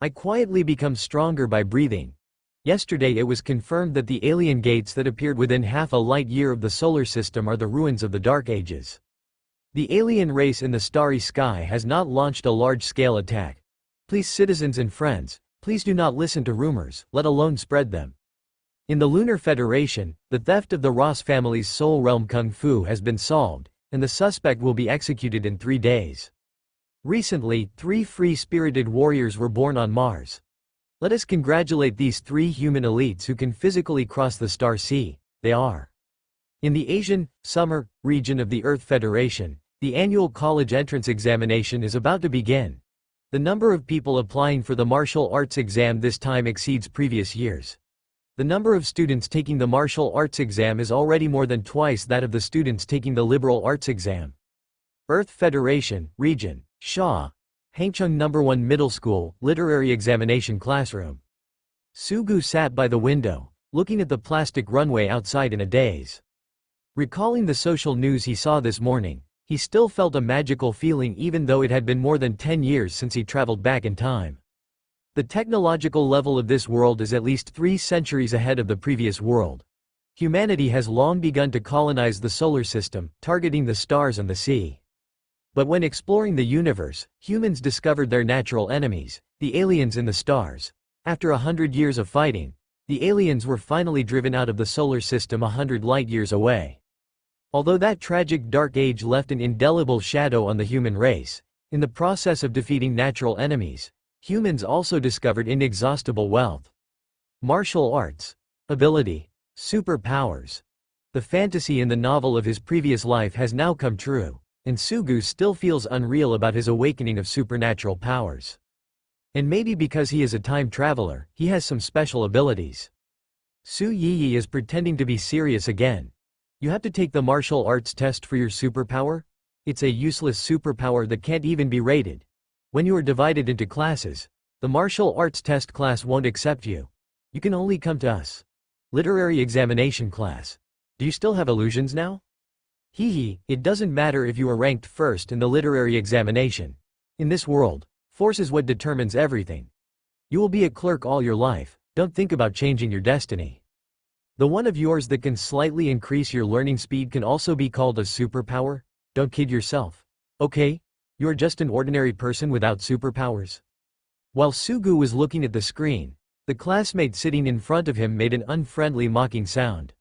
I quietly become stronger by breathing. Yesterday it was confirmed that the alien gates that appeared within half a light year of the solar system are the ruins of the Dark Ages. The alien race in the starry sky has not launched a large-scale attack. Please, citizens and friends, please do not listen to rumors, let alone spread them. In the Lunar Federation, the theft of the Ross family's soul realm Kung Fu has been solved, and the suspect will be executed in 3 days. Recently, 3 free-spirited warriors were born on Mars. Let us congratulate these 3 human elites who can physically cross the star sea. They are. In the Asian, summer, region of the Earth Federation, the annual college entrance examination is about to begin. The number of people applying for the martial arts exam this time exceeds previous years. The number of students taking the martial arts exam is already more than twice that of the students taking the liberal arts exam. Earth Federation, Region, Shaw, Hangchung No. 1 Middle School, Literary Examination Classroom. Sugu sat by the window, looking at the plastic runway outside in a daze. Recalling the social news he saw this morning, he still felt a magical feeling even though it had been more than 10 years since he traveled back in time. The technological level of this world is at least 3 centuries ahead of the previous world. Humanity has long begun to colonize the solar system, targeting the stars and the sea. But when exploring the universe, humans discovered their natural enemies, the aliens in the stars. After 100 years of fighting, the aliens were finally driven out of the solar system 100 light-years away. Although that tragic dark age left an indelible shadow on the human race, in the process of defeating natural enemies, humans also discovered inexhaustible wealth. Martial arts, ability, superpowers. The fantasy in the novel of his previous life has now come true. And Sugu still feels unreal about his awakening of supernatural powers. And maybe because he is a time traveler, he has some special abilities. Su Yiyi is pretending to be serious again. You have to take the martial arts test for your superpower? It's a useless superpower that can't even be rated. When you are divided into classes, the martial arts test class won't accept you. You can only come to us. Literary examination class. Do you still have illusions now? It doesn't matter if you are ranked first in the literary examination. In this world, force is what determines everything. You will be a clerk all your life, don't think about changing your destiny. The one of yours that can slightly increase your learning speed can also be called a superpower? Don't kid yourself. Okay? You are just an ordinary person without superpowers. While Sugu was looking at the screen, the classmate sitting in front of him made an unfriendly mocking sound.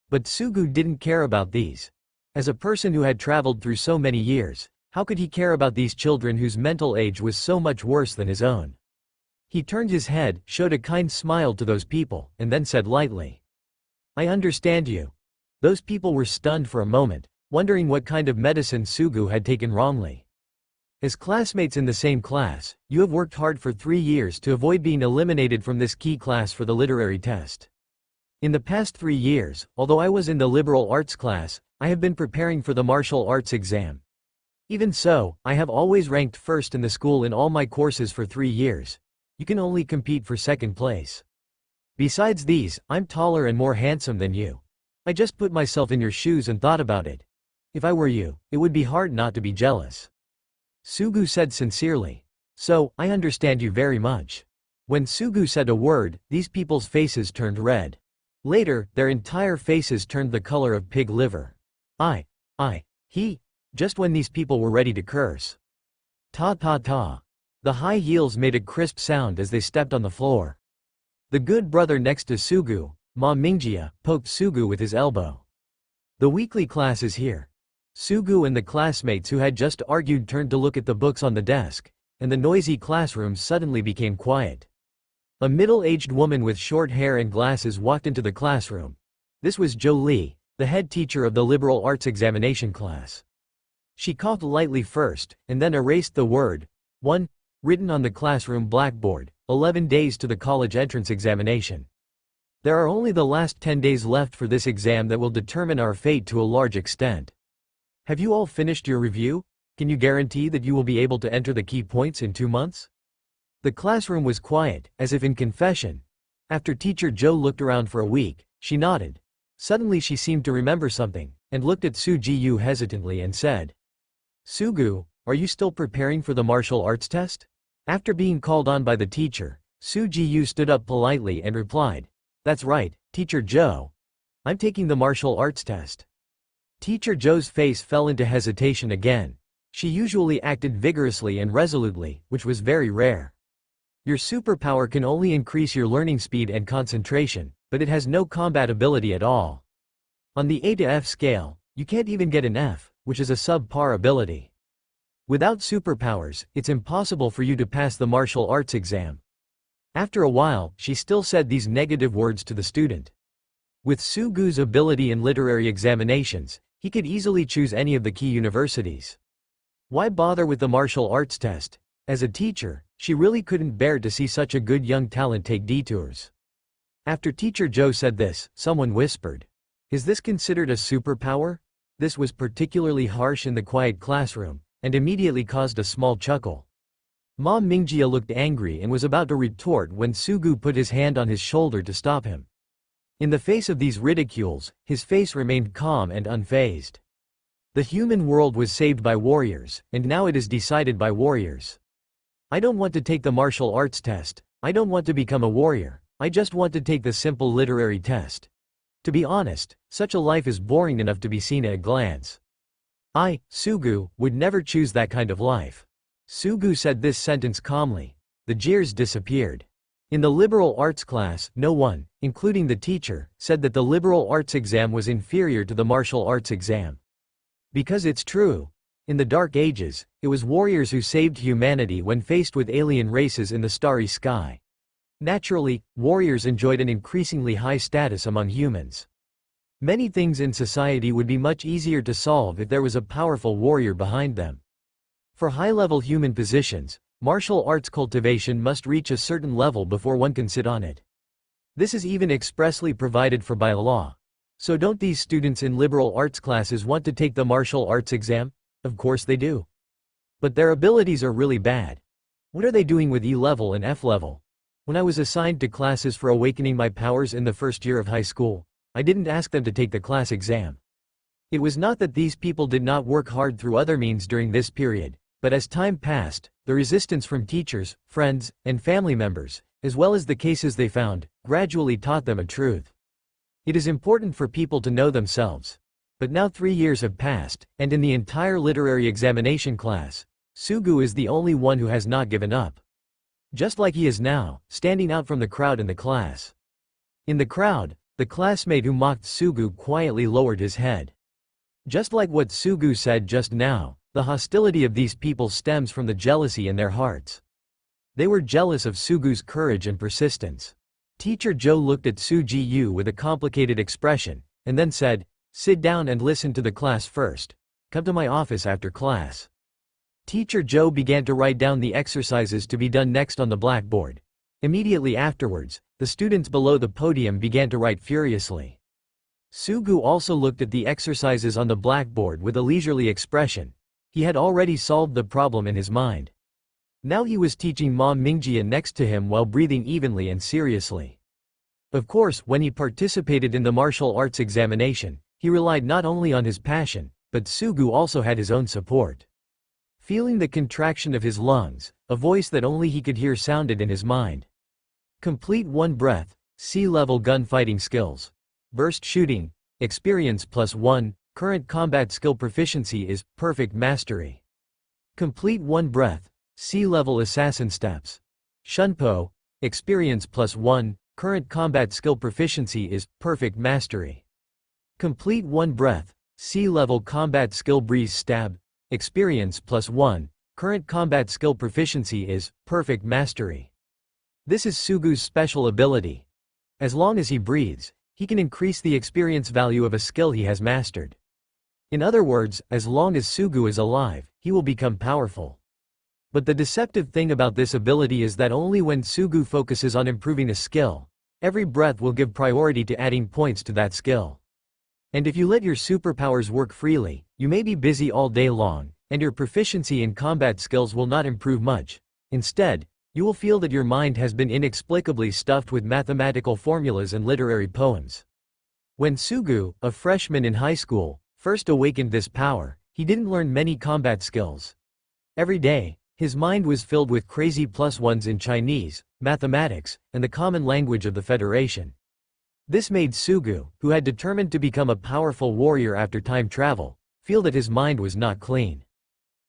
But Sugu didn't care about these. As a person who had traveled through so many years, how could he care about these children whose mental age was so much worse than his own? He turned his head, showed a kind smile to those people, and then said lightly, "I understand you." Those people were stunned for a moment, wondering what kind of medicine Sugu had taken wrongly. As classmates in the same class, you have worked hard for 3 years to avoid being eliminated from this key class for the literary test. In the past 3 years, although I was in the liberal arts class, I have been preparing for the martial arts exam. Even so, I have always ranked first in the school in all my courses for 3 years. You can only compete for second place. Besides these, I'm taller and more handsome than you. I just put myself in your shoes and thought about it. If I were you, it would be hard not to be jealous. Sugu said sincerely. So, I understand you very much. When Sugu said a word, these people's faces turned red. Later, their entire faces turned the color of pig liver. Just when these people were ready to curse. Ta ta ta. The high heels made a crisp sound as they stepped on the floor. The good brother next to Sugu, Ma Mingjia, poked Sugu with his elbow. The weekly class is here. Sugu and the classmates who had just argued turned to look at the books on the desk, and the noisy classroom suddenly became quiet. A middle-aged woman with short hair and glasses walked into the classroom. This was Zhou Li, the head teacher of the liberal arts examination class. She coughed lightly first, and then erased the word 1, written on the classroom blackboard, 11 days to the college entrance examination. There are only the last 10 days left for this exam that will determine our fate to a large extent. Have you all finished your review? Can you guarantee that you will be able to enter the key points in 2 months? The classroom was quiet, as if in confession. After Teacher Zhou looked around for a week, she nodded. Suddenly she seemed to remember something, and looked at Su Jiyu hesitantly and said, "Sugu, are you still preparing for the martial arts test?" After being called on by the teacher, Su Ji-yu stood up politely and replied, "That's right, Teacher Joe. I'm taking the martial arts test." Teacher Joe's face fell into hesitation again. She usually acted vigorously and resolutely, which was very rare. Your superpower can only increase your learning speed and concentration, but it has no combat ability at all. On the A to F scale, you can't even get an F, which is a subpar ability. Without superpowers, it's impossible for you to pass the martial arts exam. After a while, she still said these negative words to the student. With Sugu's ability in literary examinations, he could easily choose any of the key universities. Why bother with the martial arts test? As a teacher, she really couldn't bear to see such a good young talent take detours. After Teacher Joe said this, someone whispered, "Is this considered a superpower?" This was particularly harsh in the quiet classroom, and immediately caused a small chuckle. Ma Mingjia looked angry and was about to retort when Sugu put his hand on his shoulder to stop him. In the face of these ridicules, his face remained calm and unfazed. The human world was saved by warriors, and now it is decided by warriors. I don't want to take the martial arts test. I don't want to become a warrior. I just want to take the simple literary test. To be honest, such a life is boring enough to be seen at a glance. I, Sugu, would never choose that kind of life. Sugu said this sentence calmly. The jeers disappeared. In the liberal arts class, no one, including the teacher, said that the liberal arts exam was inferior to the martial arts exam. Because it's true. In the Dark Ages, it was warriors who saved humanity when faced with alien races in the starry sky. Naturally, warriors enjoyed an increasingly high status among humans. Many things in society would be much easier to solve if there was a powerful warrior behind them. For high-level human positions, martial arts cultivation must reach a certain level before one can sit on it. This is even expressly provided for by law. So don't these students in liberal arts classes want to take the martial arts exam? Of course they do. But their abilities are really bad. What are they doing with E-level and F-level? When I was assigned to classes for awakening my powers in the first year of high school, I didn't ask them to take the class exam. It was not that these people did not work hard through other means during this period, but as time passed, the resistance from teachers, friends, and family members, as well as the cases they found, gradually taught them a truth. It is important for people to know themselves. But now 3 years have passed, and in the entire literary examination class, Sugu is the only one who has not given up. Just like he is now, standing out from the crowd in the class. In the crowd, the classmate who mocked Sugu quietly lowered his head. Just like what Sugu said just now, the hostility of these people stems from the jealousy in their hearts. They were jealous of Sugu's courage and persistence. Teacher Joe looked at Su Ji-yu with a complicated expression, and then said, "Sit down and listen to the class first. Come to my office after class." Teacher Joe began to write down the exercises to be done next on the blackboard. Immediately afterwards, the students below the podium began to write furiously. Sugu also looked at the exercises on the blackboard with a leisurely expression. He had already solved the problem in his mind. Now he was teaching Ma Mingjia next to him while breathing evenly and seriously. Of course, when he participated in the martial arts examination, he relied not only on his passion, but Sugu also had his own support. Feeling the contraction of his lungs, a voice that only he could hear sounded in his mind. Complete one breath, sea-level gunfighting skills. Burst shooting, experience +1, current combat skill proficiency is perfect mastery. Complete one breath, sea-level assassin steps. Shunpo, experience +1, current combat skill proficiency is perfect mastery. Complete one breath, sea-level combat skill breeze stab, experience +1, current combat skill proficiency is perfect mastery. This is Sugu's special ability. As long as he breathes, he can increase the experience value of a skill he has mastered. In other words, as long as Sugu is alive, he will become powerful. But the deceptive thing about this ability is that only when Sugu focuses on improving a skill, every breath will give priority to adding points to that skill. And if you let your superpowers work freely, you may be busy all day long, and your proficiency in combat skills will not improve much. Instead, you will feel that your mind has been inexplicably stuffed with mathematical formulas and literary poems. When Sugu, a freshman in high school, first awakened this power, he didn't learn many combat skills. Every day, His mind was filled with crazy +1s in Chinese, mathematics, and the common language of the Federation. This made Sugu, who had determined to become a powerful warrior after time travel, feel that his mind was not clean.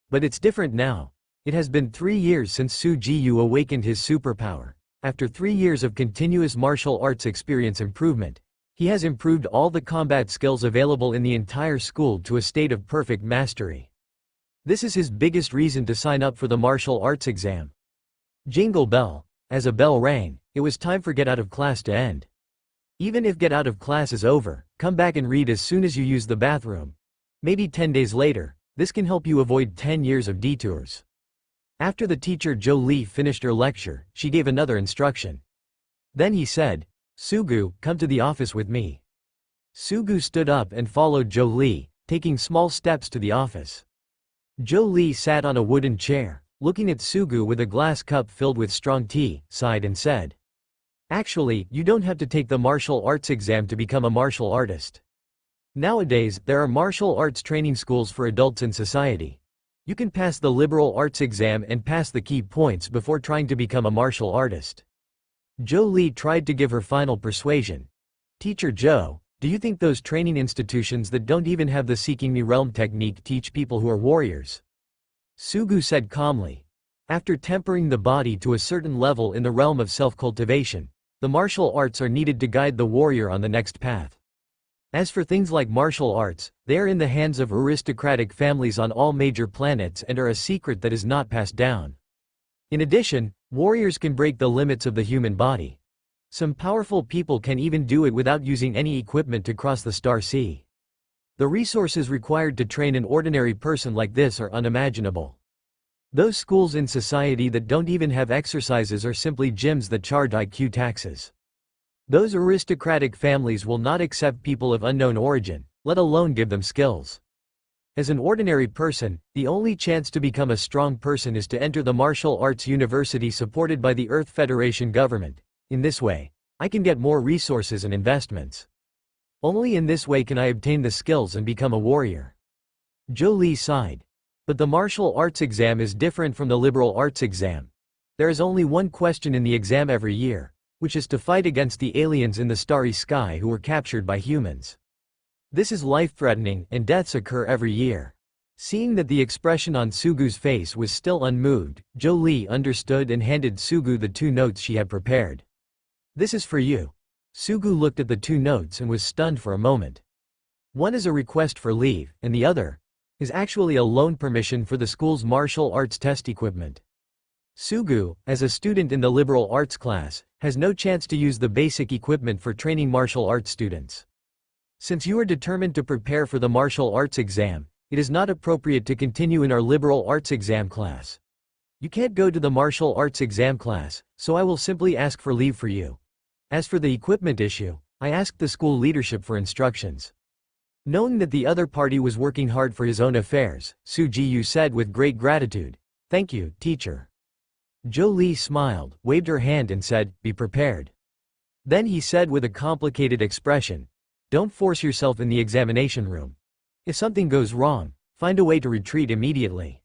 But it's different now. It has been 3 years since Su Jiyu awakened his superpower. After 3 years of continuous martial arts experience improvement, he has improved all the combat skills available in the entire school to a state of perfect mastery. This is his biggest reason to sign up for the martial arts exam. Jingle bell. As a bell rang, it was time for get out of class to end. Even if get out of class is over, come back and read as soon as you use the bathroom. Maybe 10 days later, this can help you avoid 10 years of detours. After the teacher Zhou Li finished her lecture, she gave another instruction. Then he said, "Sugu, come to the office with me." Sugu stood up and followed Zhou Li, taking small steps to the office. Zhou Li sat on a wooden chair, looking at Sugu with a glass cup filled with strong tea, sighed and said, "Actually, you don't have to take the martial arts exam to become a martial artist. Nowadays, there are martial arts training schools for adults in society. You can pass the liberal arts exam and pass the key points before trying to become a martial artist." Zhou Li tried to give her final persuasion. "Teacher Zhou, do you think those training institutions that don't even have the Seeking Me Realm technique teach people who are warriors?" Sugu said calmly. After tempering the body to a certain level in the realm of self-cultivation, the martial arts are needed to guide the warrior on the next path. As for things like martial arts, they are in the hands of aristocratic families on all major planets and are a secret that is not passed down. In addition, warriors can break the limits of the human body. Some powerful people can even do it without using any equipment to cross the star sea. The resources required to train an ordinary person like this are unimaginable. Those schools in society that don't even have exercises are simply gyms that charge IQ taxes. Those aristocratic families will not accept people of unknown origin, let alone give them skills. As an ordinary person, the only chance to become a strong person is to enter the martial arts university supported by the Earth Federation government. In this way, I can get more resources and investments. Only in this way can I obtain the skills and become a warrior." Zhou Li sighed. "But the martial arts exam is different from the liberal arts exam. There is only one question in the exam every year, which is to fight against the aliens in the starry sky who were captured by humans. This is life-threatening, and deaths occur every year." Seeing that the expression on Sugu's face was still unmoved, Zhou Li understood and handed Sugu the 2 notes she had prepared. "This is for you." Sugu looked at the 2 notes and was stunned for a moment. One is a request for leave, and the other is actually a loan permission for the school's martial arts test equipment. Sugu, as a student in the liberal arts class, has no chance to use the basic equipment for training martial arts students. Since you are determined to prepare for the martial arts exam, it is not appropriate to continue in our liberal arts exam class. You can't go to the martial arts exam class, so I will simply ask for leave for you. As for the equipment issue, I asked the school leadership for instructions." Knowing that the other party was working hard for his own affairs, Su Jiyu said with great gratitude, "Thank you, teacher." Zhou Li smiled, waved her hand and said, "Be prepared." Then he said with a complicated expression, "Don't force yourself in the examination room. If something goes wrong, find a way to retreat immediately."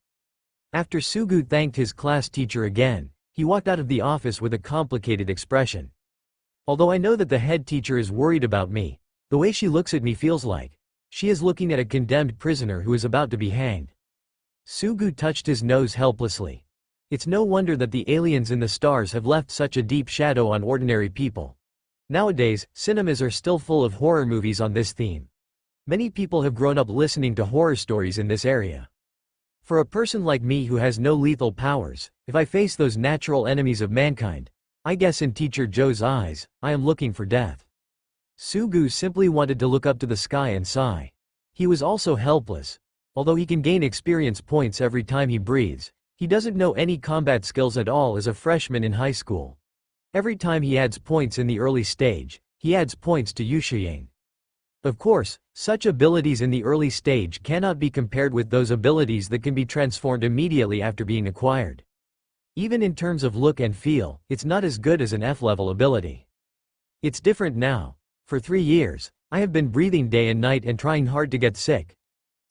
After Sugu thanked his class teacher again, he walked out of the office with a complicated expression. "Although I know that the head teacher is worried about me, the way she looks at me feels like she is looking at a condemned prisoner who is about to be hanged." Sugu touched his nose helplessly. It's no wonder that the aliens in the stars have left such a deep shadow on ordinary people. Nowadays, cinemas are still full of horror movies on this theme. Many people have grown up listening to horror stories in this area. For a person like me who has no lethal powers, if I face those natural enemies of mankind, I guess in Teacher Joe's eyes, I am looking for death. Sugu simply wanted to look up to the sky and sigh. He was also helpless. Although he can gain experience points every time he breathes, he doesn't know any combat skills at all as a freshman in high school. Every time he adds points in the early stage, he adds points to Yushiying. Of course, such abilities in the early stage cannot be compared with those abilities that can be transformed immediately after being acquired. Even in terms of look and feel, it's not as good as an F-level ability. It's different now. For 3 years, I have been breathing day and night and trying hard to get sick.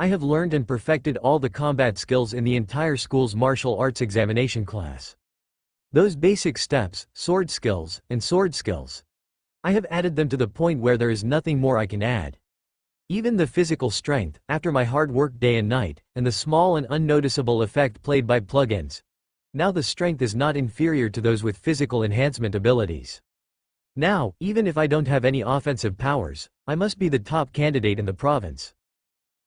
I have learned and perfected all the combat skills in the entire school's martial arts examination class. Those basic steps, sword skills, and sword skills. I have added them to the point where there is nothing more I can add. Even the physical strength, after my hard work day and night, and the small and unnoticeable effect played by plugins. Now the strength is not inferior to those with physical enhancement abilities. Now, even if I don't have any offensive powers, I must be the top candidate in the province.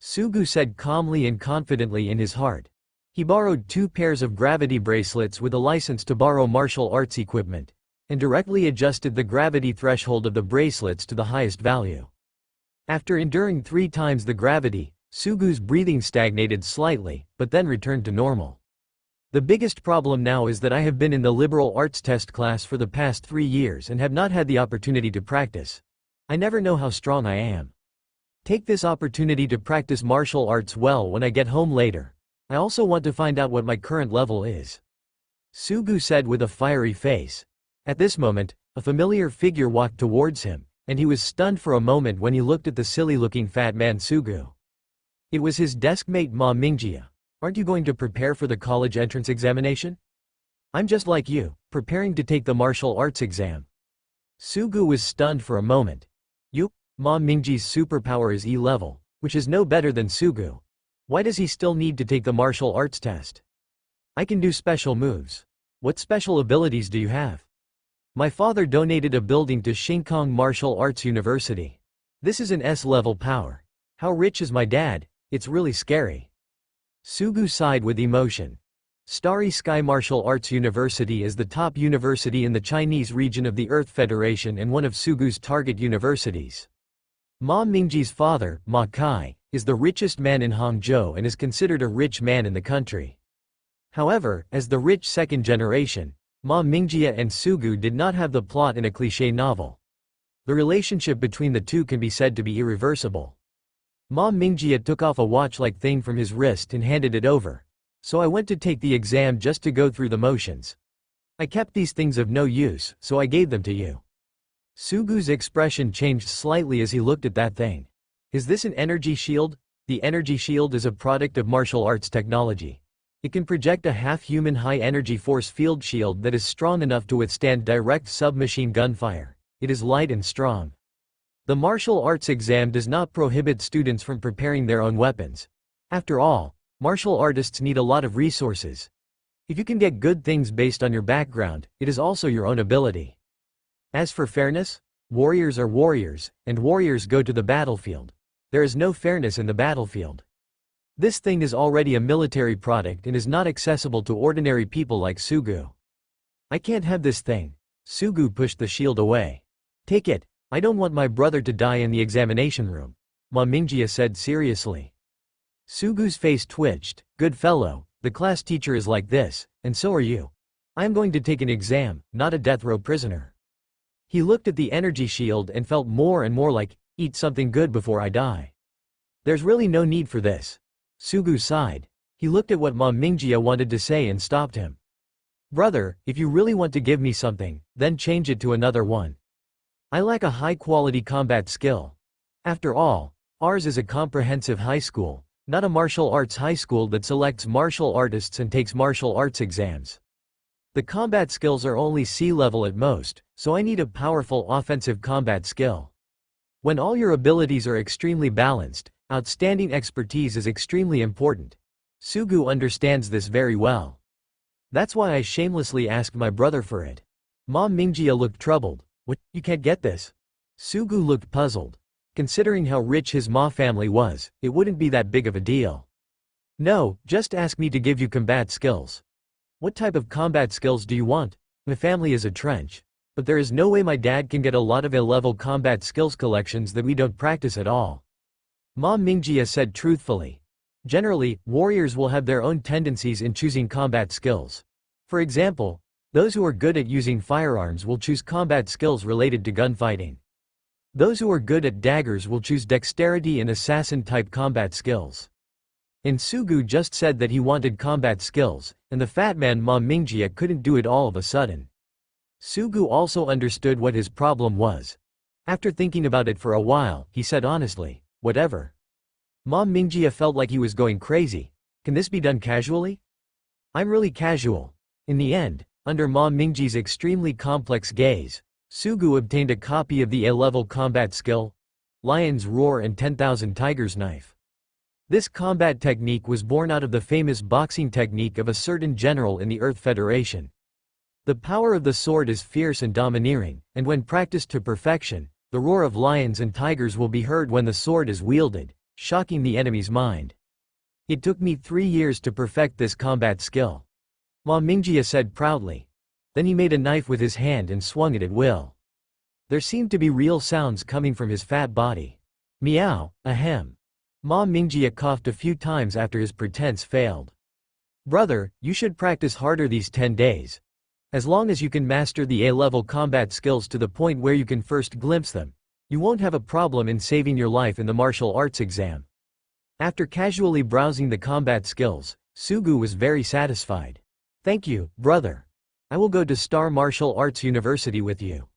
Sugu said calmly and confidently in his heart. He borrowed 2 pairs of gravity bracelets with a license to borrow martial arts equipment, and directly adjusted the gravity threshold of the bracelets to the highest value. After enduring 3 times the gravity, Sugu's breathing stagnated slightly, but then returned to normal. The biggest problem now is that I have been in the liberal arts test class for the past 3 years and have not had the opportunity to practice. I never know how strong I am. Take this opportunity to practice martial arts well when I get home later. I also want to find out what my current level is. Sugu said with a fiery face. At this moment, a familiar figure walked towards him, and he was stunned for a moment when he looked at the silly-looking fat man Sugu. It was his deskmate Ma Mingjia. Aren't you going to prepare for the college entrance examination? I'm just like you, preparing to take the martial arts exam. Sugu was stunned for a moment. Ma Mingji's superpower is E-level, which is no better than Sugu. Why does he still need to take the martial arts test? I can do special moves. What special abilities do you have? My father donated a building to Shinkong Martial Arts University. This is an S-level power. How rich is my dad? It's really scary. Sugu sighed with emotion. Starry Sky Martial Arts University is the top university in the Chinese region of the Earth Federation and one of Sugu's target universities. Ma Mingji's father, Ma Kai, is the richest man in Hangzhou and is considered a rich man in the country. However, as the rich second generation, Ma Mingjia and Sugu did not have the plot in a cliché novel. The relationship between the two can be said to be irreversible. Ma Mingjia took off a watch-like thing from his wrist and handed it over. So I went to take the exam just to go through the motions. I kept these things of no use, so I gave them to you. Sugu's expression changed slightly as he looked at that thing. Is this an energy shield? The energy shield is a product of martial arts technology. It can project a half-human high-energy force field shield that is strong enough to withstand direct submachine gun fire. It is light and strong. The martial arts exam does not prohibit students from preparing their own weapons. After all, martial artists need a lot of resources. If you can get good things based on your background, it is also your own ability. As for fairness, warriors are warriors, and warriors go to the battlefield. There is no fairness in the battlefield. This thing is already a military product and is not accessible to ordinary people like Sugu. I can't have this thing. Sugu pushed the shield away. Take it. I don't want my brother to die in the examination room, Ma Mingjia said seriously. Sugu's face twitched. Good fellow, the class teacher is like this, and so are you. I am going to take an exam, not a death row prisoner. He looked at the energy shield and felt more and more like, eat something good before I die. There's really no need for this. Sugu sighed. He looked at what Ma Mingjia wanted to say and stopped him. Brother, if you really want to give me something, then change it to another one. I lack a high-quality combat skill. After all, ours is a comprehensive high school, not a martial arts high school that selects martial artists and takes martial arts exams. The combat skills are only C-level at most, so I need a powerful offensive combat skill. When all your abilities are extremely balanced, outstanding expertise is extremely important. Sugu understands this very well. That's why I shamelessly asked my brother for it. Ma Mingjia looked troubled. What, you can't get this? Sugu looked puzzled. Considering how rich his Ma family was, it wouldn't be that big of a deal. No, just ask me to give you combat skills. What type of combat skills do you want? My family is a trench. But there is no way my dad can get a lot of A-level combat skills collections that we don't practice at all. Ma Mingjia said truthfully. Generally, warriors will have their own tendencies in choosing combat skills. For example, those who are good at using firearms will choose combat skills related to gunfighting. Those who are good at daggers will choose dexterity and assassin-type combat skills. And Sugu just said that he wanted combat skills, and the fat man Ma Mingjia couldn't do it all of a sudden. Sugu also understood what his problem was. After thinking about it for a while, he said honestly, whatever. Ma Mingjie felt like he was going crazy. Can this be done casually? I'm really casual. In the end, under Ma Mingjie's extremely complex gaze, Sugu obtained a copy of the A-level combat skill, Lion's Roar and 10,000 Tigers Knife. This combat technique was born out of the famous boxing technique of a certain general in the Earth Federation. The power of the sword is fierce and domineering, and when practiced to perfection, the roar of lions and tigers will be heard when the sword is wielded, shocking the enemy's mind. It took me 3 years to perfect this combat skill. Ma Mingjie said proudly. Then he made a knife with his hand and swung it at will. There seemed to be real sounds coming from his fat body. Meow, ahem. Ma Mingjie coughed a few times after his pretense failed. Brother, you should practice harder these 10 days. As long as you can master the A-level combat skills to the point where you can first glimpse them, you won't have a problem in saving your life in the martial arts exam. After casually browsing the combat skills, Sugu was very satisfied. Thank you, brother. I will go to Star Martial Arts University with you.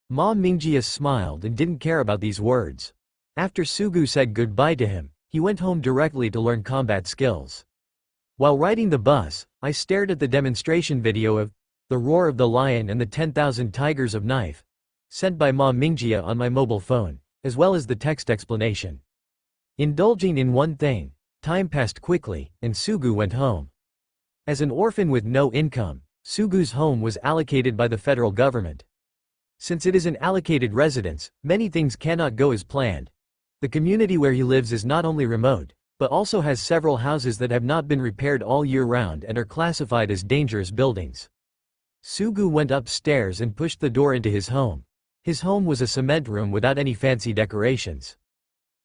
Ma Mingjie smiled and didn't care about these words. After Sugu said goodbye to him, he went home directly to learn combat skills. While riding the bus, I stared at the demonstration video of The Roar of the Lion and the 10,000 Tigers of Knife, sent by Ma Mingjie on my mobile phone, as well as the text explanation. Indulging in one thing, time passed quickly, and Sugu went home. As an orphan with no income, Sugu's home was allocated by the federal government. Since it is an allocated residence, many things cannot go as planned. The community where he lives is not only remote, but also has several houses that have not been repaired all year round and are classified as dangerous buildings. Sugu went upstairs and pushed the door into his home. His home was a cement room without any fancy decorations.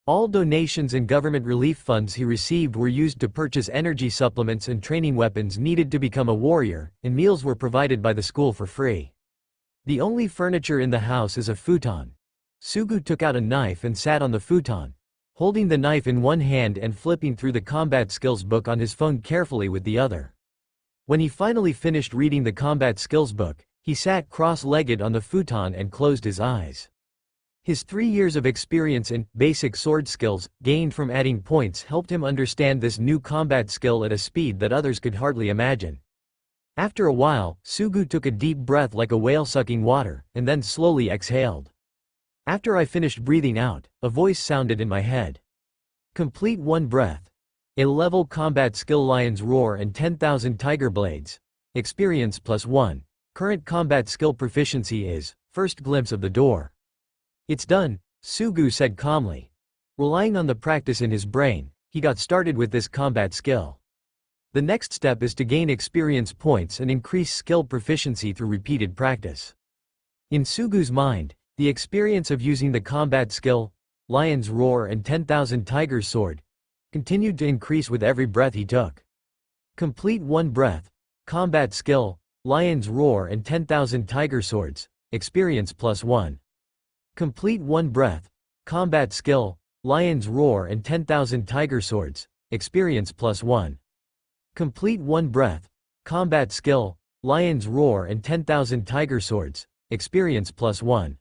All donations and government relief funds he received were used to purchase energy supplements and training weapons needed to become a warrior, and meals were provided by the school for free. The only furniture in the house is a futon. Sugu took out a knife and sat on the futon, holding the knife in one hand and flipping through the combat skills book on his phone carefully with the other. When he finally finished reading the combat skills book, he sat cross-legged on the futon and closed his eyes. His 3 years of experience in basic sword skills, gained from adding points, helped him understand this new combat skill at a speed that others could hardly imagine. After a while, Sugu took a deep breath like a whale sucking water, and then slowly exhaled. After I finished breathing out, a voice sounded in my head. Complete one breath. A-level combat skill Lion's Roar and 10,000 Tiger Blades. Experience +1. Current combat skill proficiency is, first glimpse of the door. It's done, Sugu said calmly. Relying on the practice in his brain, he got started with this combat skill. The next step is to gain experience points and increase skill proficiency through repeated practice. In Sugu's mind, the experience of using the combat skill, Lion's Roar and 10,000 Tigers Sword, continued to increase with every breath he took. Complete one breath. Combat skill, Lion's Roar and 10,000 Tiger Swords. Experience +1. Complete one breath. Combat skill, Lion's Roar and 10,000 Tiger Swords. Experience +1. Complete one breath. Combat skill, Lion's Roar and 10,000 Tiger Swords. Experience +1.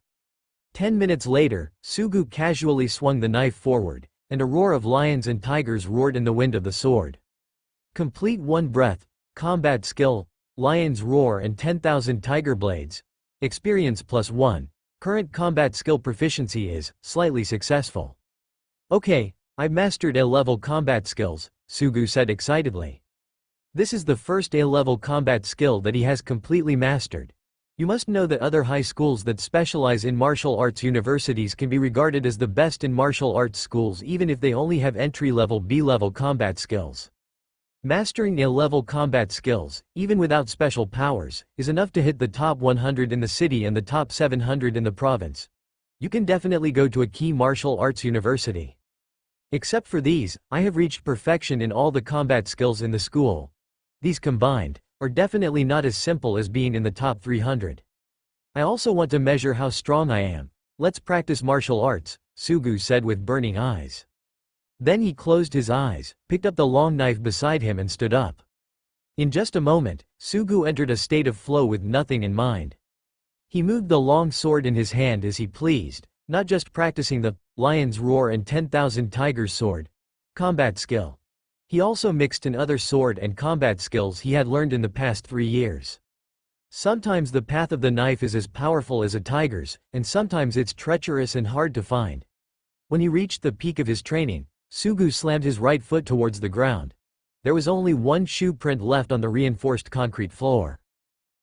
10 minutes later, Sugu casually swung the knife forward, and a roar of lions and tigers roared in the wind of the sword. Complete one breath. Combat skill, Lion's Roar and 10,000 Tiger Blades. Experience +1. Current combat skill proficiency is slightly successful. Okay, I've mastered A-level combat skills, Sugu said excitedly. This is the first A-level combat skill that he has completely mastered. You must know that other high schools that specialize in martial arts universities can be regarded as the best in martial arts schools even if they only have entry-level B-level combat skills. Mastering A-level combat skills, even without special powers, is enough to hit the top 100 in the city and the top 700 in the province. You can definitely go to a key martial arts university. Except for these, I have reached perfection in all the combat skills in the school. These combined are definitely not as simple as being in the top 300. I also want to measure how strong I am. Let's practice martial arts, Sugu said with burning eyes. Then he closed his eyes, picked up the long knife beside him and stood up. In just a moment, Sugu entered a state of flow with nothing in mind. He moved the long sword in his hand as he pleased, not just practicing the Lion's Roar and 10,000 Tigers Sword, Combat skill. He also mixed in other sword and combat skills he had learned in the past 3 years. Sometimes the path of the knife is as powerful as a tiger's, and sometimes it's treacherous and hard to find. When he reached the peak of his training, Sugu slammed his right foot towards the ground. There was only one shoe print left on the reinforced concrete floor.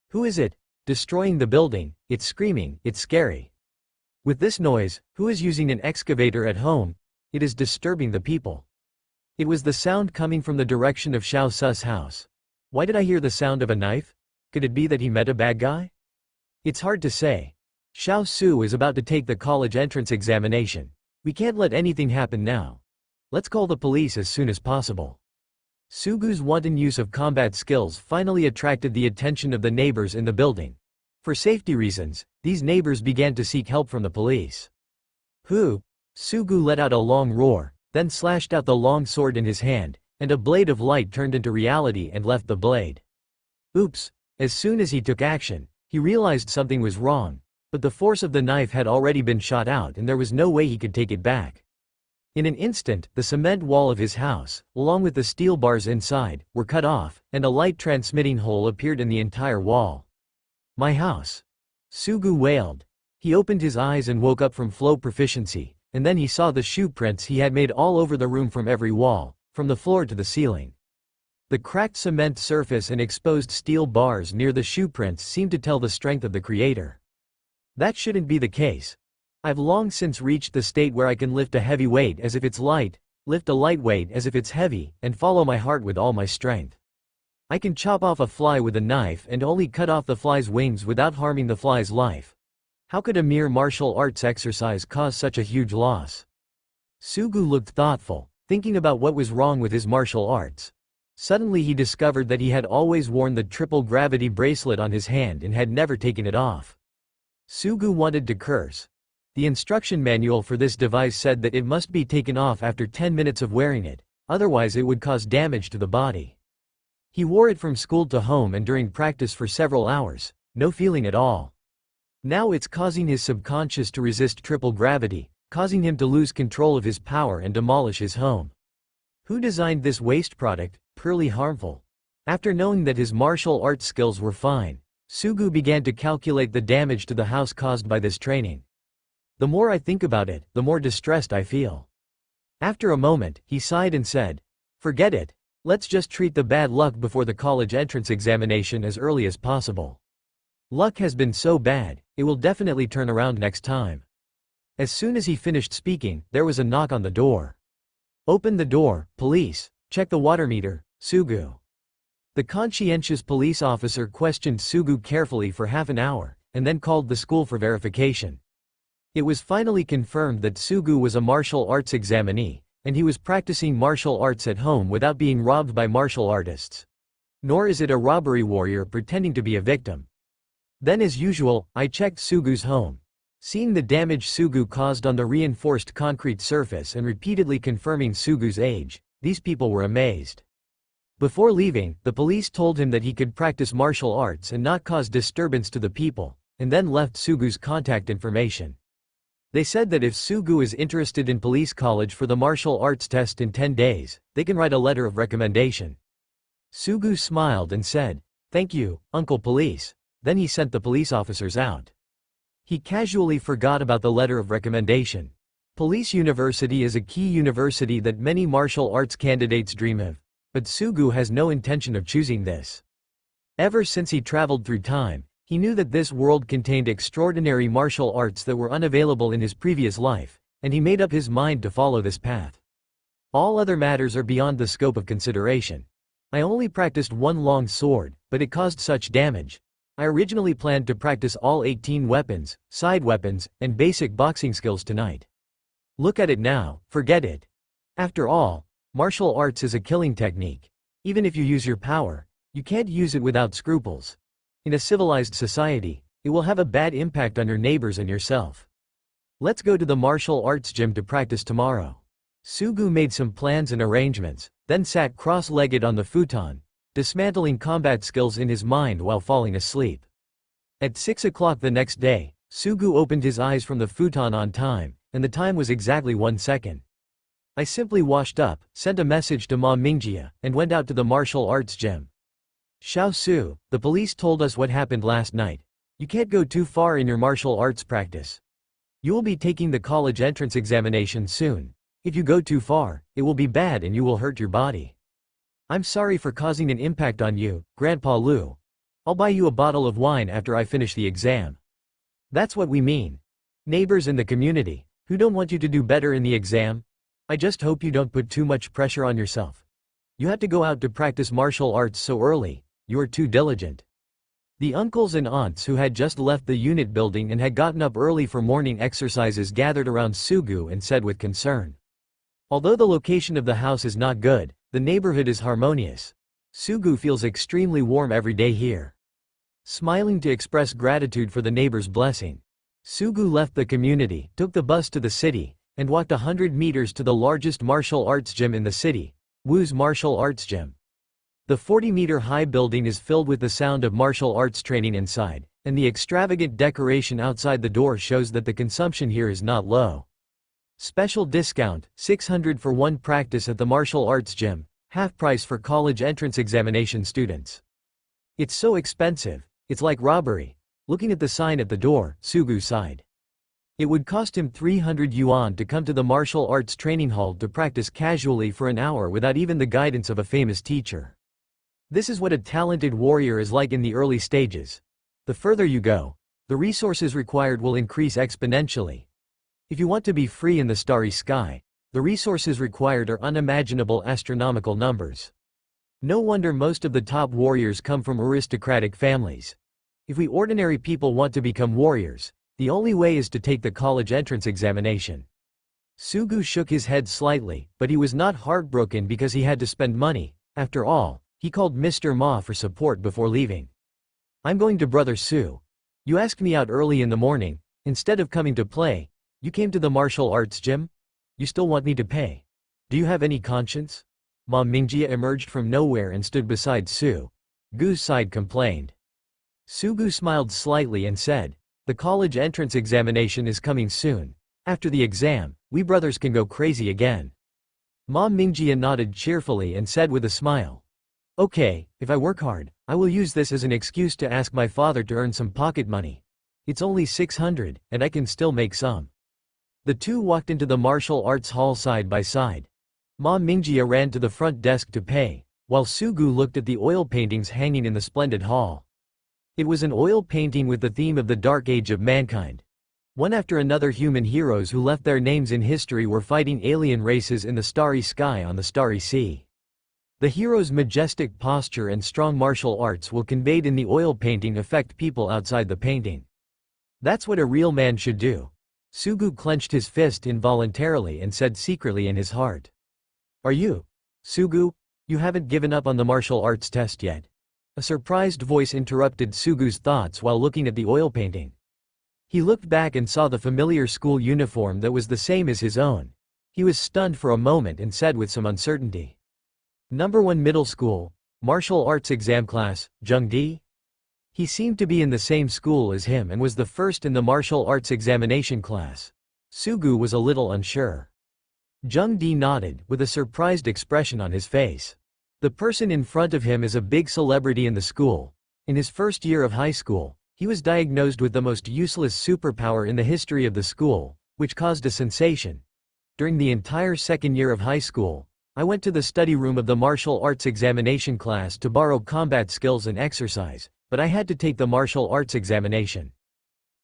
Who is it? Destroying the building, it's screaming, it's scary. With this noise, who is using an excavator at home? It is disturbing the people. It was the sound coming from the direction of Xiao Su's house. Why did I hear the sound of a knife? Could it be that he met a bad guy? It's hard to say. Xiao Su is about to take the college entrance examination. We can't let anything happen now. Let's call the police as soon as possible. Sugu's wanton use of combat skills finally attracted the attention of the neighbors in the building. For safety reasons, these neighbors began to seek help from the police. Who? Sugu let out a long roar, then slashed out the long sword in his hand, and a blade of light turned into reality and left the blade. Oops! As soon as he took action, he realized something was wrong, but the force of the knife had already been shot out and there was no way he could take it back. In an instant, the cement wall of his house, along with the steel bars inside, were cut off, and a light transmitting hole appeared in the entire wall. My house! Sugu wailed. He opened his eyes and woke up from flow proficiency, and then he saw the shoe prints he had made all over the room from every wall, from the floor to the ceiling. The cracked cement surface and exposed steel bars near the shoe prints seemed to tell the strength of the creator. That shouldn't be the case. I've long since reached the state where I can lift a heavy weight as if it's light, lift a light weight as if it's heavy, and follow my heart with all my strength. I can chop off a fly with a knife and only cut off the fly's wings without harming the fly's life. How could a mere martial arts exercise cause such a huge loss? Sugu looked thoughtful, thinking about what was wrong with his martial arts. Suddenly he discovered that he had always worn the triple gravity bracelet on his hand and had never taken it off. Sugu wanted to curse. The instruction manual for this device said that it must be taken off after 10 minutes of wearing it, otherwise it would cause damage to the body. He wore it from school to home and during practice for several hours, no feeling at all. Now it's causing his subconscious to resist triple gravity, causing him to lose control of his power and demolish his home. Who designed this waste product, purely harmful? After knowing that his martial arts skills were fine, Sugu began to calculate the damage to the house caused by this training. The more I think about it, the more distressed I feel. After a moment, he sighed and said, "Forget it. Let's just treat the bad luck before the college entrance examination as early as possible. Luck has been so bad, it will definitely turn around next time." As soon as he finished speaking, there was a knock on the door. "Open the door, police. Check the water meter, Sugu." The conscientious police officer questioned Sugu carefully for half an hour, and then called the school for verification. It was finally confirmed that Sugu was a martial arts examinee, and he was practicing martial arts at home without being robbed by martial artists. Nor is it a robbery warrior pretending to be a victim. Then as usual, I checked Sugu's home. Seeing the damage Sugu caused on the reinforced concrete surface and repeatedly confirming Sugu's age, these people were amazed. Before leaving, the police told him that he could practice martial arts and not cause disturbance to the people, and then left Sugu's contact information. They said that if Sugu is interested in police college for the martial arts test in 10 days, they can write a letter of recommendation. Sugu smiled and said, "Thank you, Uncle Police." Then he sent the police officers out. He casually forgot about the letter of recommendation. Police University is a key university that many martial arts candidates dream of, but Sugu has no intention of choosing this. Ever since he traveled through time, he knew that this world contained extraordinary martial arts that were unavailable in his previous life, and he made up his mind to follow this path. All other matters are beyond the scope of consideration. I only practiced one long sword, but it caused such damage. I originally planned to practice all 18 weapons, side weapons, and basic boxing skills tonight. Look at it now, forget it. After all, martial arts is a killing technique. Even if you use your power, you can't use it without scruples. In a civilized society, it will have a bad impact on your neighbors and yourself. Let's go to the martial arts gym to practice tomorrow. Sugu made some plans and arrangements, then sat cross-legged on the futon, dismantling combat skills in his mind while falling asleep. At 6 o'clock the next day, Sugu opened his eyes from the futon on time, and the time was exactly 1 second. I simply washed up, sent a message to Ma Mingjie, and went out to the martial arts gym. Xiao Su, the police told us what happened last night. You can't go too far in your martial arts practice. You will be taking the college entrance examination soon. If you go too far, it will be bad and you will hurt your body. I'm sorry for causing an impact on you, Grandpa Lu. I'll buy you a bottle of wine after I finish the exam. That's what we mean. Neighbors in the community, who don't want you to do better in the exam? I just hope you don't put too much pressure on yourself. You had to go out to practice martial arts so early, you are too diligent. The uncles and aunts who had just left the unit building and had gotten up early for morning exercises gathered around Sugu and said with concern. Although the location of the house is not good, the neighborhood is harmonious. Sugu feels extremely warm every day here. Smiling to express gratitude for the neighbor's blessing, Sugu left the community, took the bus to the city, and walked 100 meters to the largest martial arts gym in the city, Wu's Martial Arts Gym. The 40-meter-high building is filled with the sound of martial arts training inside, and the extravagant decoration outside the door shows that the consumption here is not low. Special discount, 600 for one practice at the martial arts gym, half price for college entrance examination students. It's so expensive, it's like robbery. Looking at the sign at the door, Sugu sighed. It would cost him 300 yuan to come to the martial arts training hall to practice casually for an hour without even the guidance of a famous teacher. This is what a talented warrior is like in the early stages. The further you go, the resources required will increase exponentially. If you want to be free in the starry sky, the resources required are unimaginable astronomical numbers. No wonder most of the top warriors come from aristocratic families. If we ordinary people want to become warriors, the only way is to take the college entrance examination. Sugu shook his head slightly, but he was not heartbroken because he had to spend money. After all, he called Mr. Ma for support before leaving. I'm going to Brother Su. You asked me out early in the morning. Instead of coming to play, you came to the martial arts gym? You still want me to pay? Do you have any conscience? Ma Mingjie emerged from nowhere and stood beside Su. Gu's side complained. Sugu smiled slightly and said, the college entrance examination is coming soon. After the exam, we brothers can go crazy again. Ma Mingjie nodded cheerfully and said with a smile. Okay, if I work hard, I will use this as an excuse to ask my father to earn some pocket money. It's only 600, and I can still make some. The two walked into the martial arts hall side by side. Ma Mingjie ran to the front desk to pay, while Sugu looked at the oil paintings hanging in the splendid hall. It was an oil painting with the theme of the dark age of mankind. One after another human heroes who left their names in history were fighting alien races in the starry sky on the starry sea. The hero's majestic posture and strong martial arts will conveyed in the oil painting affect people outside the painting. That's what a real man should do. Sugu clenched his fist involuntarily and said secretly in his heart. Are you, Sugu? You haven't given up on the martial arts test yet? A surprised voice interrupted Sugu's thoughts while looking at the oil painting. He looked back and saw the familiar school uniform that was the same as his own. He was stunned for a moment and said with some uncertainty. Number 1 middle school, martial arts exam class, Zhengdi? He seemed to be in the same school as him and was the first in the martial arts examination class. Sugu was a little unsure. Zhengdi nodded, with a surprised expression on his face. The person in front of him is a big celebrity in the school. In his first year of high school, he was diagnosed with the most useless superpower in the history of the school, which caused a sensation. During the entire second year of high school, I went to the study room of the martial arts examination class to borrow combat skills and exercise, but I had to take the martial arts examination.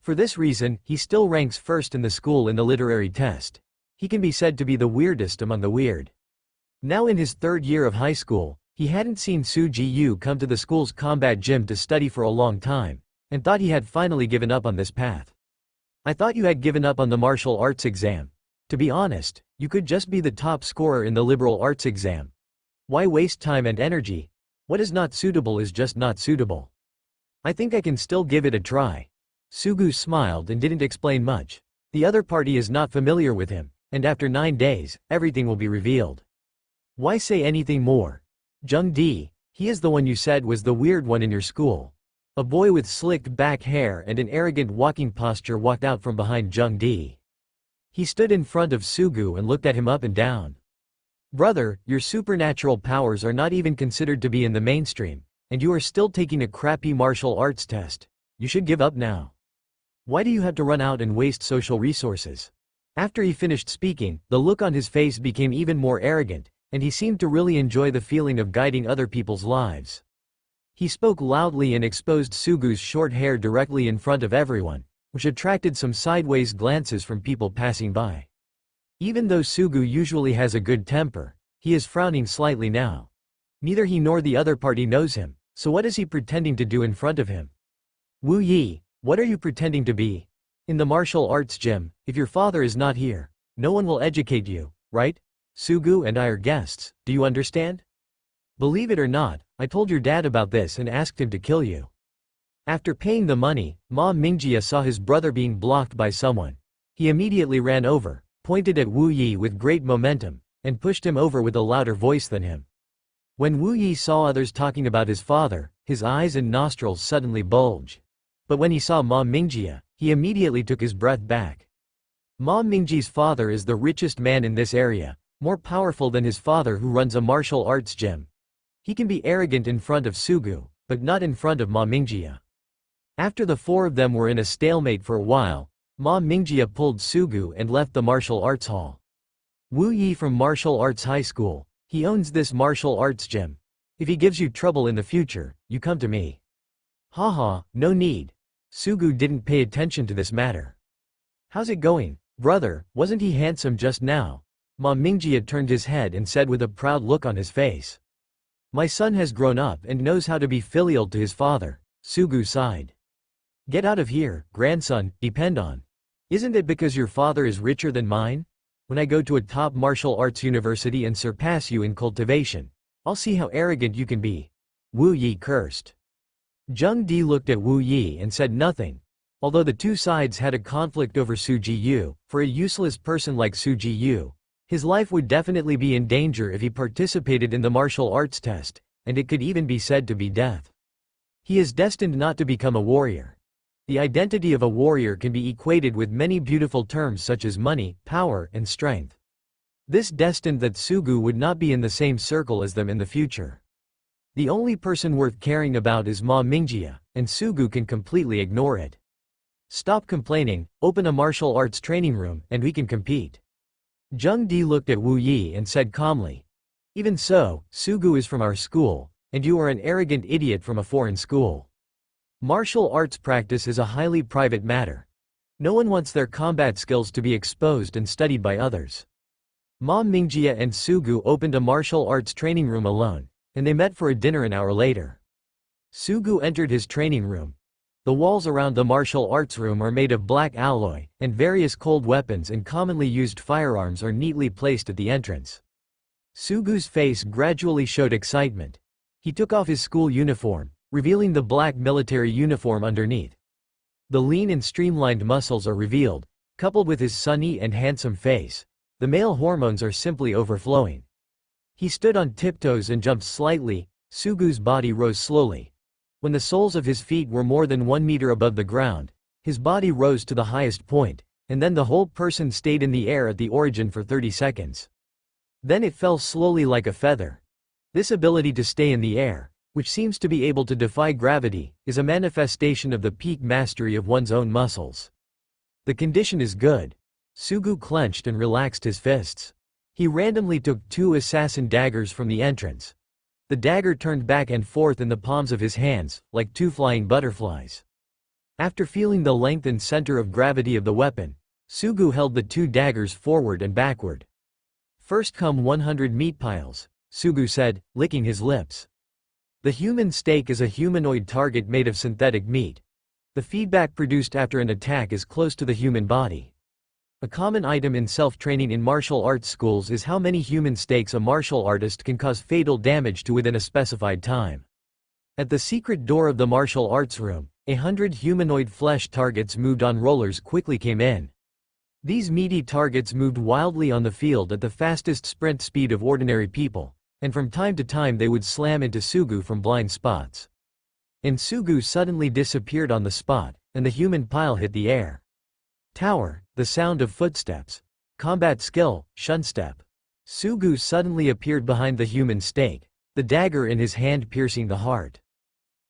For this reason, he still ranks first in the school in the literary test. He can be said to be the weirdest among the weird. Now in his third year of high school, he hadn't seen Su Jiyu come to the school's combat gym to study for a long time, and thought he had finally given up on this path. I thought you had given up on the martial arts exam. To be honest, you could just be the top scorer in the liberal arts exam. Why waste time and energy? What is not suitable is just not suitable. I think I can still give it a try. Sugu smiled and didn't explain much. The other party is not familiar with him, and after 9 days, everything will be revealed. Why say anything more? Zhengdi, he is the one you said was the weird one in your school. A boy with slicked back hair and an arrogant walking posture walked out from behind Zhengdi. He stood in front of Sugu and looked at him up and down. Brother, your supernatural powers are not even considered to be in the mainstream, and you are still taking a crappy martial arts test. You should give up now. Why do you have to run out and waste social resources? After he finished speaking, the look on his face became even more arrogant, and he seemed to really enjoy the feeling of guiding other people's lives. He spoke loudly and exposed Sugu's short hair directly in front of everyone, which attracted some sideways glances from people passing by. Even though Sugu usually has a good temper, he is frowning slightly now. Neither he nor the other party knows him, so what is he pretending to do in front of him? Wu Yi, what are you pretending to be? In the martial arts gym, if your father is not here, no one will educate you, right? Sugu and I are guests, do you understand? Believe it or not, I told your dad about this and asked him to kill you. After paying the money, Ma Mingjie saw his brother being blocked by someone. He immediately ran over, pointed at Wu Yi with great momentum, and pushed him over with a louder voice than him. When Wu Yi saw others talking about his father, his eyes and nostrils suddenly bulged. But when he saw Ma Mingjie, he immediately took his breath back. Ma Mingjie's father is the richest man in this area, more powerful than his father who runs a martial arts gym. He can be arrogant in front of Sugu, but not in front of Ma Mingjie. After the four of them were in a stalemate for a while, Ma Mingjie pulled Sugu and left the martial arts hall. Wu Yi from Martial Arts High School, he owns this martial arts gym. If he gives you trouble in the future, you come to me. Haha, no need. Sugu didn't pay attention to this matter. How's it going, brother? Wasn't he handsome just now? Ma Mingjie turned his head and said with a proud look on his face. My son has grown up and knows how to be filial to his father, Sugu sighed. Get out of here, grandson, depend on. Isn't it because your father is richer than mine? When I go to a top martial arts university and surpass you in cultivation, I'll see how arrogant you can be. Wu Yi cursed. Zheng Di looked at Wu Yi and said nothing. Although the two sides had a conflict over Su Jiyu, for a useless person like Su Jiyu, his life would definitely be in danger if he participated in the martial arts test, and it could even be said to be death. He is destined not to become a warrior. The identity of a warrior can be equated with many beautiful terms such as money, power, and strength. This destined that Sugu would not be in the same circle as them in the future. The only person worth caring about is Ma Mingjie, and Sugu can completely ignore it. Stop complaining, open a martial arts training room, and we can compete. Zheng Di looked at Wu Yi and said calmly. Even so, Sugu is from our school, and you are an arrogant idiot from a foreign school. Martial arts practice is a highly private matter. No one wants their combat skills to be exposed and studied by others. Ma Mingjie and Sugu opened a martial arts training room alone, and they met for a dinner an hour later. Sugu entered his training room. The walls around the martial arts room are made of black alloy, and various cold weapons and commonly used firearms are neatly placed at the entrance. Sugu's face gradually showed excitement. He took off his school uniform, revealing the black military uniform underneath. The lean and streamlined muscles are revealed, coupled with his sunny and handsome face. The male hormones are simply overflowing. He stood on tiptoes and jumped slightly. Sugu's body rose slowly. When the soles of his feet were more than 1 meter above the ground, his body rose to the highest point, and then the whole person stayed in the air at the origin for 30 seconds. Then it fell slowly like a feather. This ability to stay in the air, which seems to be able to defy gravity, is a manifestation of the peak mastery of one's own muscles. The condition is good. Sugu clenched and relaxed his fists. He randomly took 2 assassin daggers from the entrance. The dagger turned back and forth in the palms of his hands, like 2 flying butterflies. After feeling the length and center of gravity of the weapon, Sugu held the 2 daggers forward and backward. First come 100 meat piles, Sugu said, licking his lips. The human steak is a humanoid target made of synthetic meat. The feedback produced after an attack is close to the human body. A common item in self-training in martial arts schools is how many human steaks a martial artist can cause fatal damage to within a specified time. At the secret door of the martial arts room, 100 humanoid flesh targets moved on rollers quickly came in. These meaty targets moved wildly on the field at the fastest sprint speed of ordinary people, and from time to time they would slam into Sugu from blind spots. And Sugu suddenly disappeared on the spot, and the human pile hit the air. Tower, the sound of footsteps. Combat skill, shun step. Sugu suddenly appeared behind the human stake, the dagger in his hand piercing the heart.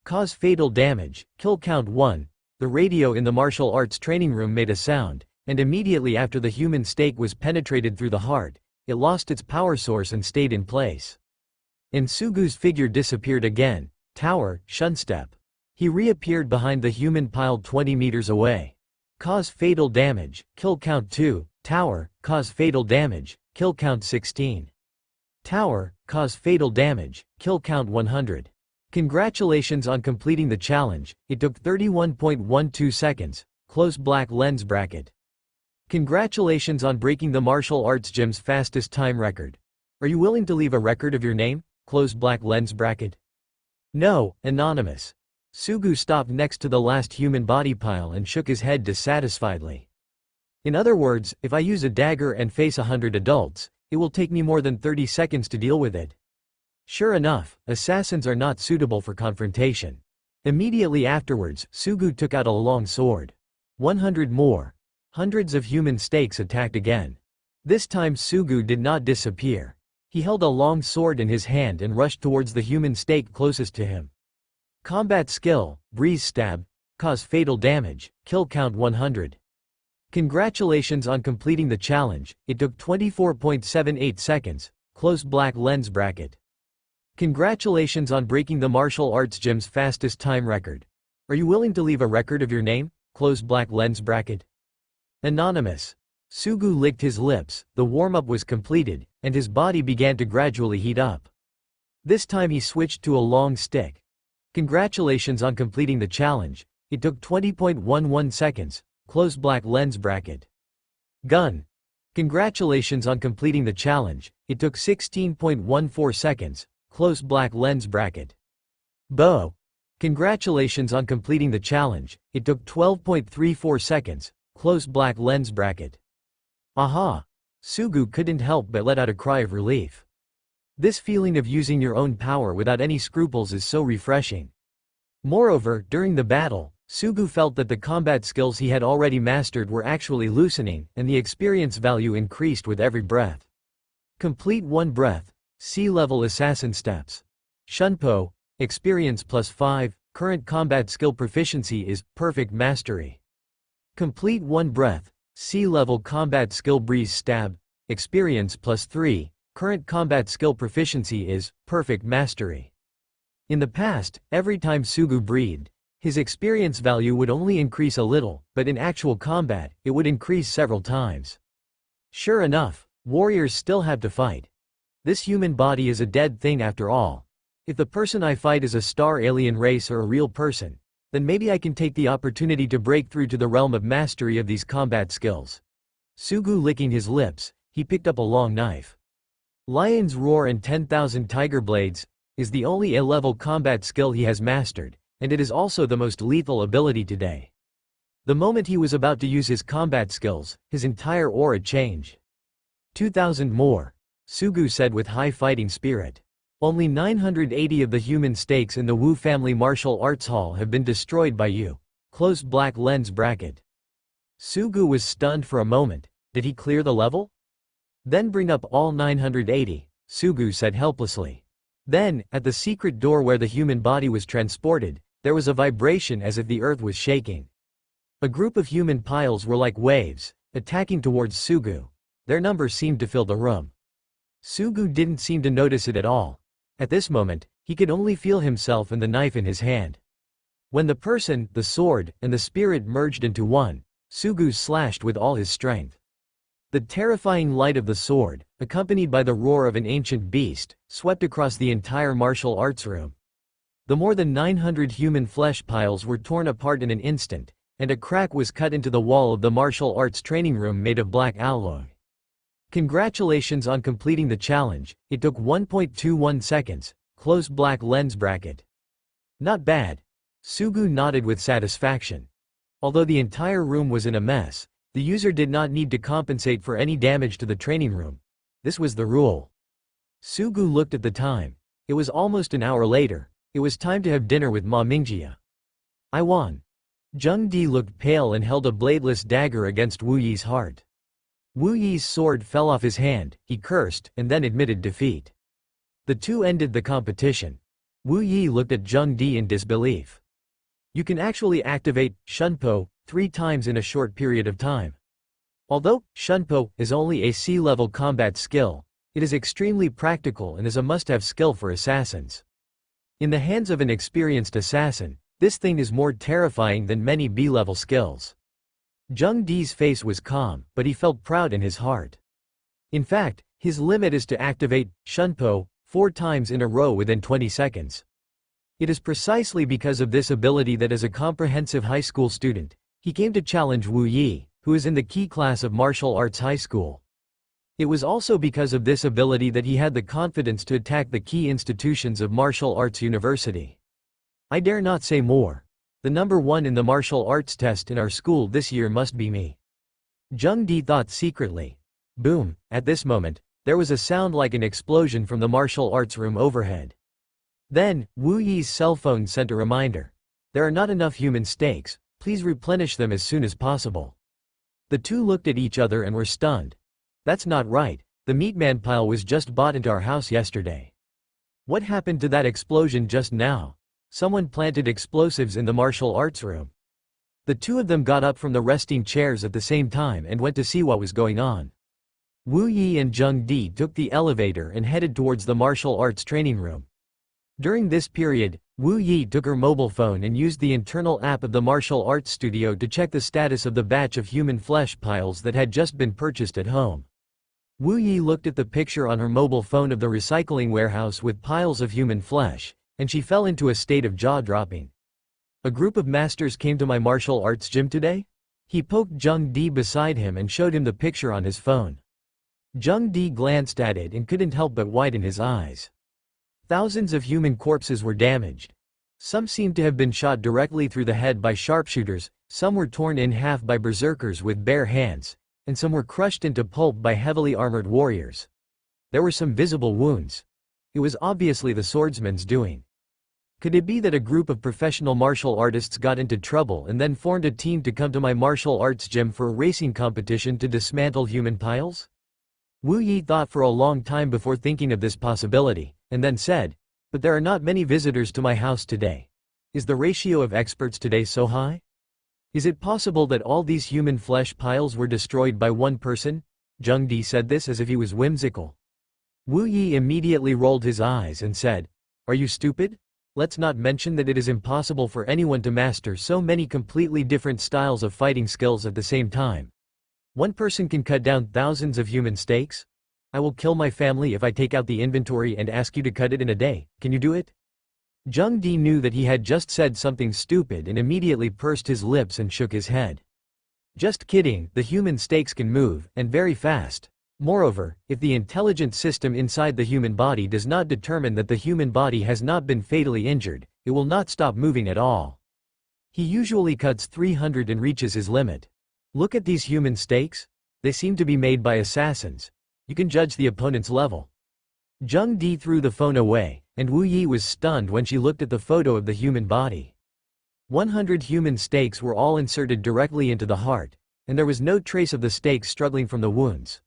Cause fatal damage, kill count 1. The radio in the martial arts training room made a sound, and immediately after the human stake was penetrated through the heart, it lost its power source and stayed in place. And Sugu's figure disappeared again. Tower, shun step. He reappeared behind the human pile 20 meters away. Cause fatal damage, kill count 2. Tower, cause fatal damage, kill count 16. Tower, cause fatal damage, kill count 100. Congratulations on completing the challenge, it took 31.12 seconds, close black lens bracket. Congratulations on breaking the martial arts gym's fastest time record. Are you willing to leave a record of your name? Close black lens bracket. No, anonymous. Sugu stopped next to the last human body pile and shook his head dissatisfiedly. In other words, if I use a dagger and face 100 adults, it will take me more than 30 seconds to deal with it. Sure enough, assassins are not suitable for confrontation. Immediately afterwards, Sugu took out a long sword. 100 more. Hundreds of human stakes attacked again. This time Sugu did not disappear. He held a long sword in his hand and rushed towards the human stake closest to him. Combat skill, breeze stab, cause fatal damage, kill count 100. Congratulations on completing the challenge, it took 24.78 seconds, close black lens bracket. Congratulations on breaking the martial arts gym's fastest time record. Are you willing to leave a record of your name? Close black lens bracket. Anonymous. Sugu licked his lips, the warm-up was completed, and his body began to gradually heat up. This time he switched to a long stick. Congratulations on completing the challenge, it took 20.11 seconds, close black lens bracket. Gun. Congratulations on completing the challenge, it took 16.14 seconds, close black lens bracket. Bow. Congratulations on completing the challenge, it took 12.34 seconds, close black lens bracket. Aha! Sugu couldn't help but let out a cry of relief. This feeling of using your own power without any scruples is so refreshing. Moreover, during the battle, Sugu felt that the combat skills he had already mastered were actually loosening, and the experience value increased with every breath. Complete one breath, sea-level assassin steps. Shunpo, experience +5, current combat skill proficiency is perfect mastery. Complete one breath, sea-level combat skill breeze stab, experience +3, current combat skill proficiency is perfect mastery. In the past, every time Sugu breathed, his experience value would only increase a little, but in actual combat, it would increase several times. Sure enough, warriors still have to fight. This human body is a dead thing after all. If the person I fight is a star alien race or a real person, then maybe I can take the opportunity to break through to the realm of mastery of these combat skills. Sugu licking his lips, he picked up a long knife. Lion's Roar and 10,000 Tiger Blades is the only A-level combat skill he has mastered, and it is also the most lethal ability today. The moment he was about to use his combat skills, his entire aura changed. 2,000 more, Sugu said with high fighting spirit. Only 980 of the human stakes in the Wu family martial arts hall have been destroyed by you. Close black lens bracket. Sugu was stunned for a moment. Did he clear the level? Then bring up all 980, Sugu said helplessly. Then, at the secret door where the human body was transported, there was a vibration as if the earth was shaking. A group of human piles were like waves, attacking towards Sugu. Their number seemed to fill the room. Sugu didn't seem to notice it at all. At this moment, he could only feel himself and the knife in his hand. When the person, the sword, and the spirit merged into one, Sugu slashed with all his strength. The terrifying light of the sword, accompanied by the roar of an ancient beast, swept across the entire martial arts room. The more than 900 human flesh piles were torn apart in an instant, and a crack was cut into the wall of the martial arts training room made of black alloy. Congratulations on completing the challenge, it took 1.21 seconds, close black lens bracket. Not bad. Sugu nodded with satisfaction. Although the entire room was in a mess, the user did not need to compensate for any damage to the training room. This was the rule. Sugu looked at the time. It was almost an hour later. It was time to have dinner with Ma Mingjia. I won. Zheng Di looked pale and held a bladeless dagger against Wu Yi's heart. Wu Yi's sword fell off his hand, he cursed, and then admitted defeat. The two ended the competition. Wu Yi looked at Zheng Di in disbelief. You can actually activate Shunpo 3 times in a short period of time. Although Shunpo is only a C-level combat skill, it is extremely practical and is a must-have skill for assassins. In the hands of an experienced assassin, this thing is more terrifying than many B-level skills. Zheng Di's face was calm, but he felt proud in his heart. In fact, his limit is to activate Shunpo 4 times in a row within 20 seconds. It is precisely because of this ability that as a comprehensive high school student, he came to challenge Wu Yi, who is in the key class of martial arts high school. It was also because of this ability that he had the confidence to attack the key institutions of martial arts university. I dare not say more. The number 1 in the martial arts test in our school this year must be me. Zheng Di thought secretly. Boom, at this moment, there was a sound like an explosion from the martial arts room overhead. Then, Wu Yi's cell phone sent a reminder. There are not enough human steaks, please replenish them as soon as possible. The two looked at each other and were stunned. That's not right, the meatman pile was just bought into our house yesterday. What happened to that explosion just now? Someone planted explosives in the martial arts room. The two of them got up from the resting chairs at the same time and went to see what was going on. Wu Yi and Zheng Di took the elevator and headed towards the martial arts training room. During this period, Wu Yi took her mobile phone and used the internal app of the martial arts studio to check the status of the batch of human flesh piles that had just been purchased at home. Wu Yi looked at the picture on her mobile phone of the recycling warehouse with piles of human flesh, and she fell into a state of jaw-dropping. A group of masters came to my martial arts gym today? He poked Zheng Di beside him and showed him the picture on his phone. Zheng Di glanced at it and couldn't help but widen his eyes. Thousands of human corpses were damaged. Some seemed to have been shot directly through the head by sharpshooters, some were torn in half by berserkers with bare hands, and some were crushed into pulp by heavily armored warriors. There were some visible wounds. It was obviously the swordsman's doing. Could it be that a group of professional martial artists got into trouble and then formed a team to come to my martial arts gym for a racing competition to dismantle human piles? Wu Yi thought for a long time before thinking of this possibility, and then said, but there are not many visitors to my house today. Is the ratio of experts today so high? Is it possible that all these human flesh piles were destroyed by one person? Zheng Di said this as if he was whimsical. Wu Yi immediately rolled his eyes and said, are you stupid? Let's not mention that it is impossible for anyone to master so many completely different styles of fighting skills at the same time. One person can cut down thousands of human steaks? I will kill my family if I take out the inventory and ask you to cut it in a day, can you do it? Zheng Di knew that he had just said something stupid and immediately pursed his lips and shook his head. Just kidding, the human steaks can move, and very fast. Moreover, if the intelligent system inside the human body does not determine that the human body has not been fatally injured, it will not stop moving at all. He usually cuts 300 and reaches his limit. Look at these human steaks. They seem to be made by assassins. You can judge the opponent's level. Zheng Di threw the phone away, and Wu Yi was stunned when she looked at the photo of the human body. 100 human steaks were all inserted directly into the heart, and there was no trace of the steaks struggling from the wounds.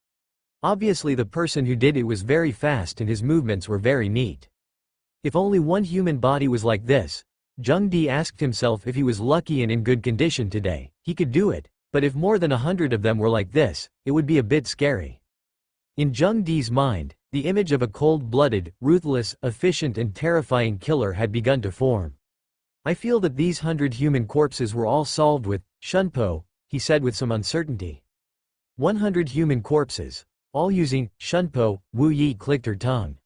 Obviously the person who did it was very fast and his movements were very neat. If only one human body was like this, Zheng Di asked himself if he was lucky and in good condition today, he could do it, but if more than 100 of them were like this, it would be a bit scary. In Zheng Di's mind, the image of a cold-blooded, ruthless, efficient and terrifying killer had begun to form. I feel that these 100 human corpses were all solved with Shunpo, he said with some uncertainty. 100 human corpses. All using Shunpo, Wu Yi clicked her tongue.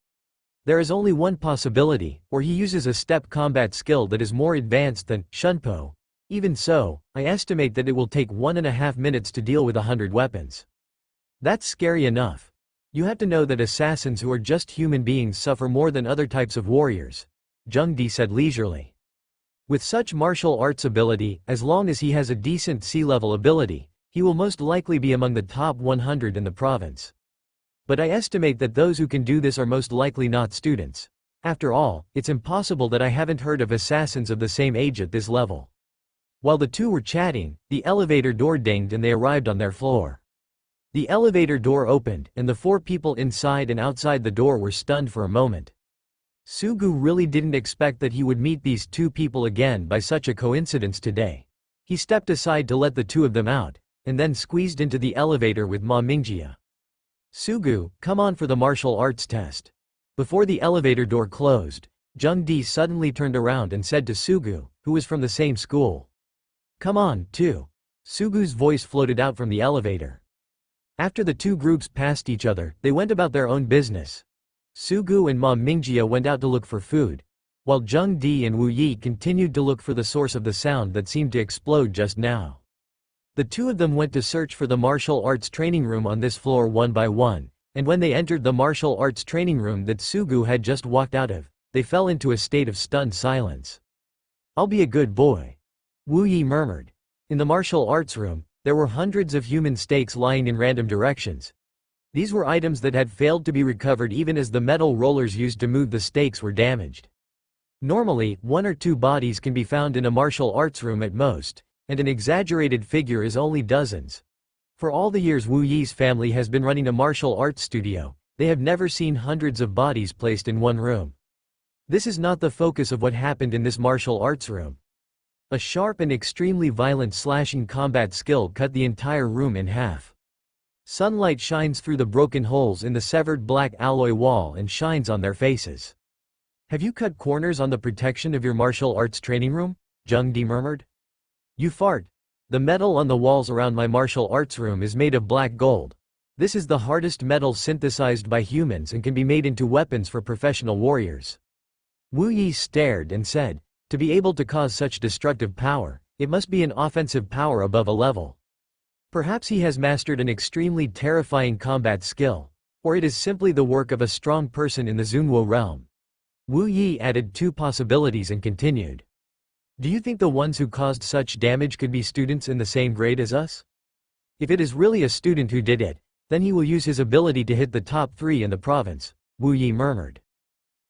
There is only one possibility, or he uses a step combat skill that is more advanced than Shunpo. Even so, I estimate that it will take 1.5 minutes to deal with 100 weapons. That's scary enough. You have to know that assassins who are just human beings suffer more than other types of warriors, Zheng Di said leisurely. With such martial arts ability, as long as he has a decent C-level ability, he will most likely be among the top 100 in the province. But I estimate that those who can do this are most likely not students. After all, it's impossible that I haven't heard of assassins of the same age at this level. While the two were chatting, the elevator door dinged and they arrived on their floor. The elevator door opened, and the four people inside and outside the door were stunned for a moment. Sugu really didn't expect that he would meet these two people again by such a coincidence today. He stepped aside to let the two of them out, and then squeezed into the elevator with Ma Mingjia. Sugu, come on for the martial arts test. Before the elevator door closed, Jung Di suddenly turned around and said to Sugu, who was from the same school. Come on, too. Sugu's voice floated out from the elevator. After the two groups passed each other, they went about their own business. Sugu and Ma Mingjia went out to look for food, while Jung Di and Wu Yi continued to look for the source of the sound that seemed to explode just now. The two of them went to search for the martial arts training room on this floor one by one, and when they entered the martial arts training room that Sugu had just walked out of, they fell into a state of stunned silence. I'll be a good boy, Wu Yi murmured. In the martial arts room, there were hundreds of human stakes lying in random directions. These were items that had failed to be recovered even as the metal rollers used to move the stakes were damaged. Normally, one or two bodies can be found in a martial arts room at most, and an exaggerated figure is only dozens. For all the years Wu Yi's family has been running a martial arts studio, they have never seen hundreds of bodies placed in one room. This is not the focus of what happened in this martial arts room. A sharp and extremely violent slashing combat skill cut the entire room in half. Sunlight shines through the broken holes in the severed black alloy wall and shines on their faces. Have you cut corners on the protection of your martial arts training room? Jung Di murmured. You fart. The metal on the walls around my martial arts room is made of black gold. This is the hardest metal synthesized by humans and can be made into weapons for professional warriors. Wu Yi stared and said, to be able to cause such destructive power, it must be an offensive power above a level. Perhaps he has mastered an extremely terrifying combat skill, or it is simply the work of a strong person in the Zunwo realm. Wu Yi added two possibilities and continued. Do you think the ones who caused such damage could be students in the same grade as us? If it is really a student who did it, then he will use his ability to hit the top 3 in the province, Wu Yi murmured.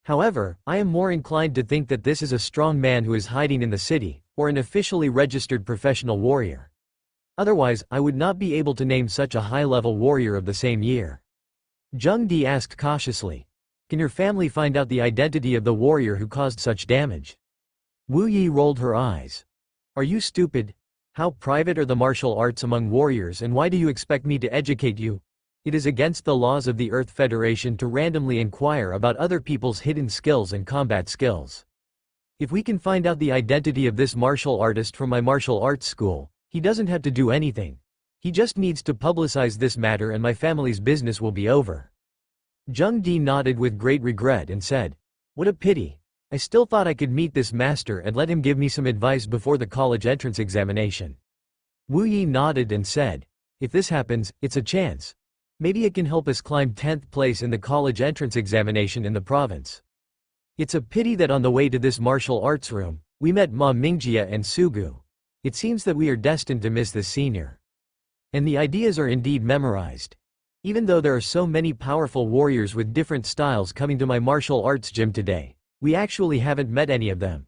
However, I am more inclined to think that this is a strong man who is hiding in the city, or an officially registered professional warrior. Otherwise, I would not be able to name such a high-level warrior of the same year. Jung Di asked cautiously, can your family find out the identity of the warrior who caused such damage? Wu Yi rolled her eyes. Are you stupid? How private are the martial arts among warriors, and why do you expect me to educate you? It is against the laws of the Earth Federation to randomly inquire about other people's hidden skills and combat skills. If we can find out the identity of this martial artist from my martial arts school, he doesn't have to do anything. He just needs to publicize this matter and my family's business will be over. Jung Di nodded with great regret and said, what a pity. I still thought I could meet this master and let him give me some advice before the college entrance examination. Wu Yi nodded and said, if this happens, it's a chance. Maybe it can help us climb 10th place in the college entrance examination in the province. It's a pity that on the way to this martial arts room, we met Ma Mingjia and Sugu. It seems that we are destined to miss this senior. And the ideas are indeed memorized. Even though there are so many powerful warriors with different styles coming to my martial arts gym today, we actually haven't met any of them.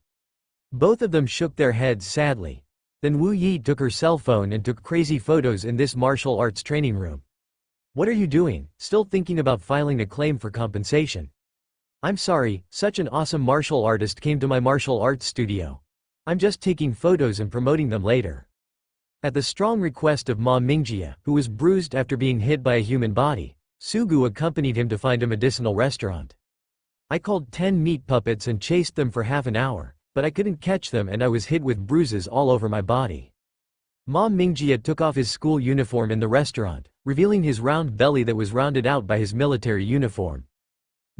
Both of them shook their heads sadly. Then Wu Yi took her cell phone and took crazy photos in this martial arts training room. What are you doing, still thinking about filing a claim for compensation? I'm sorry, such an awesome martial artist came to my martial arts studio. I'm just taking photos and promoting them later. At the strong request of Ma Mingjia, who was bruised after being hit by a human body, Sugu accompanied him to find a medicinal restaurant. I called 10 meat puppets and chased them for half an hour, but I couldn't catch them and I was hit with bruises all over my body. Ma Mingjia took off his school uniform in the restaurant, revealing his round belly that was rounded out by his military uniform.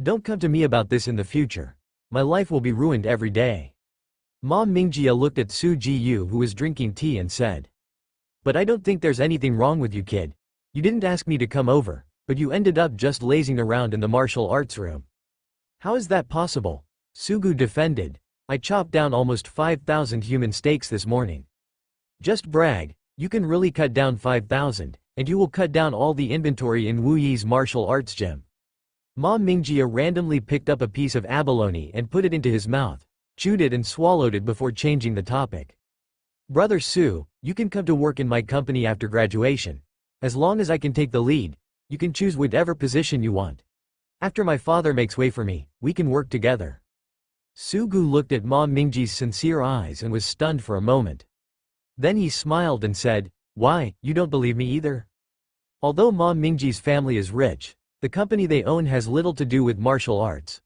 Don't come to me about this in the future. My life will be ruined every day. Ma Mingjia looked at Su Jiyu, who was drinking tea, and said, but I don't think there's anything wrong with you, kid. You didn't ask me to come over, but you ended up just lazing around in the martial arts room. How is that possible? Sugu defended. I chopped down almost 5,000 human steaks this morning. Just brag. You can really cut down 5,000, and you will cut down all the inventory in Wu Yi's martial arts gym. Ma Mingjia randomly picked up a piece of abalone and put it into his mouth, chewed it and swallowed it before changing the topic. Brother Su, you can come to work in my company after graduation. As long as I can take the lead, you can choose whatever position you want. After my father makes way for me, we can work together." Sugu looked at Ma Mingji's sincere eyes and was stunned for a moment. Then he smiled and said, "Why, you don't believe me either?" Although Ma Mingji's family is rich, the company they own has little to do with martial arts.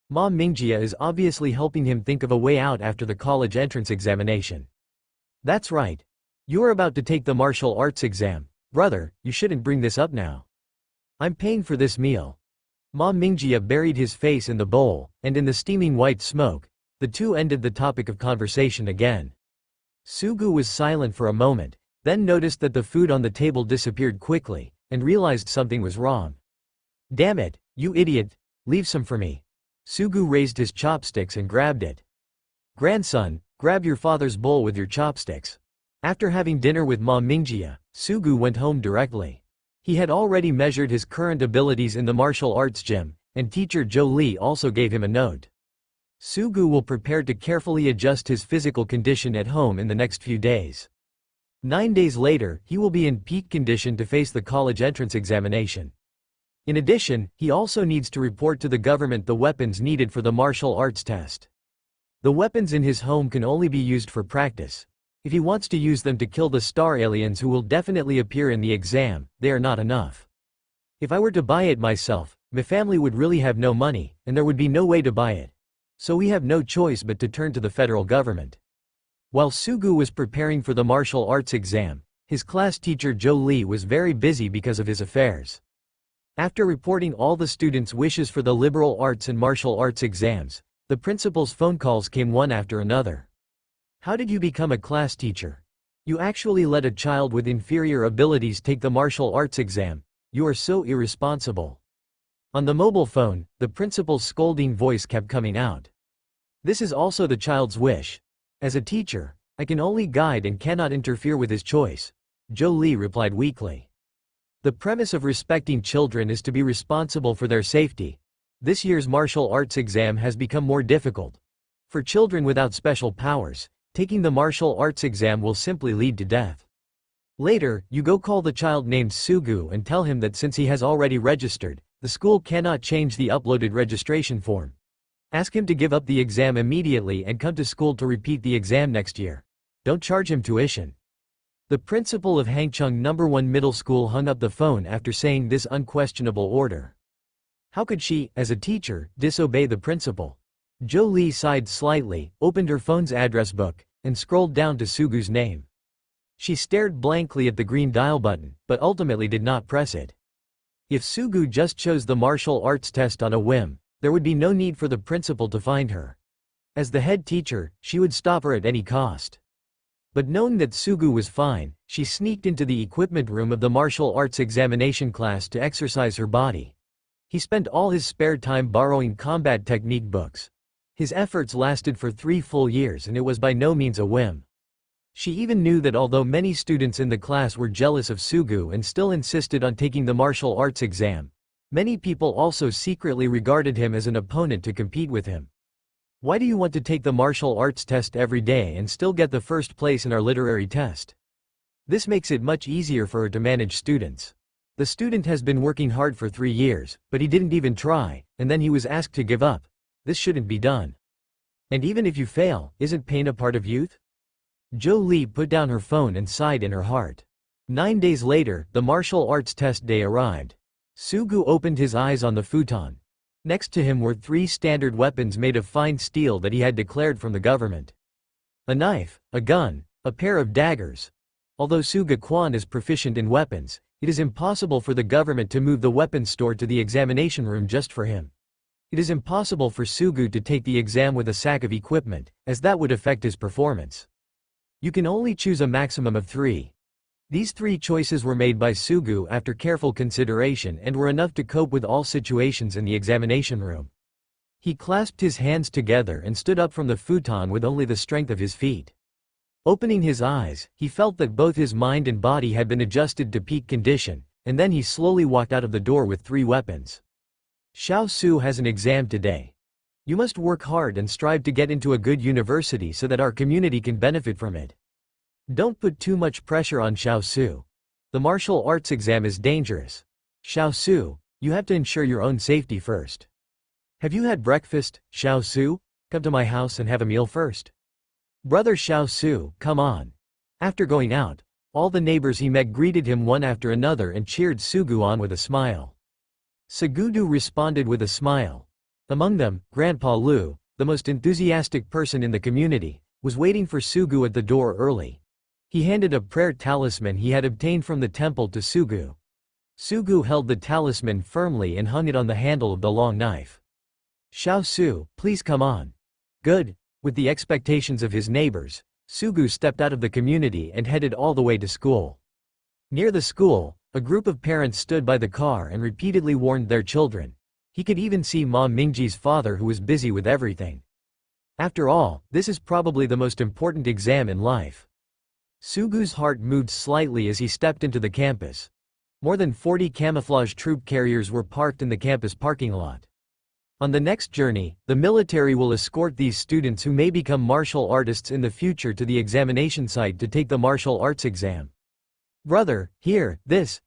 Ma Mingjia is obviously helping him think of a way out after the college entrance examination. "That's right. You're about to take the martial arts exam. Brother, you shouldn't bring this up now. I'm paying for this meal." Ma Mingjia buried his face in the bowl, and in the steaming white smoke, the two ended the topic of conversation again. Sugu was silent for a moment, then noticed that the food on the table disappeared quickly, and realized something was wrong. "Damn it, you idiot, leave some for me." Sugu raised his chopsticks and grabbed it. "Grandson, grab your father's bowl with your chopsticks." After having dinner with Ma Mingjia, Sugu went home directly. He had already measured his current abilities in the martial arts gym, and teacher Zhou Li also gave him a note. Sugu will prepare to carefully adjust his physical condition at home in the next few days. 9 days later, he will be in peak condition to face the college entrance examination. In addition, he also needs to report to the government the weapons needed for the martial arts test. The weapons in his home can only be used for practice. If he wants to use them to kill the star aliens who will definitely appear in the exam, they are not enough. "If I were to buy it myself, my family would really have no money, and there would be no way to buy it. So we have no choice but to turn to the federal government." While Sugu was preparing for the martial arts exam, his class teacher Zhou Li was very busy because of his affairs. After reporting all the students' wishes for the liberal arts and martial arts exams, the principal's phone calls came one after another. "How did you become a class teacher? You actually let a child with inferior abilities take the martial arts exam. You are so irresponsible." On the mobile phone, the principal's scolding voice kept coming out. "This is also the child's wish. As a teacher, I can only guide and cannot interfere with his choice," Zhou Li replied weakly. The premise of respecting children is to be responsible for their safety. This year's martial arts exam has become more difficult. For children without special powers, taking the martial arts exam will simply lead to death. Later, you go call the child named Sugu and tell him that since he has already registered, the school cannot change the uploaded registration form. Ask him to give up the exam immediately and come to school to repeat the exam next year. Don't charge him tuition." The principal of Hangcheng No. 1 Middle School hung up the phone after saying this unquestionable order. How could she, as a teacher, disobey the principal? Zhou Li sighed slightly, opened her phone's address book, and scrolled down to Sugu's name. She stared blankly at the green dial button, but ultimately did not press it. If Sugu just chose the martial arts test on a whim, there would be no need for the principal to find her. As the head teacher, she would stop her at any cost. But knowing that Sugu was fine, she sneaked into the equipment room of the martial arts examination class to exercise her body. He spent all his spare time borrowing combat technique books. His efforts lasted for 3 full years and it was by no means a whim. She even knew that although many students in the class were jealous of Sugu and still insisted on taking the martial arts exam, many people also secretly regarded him as an opponent to compete with him. "Why do you want to take the martial arts test every day and still get the first place in our literary test? This makes it much easier for her to manage students. The student has been working hard for 3 years, but he didn't even try, and then he was asked to give up. This shouldn't be done. And even if you fail, isn't pain a part of youth?" Zhou Li put down her phone and sighed in her heart. 9 days later, the martial arts test day arrived. Sugu opened his eyes on the futon. Next to him were 3 standard weapons made of fine steel that he had declared from the government. A knife, a gun, a pair of daggers. Although Suga Quan is proficient in weapons, it is impossible for the government to move the weapons store to the examination room just for him. It is impossible for Sugu to take the exam with a sack of equipment, as that would affect his performance. You can only choose a maximum of 3. These 3 choices were made by Sugu after careful consideration and were enough to cope with all situations in the examination room. He clasped his hands together and stood up from the futon with only the strength of his feet. Opening his eyes, he felt that both his mind and body had been adjusted to peak condition, and then he slowly walked out of the door with 3 weapons. "Xiao Su has an exam today. You must work hard and strive to get into a good university so that our community can benefit from it. Don't put too much pressure on Xiao Su. The martial arts exam is dangerous. Xiao Su, you have to ensure your own safety first. Have you had breakfast, Xiao Su? Come to my house and have a meal first. Brother Xiao Su, come on. After going out, all the neighbors he met greeted him one after another and cheered Sugu on with a smile. Segudu responded with a smile. Among them, Grandpa Lu, the most enthusiastic person in the community, was waiting for Sugu at the door early. He handed a prayer talisman he had obtained from the temple to Sugu. Sugu held the talisman firmly and hung it on the handle of the long knife. Xiao Su, please come on. Good. With the expectations of his neighbors, Sugu stepped out of the community and headed all the way to school. Near the school, a group of parents stood by the car and repeatedly warned their children. He could even see Ma Mingji's father, who was busy with everything. After all, this is probably the most important exam in life. Sugu's heart moved slightly as he stepped into the campus. More than 40 camouflage troop carriers were parked in the campus parking lot. On the next journey, the military will escort these students who may become martial artists in the future to the examination site to take the martial arts exam. Brother, here, this,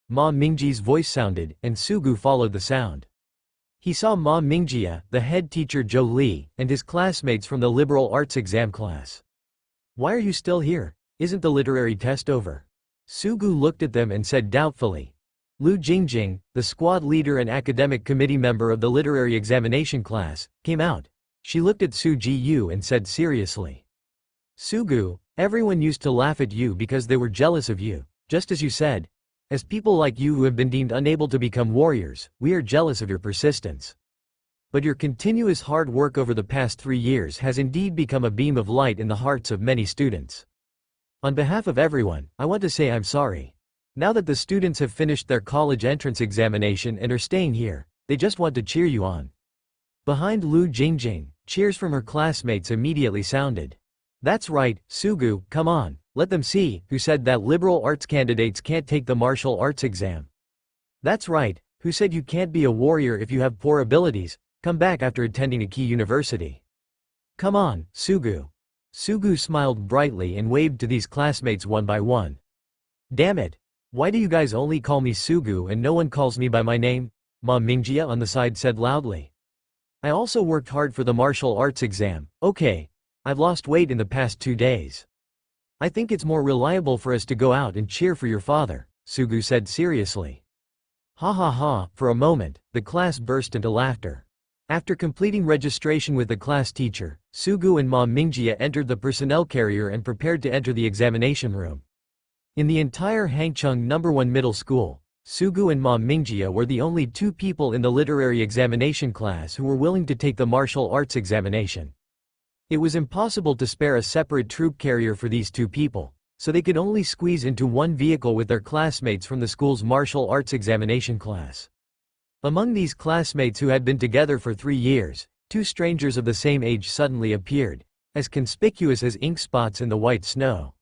Ma Mingji's voice sounded, and Sugu followed the sound. He saw Ma Mingjia, the head teacher Zhou Li, and his classmates from the liberal arts exam class. Why are you still here? Isn't the literary test over? Sugu looked at them and said doubtfully. Lu Jingjing, the squad leader and academic committee member of the literary examination class, came out. She looked at Su Jiyu and said seriously. Sugu, everyone used to laugh at you because they were jealous of you, just as you said. As people like you who have been deemed unable to become warriors, we are jealous of your persistence. But your continuous hard work over the past 3 years has indeed become a beam of light in the hearts of many students. On behalf of everyone, I want to say I'm sorry. Now that the students have finished their college entrance examination and are staying here, they just want to cheer you on. Behind Lu Jingjing, cheers from her classmates immediately sounded. That's right, Sugu, come on, let them see, who said that liberal arts candidates can't take the martial arts exam. That's right, who said you can't be a warrior if you have poor abilities, come back after attending a key university. Come on, Sugu. Sugu smiled brightly and waved to these classmates one by one. Damn it. Why do you guys only call me Sugu and no one calls me by my name? Ma Mingjia on the side said loudly. I also worked hard for the martial arts exam, okay. I've lost weight in the past 2 days. I think it's more reliable for us to go out and cheer for your father, Sugu said seriously. Ha ha ha, for a moment, the class burst into laughter. After completing registration with the class teacher, Sugu and Ma Mingjia entered the personnel carrier and prepared to enter the examination room. In the entire Hangcheng No. 1 middle school, Sugu and Ma Mingjia were the only 2 people in the literary examination class who were willing to take the martial arts examination. It was impossible to spare a separate troop carrier for these 2 people, so they could only squeeze into one vehicle with their classmates from the school's martial arts examination class. Among these classmates who had been together for 3 years, 2 strangers of the same age suddenly appeared, as conspicuous as ink spots in the white snow.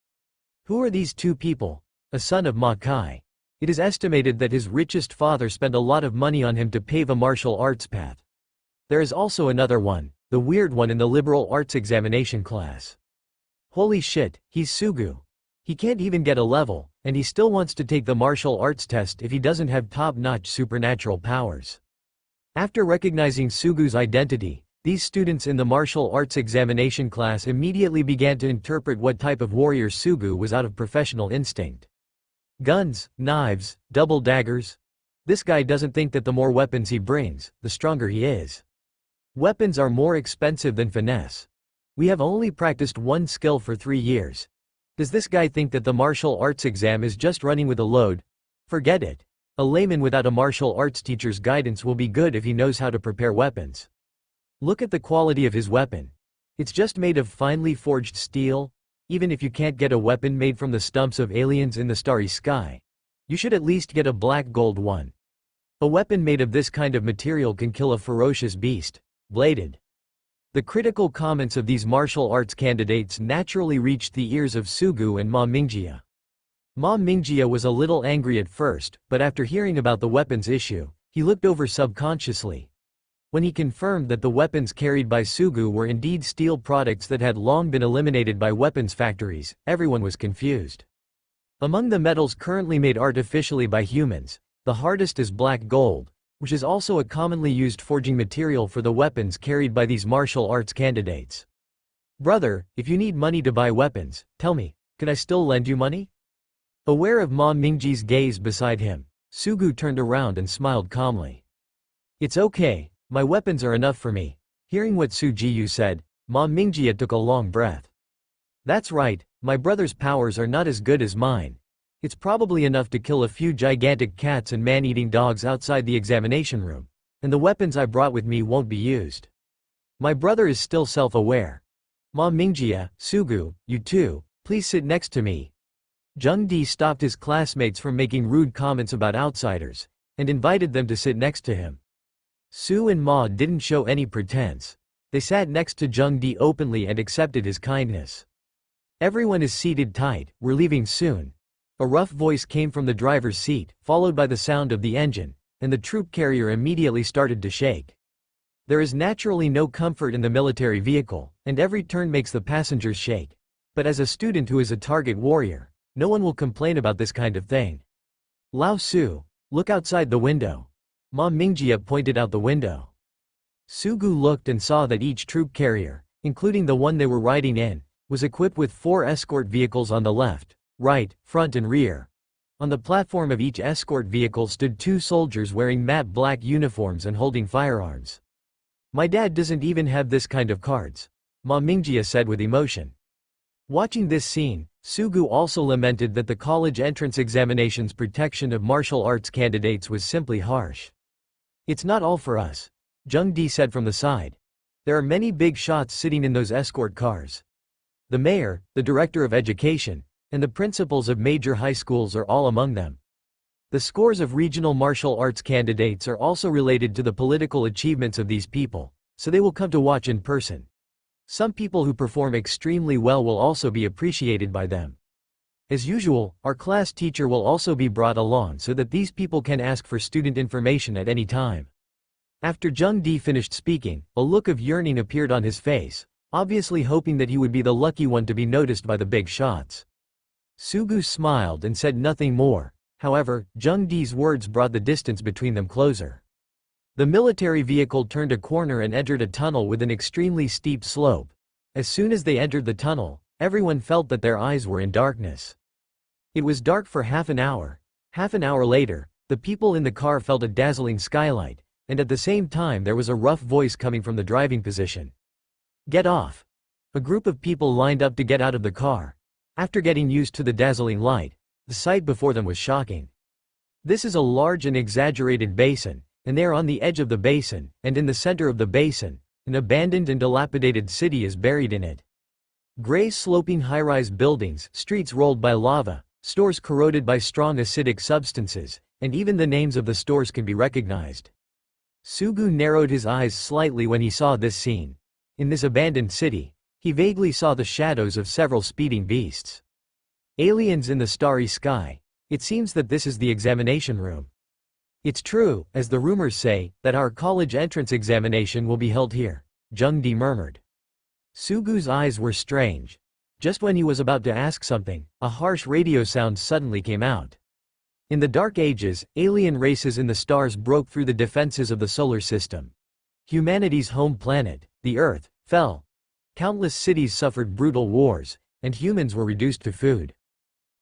Who are these 2 people? A son of Ma Kai. It is estimated that his richest father spent a lot of money on him to pave a martial arts path. There is also another one, the weird one in the liberal arts examination class. Holy shit, he's Sugu. He can't even get a level, and he still wants to take the martial arts test if he doesn't have top-notch supernatural powers. After recognizing Sugu's identity, these students in the martial arts examination class immediately began to interpret what type of warrior Sugu was out of professional instinct. Guns, knives, double daggers. This guy doesn't think that the more weapons he brings, the stronger he is. Weapons are more expensive than finesse. We have only practiced one skill for 3 years. Does this guy think that the martial arts exam is just running with a load? Forget it. A layman without a martial arts teacher's guidance will be good if he knows how to prepare weapons. Look at the quality of his weapon. It's just made of finely forged steel. Even if you can't get a weapon made from the stumps of aliens in the starry sky, you should at least get a black gold one. A weapon made of this kind of material can kill a ferocious beast, bladed. The critical comments of these martial arts candidates naturally reached the ears of Sugu and Ma Mingjia. Ma Mingjia was a little angry at first, but after hearing about the weapons issue, he looked over subconsciously. When he confirmed that the weapons carried by Sugu were indeed steel products that had long been eliminated by weapons factories, everyone was confused. Among the metals currently made artificially by humans, the hardest is black gold, which is also a commonly used forging material for the weapons carried by these martial arts candidates. Brother, if you need money to buy weapons, tell me, can I still lend you money? Aware of Ma Mingji's gaze beside him, Sugu turned around and smiled calmly. It's okay, my weapons are enough for me. Hearing what Su Jiyu said, Ma Mingjie took a long breath. That's right, my brother's powers are not as good as mine. It's probably enough to kill a few gigantic cats and man-eating dogs outside the examination room, and the weapons I brought with me won't be used. My brother is still self-aware. Ma Mingjie, Sugu, you too, please sit next to me. Zheng Di stopped his classmates from making rude comments about outsiders, and invited them to sit next to him. Su and Ma didn't show any pretense. They sat next to Zheng Di openly and accepted his kindness. Everyone is seated tight, we're leaving soon. A rough voice came from the driver's seat, followed by the sound of the engine, and the troop carrier immediately started to shake. There is naturally no comfort in the military vehicle, and every turn makes the passengers shake. But as a student who is a target warrior, no one will complain about this kind of thing. Lao Su, look outside the window. Ma Mingjie pointed out the window. Sugu looked and saw that each troop carrier, including the one they were riding in, was equipped with 4 escort vehicles on the left, right, front and rear. On the platform of each escort vehicle stood 2 soldiers wearing matte black uniforms and holding firearms. My dad doesn't even have this kind of cards, Ma Mingjie said with emotion. Watching this scene, Sugu also lamented that the college entrance examination's protection of martial arts candidates was simply harsh. It's not all for us, Zheng Di said from the side. There are many big shots sitting in those escort cars. The mayor, the director of education, and the principals of major high schools are all among them. The scores of regional martial arts candidates are also related to the political achievements of these people, so they will come to watch in person. Some people who perform extremely well will also be appreciated by them. As usual, our class teacher will also be brought along so that these people can ask for student information at any time. After Zheng Di finished speaking, a look of yearning appeared on his face, obviously hoping that he would be the lucky one to be noticed by the big shots. Sugu smiled and said nothing more. However, Zheng Di's words brought the distance between them closer. The military vehicle turned a corner and entered a tunnel with an extremely steep slope. As soon as they entered the tunnel, everyone felt that their eyes were in darkness. It was dark for half an hour. Half an hour later, the people in the car felt a dazzling skylight, and at the same time there was a rough voice coming from the driving position. Get off! A group of people lined up to get out of the car. After getting used to the dazzling light, the sight before them was shocking. This is a large and exaggerated basin, and they are on the edge of the basin, and in the center of the basin, an abandoned and dilapidated city is buried in it. Gray sloping high-rise buildings, streets rolled by lava, stores corroded by strong acidic substances, and even the names of the stores can be recognized. Sugu narrowed his eyes slightly when he saw this scene. In this abandoned city, he vaguely saw the shadows of several speeding beasts. Aliens in the starry sky. It seems that this is the examination room. It's true, as the rumors say, that our college entrance examination will be held here, Zheng Di murmured. Sugu's eyes were strange. Just when he was about to ask something, a harsh radio sound suddenly came out. In the Dark Ages, alien races in the stars broke through the defenses of the solar system. Humanity's home planet, the Earth, fell. Countless cities suffered brutal wars, and humans were reduced to food.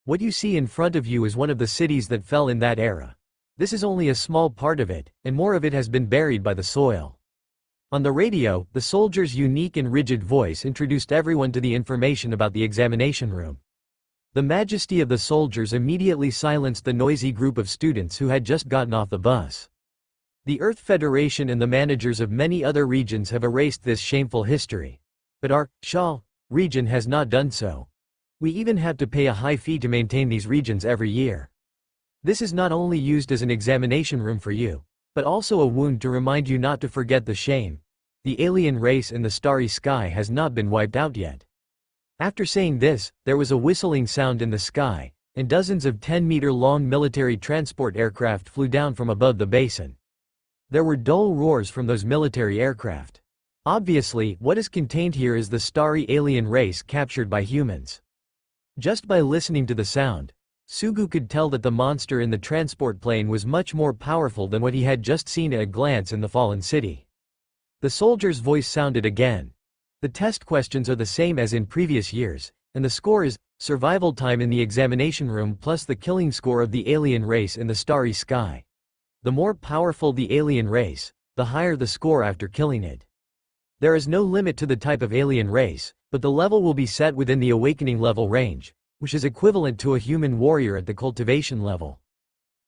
What you see in front of you is one of the cities that fell in that era. This is only a small part of it, and more of it has been buried by the soil. On the radio, the soldier's unique and rigid voice introduced everyone to the information about the examination room. The majesty of the soldiers immediately silenced the noisy group of students who had just gotten off the bus. The Earth Federation and the managers of many other regions have erased this shameful history. But our Shah region has not done so. We even have to pay a high fee to maintain these regions every year. This is not only used as an examination room for you, but also a wound to remind you not to forget the shame. The alien race in the starry sky has not been wiped out yet. After saying this, there was a whistling sound in the sky, and dozens of 10-meter-long military transport aircraft flew down from above the basin. There were dull roars from those military aircraft. Obviously, what is contained here is the starry alien race captured by humans. Just by listening to the sound, Sugu could tell that the monster in the transport plane was much more powerful than what he had just seen at a glance in the fallen city. The soldier's voice sounded again. The test questions are the same as in previous years, and the score is survival time in the examination room plus the killing score of the alien race in the starry sky. The more powerful the alien race, the higher the score after killing it. There is no limit to the type of alien race, but the level will be set within the awakening level range, which is equivalent to a human warrior at the cultivation level.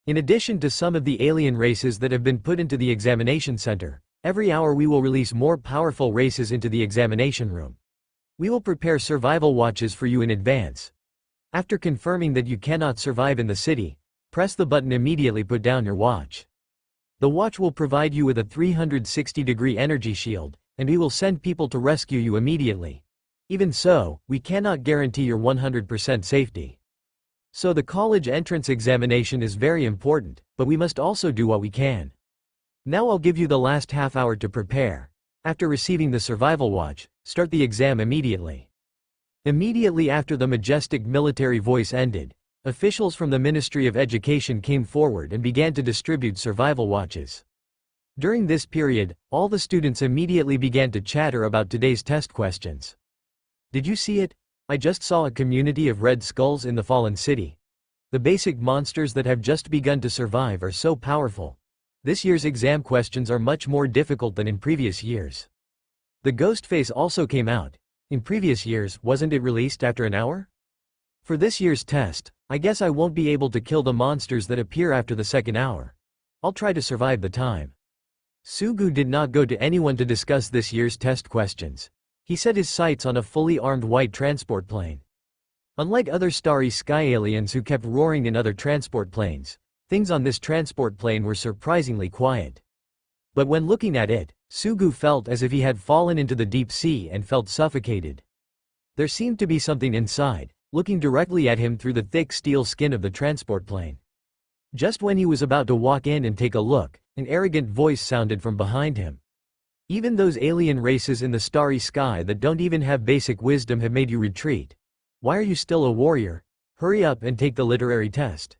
In addition to some of the alien races that have been put into the examination center, every hour we will release more powerful races into the examination room. We will prepare survival watches for you in advance. After confirming that you cannot survive in the city, press the button immediately put down your watch. The watch will provide you with a 360-degree energy shield, and we will send people to rescue you immediately. Even so, we cannot guarantee your 100% safety. So the college entrance examination is very important, but we must also do what we can. Now I'll give you the last half hour to prepare. After receiving the survival watch, start the exam immediately. Immediately after the majestic military voice ended, officials from the Ministry of Education came forward and began to distribute survival watches. During this period, all the students immediately began to chatter about today's test questions. Did you see it? I just saw a community of red skulls in the fallen city. The basic monsters that have just begun to survive are so powerful. This year's exam questions are much more difficult than in previous years. The ghost face also came out. In previous years, wasn't it released after an hour? For this year's test, I guess I won't be able to kill the monsters that appear after the second hour. I'll try to survive the time. Sugu did not go to anyone to discuss this year's test questions. He set his sights on a fully armed white transport plane. Unlike other starry sky aliens who kept roaring in other transport planes, things on this transport plane were surprisingly quiet. But when looking at it, Sugu felt as if he had fallen into the deep sea and felt suffocated. There seemed to be something inside, looking directly at him through the thick steel skin of the transport plane. Just when he was about to walk in and take a look, an arrogant voice sounded from behind him. Even those alien races in the starry sky that don't even have basic wisdom have made you retreat. Why are you still a warrior? Hurry up and take the literary test.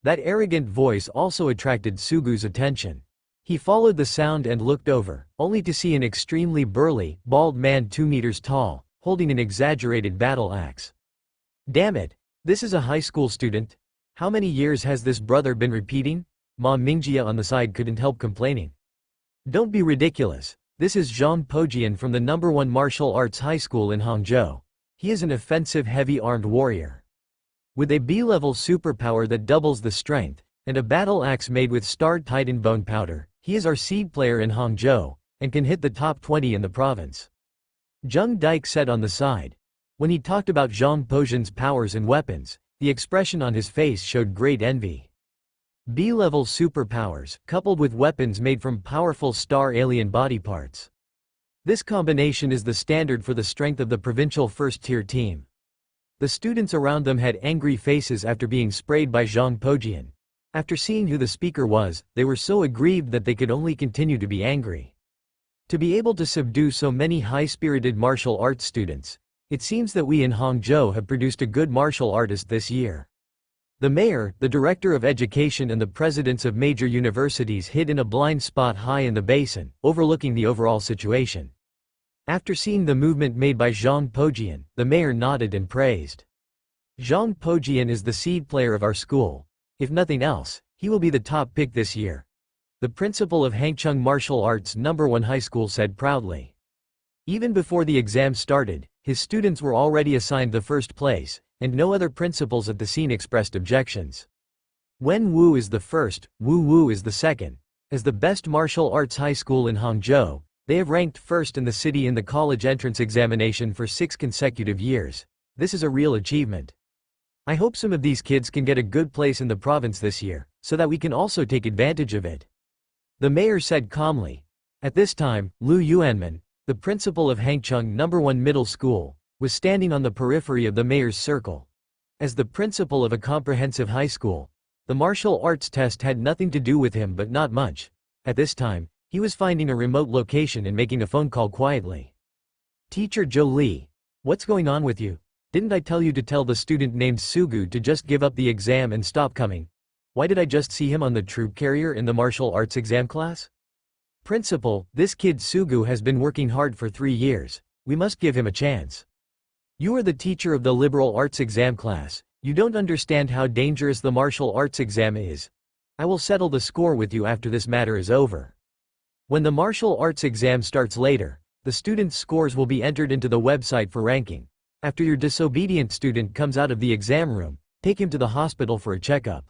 That arrogant voice also attracted Sugu's attention. He followed the sound and looked over, only to see an extremely burly, bald man 2 meters tall, holding an exaggerated battle axe. Damn it, this is a high school student. How many years has this brother been repeating? Ma Mingjia on the side couldn't help complaining. Don't be ridiculous. This is Zhang Pojian from the #1 martial arts high school in Hangzhou. He is an offensive heavy-armed warrior. With a B-level superpower that doubles the strength, and a battle axe made with starred titan bone powder, he is our seed player in Hangzhou, and can hit the top 20 in the province. Zheng Dike said on the side. When he talked about Zhang Pojian's powers and weapons, the expression on his face showed great envy. B-level superpowers, coupled with weapons made from powerful star alien body parts. This combination is the standard for the strength of the provincial first-tier team. The students around them had angry faces after being sprayed by Zhang Pojian. After seeing who the speaker was, they were so aggrieved that they could only continue to be angry. To be able to subdue so many high-spirited martial arts students, it seems that we in Hangzhou have produced a good martial artist this year. The mayor, the director of education and the presidents of major universities hid in a blind spot high in the basin, overlooking the overall situation. After seeing the movement made by Zhang Pojian, the mayor nodded and praised. Zhang Pojian is the seed player of our school. If nothing else, he will be the top pick this year. The principal of Hangcheng Martial Arts #1 High School said proudly. Even before the exam started, his students were already assigned the first place, and no other principals at the scene expressed objections. Wen Wu is the first, Wu Wu is the second. As the best martial arts high school in Hangzhou, they have ranked first in the city in the college entrance examination for 6 consecutive years. This is a real achievement. I hope some of these kids can get a good place in the province this year, so that we can also take advantage of it. The mayor said calmly. At this time, Lu Yuanman, the principal of Hangcheng #1 Middle School, was standing on the periphery of the mayor's circle. As the principal of a comprehensive high school, the martial arts test had nothing to do with him but not much. At this time, he was finding a remote location and making a phone call quietly. Teacher Zhou Li, what's going on with you? Didn't I tell you to tell the student named Sugu to just give up the exam and stop coming? Why did I just see him on the troop carrier in the martial arts exam class? Principal, this kid Sugu has been working hard for 3 years. We must give him a chance. You are the teacher of the liberal arts exam class. You don't understand how dangerous the martial arts exam is. I will settle the score with you after this matter is over. When the martial arts exam starts later, the student's scores will be entered into the website for ranking. After your disobedient student comes out of the exam room, take him to the hospital for a checkup.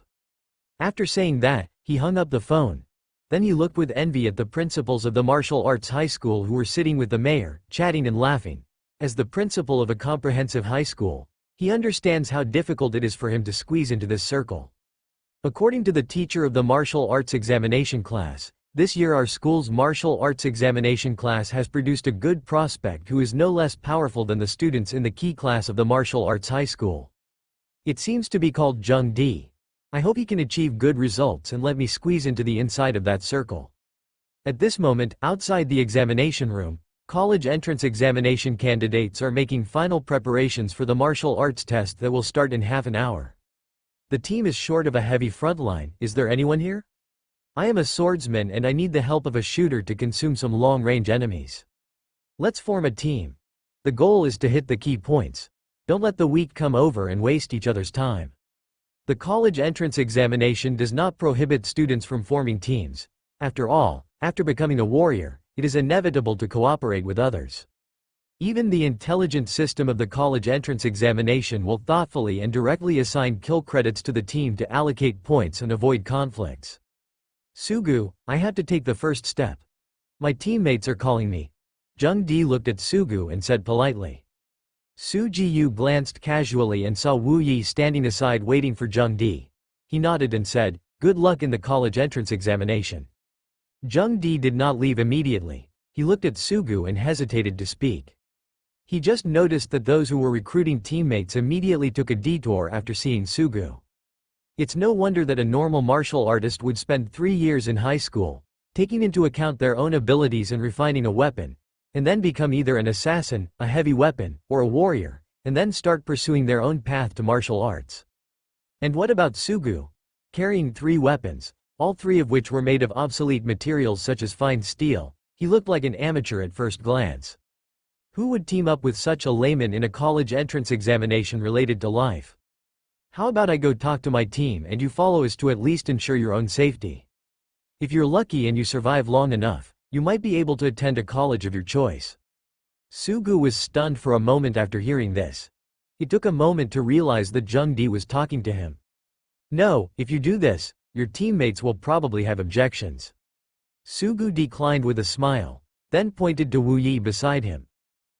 After saying that, he hung up the phone. Then he looked with envy at the principals of the martial arts high school who were sitting with the mayor, chatting and laughing. As the principal of a comprehensive high school, he understands how difficult it is for him to squeeze into this circle. According to the teacher of the martial arts examination class, this year our school's martial arts examination class has produced a good prospect who is no less powerful than the students in the key class of the martial arts high school. It seems to be called Jung D. I hope he can achieve good results and let me squeeze into the inside of that circle. At this moment, outside the examination room, college entrance examination candidates are making final preparations for the martial arts test that will start in half an hour. The team is short of a heavy front line. Is there anyone here? I am a swordsman and I need the help of a shooter to consume some long-range enemies. Let's form a team. The goal is to hit the key points. Don't let the weak come over and waste each other's time. The college entrance examination does not prohibit students from forming teams. After all, after becoming a warrior, it is inevitable to cooperate with others. Even the intelligent system of the college entrance examination will thoughtfully and directly assign kill credits to the team to allocate points and avoid conflicts. Sugu, I have to take the first step. My teammates are calling me. Jung Di looked at Sugu and said politely. Su Jiyu glanced casually and saw Wu Yi standing aside waiting for Jung Di. He nodded and said, "Good luck in the college entrance examination." Jung Di did not leave immediately. He looked at Sugu and hesitated to speak. He just noticed that those who were recruiting teammates immediately took a detour after seeing Sugu. It's no wonder that a normal martial artist would spend 3 years in high school, taking into account their own abilities and refining a weapon, and then become either an assassin, a heavy weapon, or a warrior, and then start pursuing their own path to martial arts. And what about Sugu? Carrying 3 weapons, all 3 of which were made of obsolete materials such as fine steel, he looked like an amateur at first glance. Who would team up with such a layman in a college entrance examination related to life? How about I go talk to my team and you follow us to at least ensure your own safety? If you're lucky and you survive long enough, you might be able to attend a college of your choice. Sugu was stunned for a moment after hearing this. It took a moment to realize that Jung Di was talking to him. No, if you do this, your teammates will probably have objections. Sugu declined with a smile, then pointed to Wu Yi beside him.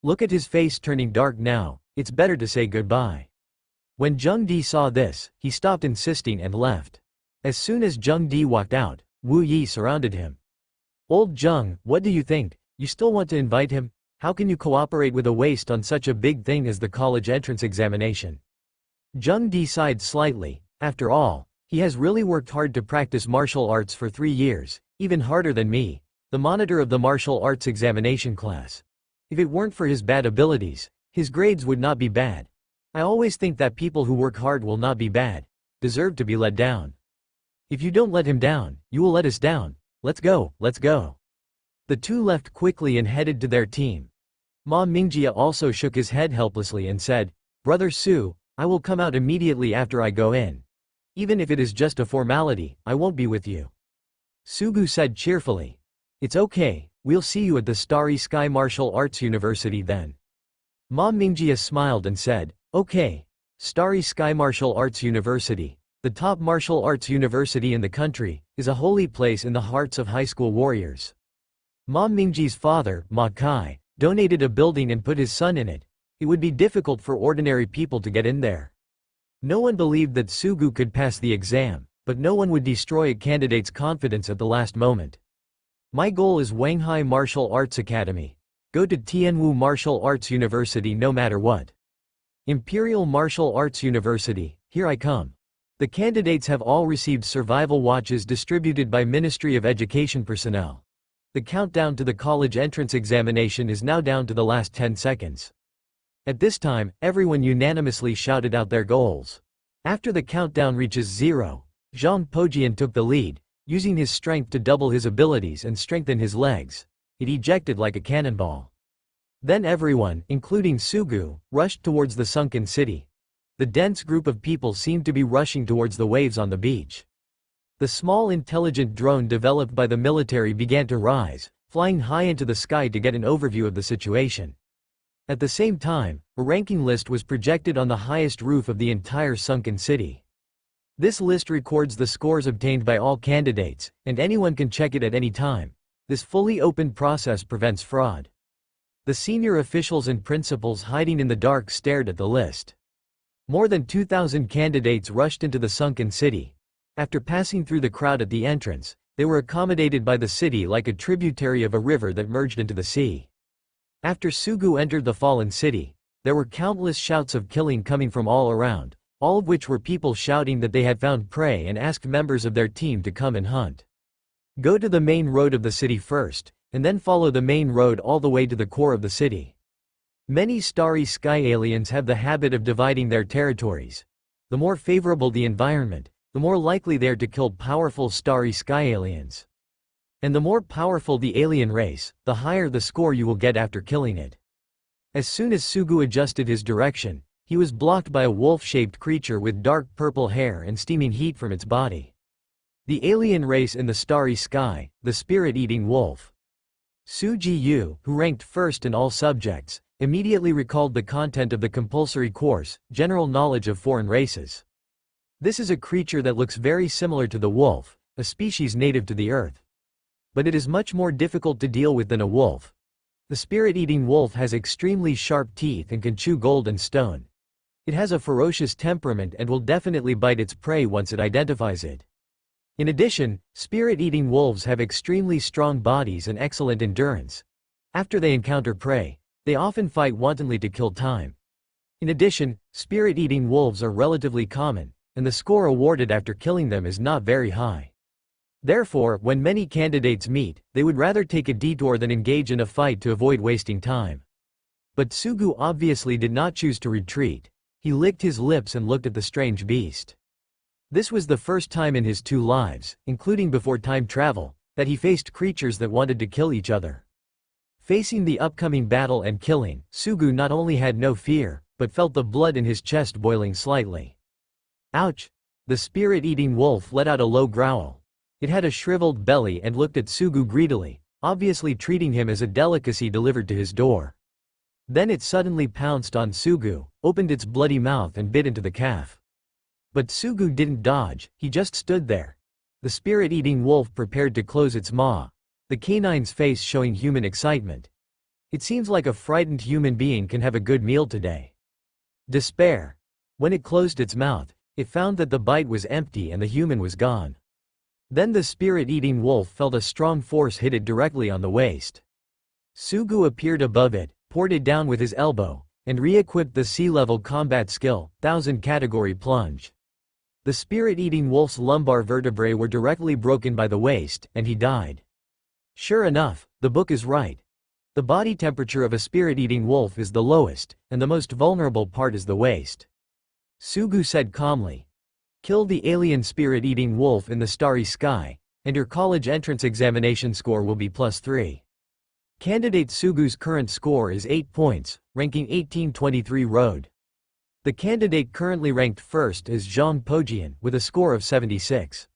Look at his face turning dark now, it's better to say goodbye. When Jung Di saw this, he stopped insisting and left. As soon as Jung Di walked out, Wu Yi surrounded him. Old Jung, what do you think? You still want to invite him? How can you cooperate with a waste on such a big thing as the college entrance examination? Jung Di sighed slightly. After all, he has really worked hard to practice martial arts for 3 years, even harder than me, the monitor of the martial arts examination class. If it weren't for his bad abilities, his grades would not be bad. I always think that people who work hard will not be bad, deserve to be let down. If you don't let him down, you will let us down. Let's go, let's go. The two left quickly and headed to their team. Ma Mingjia also shook his head helplessly and said, Brother Su, I will come out immediately after I go in. Even if it is just a formality, I won't be with you. Sugu said cheerfully. It's okay, we'll see you at the Starry Sky Martial Arts University then. Ma Mingjia smiled and said, Okay. Starry Sky Martial Arts University, the top martial arts university in the country, is a holy place in the hearts of high school warriors. Ma Mingji's father, Ma Kai, donated a building and put his son in it. It would be difficult for ordinary people to get in there. No one believed that Sugu could pass the exam, but no one would destroy a candidate's confidence at the last moment. My goal is Wanghai Martial Arts Academy. Go to Tianwu Martial Arts University no matter what. Imperial Martial Arts University, here I come. The candidates have all received survival watches distributed by Ministry of Education personnel. The countdown to the college entrance examination is now down to the last 10 seconds. At this time, everyone unanimously shouted out their goals. After the countdown reaches 0, Zhang Pojian took the lead, using his strength to double his abilities and strengthen his legs. It ejected like a cannonball. Then everyone, including Sugu, rushed towards the sunken city. The dense group of people seemed to be rushing towards the waves on the beach. The small intelligent drone developed by the military began to rise, flying high into the sky to get an overview of the situation. At the same time, a ranking list was projected on the highest roof of the entire sunken city. This list records the scores obtained by all candidates, and anyone can check it at any time. This fully open process prevents fraud. The senior officials and principals hiding in the dark stared at the list. More than 2,000 candidates rushed into the sunken city. After passing through the crowd at the entrance, they were accommodated by the city like a tributary of a river that merged into the sea. After Sugu entered the fallen city, there were countless shouts of killing coming from all around, all of which were people shouting that they had found prey and asked members of their team to come and hunt. Go to the main road of the city first, and then follow the main road all the way to the core of the city. Many starry sky aliens have the habit of dividing their territories. The more favorable the environment, the more likely they are to kill powerful starry sky aliens. And the more powerful the alien race, the higher the score you will get after killing it. As soon as Sugu adjusted his direction, he was blocked by a wolf-shaped creature with dark purple hair and steaming heat from its body. The alien race in the starry sky, the spirit-eating wolf. Su Ji-yu, who ranked first in all subjects, immediately recalled the content of the compulsory course, General Knowledge of Foreign Races. This is a creature that looks very similar to the wolf, a species native to the earth. But it is much more difficult to deal with than a wolf. The spirit-eating wolf has extremely sharp teeth and can chew gold and stone. It has a ferocious temperament and will definitely bite its prey once it identifies it. In addition, spirit-eating wolves have extremely strong bodies and excellent endurance. After they encounter prey, they often fight wantonly to kill time. In addition, spirit-eating wolves are relatively common, and the score awarded after killing them is not very high. Therefore, when many candidates meet, they would rather take a detour than engage in a fight to avoid wasting time. But Sugu obviously did not choose to retreat. He licked his lips and looked at the strange beast. This was the first time in his 2 lives, including before time travel, that he faced creatures that wanted to kill each other. Facing the upcoming battle and killing, Sugu not only had no fear, but felt the blood in his chest boiling slightly. Ouch! The spirit-eating wolf let out a low growl. It had a shriveled belly and looked at Sugu greedily, obviously treating him as a delicacy delivered to his door. Then it suddenly pounced on Sugu, opened its bloody mouth and bit into the calf. But Sugu didn't dodge, he just stood there. The spirit-eating wolf prepared to close its maw, the canine's face showing human excitement. It seems like a frightened human being can have a good meal today. Despair. When it closed its mouth, it found that the bite was empty and the human was gone. Then the spirit-eating wolf felt a strong force hit it directly on the waist. Sugu appeared above it, poured it down with his elbow, and re-equipped the sea-level combat skill, 1000 category plunge. The spirit-eating wolf's lumbar vertebrae were directly broken by the waist, and he died. Sure enough, the book is right. The body temperature of a spirit-eating wolf is the lowest, and the most vulnerable part is the waist. Sugu said calmly. Kill the alien spirit-eating wolf in the starry sky, and your college entrance examination score will be +3. Candidate Sugu's current score is 8 points, ranking 1823 road. The candidate currently ranked first is Zhang Pojian, with a score of 76.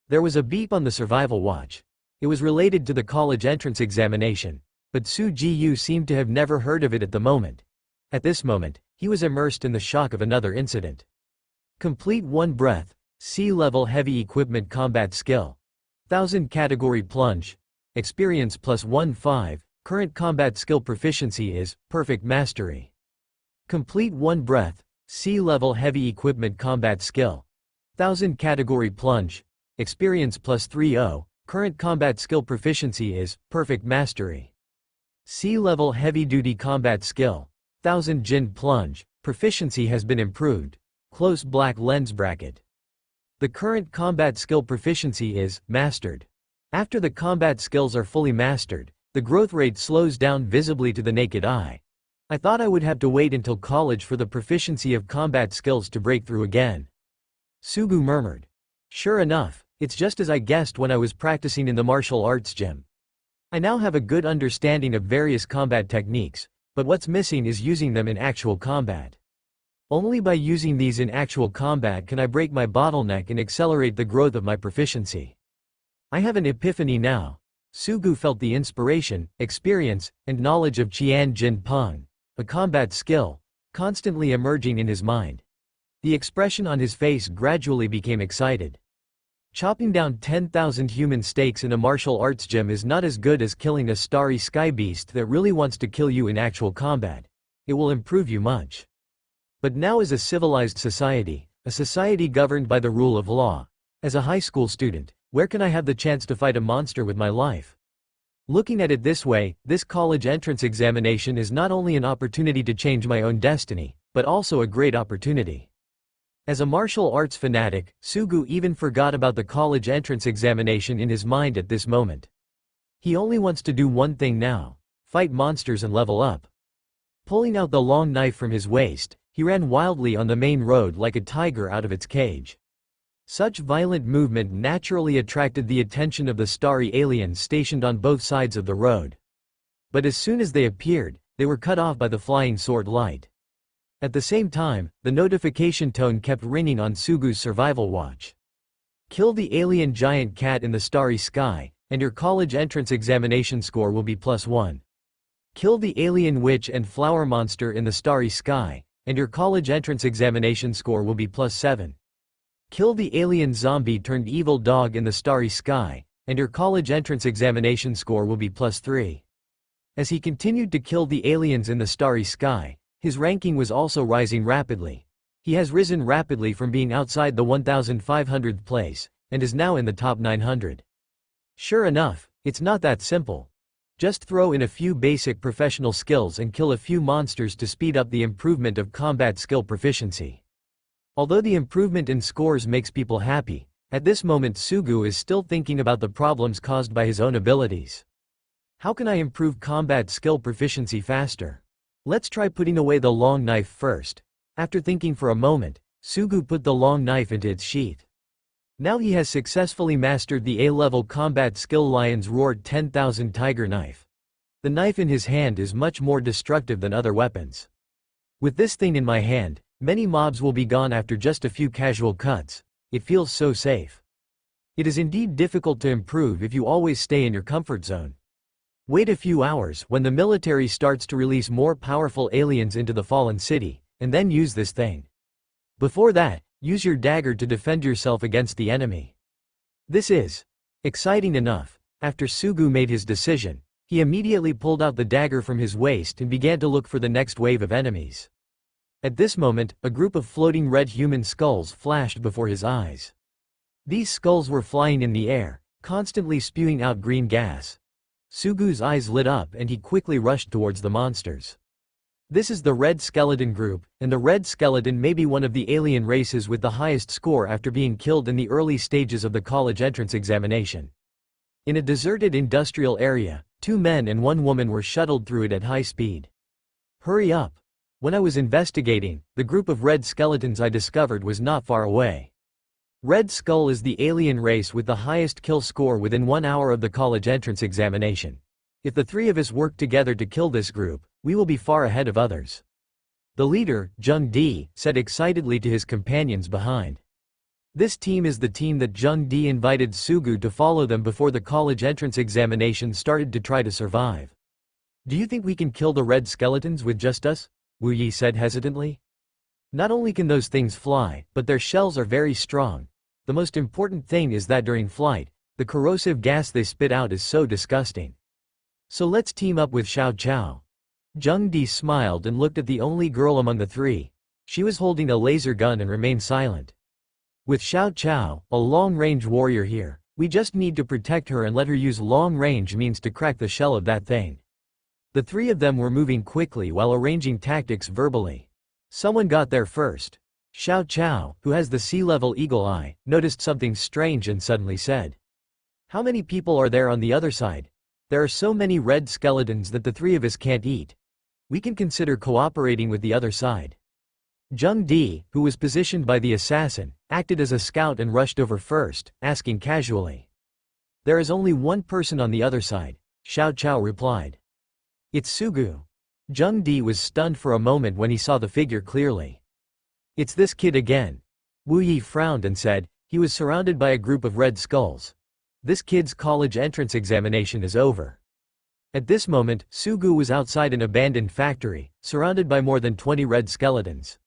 There was a beep on the survival watch. It was related to the college entrance examination, but Su Ji-yu seemed to have never heard of it at the moment. At this moment, he was immersed in the shock of another incident. Complete 1 breath, sea-level heavy equipment combat skill. 1000 category plunge. Experience +15, current combat skill proficiency is perfect mastery. Complete 1 breath, sea-level heavy equipment combat skill. 1000 category plunge. Experience +30, current combat skill proficiency is perfect mastery. Sea-level heavy-duty combat skill. 1000 Jin plunge, proficiency has been improved. Close black lens bracket. The current combat skill proficiency is mastered. After the combat skills are fully mastered, the growth rate slows down visibly to the naked eye. I thought I would have to wait until college for the proficiency of combat skills to break through again. Sugu murmured. Sure enough, it's just as I guessed when I was practicing in the martial arts gym. I now have a good understanding of various combat techniques, but what's missing is using them in actual combat. Only by using these in actual combat can I break my bottleneck and accelerate the growth of my proficiency. I have an epiphany now. Sugu felt the inspiration, experience, and knowledge of Qian Jin Peng, a combat skill, constantly emerging in his mind. The expression on his face gradually became excited. Chopping down 10,000 human steaks in a martial arts gym is not as good as killing a starry sky beast that really wants to kill you in actual combat. It will improve you much. But now as a civilized society, a society governed by the rule of law, as a high school student, where can I have the chance to fight a monster with my life? Looking at it this way, this college entrance examination is not only an opportunity to change my own destiny, but also a great opportunity. As a martial arts fanatic, Sugu even forgot about the college entrance examination in his mind at this moment. He only wants to do one thing now: fight monsters and level up. Pulling out the long knife from his waist, he ran wildly on the main road like a tiger out of its cage. Such violent movement naturally attracted the attention of the starry aliens stationed on both sides of the road. But as soon as they appeared, they were cut off by the flying sword light. At the same time, the notification tone kept ringing on Sugu's survival watch. Kill the alien giant cat in the starry sky, and your college entrance examination score will be +1. Kill the alien witch and flower monster in the starry sky, and your college entrance examination score will be +7. Kill the alien zombie turned evil dog in the starry sky, and your college entrance examination score will be +3. As he continued to kill the aliens in the starry sky, his ranking was also rising rapidly. He has risen rapidly from being outside the 1500th place, and is now in the top 900. Sure enough, it's not that simple. Just throw in a few basic professional skills and kill a few monsters to speed up the improvement of combat skill proficiency. Although the improvement in scores makes people happy, at this moment Sugu is still thinking about the problems caused by his own abilities. How can I improve combat skill proficiency faster? Let's try putting away the long knife first. After thinking for a moment, Sugu put the long knife into its sheath. Now he has successfully mastered the A-level combat skill Lion's Roar 10,000 Tiger Knife. The knife in his hand is much more destructive than other weapons. With this thing in my hand, many mobs will be gone after just a few casual cuts. It feels so safe. It is indeed difficult to improve if you always stay in your comfort zone. Wait a few hours when the military starts to release more powerful aliens into the fallen city, and then use this thing. Before that, use your dagger to defend yourself against the enemy. This is exciting enough. After Sugu made his decision, he immediately pulled out the dagger from his waist and began to look for the next wave of enemies. At this moment, a group of floating red human skulls flashed before his eyes. These skulls were flying in the air, constantly spewing out green gas. Sugu's eyes lit up and he quickly rushed towards the monsters. This is the Red Skeleton group, and the Red Skeleton may be one of the alien races with the highest score after being killed in the early stages of the college entrance examination. In a deserted industrial area, 2 men and 1 woman were shuttled through it at high speed. Hurry up! When I was investigating, the group of Red Skeletons I discovered was not far away. Red Skull is the alien race with the highest kill score within 1 hour of the college entrance examination. If the 3 of us work together to kill this group, we will be far ahead of others. The leader, Jung Di, said excitedly to his companions behind. This team is the team that Jung Di invited Sugu to follow them before the college entrance examination started to try to survive. Do you think we can kill the Red Skeletons with just us? Wu Yi said hesitantly. Not only can those things fly, but their shells are very strong. The most important thing is that during flight, the corrosive gas they spit out is so disgusting. So let's team up with Xiao Chao. Jung Di smiled and looked at the only girl among the 3. She was holding a laser gun and remained silent. With Xiao Chao, a long-range warrior here, we just need to protect her and let her use long-range means to crack the shell of that thing. The 3 of them were moving quickly while arranging tactics verbally. Someone got there first. Xiao Chao, who has the sea-level eagle eye, noticed something strange and suddenly said, "How many people are there on the other side? There are so many red skeletons that the 3 of us can't eat." We can consider cooperating with the other side. Jung Di, who was positioned by the assassin, acted as a scout and rushed over first, asking casually. There is only one person on the other side, Xiao Chao replied. It's Sugu. Jung Di was stunned for a moment when he saw the figure clearly. It's this kid again. Wu Yi frowned and said, he was surrounded by a group of red skulls. This kid's college entrance examination is over. At this moment, Sugu was outside an abandoned factory, surrounded by more than 20 red skeletons.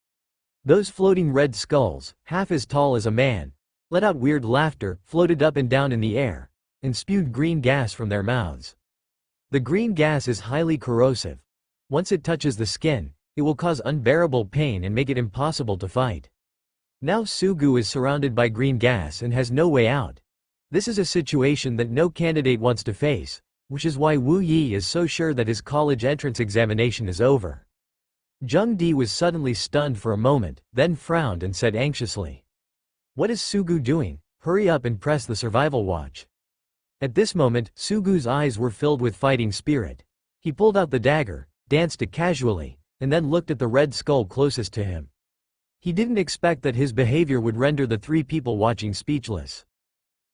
Those floating red skulls, half as tall as a man, let out weird laughter, floated up and down in the air, and spewed green gas from their mouths. The green gas is highly corrosive. Once it touches the skin, it will cause unbearable pain and make it impossible to fight. Now Sugu is surrounded by green gas and has no way out. This is a situation that no candidate wants to face, which is why Wu Yi is so sure that his college entrance examination is over. Jung Di was suddenly stunned for a moment, then frowned and said anxiously. What is Sugu doing? Hurry up and press the survival watch. At this moment, Sugu's eyes were filled with fighting spirit. He pulled out the dagger, danced it casually, and then looked at the red skull closest to him. He didn't expect that his behavior would render the three people watching speechless.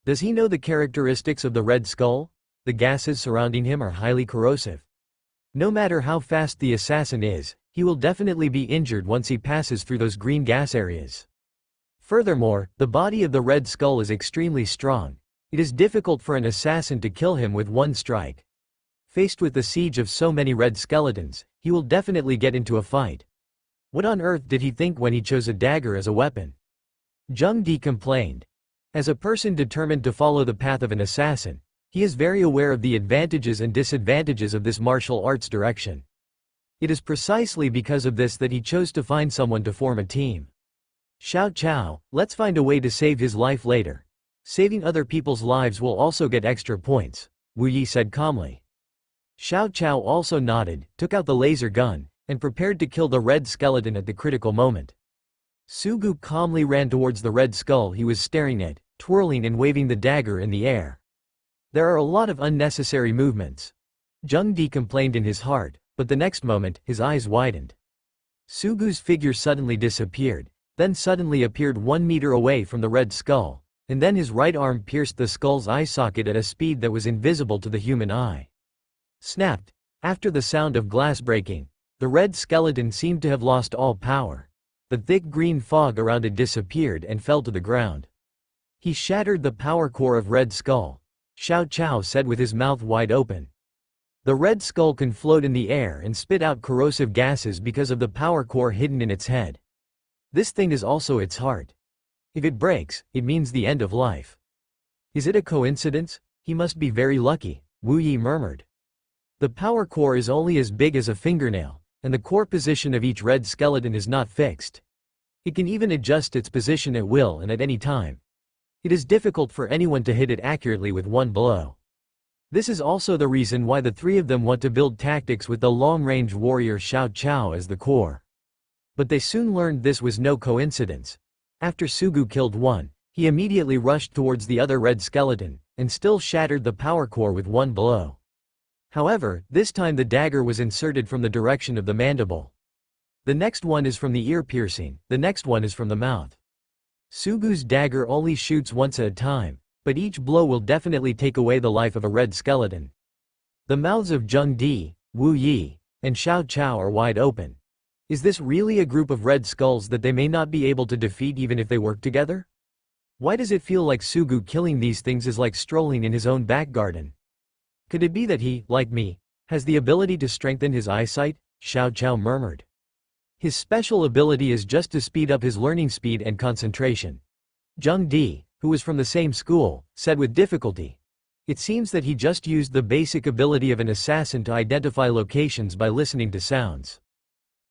Does he know the characteristics of the red skull? The gases surrounding him are highly corrosive. No matter how fast the assassin is, he will definitely be injured once he passes through those green gas areas. Furthermore, the body of the red skull is extremely strong. It is difficult for an assassin to kill him with one strike. Faced with the siege of so many red skeletons, he will definitely get into a fight. What on earth did he think when he chose a dagger as a weapon? Jung Di complained. As a person determined to follow the path of an assassin, he is very aware of the advantages and disadvantages of this martial arts direction. It is precisely because of this that he chose to find someone to form a team. Xiao Chao, let's find a way to save his life later. Saving other people's lives will also get extra points, Wu Yi said calmly. Xiao Chao also nodded, took out the laser gun, and prepared to kill the red skeleton at the critical moment. Sugu calmly ran towards the red skull he was staring at, twirling and waving the dagger in the air. There are a lot of unnecessary movements. Jung Di complained in his heart, but the next moment, his eyes widened. Sugu's figure suddenly disappeared, then suddenly appeared 1 meter away from the red skull, and then his right arm pierced the skull's eye socket at a speed that was invisible to the human eye. Snapped. After the sound of glass breaking, the red skeleton seemed to have lost all power. The thick green fog around it disappeared and fell to the ground. He shattered the power core of Red Skull, Xiao Chao said with his mouth wide open. The red skull can float in the air and spit out corrosive gases because of the power core hidden in its head. This thing is also its heart. If it breaks, it means the end of life. Is it a coincidence? He must be very lucky, Wu Yi murmured. The power core is only as big as a fingernail, and the core position of each red skeleton is not fixed. It can even adjust its position at will and at any time. It is difficult for anyone to hit it accurately with one blow. This is also the reason why the three of them want to build tactics with the long-range warrior Xiao Chao as the core. But they soon learned this was no coincidence. After Sugu killed one, he immediately rushed towards the other red skeleton, and still shattered the power core with one blow. However, this time the dagger was inserted from the direction of the mandible. The next one is from the ear piercing, the next one is from the mouth. Sugu's dagger only shoots once at a time, but each blow will definitely take away the life of a red skeleton. The mouths of Jung Di, Wu Yi, and Xiao Chao are wide open. Is this really a group of red skulls that they may not be able to defeat even if they work together? Why does it feel like Sugu killing these things is like strolling in his own back garden? Could it be that he, like me, has the ability to strengthen his eyesight? Xiao Chao murmured. His special ability is just to speed up his learning speed and concentration. Jung Di, who was from the same school, said with difficulty. It seems that he just used the basic ability of an assassin to identify locations by listening to sounds.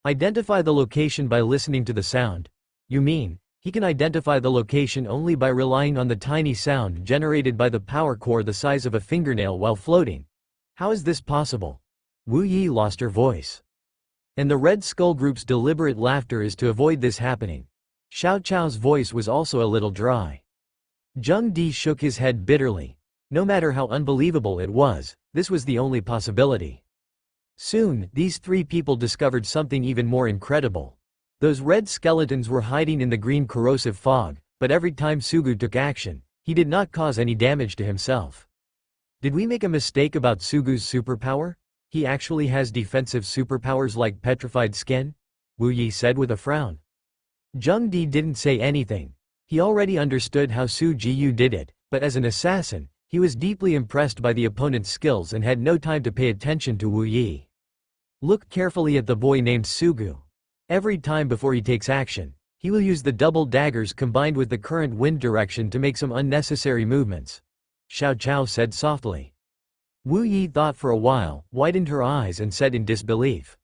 Identify the location by listening to the sound? You mean, he can identify the location only by relying on the tiny sound generated by the power core the size of a fingernail while floating? How is this possible? Wu Yi lost her voice. And the Red Skull Group's deliberate laughter is to avoid this happening. Xiao Chao's voice was also a little dry. Jung Di shook his head bitterly. No matter how unbelievable it was, this was the only possibility. Soon, these three people discovered something even more incredible. Those red skeletons were hiding in the green corrosive fog, but every time Sugu took action, he did not cause any damage to himself. Did we make a mistake about Sugu's superpower? He actually has defensive superpowers like petrified skin? Wu Yi said with a frown. Zheng Di didn't say anything. He already understood how Su Jiyu did it, but as an assassin, he was deeply impressed by the opponent's skills and had no time to pay attention to Wu Yi. Look carefully at the boy named Sugu. Every time before he takes action, he will use the double daggers combined with the current wind direction to make some unnecessary movements. Xiao Chao said softly. Wu Yi thought for a while, widened her eyes and said in disbelief.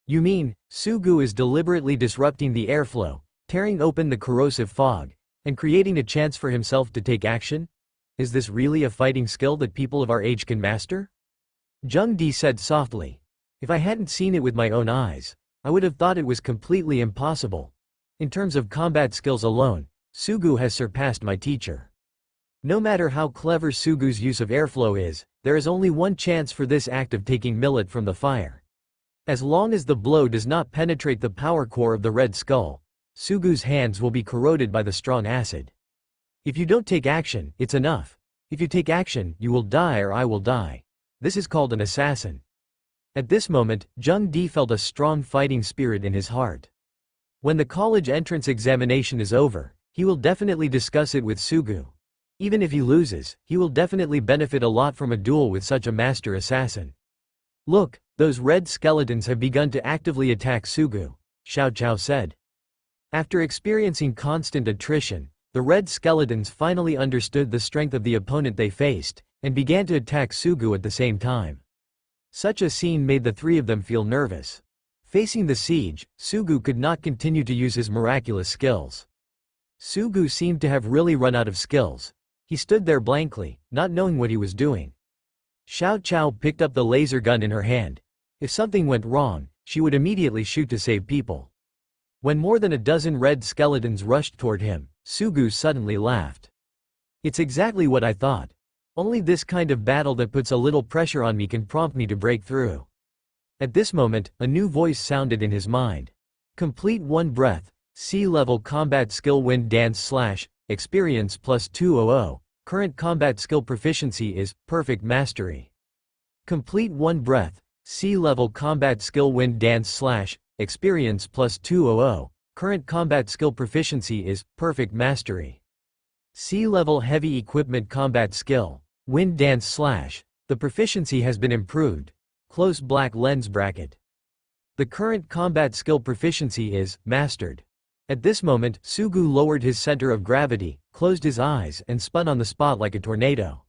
You mean, Sugu is deliberately disrupting the airflow, tearing open the corrosive fog, and creating a chance for himself to take action? Is this really a fighting skill that people of our age can master? Zheng Di said softly. If I hadn't seen it with my own eyes, I would have thought it was completely impossible. In terms of combat skills alone, Sugu has surpassed my teacher. No matter how clever Sugu's use of airflow is, there is only one chance for this act of taking millet from the fire. As long as the blow does not penetrate the power core of the red skull, Sugu's hands will be corroded by the strong acid. If you don't take action, it's enough. If you take action, you will die or I will die. This is called an assassin. At this moment, Zheng Di felt a strong fighting spirit in his heart. When the college entrance examination is over, he will definitely discuss it with Sugu. Even if he loses, he will definitely benefit a lot from a duel with such a master assassin. Look, those red skeletons have begun to actively attack Sugu, Xiao Chao said. After experiencing constant attrition, the red skeletons finally understood the strength of the opponent they faced, and began to attack Sugu at the same time. Such a scene made the three of them feel nervous. Facing the siege, Sugu could not continue to use his miraculous skills. Sugu seemed to have really run out of skills. He stood there blankly, not knowing what he was doing. Xiao Chao picked up the laser gun in her hand. If something went wrong, she would immediately shoot to save people. When more than a dozen red skeletons rushed toward him, Sugu suddenly laughed. It's exactly what I thought. Only this kind of battle that puts a little pressure on me can prompt me to break through. At this moment, a new voice sounded in his mind. Complete one breath, sea-level combat skill wind dance / experience plus 200, current combat skill proficiency is perfect mastery. Complete one breath, sea-level combat skill wind dance / experience plus 200, current combat skill proficiency is perfect mastery. Sea-level heavy equipment combat skill, wind dance / the proficiency has been improved. Close black lens bracket. The current combat skill proficiency is mastered. At this moment, Sugu lowered his center of gravity, closed his eyes and spun on the spot like a tornado.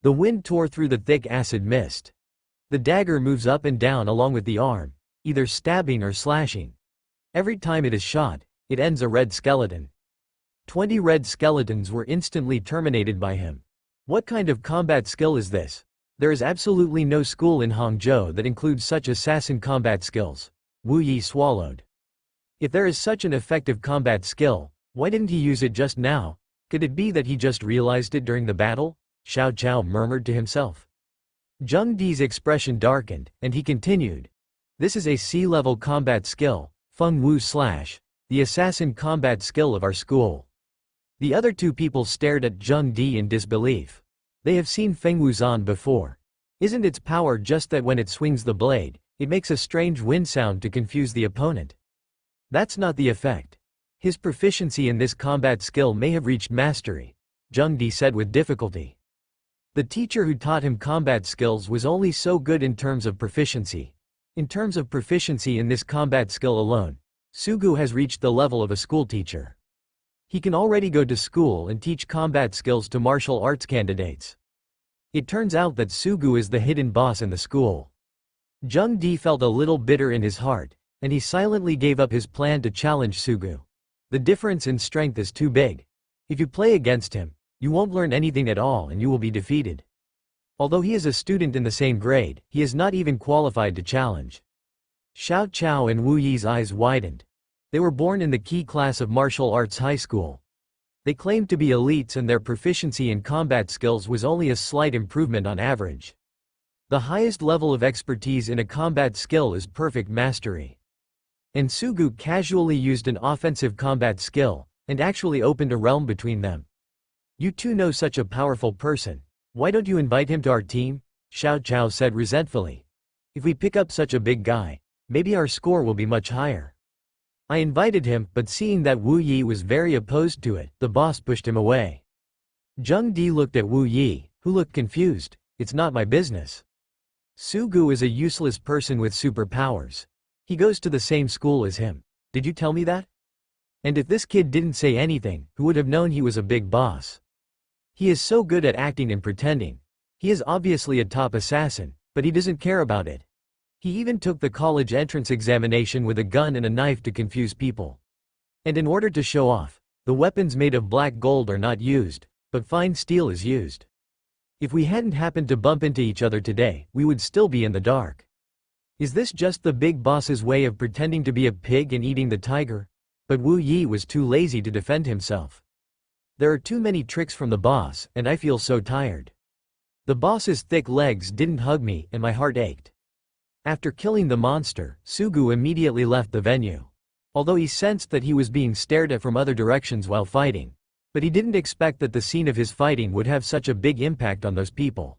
The wind tore through the thick acid mist. The dagger moves up and down along with the arm, either stabbing or slashing. Every time it is shot, it ends a red skeleton. 20 red skeletons were instantly terminated by him. What kind of combat skill is this? There is absolutely no school in Hangzhou that includes such assassin combat skills. Wu Yi swallowed. If there is such an effective combat skill, why didn't he use it just now? Could it be that he just realized it during the battle? Xiao Chao murmured to himself. Zheng Di's expression darkened, and he continued. This is a sea-level combat skill, Feng Wu / the assassin combat skill of our school. The other two people stared at Zheng Di in disbelief. They have seen Feng Wuzan before. Isn't its power just that when it swings the blade, it makes a strange wind sound to confuse the opponent? That's not the effect. His proficiency in this combat skill may have reached mastery, Zheng Di said with difficulty. The teacher who taught him combat skills was only so good in terms of proficiency. In terms of proficiency in this combat skill alone, Sugu has reached the level of a school teacher. He can already go to school and teach combat skills to martial arts candidates. It turns out that Sugu is the hidden boss in the school. Zheng Di felt a little bitter in his heart, and he silently gave up his plan to challenge Sugu. The difference in strength is too big. If you play against him, you won't learn anything at all and you will be defeated. Although he is a student in the same grade, he is not even qualified to challenge. Xiao Chao and Wu Yi's eyes widened. They were born in the key class of martial arts high school. They claimed to be elites and their proficiency in combat skills was only a slight improvement on average. The highest level of expertise in a combat skill is perfect mastery. And Sugu casually used an offensive combat skill, and actually opened a realm between them. You two know such a powerful person. Why don't you invite him to our team? Xiao Chao said resentfully. If we pick up such a big guy, maybe our score will be much higher. I invited him, but seeing that Wu Yi was very opposed to it, the boss pushed him away. Zheng Di looked at Wu Yi, who looked confused. It's not my business. Sugu is a useless person with superpowers. He goes to the same school as him. Did you tell me that? And if this kid didn't say anything, who would have known he was a big boss? He is so good at acting and pretending. He is obviously a top assassin, but he doesn't care about it. He even took the college entrance examination with a gun and a knife to confuse people. And in order to show off, the weapons made of black gold are not used, but fine steel is used. If we hadn't happened to bump into each other today, we would still be in the dark. Is this just the big boss's way of pretending to be a pig and eating the tiger? But Wu Yi was too lazy to defend himself. There are too many tricks from the boss, and I feel so tired. The boss's thick legs didn't hug me, and my heart ached. After killing the monster, Sugu immediately left the venue. Although he sensed that he was being stared at from other directions while fighting. But he didn't expect that the scene of his fighting would have such a big impact on those people.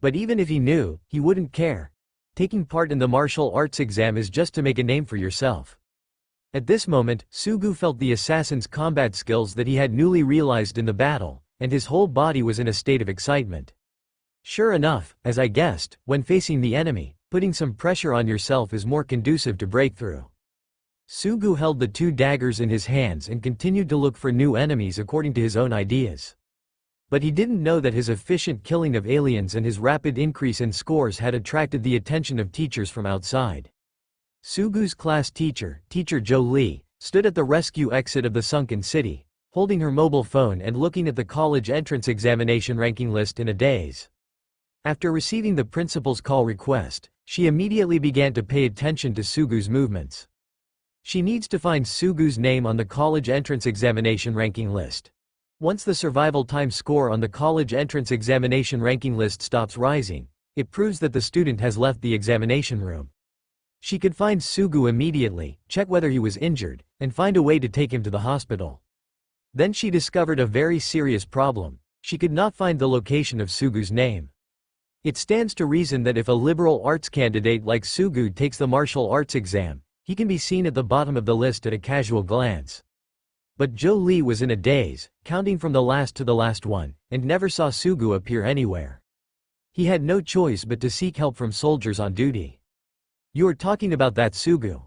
But even if he knew, he wouldn't care. Taking part in the martial arts exam is just to make a name for yourself. At this moment, Sugu felt the assassin's combat skills that he had newly realized in the battle, and his whole body was in a state of excitement. Sure enough, as I guessed, when facing the enemy, putting some pressure on yourself is more conducive to breakthrough. Sugu held the two daggers in his hands and continued to look for new enemies according to his own ideas. But he didn't know that his efficient killing of aliens and his rapid increase in scores had attracted the attention of teachers from outside. Sugu's class teacher, Teacher Zhou Li, stood at the rescue exit of the sunken city, holding her mobile phone and looking at the college entrance examination ranking list in a daze. After receiving the principal's call request, she immediately began to pay attention to Sugu's movements. She needs to find Sugu's name on the college entrance examination ranking list. Once the survival time score on the college entrance examination ranking list stops rising, it proves that the student has left the examination room. She could find Sugu immediately, check whether he was injured, and find a way to take him to the hospital. Then she discovered a very serious problem. She could not find the location of Sugu's name. It stands to reason that if a liberal arts candidate like Sugu takes the martial arts exam, he can be seen at the bottom of the list at a casual glance. But Zhou Li was in a daze, counting from the last to the last one, and never saw Sugu appear anywhere. He had no choice but to seek help from soldiers on duty. You are talking about that Sugu.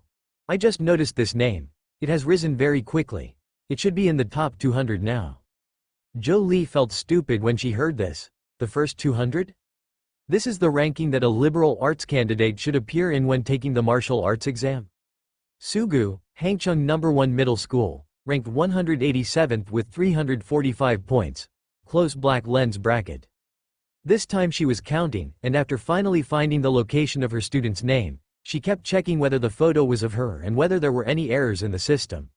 I just noticed this name. It has risen very quickly. It should be in the top 200 now. Zhou Li felt stupid when she heard this. The first 200? This is the ranking that a liberal arts candidate should appear in when taking the martial arts exam. Sugu, Hangcheng No. 1 Middle School, ranked 187th with 345 points. Close black lens bracket. This time she was counting, and after finally finding the location of her student's name, she kept checking whether the photo was of her and whether there were any errors in the system.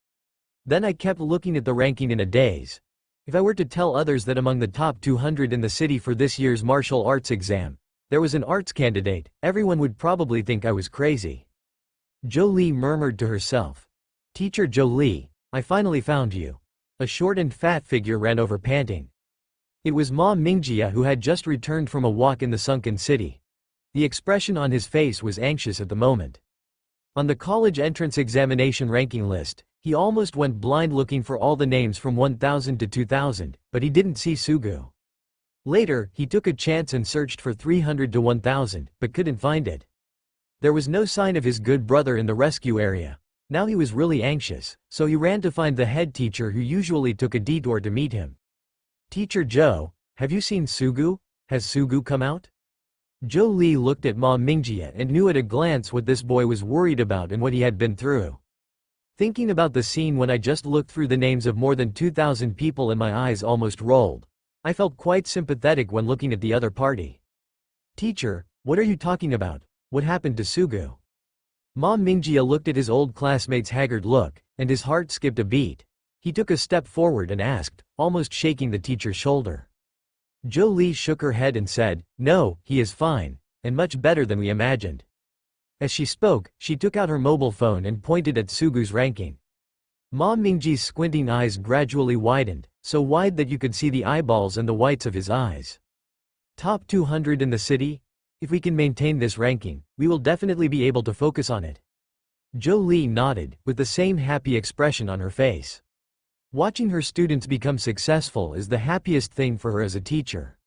Then I kept looking at the ranking in a daze. If I were to tell others that among the top 200 in the city for this year's martial arts exam, there was an arts candidate, everyone would probably think I was crazy. Zhou Li murmured to herself. Teacher Zhou Li, I finally found you. A short and fat figure ran over panting. It was Ma Mingjia, who had just returned from a walk in the sunken city. The expression on his face was anxious at the moment. On the college entrance examination ranking list, he almost went blind looking for all the names from 1000 to 2000, but he didn't see Sugu. Later, he took a chance and searched for 300 to 1000, but couldn't find it. There was no sign of his good brother in the rescue area. Now he was really anxious, so he ran to find the head teacher who usually took a detour to meet him. Teacher Zhou, have you seen Sugu? Has Sugu come out? Zhou Li looked at Ma Mingjia and knew at a glance what this boy was worried about and what he had been through. Thinking about the scene when I just looked through the names of more than 2,000 people and my eyes almost rolled. I felt quite sympathetic when looking at the other party. Teacher, what are you talking about? What happened to Sugu? Ma Mingjia looked at his old classmate's haggard look, and his heart skipped a beat. He took a step forward and asked, almost shaking the teacher's shoulder. Zhou Li shook her head and said, No, he is fine. and much better than we imagined." As she spoke, she took out her mobile phone and pointed at Sugu's ranking. Ma Mingji's squinting eyes gradually widened, so wide that you could see the eyeballs and the whites of his eyes. "Top 200 in the city? If we can maintain this ranking, we will definitely be able to focus on it." Zhou Li nodded, with the same happy expression on her face. Watching her students become successful is the happiest thing for her as a teacher.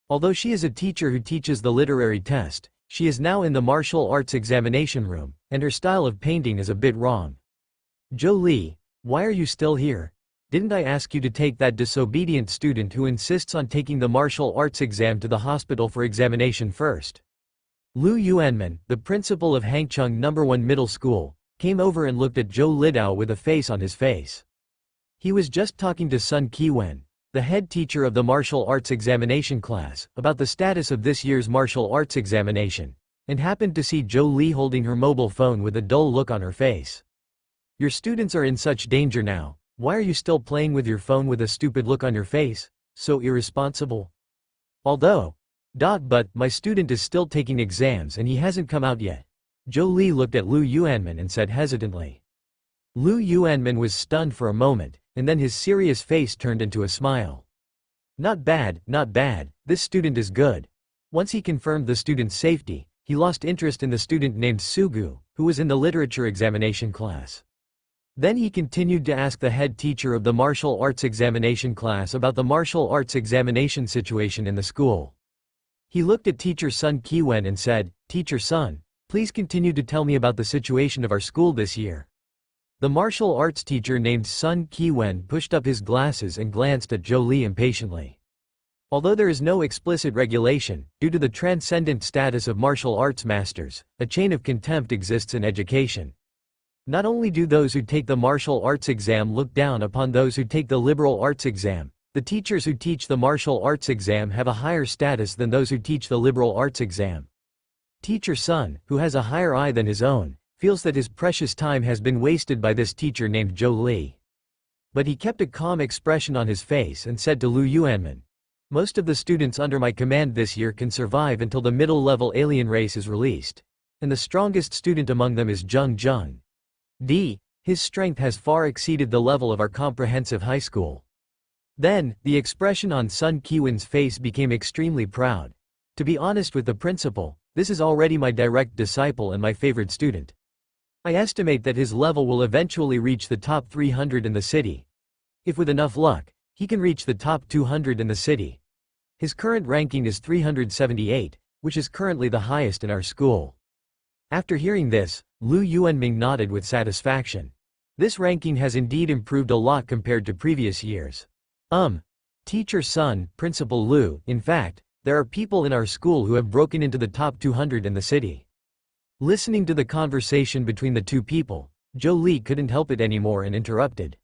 Although she is a teacher who teaches the literary test, she is now in the martial arts examination room, and her style of painting is a bit wrong. "Zhou Li, why are you still here? Didn't I ask you to take that disobedient student who insists on taking the martial arts exam to the hospital for examination first?" Lu Yuanmen, the principal of Hangcheng No. 1 Middle School, came over and looked at Zhou Lidao with a face on his face. He was just talking to Sun Qiwen, the head teacher of the martial arts examination class, about the status of this year's martial arts examination, and happened to see Zhou Li holding her mobile phone with a dull look on her face. "Your students are in such danger now, why are you still playing with your phone with a stupid look on your face? So irresponsible." But my student is still taking exams and he hasn't come out yet." Zhou Li looked at Lu Yuanmen and said hesitantly. Lu Yuanmen was stunned for a moment, and then his serious face turned into a smile. Not bad, this student is good." Once he confirmed the student's safety, he lost interest in the student named Sugu, who was in the literature examination class. Then he continued to ask the head teacher of the martial arts examination class about the martial arts examination situation in the school. He looked at Teacher Sun Qiwen and said, "Teacher Sun, please continue to tell me about the situation of our school this year." The martial arts teacher named Sun Qiwen pushed up his glasses and glanced at Zhou Li impatiently. Although there is no explicit regulation, due to the transcendent status of martial arts masters, a chain of contempt exists in education. Not only do those who take the martial arts exam look down upon those who take the liberal arts exam, the teachers who teach the martial arts exam have a higher status than those who teach the liberal arts exam. Teacher Sun, who has a higher eye than his own, feels that his precious time has been wasted by this teacher named Zhou Li. But he kept a calm expression on his face and said to Lu Yuanmen, "Most of the students under my command this year can survive until the middle-level alien race is released. And the strongest student among them is Zheng. His strength has far exceeded the level of our comprehensive high school." Then, the expression on Sun Qiwen's face became extremely proud. "To be honest with the principal, this is already my direct disciple and my favorite student. I estimate that his level will eventually reach the top 300 in the city. If with enough luck, he can reach the top 200 in the city. His current ranking is 378, which is currently the highest in our school." After hearing this, Lu Yuanming nodded with satisfaction. This ranking has indeed improved a lot compared to previous years. Teacher Sun, Principal Lu, in fact, there are people in our school who have broken into the top 200 in the city. Listening to the conversation between the two people, Zhou Li couldn't help it anymore and interrupted.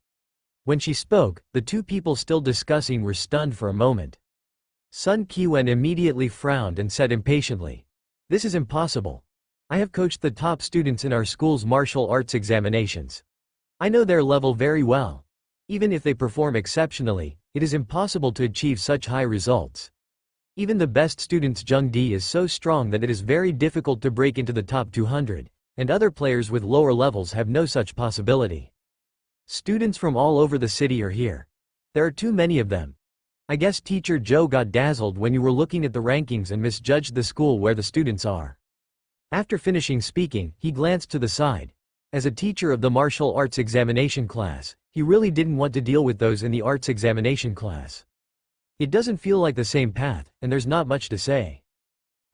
When she spoke, the two people still discussing were stunned for a moment. Sun Qiwen immediately frowned and said impatiently, "This is impossible. I have coached the top students in our school's martial arts examinations. I know their level very well. Even if they perform exceptionally, it is impossible to achieve such high results. Even the best student's Zheng Di is so strong that it is very difficult to break into the top 200, and other players with lower levels have no such possibility. Students from all over the city are here. There are too many of them. I guess Teacher Zhou got dazzled when you were looking at the rankings and misjudged the school where the students are." After finishing speaking, he glanced to the side. As a teacher of the martial arts examination class, he really didn't want to deal with those in the arts examination class. It doesn't feel like the same path, and there's not much to say.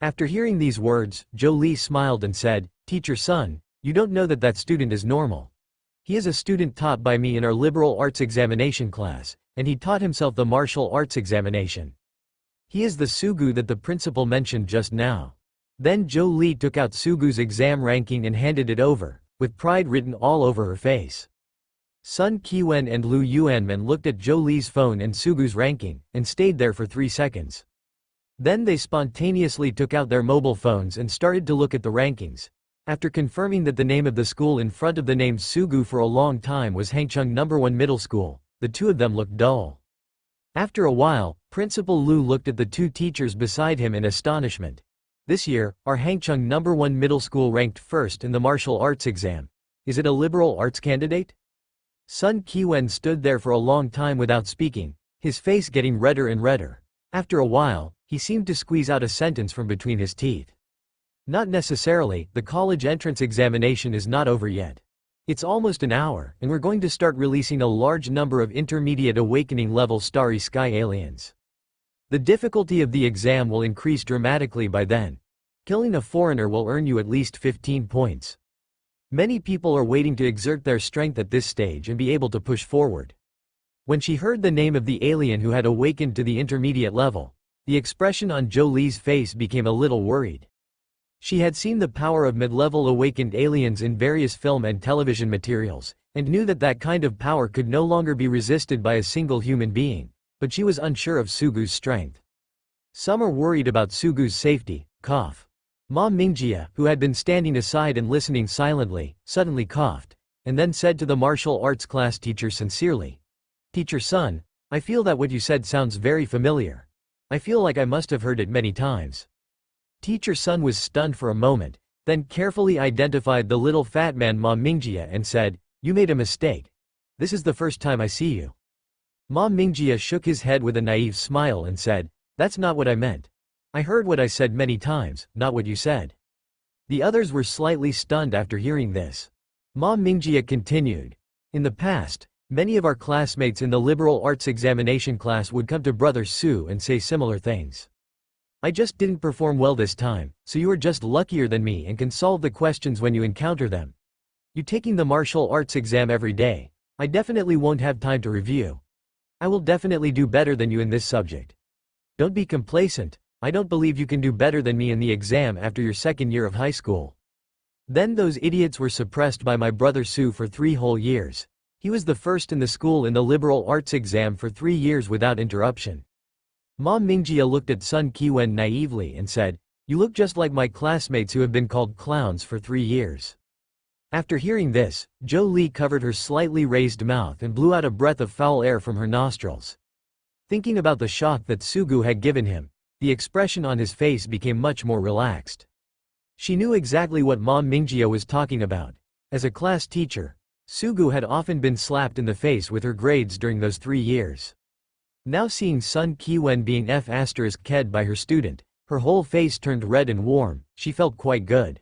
After hearing these words, Zhou Li smiled and said, "Teacher Sun, you don't know that student is normal. He is a student taught by me in our liberal arts examination class, and he taught himself the martial arts examination. He is the Sugu that the principal mentioned just now." Then Zhou Li took out Sugu's exam ranking and handed it over, with pride written all over her face. Sun Qiwen and Lu Yuanmen looked at Zhou Li's phone and Sugu's ranking, and stayed there for 3 seconds. Then they spontaneously took out their mobile phones and started to look at the rankings. After confirming that the name of the school in front of the name Sugu for a long time was Hangcheng No. 1 Middle School, the two of them looked dull. After a while, Principal Lu looked at the two teachers beside him in astonishment. This year, our Hangchung #1 middle school ranked first in the martial arts exam. Is it a liberal arts candidate? Sun Kiwen stood there for a long time without speaking, his face getting redder and redder. After a while, he seemed to squeeze out a sentence from between his teeth. Not necessarily, the college entrance examination is not over yet. It's almost an hour, and we're going to start releasing a large number of intermediate awakening level starry sky aliens. The difficulty of the exam will increase dramatically by then. Killing a foreigner will earn you at least 15 points. Many people are waiting to exert their strength at this stage and be able to push forward. When she heard the name of the alien who had awakened to the intermediate level, the expression on Zhou Li's face became a little worried. She had seen the power of mid-level awakened aliens in various film and television materials, and knew that that kind of power could no longer be resisted by a single human being, but she was unsure of Sugu's strength. Some are worried about Sugu's safety. Cough. Ma Mingjia, who had been standing aside and listening silently, suddenly coughed, and then said to the martial arts class teacher sincerely, "Teacher Sun, I feel that what you said sounds very familiar. I feel like I must have heard it many times." Teacher Sun was stunned for a moment, then carefully identified the little fat man Ma Mingjia and said, "You made a mistake. This is the first time I see you." Ma Mingjia shook his head with a naive smile and said, "That's not what I meant. I heard what I said many times, not what you said." The others were slightly stunned after hearing this. Ma Mingjia continued, "In the past, many of our classmates in the liberal arts examination class would come to Brother Su and say similar things. I just didn't perform well this time, so you are just luckier than me and can solve the questions when you encounter them. You taking the martial arts exam every day, I definitely won't have time to review. I will definitely do better than you in this subject. Don't be complacent, I don't believe you can do better than me in the exam after your second year of high school." Then those idiots were suppressed by my brother Su for 3 whole years. He was the first in the school in the liberal arts exam for 3 years without interruption. Ma Mingjia looked at Sun Kiwen naively and said, "You look just like my classmates who have been called clowns for 3 years. After hearing this, Zhou Li covered her slightly raised mouth and blew out a breath of foul air from her nostrils. Thinking about the shock that Sugu had given him, the expression on his face became much more relaxed. She knew exactly what Ma Mingjia was talking about. As a class teacher, Sugu had often been slapped in the face with her grades during those 3 years. Now seeing Sun Kiwen being F***ed by her student, her whole face turned red and warm, she felt quite good.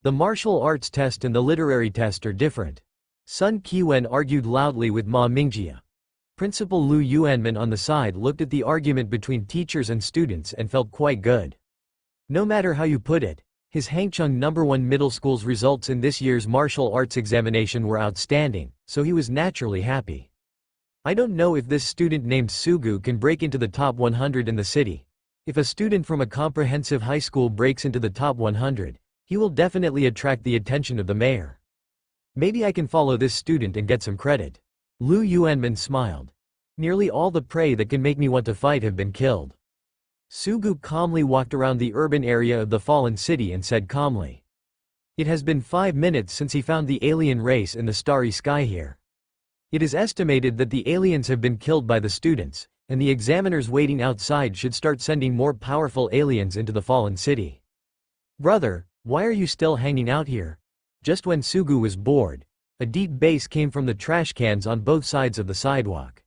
The martial arts test and the literary test are different. Sun Kiwen argued loudly with Ma Mingjia. Principal Lu Yuanman on the side looked at the argument between teachers and students and felt quite good. No matter how you put it, his Hangchung #1 middle school's results in this year's martial arts examination were outstanding, so he was naturally happy. I don't know if this student named Sugu can break into the top 100 in the city. If a student from a comprehensive high school breaks into the top 100, he will definitely attract the attention of the mayor. Maybe I can follow this student and get some credit." Lu Yuanman smiled. "Nearly all the prey that can make me want to fight have been killed." Sugu calmly walked around the urban area of the fallen city and said calmly, "It has been 5 minutes since he found the alien race in the starry sky here. It is estimated that the aliens have been killed by the students, and the examiners waiting outside should start sending more powerful aliens into the fallen city. Brother, why are you still hanging out here?" Just when Sugu was bored, a deep bass came from the trash cans on both sides of the sidewalk.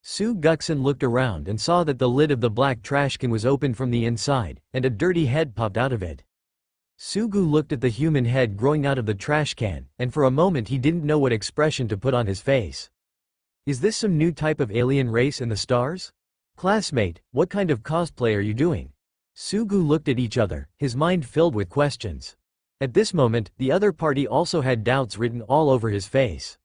Su Gukson looked around and saw that the lid of the black trash can was open from the inside, and a dirty head popped out of it. Sugu looked at the human head growing out of the trash can, and for a moment he didn't know what expression to put on his face. Is this some new type of alien race in the stars? Classmate, what kind of cosplay are you doing? Sugu looked at each other, his mind filled with questions. At this moment, the other party also had doubts written all over his face.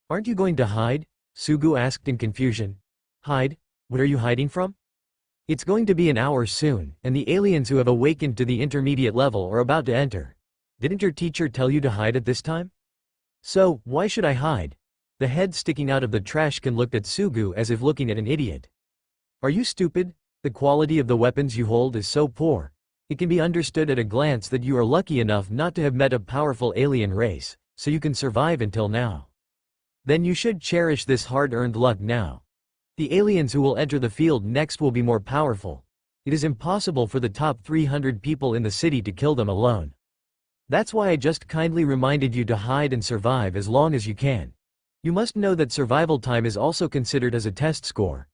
Aren't you going to hide? Sugu asked in confusion. Hide? What are you hiding from? It's going to be an hour soon, and the aliens who have awakened to the intermediate level are about to enter. Didn't your teacher tell you to hide at this time? So, why should I hide? The head sticking out of the trash can looked at Sugu as if looking at an idiot. Are you stupid? The quality of the weapons you hold is so poor. It can be understood at a glance that you are lucky enough not to have met a powerful alien race, so you can survive until now. Then you should cherish this hard-earned luck now. The aliens who will enter the field next will be more powerful. It is impossible for the top 300 people in the city to kill them alone. That's why I just kindly reminded you to hide and survive as long as you can. You must know that survival time is also considered as a test score.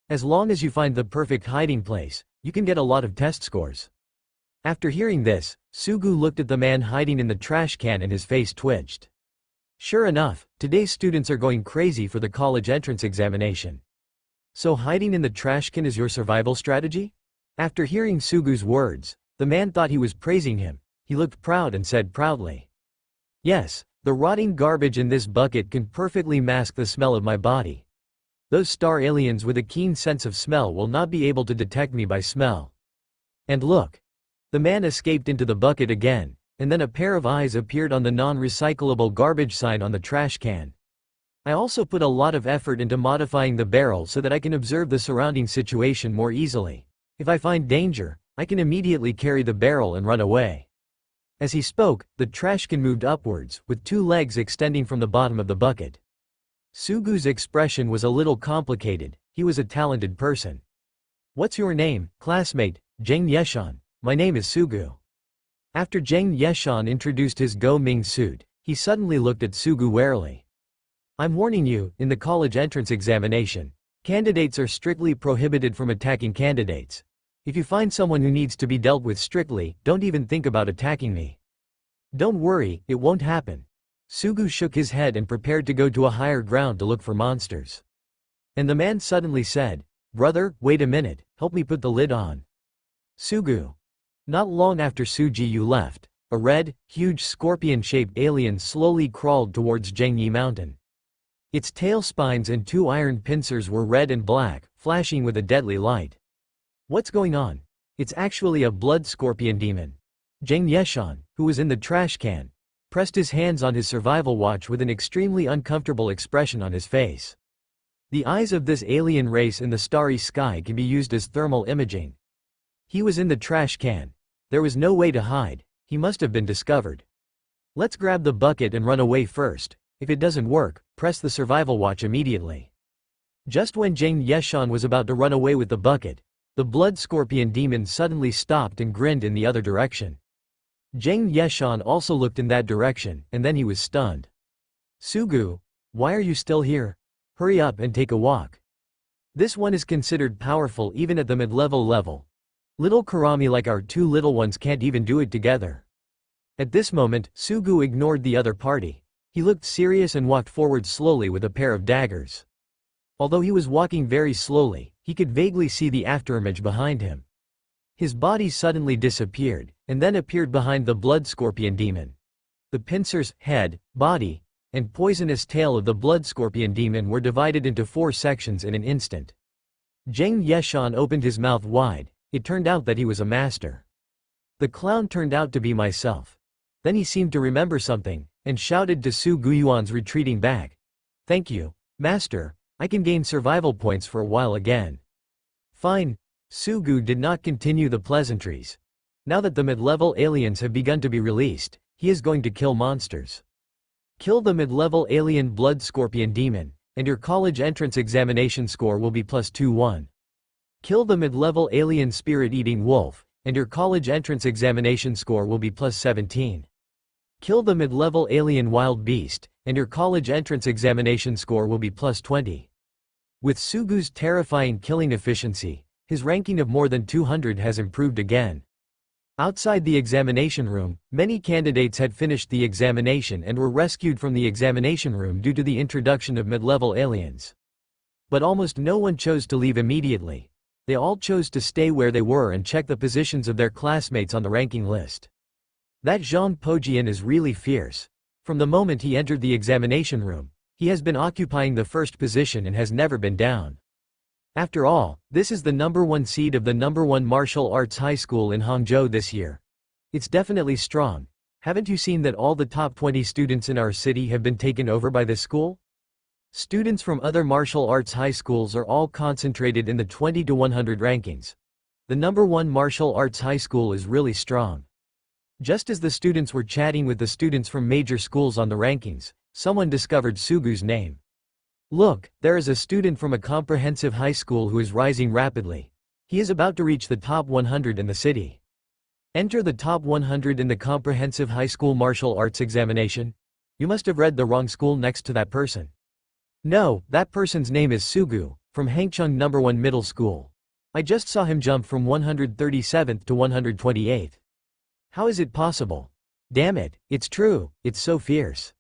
As long as you find the perfect hiding place, you can get a lot of test scores. After hearing this, Sugu looked at the man hiding in the trash can and his face twitched. Sure enough, today's students are going crazy for the college entrance examination. So hiding in the trash can is your survival strategy? After hearing Sugu's words, the man thought he was praising him. He looked proud and said proudly, "Yes, the rotting garbage in this bucket can perfectly mask the smell of my body. Those star aliens with a keen sense of smell will not be able to detect me by smell." And look. The man escaped into the bucket again, and then a pair of eyes appeared on the non-recyclable garbage sign on the trash can. I also put a lot of effort into modifying the barrel so that I can observe the surrounding situation more easily. If I find danger, I can immediately carry the barrel and run away. As he spoke, the trash can moved upwards, with two legs extending from the bottom of the bucket. Sugu's expression was a little complicated. He was a talented person. "What's your name, classmate?" "Zheng Yeshan. My name is Sugu." After Zheng Yeshan introduced his Go Ming suit, he suddenly looked at Sugu warily. "I'm warning you, in the college entrance examination, candidates are strictly prohibited from attacking candidates. If you find someone who needs to be dealt with strictly, don't even think about attacking me." "Don't worry, it won't happen." Sugu shook his head and prepared to go to a higher ground to look for monsters. And the man suddenly said, "Brother, wait a minute, help me put the lid on." Sugu. Not long after Suji left, a red, huge scorpion-shaped alien slowly crawled towards Zhengyi Mountain. Its tail spines and two iron pincers were red and black, flashing with a deadly light. "What's going on?" "It's actually a blood scorpion demon." Zheng Yeshan, who was in the trash can, pressed his hands on his survival watch with an extremely uncomfortable expression on his face. The eyes of this alien race in the starry sky can be used as thermal imaging. He was in the trash can. There was no way to hide. He must have been discovered. "Let's grab the bucket and run away first. If it doesn't work, press the survival watch immediately." Just when Zheng Yeshan was about to run away with the bucket, the blood scorpion demon suddenly stopped and grinned in the other direction. Zheng Yeshan also looked in that direction, and then he was stunned. "Sugu, why are you still here? Hurry up and take a walk. This one is considered powerful even at the mid-level level. Little Karami like our two little ones can't even do it together." At this moment, Sugu ignored the other party. He looked serious and walked forward slowly with a pair of daggers. Although he was walking very slowly, he could vaguely see the afterimage behind him. His body suddenly disappeared, and then appeared behind the blood scorpion demon. The pincers, head, body, and poisonous tail of the blood scorpion demon were divided into 4 sections in an instant. Zheng Yeshan opened his mouth wide. It turned out that he was a master. The clown turned out to be myself. Then he seemed to remember something, and shouted to Su Guyuan's retreating back. "Thank you, master, I can gain survival points for a while again." "Fine." Sugu did not continue the pleasantries. Now that the mid-level aliens have begun to be released, he is going to kill monsters. Kill the mid-level alien blood scorpion demon, and your college entrance examination score will be +21. Kill the mid-level alien spirit-eating wolf, and your college entrance examination score will be +17. Kill the mid-level alien wild beast, and your college entrance examination score will be +20. With Sugu's terrifying killing efficiency, his ranking of more than 200 has improved again. Outside the examination room, many candidates had finished the examination and were rescued from the examination room due to the introduction of mid-level aliens. But almost no one chose to leave immediately. They all chose to stay where they were and check the positions of their classmates on the ranking list. That Jean Pojian is really fierce. From the moment he entered the examination room, he has been occupying the first position and has never been down. After all, this is the #1 seed of the #1 martial arts high school in Hangzhou this year. It's definitely strong. Haven't you seen that all the top 20 students in our city have been taken over by this school? Students from other martial arts high schools are all concentrated in the 20 to 100 rankings. The #1 martial arts high school is really strong. Just as the students were chatting with the students from major schools on the rankings, someone discovered Sugu's name. Look, there is a student from a comprehensive high school who is rising rapidly. He is about to reach the top 100 in the city. Enter the top 100 in the comprehensive high school martial arts examination. You must have read the wrong school next to that person. No, that person's name is Sugu, from Hangchung No. 1 Middle School. I just saw him jump from 137th to 128th. How is it possible? Damn it, it's true, it's so fierce.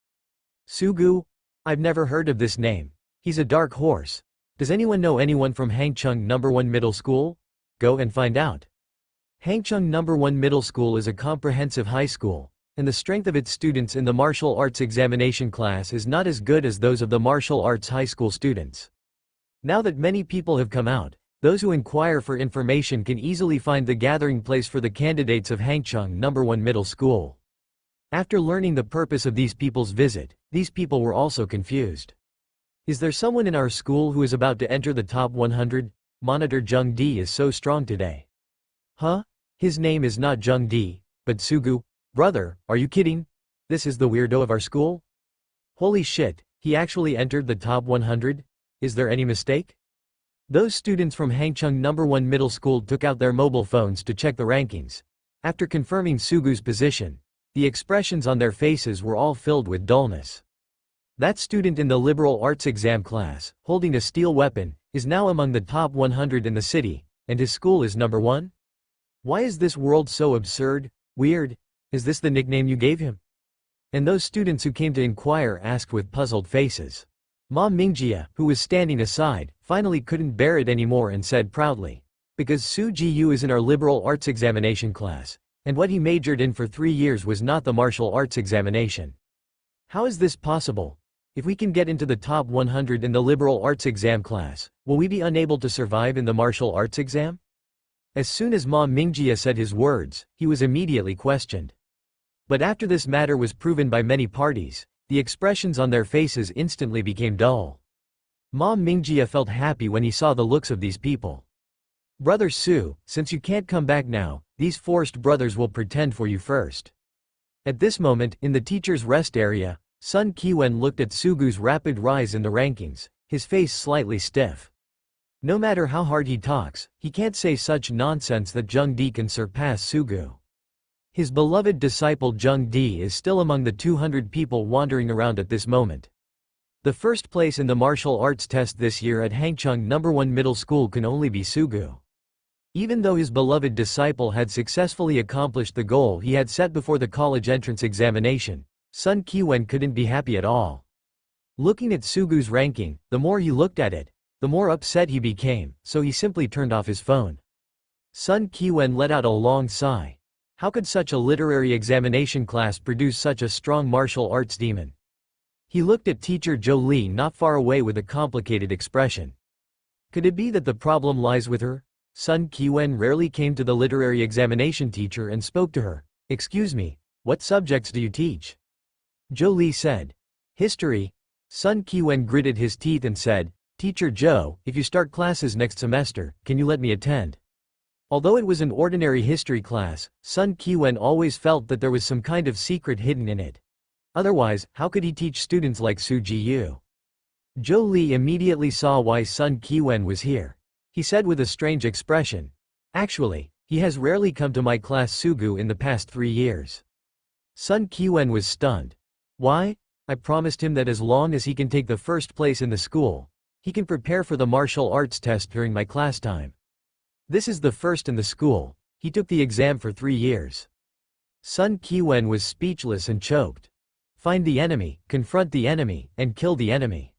Sugu? I've never heard of this name. He's a dark horse. Does anyone know anyone from Hangchung No. 1 Middle School? Go and find out. Hangchung No. 1 Middle School is a comprehensive high school, and the strength of its students in the martial arts examination class is not as good as those of the martial arts high school students. Now that many people have come out, those who inquire for information can easily find the gathering place for the candidates of Hangchung No. 1 Middle School. After learning the purpose of these people's visit, these people were also confused. Is there someone in our school who is about to enter the top 100? Monitor Jung Di is so strong today. Huh? His name is not Jung Di, but Sugu. Brother, are you kidding? This is the weirdo of our school? Holy shit, he actually entered the top 100? Is there any mistake? Those students from Hangchung No. 1 Middle School took out their mobile phones to check the rankings. After confirming Sugu's position, the expressions on their faces were all filled with dullness. That student in the liberal arts exam class, holding a steel weapon, is now among the top 100 in the city, and his school is number 1? Why is this world so absurd, weird? Is this the nickname you gave him? And those students who came to inquire asked with puzzled faces. Ma Mingjia, who was standing aside, finally couldn't bear it anymore and said proudly, because Su Jiyu is in our liberal arts examination class, and what he majored in for 3 years was not the martial arts examination. How is this possible? If we can get into the top 100 in the liberal arts exam class, will we be unable to survive in the martial arts exam? As soon as Ma Mingjia said his words, he was immediately questioned. But after this matter was proven by many parties, the expressions on their faces instantly became dull. Ma Mingjia felt happy when he saw the looks of these people. Brother Su, since you can't come back now, these forced brothers will pretend for you first. At this moment, in the teacher's rest area, Sun Kiwen looked at Sugu's rapid rise in the rankings, his face slightly stiff. No matter how hard he talks, he can't say such nonsense that Jung Di can surpass Sugu. His beloved disciple Jung Di is still among the 200 people wandering around at this moment. The first place in the martial arts test this year at Hangchung No. 1 Middle School can only be Sugu. Even though his beloved disciple had successfully accomplished the goal he had set before the college entrance examination, Sun Kiwen couldn't be happy at all. Looking at Sugu's ranking, the more he looked at it, the more upset he became, so he simply turned off his phone. Sun Kiwen let out a long sigh. How could such a literary examination class produce such a strong martial arts demon? He looked at teacher Zhou Li not far away with a complicated expression. Could it be that the problem lies with her? Sun Kiwen rarely came to the literary examination teacher and spoke to her. Excuse me, what subjects do you teach? Zhou Li said. History. Sun Kiwen gritted his teeth and said, Teacher Zhou, if you start classes next semester, can you let me attend? Although it was an ordinary history class, Sun Kiwen always felt that there was some kind of secret hidden in it. Otherwise, how could he teach students like Su Jiyu? Zhou Li immediately saw why Sun Kiwen was here. He said with a strange expression, Actually, he has rarely come to my class Sugu in the past 3 years. Sun Kiwen was stunned. Why? I promised him that as long as he can take the first place in the school, he can prepare for the martial arts test during my class time. This is the first in the school. He took the exam for 3 years. Sun Kiwen was speechless and choked. Find the enemy, confront the enemy, and kill the enemy.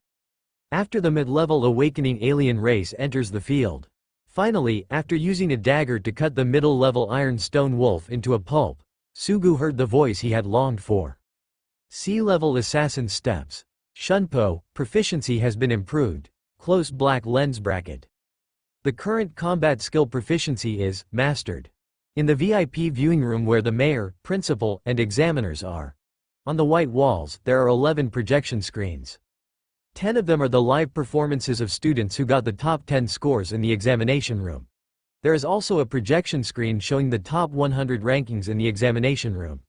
After the mid-level awakening alien race enters the field. Finally, after using a dagger to cut the middle-level ironstone wolf into a pulp, Sugu heard the voice he had longed for. Sea-level assassin steps. Shunpo, proficiency has been improved. Close black lens bracket. The current combat skill proficiency is mastered. In the VIP viewing room where the mayor, principal, and examiners are. On the white walls, there are 11 projection screens. 10 of them are the live performances of students who got the top 10 scores in the examination room. There is also a projection screen showing the top 100 rankings in the examination room.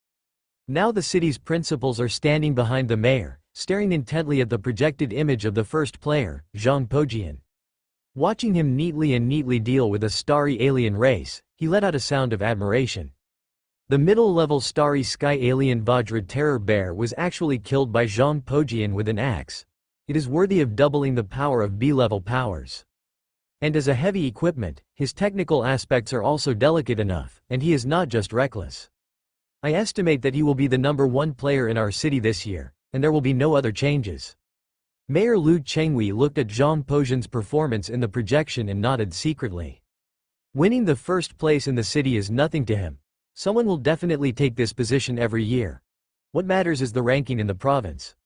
Now the city's principals are standing behind the mayor, staring intently at the projected image of the first player, Zhang Pojian. Watching him neatly deal with a starry alien race, he let out a sound of admiration. The middle-level starry sky alien Vajra Terror Bear was actually killed by Zhang Pojian with an axe. It is worthy of doubling the power of B-level powers. And as a heavy equipment, his technical aspects are also delicate enough, and he is not just reckless. I estimate that he will be the #1 player in our city this year, and there will be no other changes. Mayor Liu Chengwei looked at Zhang Pojian's performance in the projection and nodded secretly. Winning the first place in the city is nothing to him. Someone will definitely take this position every year. What matters is the ranking in the province.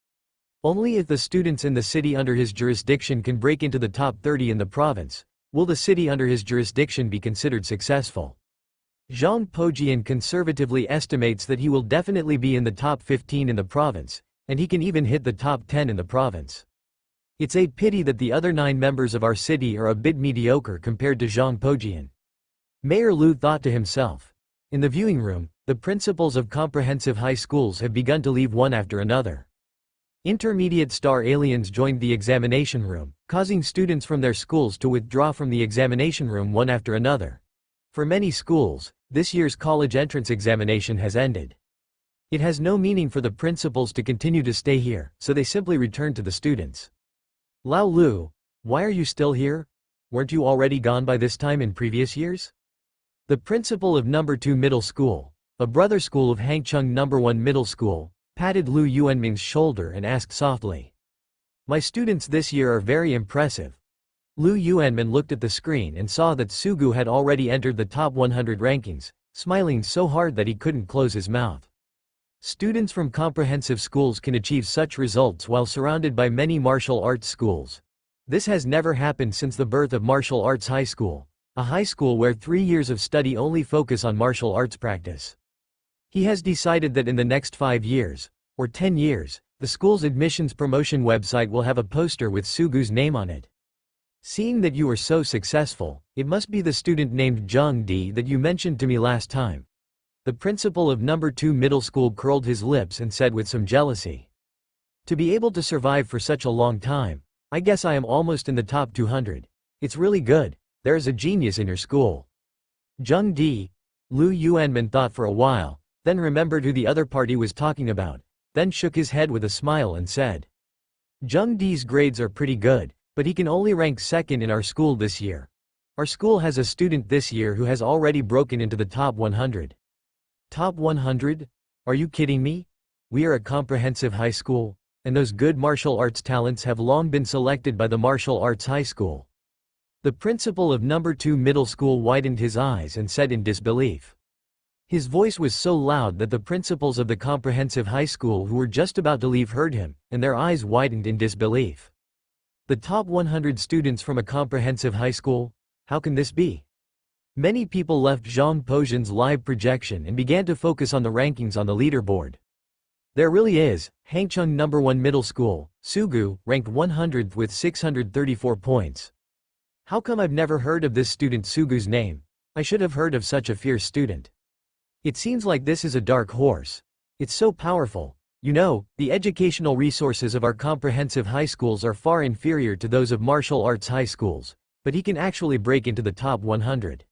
Only if the students in the city under his jurisdiction can break into the top 30 in the province, will the city under his jurisdiction be considered successful. Zhang Pojian conservatively estimates that he will definitely be in the top 15 in the province, and he can even hit the top 10 in the province. It's a pity that the other 9 members of our city are a bit mediocre compared to Zhang Pojian. Mayor Liu thought to himself. In the viewing room, the principals of comprehensive high schools have begun to leave one after another. Intermediate star aliens joined the examination room, causing students from their schools to withdraw from the examination room one after another. For many schools, this year's college entrance examination has ended. It has no meaning for the principals to continue to stay here, so they simply return to the students. Lao Lu, why are you still here? Weren't you already gone by this time in previous years? The principal of #2 Middle School, a brother school of Hangcheng #1 Middle School, patted Lu Yuanming's shoulder and asked softly. My students this year are very impressive. Lu Yuanming looked at the screen and saw that Sugu had already entered the top 100 rankings, smiling so hard that he couldn't close his mouth. Students from comprehensive schools can achieve such results while surrounded by many martial arts schools. This has never happened since the birth of Martial Arts High School, a high school where 3 years of study only focus on martial arts practice. He has decided that in the next 5 years, or 10 years, the school's admissions promotion website will have a poster with Sugu's name on it. Seeing that you are so successful, it must be the student named Zhang Di that you mentioned to me last time. The principal of #2 Middle School curled his lips and said with some jealousy. To be able to survive for such a long time, I guess I am almost in the top 200. It's really good, there is a genius in your school. Zhang Di, Lu Yuanming thought for a while, then remembered who the other party was talking about, then shook his head with a smile and said. Zhang Di's grades are pretty good, but he can only rank second in our school this year. Our school has a student this year who has already broken into the top 100. Top 100? Are you kidding me? We are a comprehensive high school, and those good martial arts talents have long been selected by the Martial Arts High School. The principal of #2 Middle School widened his eyes and said in disbelief. His voice was so loud that the principals of the comprehensive high school who were just about to leave heard him, and their eyes widened in disbelief. The top 100 students from a comprehensive high school? How can this be? Many people left Zhang Pojian's live projection and began to focus on the rankings on the leaderboard. There really is, Hangcheng #1 Middle School, Sugu, ranked 100th with 634 points. How come I've never heard of this student Sugu's name? I should have heard of such a fierce student. It seems like this is a dark horse. It's so powerful. You know, the educational resources of our comprehensive high schools are far inferior to those of martial arts high schools, but he can actually break into the top 100.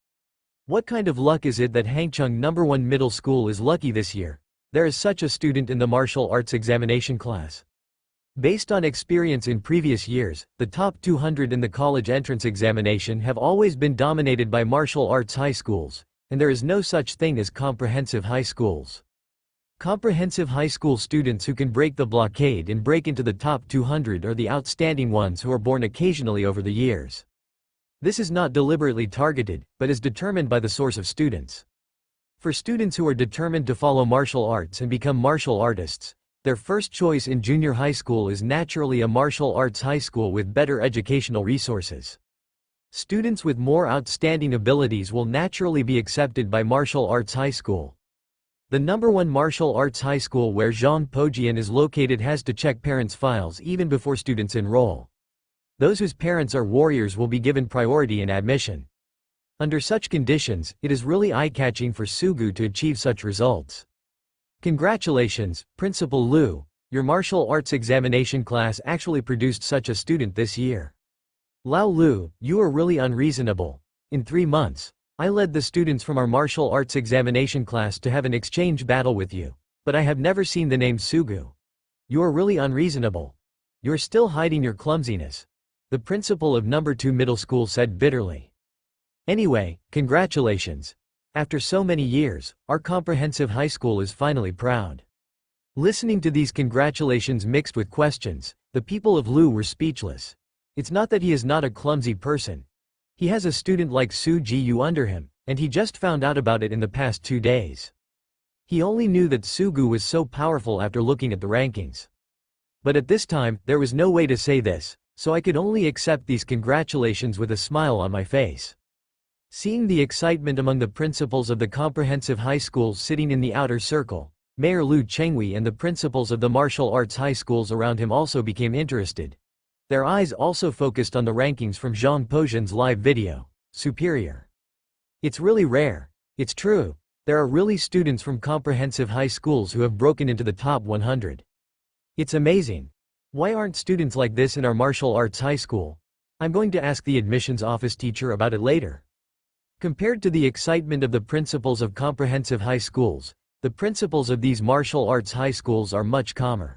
What kind of luck is it that Hangcheng #1 Middle School is lucky this year? There is such a student in the martial arts examination class. Based on experience in previous years, the top 200 in the college entrance examination have always been dominated by martial arts high schools, and there is no such thing as comprehensive high schools. Comprehensive high school students who can break the blockade and break into the top 200 are the outstanding ones who are born occasionally over the years. This is not deliberately targeted, but is determined by the source of students. For students who are determined to follow martial arts and become martial artists, their first choice in junior high school is naturally a martial arts high school with better educational resources. Students with more outstanding abilities will naturally be accepted by martial arts high school. The #1 martial arts high school where Zhang Pojian is located has to check parents' files even before students enroll. Those whose parents are warriors will be given priority in admission. Under such conditions, it is really eye-catching for Sugu to achieve such results. Congratulations, Principal Liu, your martial arts examination class actually produced such a student this year. Lao Lu, you are really unreasonable. In 3 months, I led the students from our martial arts examination class to have an exchange battle with you. But I have never seen the name Sugu. You are really unreasonable. You're still hiding your clumsiness. The principal of number 2 middle school said bitterly. Anyway, congratulations. After so many years, our comprehensive high school is finally proud. Listening to these congratulations mixed with questions, the people of Lu were speechless. It's not that he is not a clumsy person. He has a student like Su Jiyu under him, and he just found out about it in the past 2 days. He only knew that Sugu was so powerful after looking at the rankings. But at this time, there was no way to say this, so I could only accept these congratulations with a smile on my face. Seeing the excitement among the principals of the comprehensive high schools sitting in the outer circle, Mayor Lu Chenghui and the principals of the martial arts high schools around him also became interested. Their eyes also focused on the rankings from Zhang Pojian's live video, Superior. It's really rare. It's true. There are really students from comprehensive high schools who have broken into the top 100. It's amazing. Why aren't students like this in our martial arts high school? I'm going to ask the admissions office teacher about it later. Compared to the excitement of the principals of comprehensive high schools, the principals of these martial arts high schools are much calmer.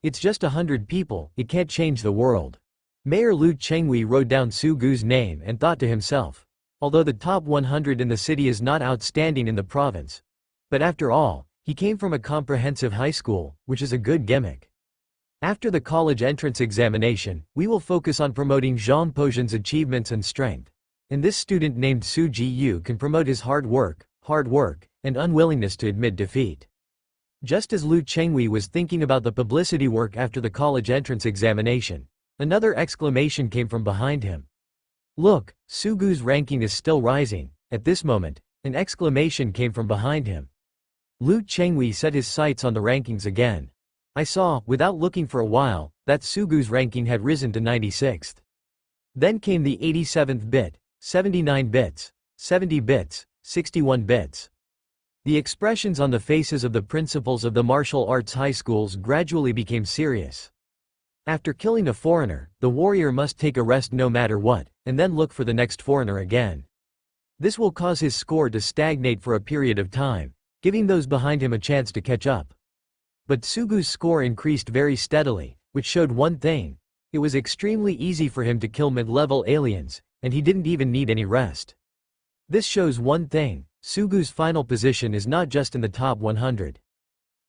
It's just 100 people, it can't change the world. Mayor Lu Chenghui wrote down Sugu's name and thought to himself, although the top 100 in the city is not outstanding in the province. But after all, he came from a comprehensive high school, which is a good gimmick. After the college entrance examination, we will focus on promoting Zhang Pojian's achievements and strength. And this student named Su Jiyu can promote his hard work, and unwillingness to admit defeat. Just as Lu Chenghui was thinking about the publicity work after the college entrance examination, another exclamation came from behind him. Look, Sugu's ranking is still rising. At this moment, an exclamation came from behind him. Lu Chenghui set his sights on the rankings again. I saw, without looking for a while, that Sugu's ranking had risen to 96th. Then came the 87th bit, 79 bits, 70 bits, 61 bits. The expressions on the faces of the principals of the martial arts high schools gradually became serious. After killing a foreigner, the warrior must take a rest no matter what, and then look for the next foreigner again. This will cause his score to stagnate for a period of time, giving those behind him a chance to catch up. But Sugu's score increased very steadily, which showed one thing. It was extremely easy for him to kill mid-level aliens, and he didn't even need any rest. This shows one thing. Sugu's final position is not just in the top 100.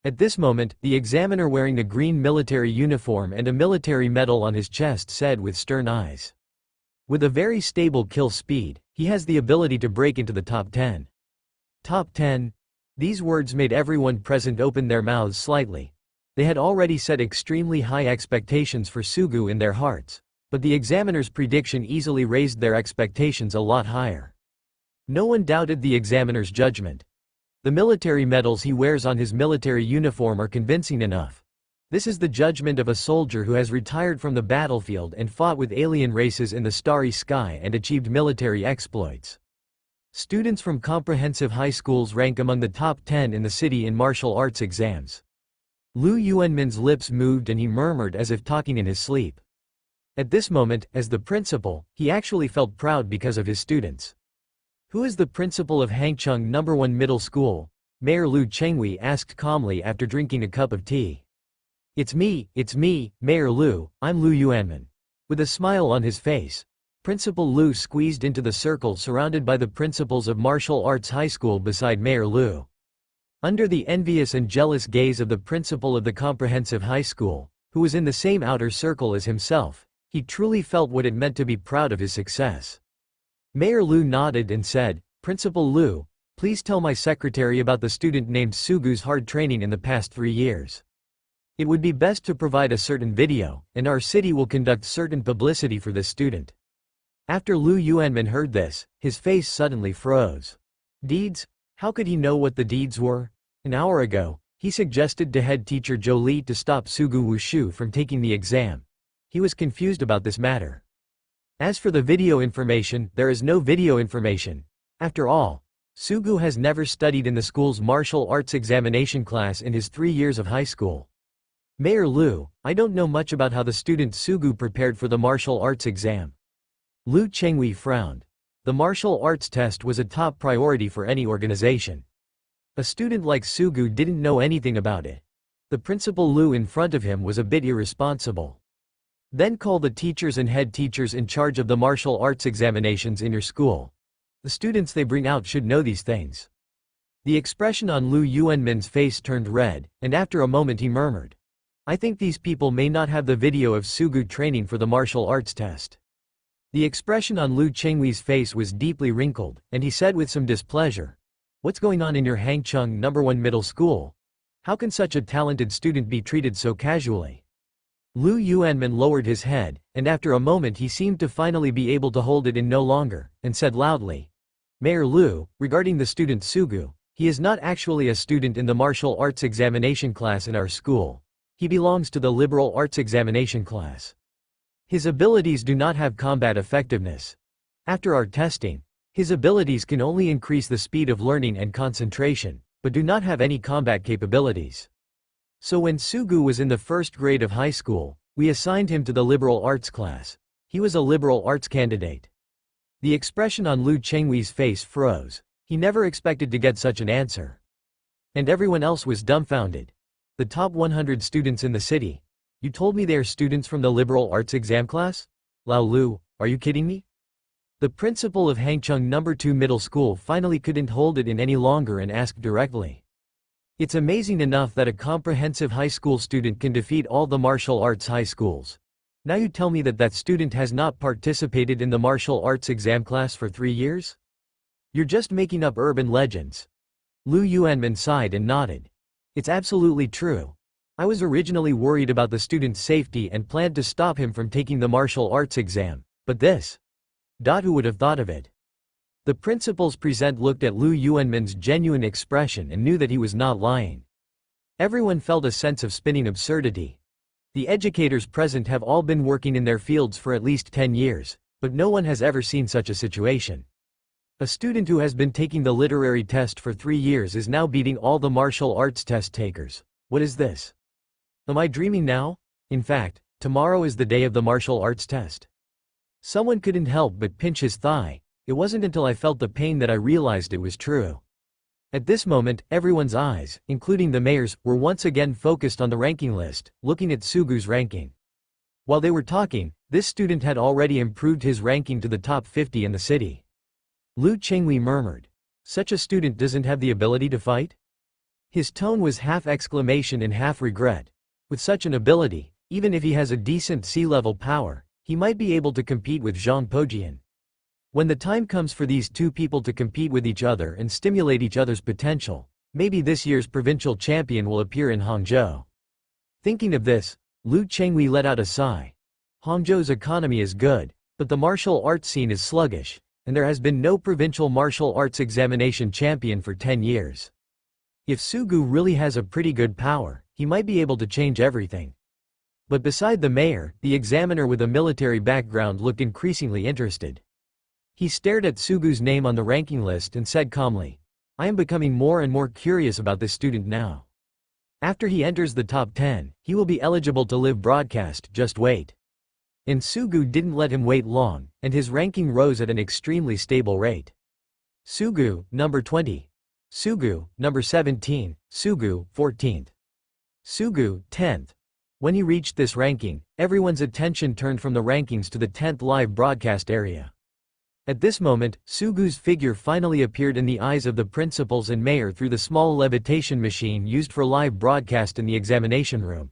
At this moment, the examiner wearing a green military uniform and a military medal on his chest said with stern eyes. With a very stable kill speed, he has the ability to break into the top 10. Top 10? These words made everyone present open their mouths slightly. They had already set extremely high expectations for Sugu in their hearts, but the examiner's prediction easily raised their expectations a lot higher. No one doubted the examiner's judgment. The military medals he wears on his military uniform are convincing enough. This is the judgment of a soldier who has retired from the battlefield and fought with alien races in the starry sky and achieved military exploits. Students from comprehensive high schools rank among the top 10 in the city in martial arts exams. Lu Yuanmin's lips moved and he murmured as if talking in his sleep. At this moment, as the principal, he actually felt proud because of his students. Who is the principal of Hangcheng No. 1 Middle School? Mayor Lu Chenghui asked calmly after drinking a cup of tea. It's me, Mayor Lu, I'm Lu Yuanmin. With a smile on his face, Principal Lu squeezed into the circle surrounded by the principals of martial arts high school beside Mayor Lu. Under the envious and jealous gaze of the principal of the comprehensive high school, who was in the same outer circle as himself, he truly felt what it meant to be proud of his success. Mayor Lu nodded and said, Principal Lu, please tell my secretary about the student named Sugu's hard training in the past 3 years. It would be best to provide a certain video, and our city will conduct certain publicity for this student. After Lu Yuanmin heard this, his face suddenly froze. Deeds? How could he know what the deeds were? An hour ago, he suggested to head teacher Jolie to stop Sugu Wushu from taking the exam. He was confused about this matter. As for the video information, there is no video information. After all, Sugu has never studied in the school's martial arts examination class in his 3 years of high school. Mayor Lu, I don't know much about how the student Sugu prepared for the martial arts exam. Lu Chengwei frowned. The martial arts test was a top priority for any organization. A student like Sugu didn't know anything about it. The principal Lu in front of him was a bit irresponsible. Then call the teachers and head teachers in charge of the martial arts examinations in your school. The students they bring out should know these things. The expression on Lu Yuanmin's face turned red, and after a moment he murmured, I think these people may not have the video of Sugu training for the martial arts test. The expression on Lu Chengwei's face was deeply wrinkled, and he said with some displeasure, What's going on in your Hangcheng No. 1 middle school? How can such a talented student be treated so casually? Lu Yuanmin lowered his head, and after a moment he seemed to finally be able to hold it in no longer, and said loudly, Mayor Lu, regarding the student Sugu, he is not actually a student in the martial arts examination class in our school. He belongs to the liberal arts examination class. His abilities do not have combat effectiveness. After our testing, his abilities can only increase the speed of learning and concentration, but do not have any combat capabilities. So when Sugu was in the first grade of high school, we assigned him to the liberal arts class. He was a liberal arts candidate. The expression on Lu Chengwei's face froze. He never expected to get such an answer. And everyone else was dumbfounded. The top 100 students in the city. You told me they are students from the liberal arts exam class? Lao Lu, are you kidding me? The principal of Hangcheng No. 2 middle school finally couldn't hold it in any longer and asked directly. It's amazing enough that a comprehensive high school student can defeat all the martial arts high schools. Now you tell me that that student has not participated in the martial arts exam class for 3 years? You're just making up urban legends. Lu Yuanmin sighed and nodded. It's absolutely true. I was originally worried about the student's safety and planned to stop him from taking the martial arts exam, but this. Who would have thought of it? The principals present looked at Lu Yuanmin's genuine expression and knew that he was not lying. Everyone felt a sense of spinning absurdity. The educators present have all been working in their fields for at least 10 years, but no one has ever seen such a situation. A student who has been taking the literary test for 3 years is now beating all the martial arts test takers. What is this? Am I dreaming now? In fact, tomorrow is the day of the martial arts test. Someone couldn't help but pinch his thigh. It wasn't until I felt the pain that I realized it was true. At this moment, everyone's eyes, including the mayor's, were once again focused on the ranking list, looking at Sugu's ranking. While they were talking, this student had already improved his ranking to the top 50 in the city. Lu Chengwei murmured, Such a student doesn't have the ability to fight? His tone was half exclamation and half regret. With such an ability, even if he has a decent sea-level power, he might be able to compete with Zhang Pojian. When the time comes for these two people to compete with each other and stimulate each other's potential, maybe this year's provincial champion will appear in Hangzhou. Thinking of this, Lu Chengwei let out a sigh. Hangzhou's economy is good, but the martial arts scene is sluggish, and there has been no provincial martial arts examination champion for 10 years. If Sugu really has a pretty good power, he might be able to change everything. But beside the mayor, the examiner with a military background looked increasingly interested. He stared at Sugu's name on the ranking list and said calmly, I am becoming more and more curious about this student now. After he enters the top 10, he will be eligible to live broadcast, just wait. And Sugu didn't let him wait long, and his ranking rose at an extremely stable rate. Sugu, number 20. Sugu, number 17, Sugu, 14th. Sugu, 10th. When he reached this ranking, everyone's attention turned from the rankings to the 10th live broadcast area. At this moment, Sugu's figure finally appeared in the eyes of the principals and mayor through the small levitation machine used for live broadcast in the examination room.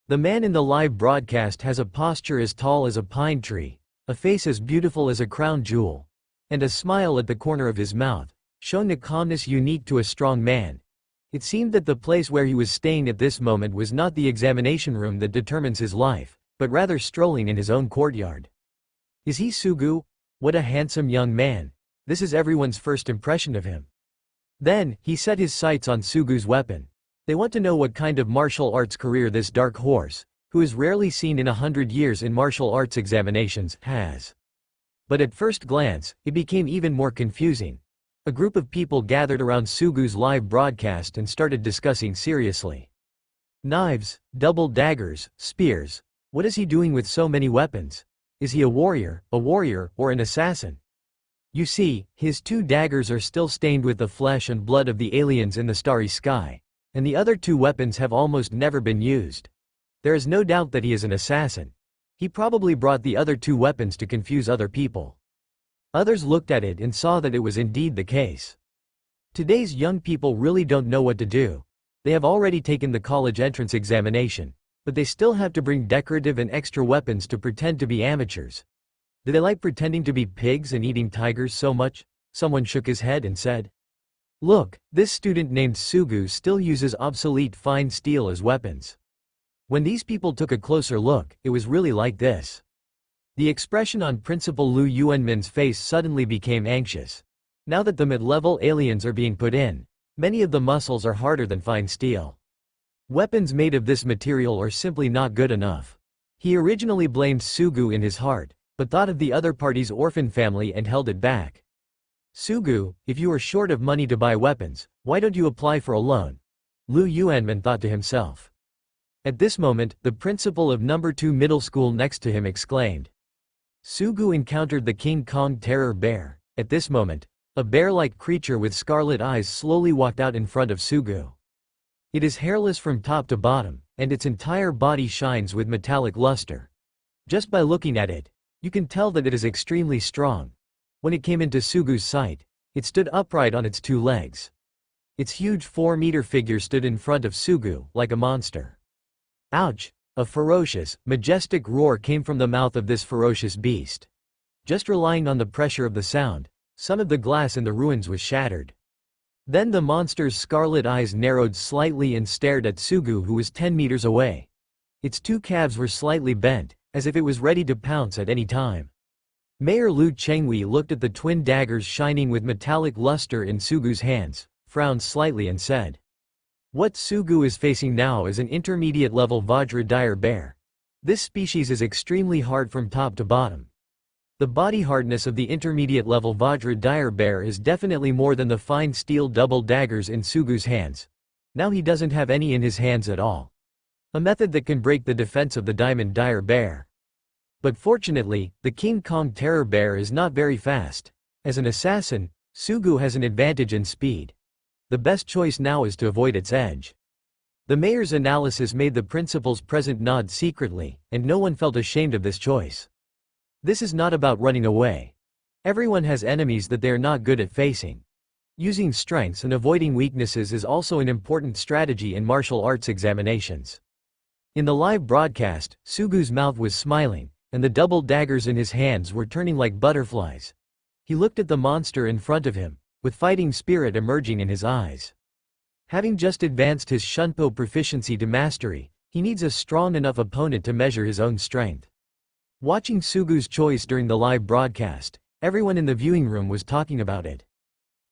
The man in the live broadcast has a posture as tall as a pine tree, a face as beautiful as a crown jewel, and a smile at the corner of his mouth, showing the calmness unique to a strong man. It seemed that the place where he was staying at this moment was not the examination room that determines his life, but rather strolling in his own courtyard. Is he Sugu? What a handsome young man. This is everyone's first impression of him. Then, he set his sights on Sugu's weapon. They want to know what kind of martial arts career this dark horse, who is rarely seen in 100 years in martial arts examinations, has. But at first glance, it became even more confusing. A group of people gathered around Sugu's live broadcast and started discussing seriously. Knives, double daggers, spears. What is he doing with so many weapons? Is he a warrior, or an assassin? You see, his 2 daggers are still stained with the flesh and blood of the aliens in the starry sky, and the other 2 weapons have almost never been used. There is no doubt that he is an assassin. He probably brought the other 2 weapons to confuse other people. Others looked at it and saw that it was indeed the case. Today's young people really don't know what to do. They have already taken the college entrance examination, but they still have to bring decorative and extra weapons to pretend to be amateurs. Do they like pretending to be pigs and eating tigers so much? Someone shook his head and said, "Look, this student named Sugu still uses obsolete fine steel as weapons." When these people took a closer look, it was really like this. The expression on Principal Lu Yuanmin's face suddenly became anxious. Now that the mid-level aliens are being put in, many of the muscles are harder than fine steel. Weapons made of this material are simply not good enough. He originally blamed Sugu in his heart, but thought of the other party's orphan family and held it back. "Sugu, if you are short of money to buy weapons, why don't you apply for a loan?" Lu Yuanmin thought to himself. At this moment, the principal of number 2 middle school next to him exclaimed. Sugu encountered the King Kong terror bear. At this moment, a bear-like creature with scarlet eyes slowly walked out in front of Sugu. It is hairless from top to bottom, and its entire body shines with metallic luster. Just by looking at it, you can tell that it is extremely strong. When it came into Sugu's sight, it stood upright on its 2 legs. Its huge 4-meter figure stood in front of Sugu, like a monster. Ouch! A ferocious, majestic roar came from the mouth of this ferocious beast. Just relying on the pressure of the sound, some of the glass in the ruins was shattered. Then the monster's scarlet eyes narrowed slightly and stared at Sugu, who was 10 meters away. Its 2 calves were slightly bent, as if it was ready to pounce at any time. Mayor Lu Chengwei looked at the twin daggers shining with metallic luster in Sugu's hands, frowned slightly and said, "What Sugu is facing now is an intermediate-level Vajra dire bear. This species is extremely hard from top to bottom. The body hardness of the intermediate-level Vajra dire bear is definitely more than the fine steel double daggers in Sugu's hands. Now he doesn't have any in his hands at all. A method that can break the defense of the diamond dire bear. But fortunately, the King Kong terror bear is not very fast. As an assassin, Sugu has an advantage in speed. The best choice now is to avoid its edge." The mayor's analysis made the principals present nod secretly, and no one felt ashamed of this choice. This is not about running away. Everyone has enemies that they are not good at facing. Using strengths and avoiding weaknesses is also an important strategy in martial arts examinations. In the live broadcast, Sugu's mouth was smiling, and the double daggers in his hands were turning like butterflies. He looked at the monster in front of him, with fighting spirit emerging in his eyes. Having just advanced his Shunpo proficiency to mastery, he needs a strong enough opponent to measure his own strength. Watching Sugu's choice during the live broadcast, everyone in the viewing room was talking about it.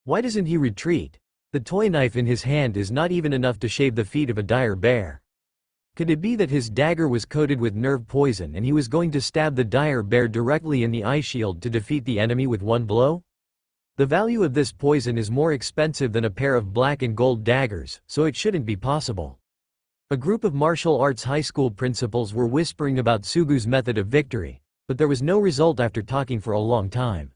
Why doesn't he retreat? The toy knife in his hand is not even enough to shave the feet of a dire bear. Could it be that his dagger was coated with nerve poison and he was going to stab the dire bear directly in the eye shield to defeat the enemy with one blow? The value of this poison is more expensive than a pair of black and gold daggers, so it shouldn't be possible. A group of martial arts high school principals were whispering about Sugu's method of victory, but there was no result after talking for a long time.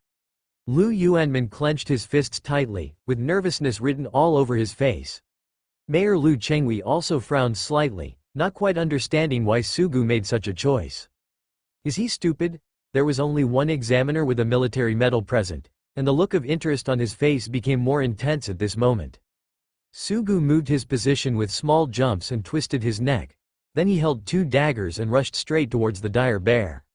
Lu Yuanmin clenched his fists tightly, with nervousness written all over his face. Mayor Lu Chengwei also frowned slightly, not quite understanding why Sugu made such a choice. Is he stupid? There was only one examiner with a military medal present, and the look of interest on his face became more intense at this moment. Sugu moved his position with small jumps and twisted his neck. Then he held 2 daggers and rushed straight towards the dire bear.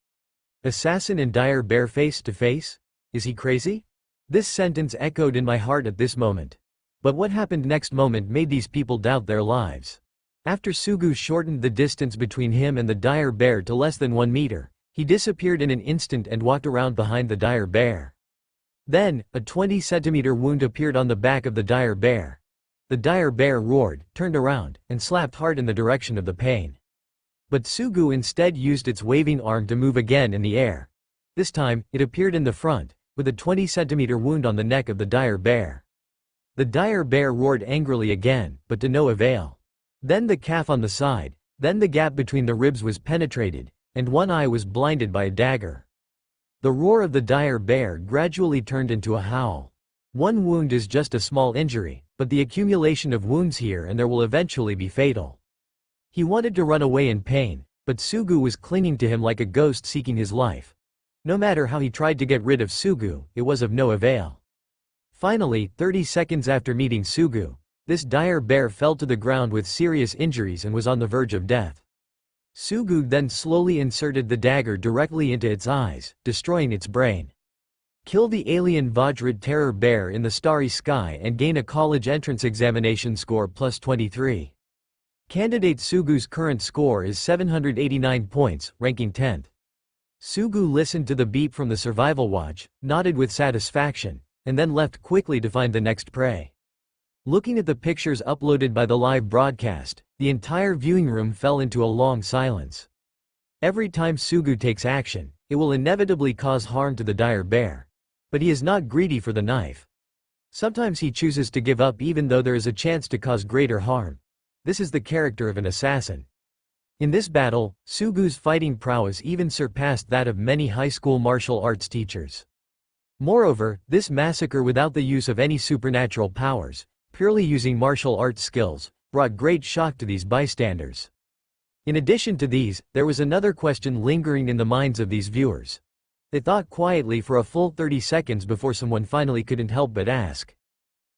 Assassin and dire bear face to face? Is he crazy? This sentence echoed in my heart at this moment. But what happened next moment made these people doubt their lives. After Sugu shortened the distance between him and the dire bear to less than 1 meter, he disappeared in an instant and walked around behind the dire bear. Then, a 20-centimeter wound appeared on the back of the dire bear. The dire bear roared, turned around, and slapped hard in the direction of the pain. But Sugu instead used its waving arm to move again in the air. This time, it appeared in the front, with a 20-centimeter wound on the neck of the dire bear. The dire bear roared angrily again, but to no avail. Then the calf on the side, then the gap between the ribs was penetrated, and one eye was blinded by a dagger. The roar of the dire bear gradually turned into a howl. One wound is just a small injury, but the accumulation of wounds here and there will eventually be fatal. He wanted to run away in pain, but Sugu was clinging to him like a ghost seeking his life. No matter how he tried to get rid of Sugu, it was of no avail. Finally, 30 seconds after meeting Sugu, this dire bear fell to the ground with serious injuries and was on the verge of death. Sugu then slowly inserted the dagger directly into its eyes, destroying its brain. Kill the alien Vajra terror bear in the starry sky and gain a college entrance examination score plus 23. Candidate Sugu's current score is 789 points, ranking 10th. Sugu listened to the beep from the survival watch, nodded with satisfaction, and then left quickly to find the next prey. Looking at the pictures uploaded by the live broadcast, the entire viewing room fell into a long silence. Every time Sugu takes action, it will inevitably cause harm to the dire bear. But he is not greedy for the knife. Sometimes he chooses to give up even though there is a chance to cause greater harm. This is the character of an assassin. In this battle, Sugu's fighting prowess even surpassed that of many high school martial arts teachers. Moreover, this massacre without the use of any supernatural powers, purely using martial arts skills, brought great shock to these bystanders. In addition to these, there was another question lingering in the minds of these viewers. They thought quietly for a full 30 seconds before someone finally couldn't help but ask.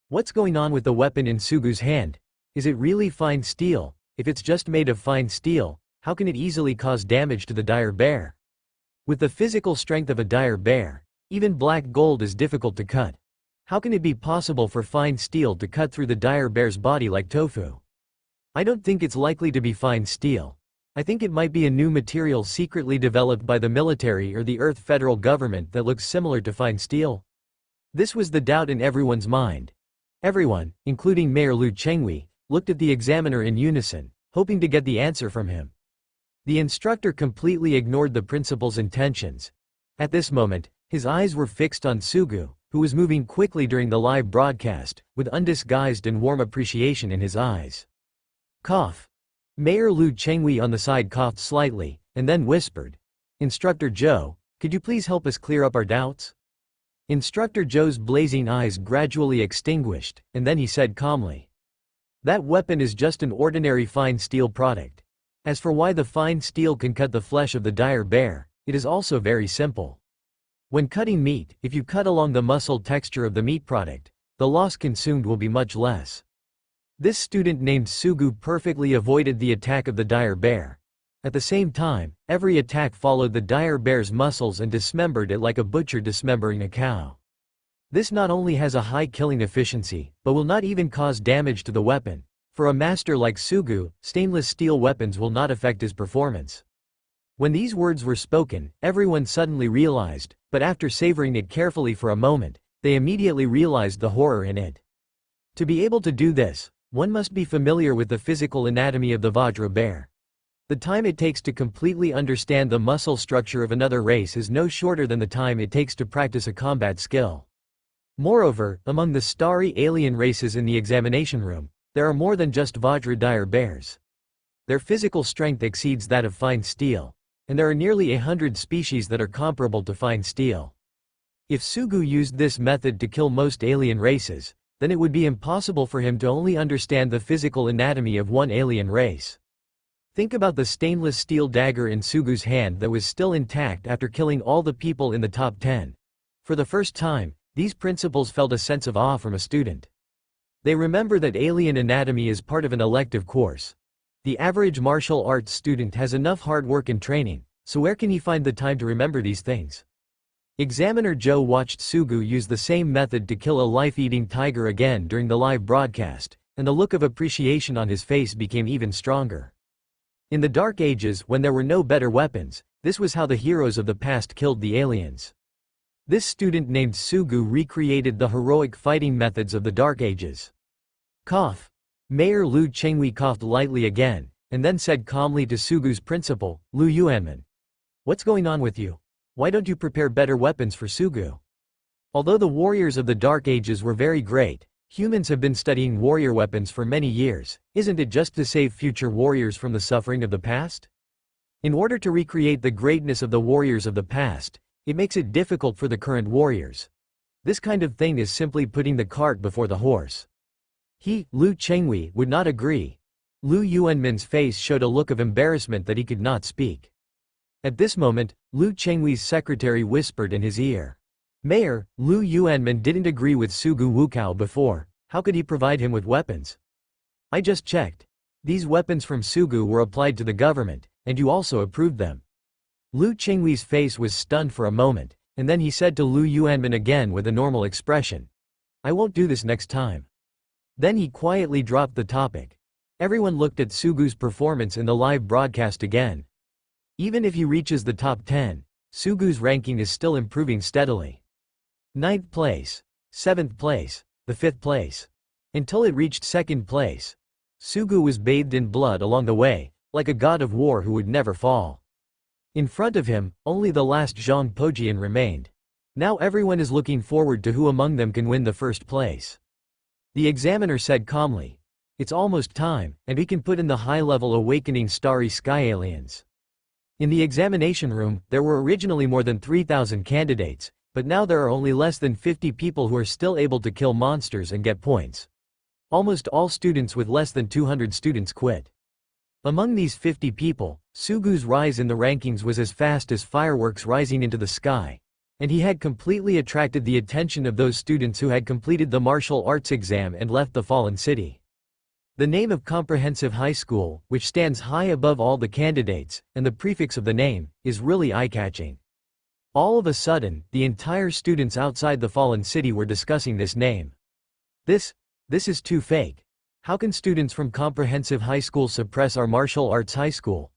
What's going on with the weapon in Sugu's hand? Is it really fine steel? If it's just made of fine steel, how can it easily cause damage to the dire bear? With the physical strength of a dire bear, even black gold is difficult to cut. How can it be possible for fine steel to cut through the dire bear's body like tofu? I don't think it's likely to be fine steel. I think it might be a new material secretly developed by the military or the Earth federal government that looks similar to fine steel. This was the doubt in everyone's mind. Everyone, including Mayor Liu Chenghui, looked at the examiner in unison, hoping to get the answer from him. The instructor completely ignored the principal's intentions. At this moment, his eyes were fixed on Sugu, who was moving quickly during the live broadcast, with undisguised and warm appreciation in his eyes. Cough. Mayor Liu Chenghui on the side coughed slightly, and then whispered, "Instructor Zhou, could you please help us clear up our doubts?" Instructor Zhou's blazing eyes gradually extinguished, and then he said calmly, "That weapon is just an ordinary fine steel product. As for why the fine steel can cut the flesh of the dire bear, it is also very simple. When cutting meat, if you cut along the muscle texture of the meat product, the loss consumed will be much less." This student named Sugu perfectly avoided the attack of the dire bear. At the same time, every attack followed the dire bear's muscles and dismembered it like a butcher dismembering a cow. This not only has a high killing efficiency, but will not even cause damage to the weapon. For a master like Sugu, stainless steel weapons will not affect his performance. When these words were spoken, everyone suddenly realized, but after savoring it carefully for a moment, they immediately realized the horror in it. To be able to do this, one must be familiar with the physical anatomy of the Vajra bear. The time it takes to completely understand the muscle structure of another race is no shorter than the time it takes to practice a combat skill. Moreover, among the starry alien races in the examination room, there are more than just Vajra dire bears. Their physical strength exceeds that of fine steel, and there are nearly 100 species that are comparable to fine steel. If Sugu used this method to kill most alien races, then it would be impossible for him to only understand the physical anatomy of one alien race. Think about the stainless steel dagger in Sugu's hand that was still intact after killing all the people in the top 10. For the first time, these principals felt a sense of awe from a student. They remember that alien anatomy is part of an elective course. The average martial arts student has enough hard work and training, so where can he find the time to remember these things? Examiner Zhou watched Sugu use the same method to kill a life-eating tiger again during the live broadcast, and the look of appreciation on his face became even stronger. In the Dark Ages, when there were no better weapons, this was how the heroes of the past killed the aliens. This student named Sugu recreated the heroic fighting methods of the Dark Ages. Cough. Mayor Liu Chenghui coughed lightly again, and then said calmly to Sugu's principal, Liu Yuanman, "What's going on with you? Why don't you prepare better weapons for Sugu?" Although the warriors of the Dark Ages were very great, humans have been studying warrior weapons for many years. Isn't it just to save future warriors from the suffering of the past? In order to recreate the greatness of the warriors of the past, It makes it difficult for the current warriors. This kind of thing is simply putting the cart before the horse. Lu Chenghui, would not agree. Lu Yuanmin's face showed a look of embarrassment that he could not speak. At this moment, Lu Chenghui's secretary whispered in his ear. Mayor, Lu Yuanmin didn't agree with Sugu Wukao before, how could he provide him with weapons? I just checked. These weapons from Sugu were applied to the government, and you also approved them. Lu Chenghui's face was stunned for a moment, and then he said to Lu Yuanmin again with a normal expression. I won't do this next time. Then he quietly dropped the topic. Everyone looked at Sugu's performance in the live broadcast again. Even if he reaches the top 10, Sugu's ranking is still improving steadily. 9th place, 7th place, the 5th place. Until it reached 2nd place. Sugu was bathed in blood along the way, like a god of war who would never fall. In front of him, only the last Zhang Pojian remained. Now everyone is looking forward to who among them can win the 1st place. The examiner said calmly, it's almost time, and we can put in the high-level awakening starry sky aliens. In the examination room, there were originally more than 3,000 candidates, but now there are only less than 50 people who are still able to kill monsters and get points. Almost all students with less than 200 students quit. Among these 50 people, Sugu's rise in the rankings was as fast as fireworks rising into the sky, and he had completely attracted the attention of those students who had completed the martial arts exam and left the fallen city. The name of Comprehensive High School, which stands high above all the candidates, and the prefix of the name, is really eye-catching. All of a sudden, the entire students outside the fallen city were discussing this name. This is too fake. How can students from Comprehensive High School suppress our martial arts high school?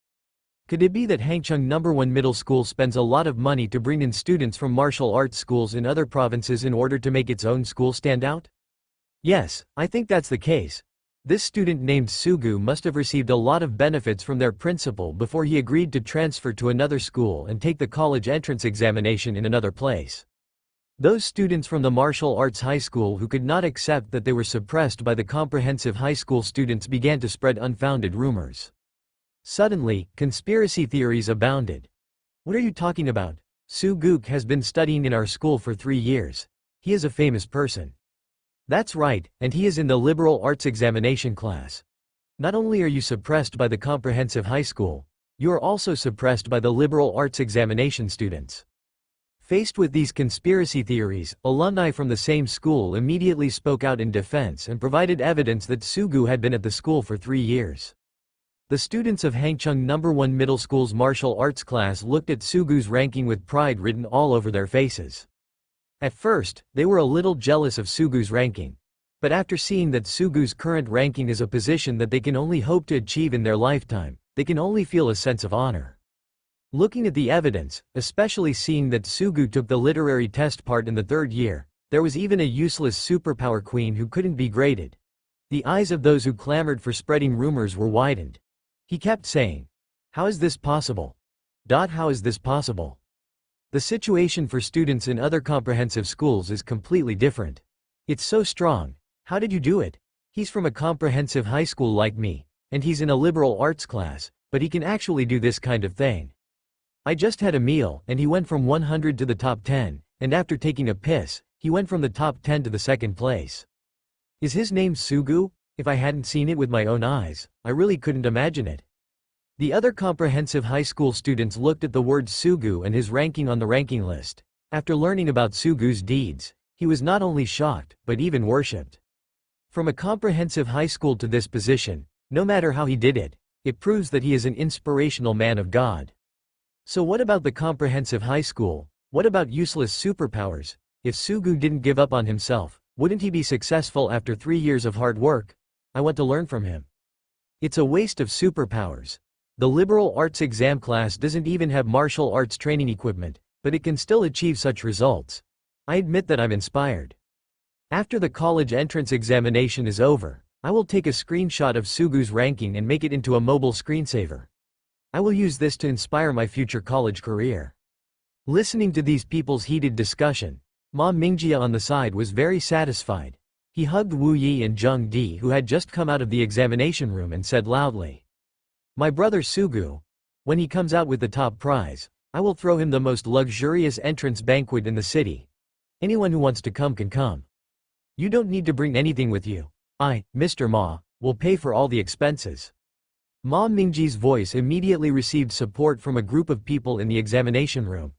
Could it be that Hangcheng No. 1 Middle School spends a lot of money to bring in students from martial arts schools in other provinces in order to make its own school stand out? Yes, I think that's the case. This student named Sugu must have received a lot of benefits from their principal before he agreed to transfer to another school and take the college entrance examination in another place. Those students from the martial arts high school who could not accept that they were suppressed by the comprehensive high school students began to spread unfounded rumors. Suddenly, conspiracy theories abounded. What are you talking about? Sugu has been studying in our school for 3 years. He is a famous person. That's right, and he is in the liberal arts examination class. Not only are you suppressed by the comprehensive high school, you are also suppressed by the liberal arts examination students. Faced with these conspiracy theories, alumni from the same school immediately spoke out in defense and provided evidence that Sugu had been at the school for 3 years. The students of Hangcheng No. 1 Middle School's martial arts class looked at Sugu's ranking with pride written all over their faces. At first, they were a little jealous of Sugu's ranking. But after seeing that Sugu's current ranking is a position that they can only hope to achieve in their lifetime, they can only feel a sense of honor. Looking at the evidence, especially seeing that Sugu took the literary test part in the 3rd year, there was even a useless superpower queen who couldn't be graded. The eyes of those who clamored for spreading rumors were widened. He kept saying, "How is this possible? How is this possible?" The situation for students in other comprehensive schools is completely different. It's so strong. How did you do it? He's from a comprehensive high school like me, and he's in a liberal arts class, but he can actually do this kind of thing. I just had a meal, and he went from 100 to the top 10, and after taking a piss, he went from the top 10 to the 2nd place. Is his name Sugu? If I hadn't seen it with my own eyes, I really couldn't imagine it. The other comprehensive high school students looked at the word Sugu and his ranking on the ranking list. After learning about Sugu's deeds, he was not only shocked, but even worshipped. From a comprehensive high school to this position, no matter how he did it, it proves that he is an inspirational man of God. So what about the comprehensive high school? What about useless superpowers? If Sugu didn't give up on himself, wouldn't he be successful after 3 years of hard work? I want to learn from him. It's a waste of superpowers. The liberal arts exam class doesn't even have martial arts training equipment, but it can still achieve such results. I admit that I'm inspired. After the college entrance examination is over, I will take a screenshot of Sugu's ranking and make it into a mobile screensaver. I will use this to inspire my future college career. Listening to these people's heated discussion, Ma Mingjia on the side was very satisfied. He hugged Wu Yi and Zheng Di, who had just come out of the examination room, and said loudly, "My brother Sugu. When he comes out with the top prize, I will throw him the most luxurious entrance banquet in the city. Anyone who wants to come can come. You don't need to bring anything with you. I, Mr. Ma, will pay for all the expenses." Ma Mingji's voice immediately received support from a group of people in the examination room.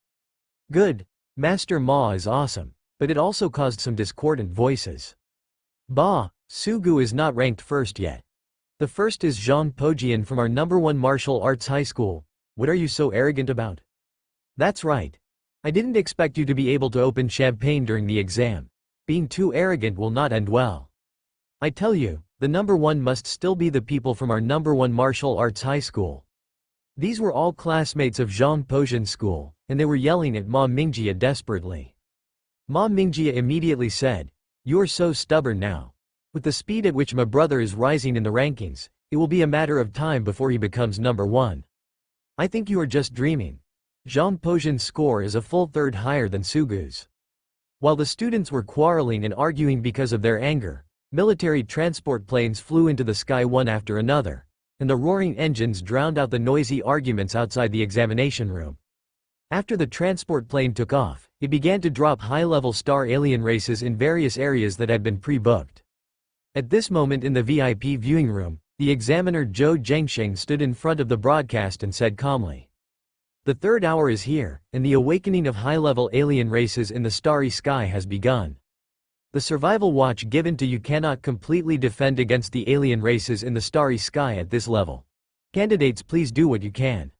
Good. Master Ma is awesome. But it also caused some discordant voices. Bah, Sugu is not ranked first yet. The first is Zhang Pojian from our #1 martial arts high school. What are you so arrogant about? That's right. I didn't expect you to be able to open champagne during the exam. Being too arrogant will not end well. I tell you, the #1 must still be the people from our #1 martial arts high school. These were all classmates of Zhang Pojian's school, and they were yelling at Ma Mingjia desperately. Ma Mingjia immediately said, "You're so stubborn now. With the speed at which my brother is rising in the rankings, it will be a matter of time before he becomes #1. I think you are just dreaming. Zhang Pojian's score is a full third higher than Sugu's." While the students were quarreling and arguing because of their anger, military transport planes flew into the sky one after another, and the roaring engines drowned out the noisy arguments outside the examination room. After the transport plane took off, it began to drop high-level star alien races in various areas that had been pre-booked. At this moment in the VIP viewing room, the examiner Zhou Zhengsheng stood in front of the broadcast and said calmly, "The third hour is here, and the awakening of high-level alien races in the starry sky has begun. The survival watch given to you cannot completely defend against the alien races in the starry sky at this level. Candidates, please do what you can."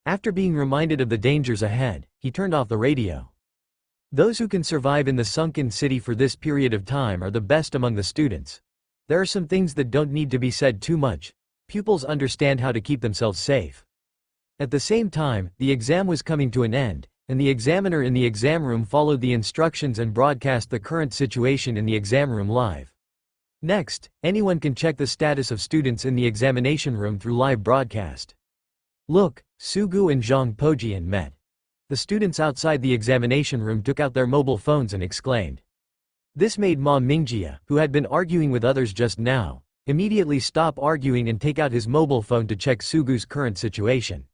After being reminded of the dangers ahead, he turned off the radio. Those who can survive in the sunken city for this period of time are the best among the students. There are some things that don't need to be said too much. Pupils understand how to keep themselves safe. At the same time, the exam was coming to an end, and the examiner in the exam room followed the instructions and broadcast the current situation in the exam room live. Next, anyone can check the status of students in the examination room through live broadcast. Look, Sugu and Zhang Pojian met. The students outside the examination room took out their mobile phones and exclaimed. This made Ma Mingjia, who had been arguing with others just now, immediately stop arguing and take out his mobile phone to check Sugu's current situation.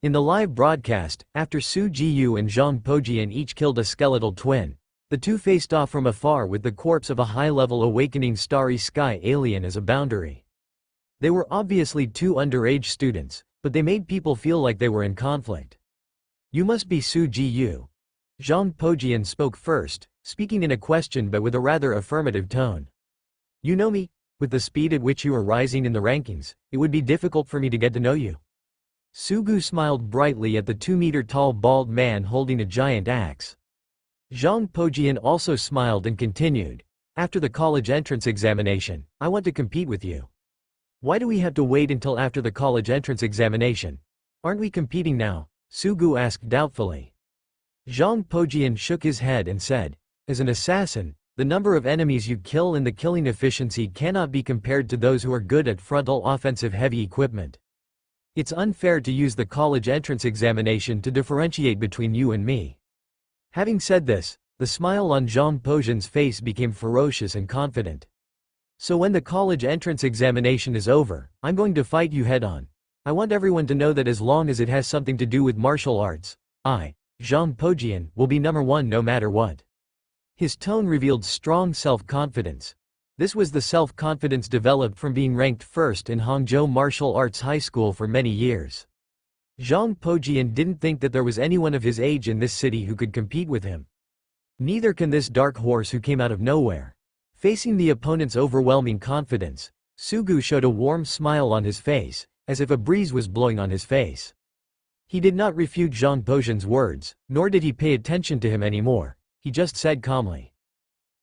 In the live broadcast, after Su Jiyu and Zhang Pojian each killed a skeletal twin, the two faced off from afar with the corpse of a high-level awakening starry sky alien as a boundary. They were obviously two underage students, but they made people feel like they were in conflict. You must be Su Jiyu. Zhang Pojian spoke first, speaking in a question but with a rather affirmative tone. You know me? With the speed at which you are rising in the rankings, it would be difficult for me to get to know you. Sugu smiled brightly at the 2-meter-tall bald man holding a giant axe. Zhang Pojian also smiled and continued, "After the college entrance examination, I want to compete with you." "Why do we have to wait until after the college entrance examination? Aren't we competing now?" Sugu asked doubtfully. Zhang Pojian shook his head and said, "As an assassin, the number of enemies you kill and the killing efficiency cannot be compared to those who are good at frontal offensive heavy equipment. It's unfair to use the college entrance examination to differentiate between you and me." Having said this, the smile on Zhang Pojian's face became ferocious and confident. "So when the college entrance examination is over, I'm going to fight you head-on. I want everyone to know that as long as it has something to do with martial arts, I, Zhang Pojian, will be #1 no matter what." His tone revealed strong self-confidence. This was the self-confidence developed from being ranked first in Hangzhou Martial Arts High School for many years. Zhang Pojian didn't think that there was anyone of his age in this city who could compete with him. Neither can this dark horse who came out of nowhere. Facing the opponent's overwhelming confidence, Sugu showed a warm smile on his face, as if a breeze was blowing on his face. He did not refute Zhang Pojian's words, nor did he pay attention to him anymore. He just said calmly,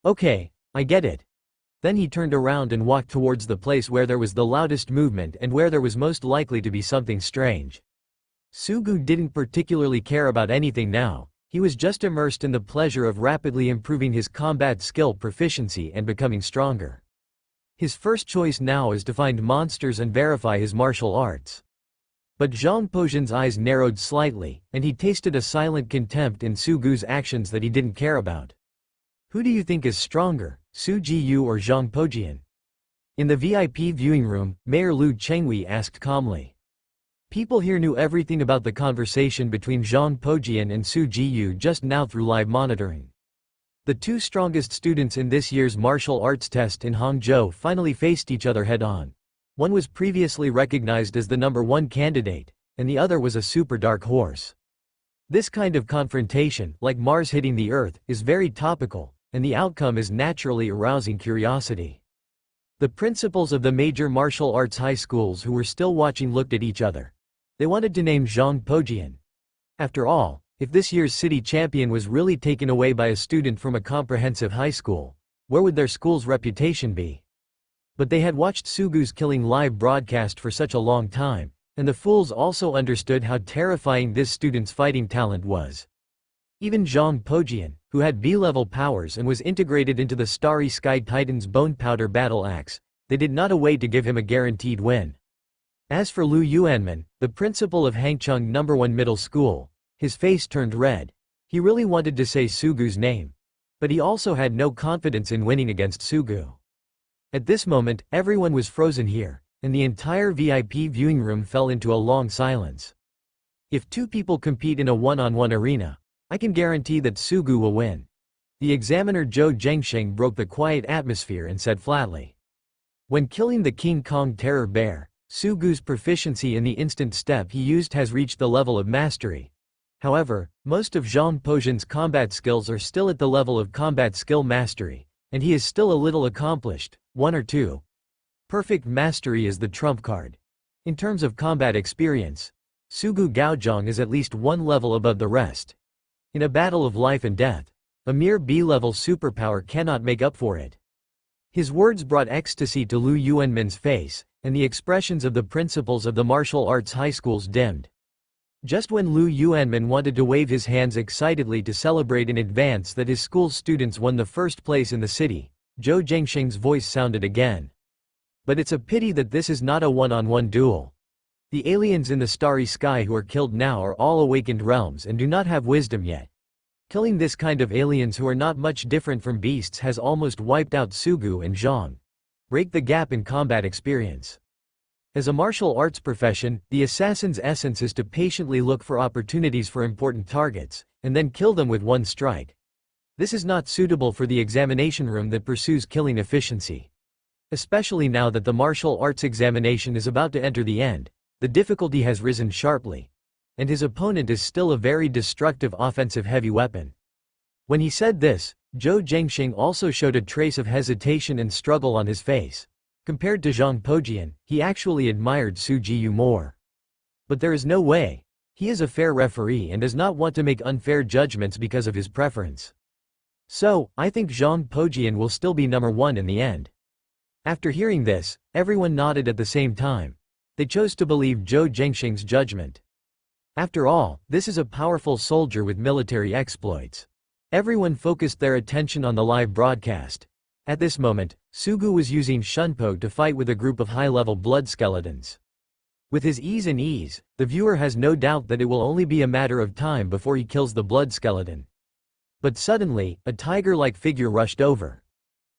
"Okay, I get it." Then he turned around and walked towards the place where there was the loudest movement and where there was most likely to be something strange. Sugu didn't particularly care about anything now. He was just immersed in the pleasure of rapidly improving his combat skill proficiency and becoming stronger. His first choice now is to find monsters and verify his martial arts. But Zhang Pojian's eyes narrowed slightly, and he tasted a silent contempt in Sugu's actions that he didn't care about. Who do you think is stronger, Su Jiyu or Zhang Pojian? In the VIP viewing room, Mayor Lu Chengwei asked calmly. People here knew everything about the conversation between Zhang Pojian and Su Jiyu just now through live monitoring. The two strongest students in this year's martial arts test in Hangzhou finally faced each other head-on. One was previously recognized as the #1 candidate, and the other was a super dark horse. This kind of confrontation, like Mars hitting the Earth, is very topical, and the outcome is naturally arousing curiosity. The principals of the major martial arts high schools who were still watching looked at each other. They wanted to name Zhang Pojian. After all, if this year's city champion was really taken away by a student from a comprehensive high school, where would their school's reputation be? But they had watched Sugu's killing live broadcast for such a long time, and the fools also understood how terrifying this student's fighting talent was. Even Zhang Pojian, who had B-level powers and was integrated into the Starry Sky Titan's bone powder battle axe, they did not await to give him a guaranteed win. As for Lu Yuanmin, the principal of Hangcheng #1 Middle School, his face turned red. He really wanted to say Sugu's name. But he also had no confidence in winning against Sugu. At this moment, everyone was frozen here, and the entire VIP viewing room fell into a long silence. If two people compete in a one-on-one arena, I can guarantee that Sugu will win. The examiner Zhou Zhengsheng broke the quiet atmosphere and said flatly. When killing the King Kong terror bear, Sugu's proficiency in the instant step he used has reached the level of mastery. However, most of Zhang Pojian's combat skills are still at the level of combat skill mastery, and he is still a little accomplished, 1 or 2. Perfect mastery is the trump card. In terms of combat experience, Sugu Gaozhong is at least 1 level above the rest. In a battle of life and death, a mere B-level superpower cannot make up for it. His words brought ecstasy to Lu Yuanmin's face, and the expressions of the principals of the martial arts high schools dimmed. Just when Lu Yuanmin wanted to wave his hands excitedly to celebrate in advance that his school's students won the first place in the city, Zhou Zhengsheng's voice sounded again. But it's a pity that this is not a one-on-one duel. The aliens in the starry sky who are killed now are all awakened realms and do not have wisdom yet. Killing this kind of aliens who are not much different from beasts has almost wiped out Sugu and Zhang. Break the gap in combat experience. As a martial arts profession, the assassin's essence is to patiently look for opportunities for important targets, and then kill them with one strike. This is not suitable for the examination room that pursues killing efficiency. Especially now that the martial arts examination is about to enter the end, the difficulty has risen sharply. And his opponent is still a very destructive offensive heavy weapon. When he said this, Zhou Zhengsheng also showed a trace of hesitation and struggle on his face. Compared to Zhang Pojian, he actually admired Su Jiyu more. But there is no way. He is a fair referee and does not want to make unfair judgments because of his preference. So, I think Zhang Pojian will still be #1 in the end. After hearing this, everyone nodded at the same time. They chose to believe Zhou Zhengsheng's judgment. After all, this is a powerful soldier with military exploits. Everyone focused their attention on the live broadcast. At this moment, Sugu was using Shunpo to fight with a group of high-level blood skeletons. With his ease, the viewer has no doubt that it will only be a matter of time before he kills the blood skeleton. But suddenly, a tiger-like figure rushed over.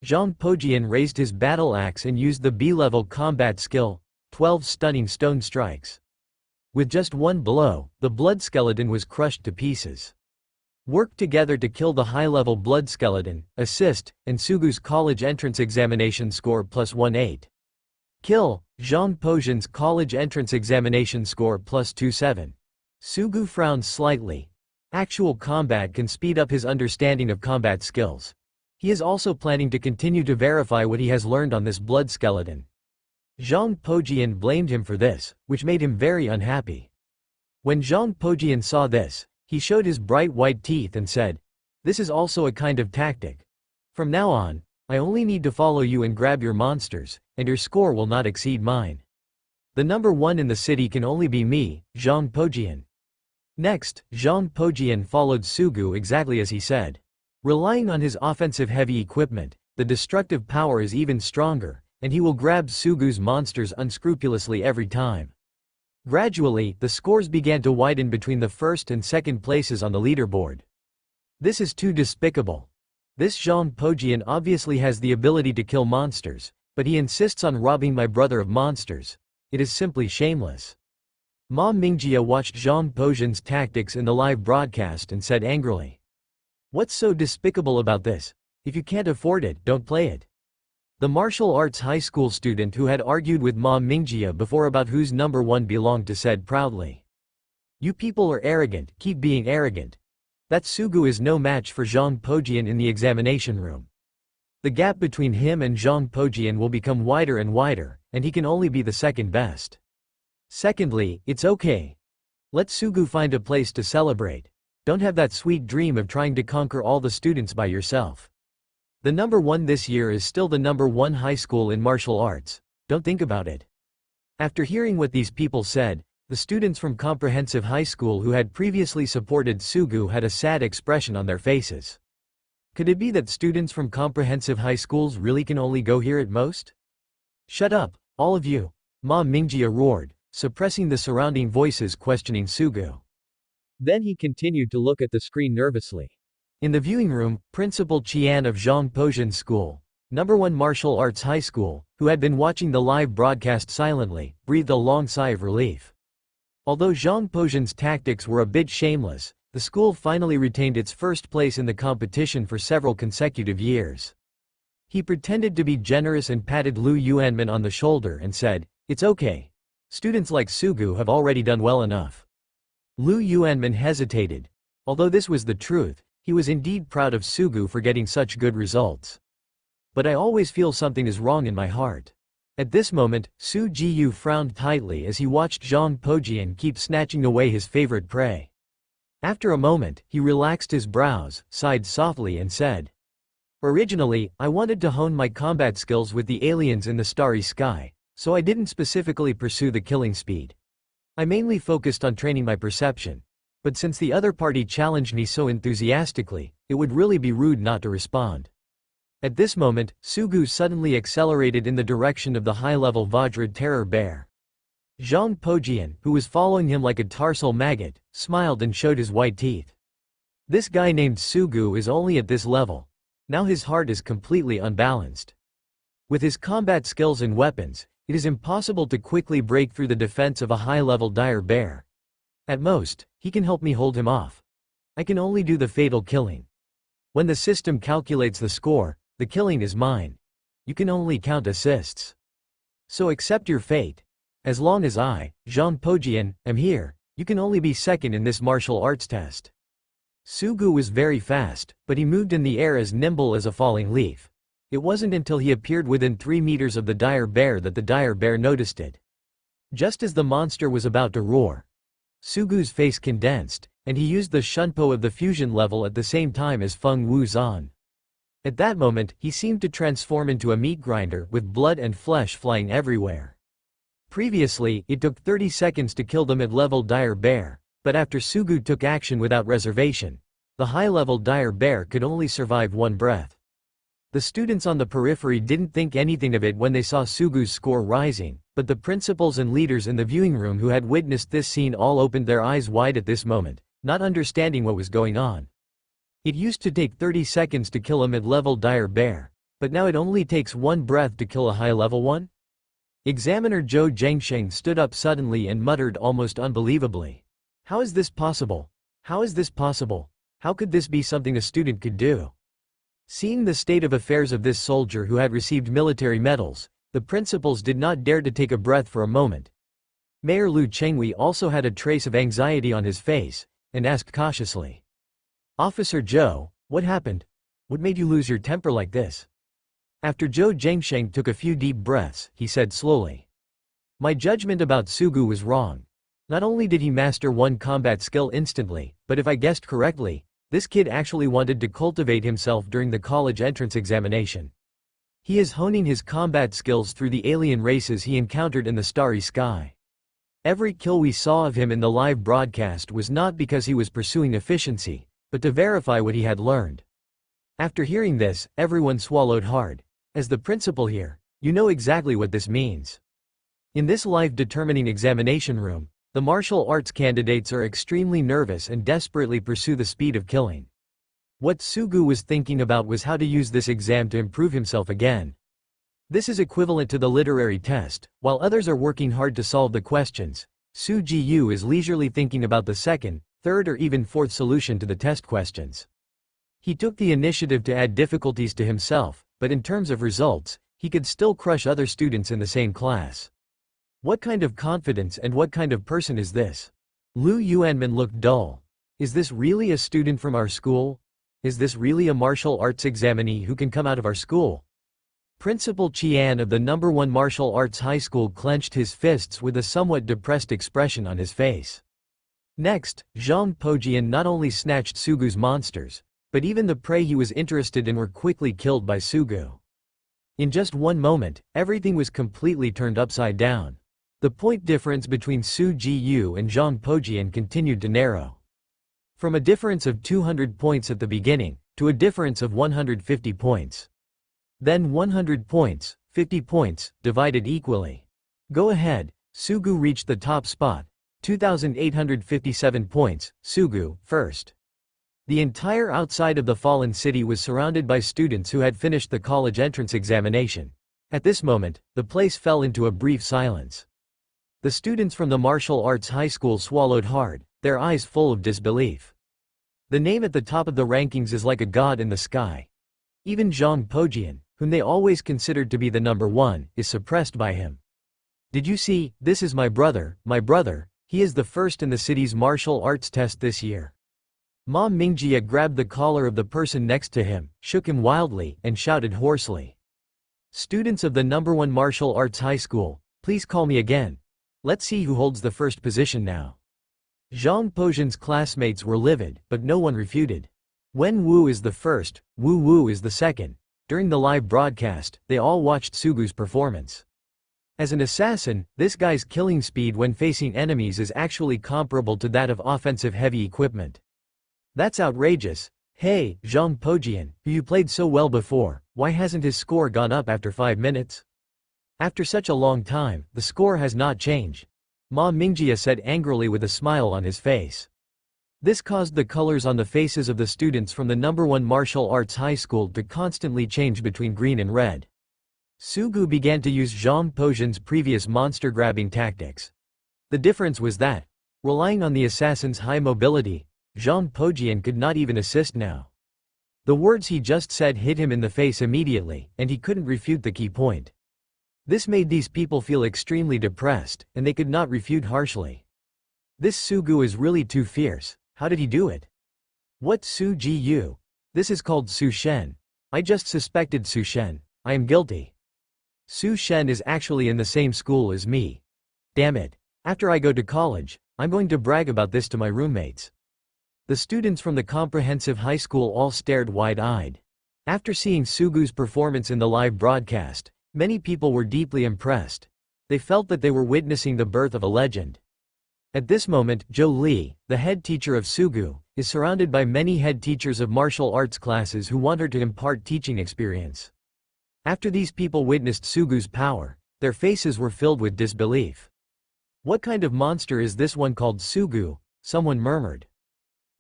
Zhang Pojian raised his battle axe and used the B-level combat skill, 12 stunning stone strikes. With just one blow, the blood skeleton was crushed to pieces. Work together to kill the high-level blood skeleton, assist, and Sugu's college entrance examination score +18. Kill, Zhang Pojian's college entrance examination score +27. Sugu frowned slightly. Actual combat can speed up his understanding of combat skills. He is also planning to continue to verify what he has learned on this blood skeleton. Zhang Pojian blamed him for this, which made him very unhappy. When Zhang Pojian saw this, he showed his bright white teeth and said, "This is also a kind of tactic. From now on, I only need to follow you and grab your monsters, and your score will not exceed mine. The #1 in the city can only be me, Zhang Pojian." Next, Zhang Pojian followed Sugu exactly as he said. Relying on his offensive heavy equipment, the destructive power is even stronger, and he will grab Sugu's monsters unscrupulously every time. Gradually, the scores began to widen between the first and second places on the leaderboard. This is too despicable. This Zhang Pojian obviously has the ability to kill monsters, but he insists on robbing my brother of monsters. It is simply shameless. Ma Mingjie watched Zhang Pojian's tactics in the live broadcast and said angrily. What's so despicable about this? If you can't afford it, don't play it. The martial arts high school student who had argued with Ma Mingjie before about whose number one belonged to said proudly. You people are arrogant, keep being arrogant. That Sugu is no match for Zhang Pojian in the examination room. The gap between him and Zhang Pojian will become wider and wider, and he can only be the second best. Secondly, it's okay. Let Sugu find a place to celebrate. Don't have that sweet dream of trying to conquer all the students by yourself. The number one this year is still the number one high school in martial arts. Don't think about it. After hearing what these people said, the students from Comprehensive High School who had previously supported Sugu had a sad expression on their faces. Could it be that students from comprehensive high schools really can only go here at most? Shut up, all of you! Ma Mingjie roared, suppressing the surrounding voices questioning Sugu. Then he continued to look at the screen nervously. In the viewing room, Principal Qian of Zhang Pojian's school, number 1 martial arts high school, who had been watching the live broadcast silently, breathed a long sigh of relief. Although Zhang Pojian's tactics were a bit shameless, the school finally retained its first place in the competition for several consecutive years. He pretended to be generous and patted Lu Yuanmin on the shoulder and said, "It's okay. Students like Sugu have already done well enough." Lu Yuanmin hesitated. Although this was the truth, he was indeed proud of Sugu for getting such good results. But I always feel something is wrong in my heart. At this moment, Su Jiyu frowned tightly as he watched Zhang Pojian keep snatching away his favorite prey. After a moment, he relaxed his brows, sighed softly and said, "Originally, I wanted to hone my combat skills with the aliens in the starry sky, so I didn't specifically pursue the killing speed. I mainly focused on training my perception. But since the other party challenged me so enthusiastically, it would really be rude not to respond." At this moment, Sugu suddenly accelerated in the direction of the high-level Vajra terror bear. Zhang Pojian, who was following him like a tarsal maggot, smiled and showed his white teeth. This guy named Sugu is only at this level. Now his heart is completely unbalanced. With his combat skills and weapons, it is impossible to quickly break through the defense of a high-level dire bear. At most, he can help me hold him off. I can only do the fatal killing. When the system calculates the score, the killing is mine. You can only count assists. So accept your fate. As long as I, Zhang Pojian, am here, you can only be second in this martial arts test. Sugu was very fast, but he moved in the air as nimble as a falling leaf. It wasn't until he appeared within 3 meters of the dire bear that the dire bear noticed it. Just as the monster was about to roar, Sugu's face condensed, and he used the shunpo of the fusion level at the same time as Feng Wu Zan. At that moment, he seemed to transform into a meat grinder with blood and flesh flying everywhere. Previously, it took 30 seconds to kill the mid-level dire bear, but after Sugu took action without reservation, the high-level dire bear could only survive 1 breath. The students on the periphery didn't think anything of it when they saw Sugu's score rising, but the principals and leaders in the viewing room who had witnessed this scene all opened their eyes wide at this moment, not understanding what was going on. It used to take 30 seconds to kill a mid-level dire bear, but now it only takes 1 breath to kill a high-level one? Examiner Zhou Zhengsheng stood up suddenly and muttered almost unbelievably. How is this possible? How is this possible? How could this be something a student could do? Seeing the state of affairs of this soldier who had received military medals, the principals did not dare to take a breath for a moment. Mayor Lu Chenghui also had a trace of anxiety on his face, and asked cautiously, "Officer Zhou, what happened? What made you lose your temper like this?" After Zhou Zhengsheng took a few deep breaths, he said slowly, "My judgment about Sugu was wrong. Not only did he master 1 combat skill instantly, but if I guessed correctly, this kid actually wanted to cultivate himself during the college entrance examination. He is honing his combat skills through the alien races he encountered in the starry sky. Every kill we saw of him in the live broadcast was not because he was pursuing efficiency, but to verify what he had learned." After hearing this, everyone swallowed hard. As the principal here, you know exactly what this means. In this life-determining examination room, the martial arts candidates are extremely nervous and desperately pursue the speed of killing. What Sugu was thinking about was how to use this exam to improve himself again. This is equivalent to the literary test. While others are working hard to solve the questions, Su Ji-yu is leisurely thinking about the second, third or even fourth solution to the test questions. He took the initiative to add difficulties to himself, but in terms of results, he could still crush other students in the same class. What kind of confidence and what kind of person is this? Liu Yuanmin looked dull. Is this really a student from our school? Is this really a martial arts examinee who can come out of our school? Principal Qian of the No. 1 Martial Arts High School clenched his fists with a somewhat depressed expression on his face. Next, Zhang Pojian not only snatched Sugu's monsters, but even the prey he was interested in were quickly killed by Sugu. In just one moment, everything was completely turned upside down. The point difference between Su Ji-yu and Zhang Pojian continued to narrow. From a difference of 200 points at the beginning, to a difference of 150 points. Then 100 points, 50 points, divided equally. Go ahead, Sugu reached the top spot. 2,857 points, Sugu, first. The entire outside of the fallen city was surrounded by students who had finished the college entrance examination. At this moment, the place fell into a brief silence. The students from the martial arts high school swallowed hard, their eyes full of disbelief. The name at the top of the rankings is like a god in the sky. Even Zhang Pojian, whom they always considered to be the number one, is suppressed by him. Did you see, this is my brother, he is the first in the city's martial arts test this year. Ma Mingjia grabbed the collar of the person next to him, shook him wildly, and shouted hoarsely. Students of the No. 1 Martial Arts High School, please call me again. Let's see who holds the first position now. Zhang Pojian's classmates were livid, but no one refuted. Wen Wu is the first, Wu Wu is the second. During the live broadcast, they all watched Sugu's performance. As an assassin, this guy's killing speed when facing enemies is actually comparable to that of offensive heavy equipment. That's outrageous. Hey, Zhang Pojian, who you played so well before, why hasn't his score gone up after 5 minutes? After such a long time, the score has not changed. Ma Mingjia said angrily with a smile on his face. This caused the colors on the faces of the students from the No. 1 Martial Arts High School to constantly change between green and red. Sugu began to use Zhang Pojian's previous monster-grabbing tactics. The difference was that, relying on the assassin's high mobility, Zhang Pojian could not even assist now. The words he just said hit him in the face immediately, and he couldn't refute the key point. This made these people feel extremely depressed, and they could not refute harshly. This Sugu is really too fierce. How did he do it? What Su Ji-yu? This is called Su Shen. I just suspected Su Shen. I am guilty. Su Shen is actually in the same school as me. Damn it. After I go to college, I'm going to brag about this to my roommates. The students from the comprehensive high school all stared wide-eyed. After seeing Sugu's performance in the live broadcast, many people were deeply impressed. They felt that they were witnessing the birth of a legend. At this moment, Zhou Li, the head teacher of Sugu, is surrounded by many head teachers of martial arts classes who want her to impart teaching experience. After these people witnessed Sugu's power, their faces were filled with disbelief. What kind of monster is this one called Sugu? Someone murmured.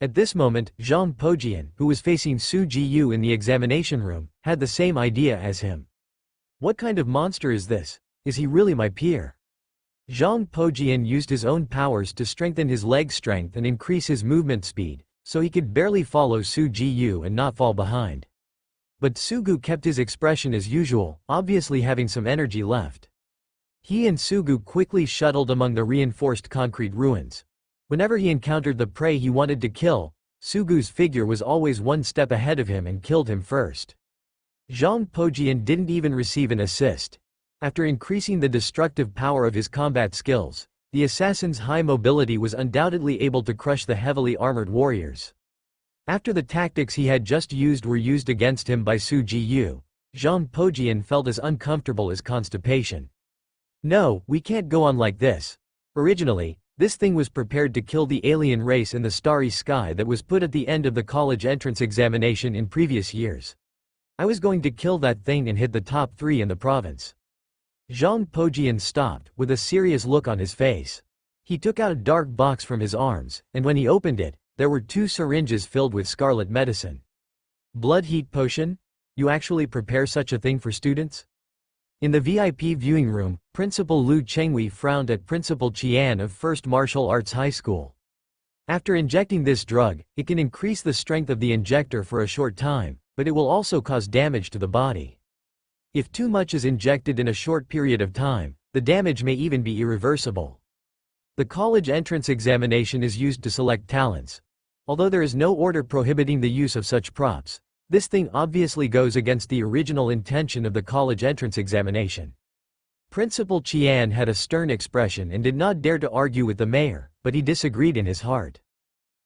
At this moment, Zhang Pojian, who was facing Su Ji-yu in the examination room, had the same idea as him. What kind of monster is this? Is he really my peer? Zhang Pojian used his own powers to strengthen his leg strength and increase his movement speed, so he could barely follow Su Ji-yu and not fall behind. But Sugu kept his expression as usual, obviously having some energy left. He and Sugu quickly shuttled among the reinforced concrete ruins. Whenever he encountered the prey he wanted to kill, Sugu's figure was always one step ahead of him and killed him first. Zhang Pojian didn't even receive an assist. After increasing the destructive power of his combat skills, the assassin's high mobility was undoubtedly able to crush the heavily armored warriors. After the tactics he had just used were used against him by Su Ji-yu, Zhang Pojian felt as uncomfortable as constipation. No, we can't go on like this. Originally, this thing was prepared to kill the alien race in the starry sky that was put at the end of the college entrance examination in previous years. I was going to kill that thing and hit the top 3 in the province. Zhang Pojian stopped, with a serious look on his face. He took out a dark box from his arms, and when he opened it, there were 2 syringes filled with scarlet medicine. Blood heat potion? You actually prepare such a thing for students? In the VIP viewing room, Principal Lu Chengwei frowned at Principal Qian of First Martial Arts High School. After injecting this drug, it can increase the strength of the injector for a short time, but it will also cause damage to the body. If too much is injected in a short period of time, the damage may even be irreversible. The college entrance examination is used to select talents. Although there is no order prohibiting the use of such props, this thing obviously goes against the original intention of the college entrance examination. Principal Qian had a stern expression and did not dare to argue with the mayor, but he disagreed in his heart.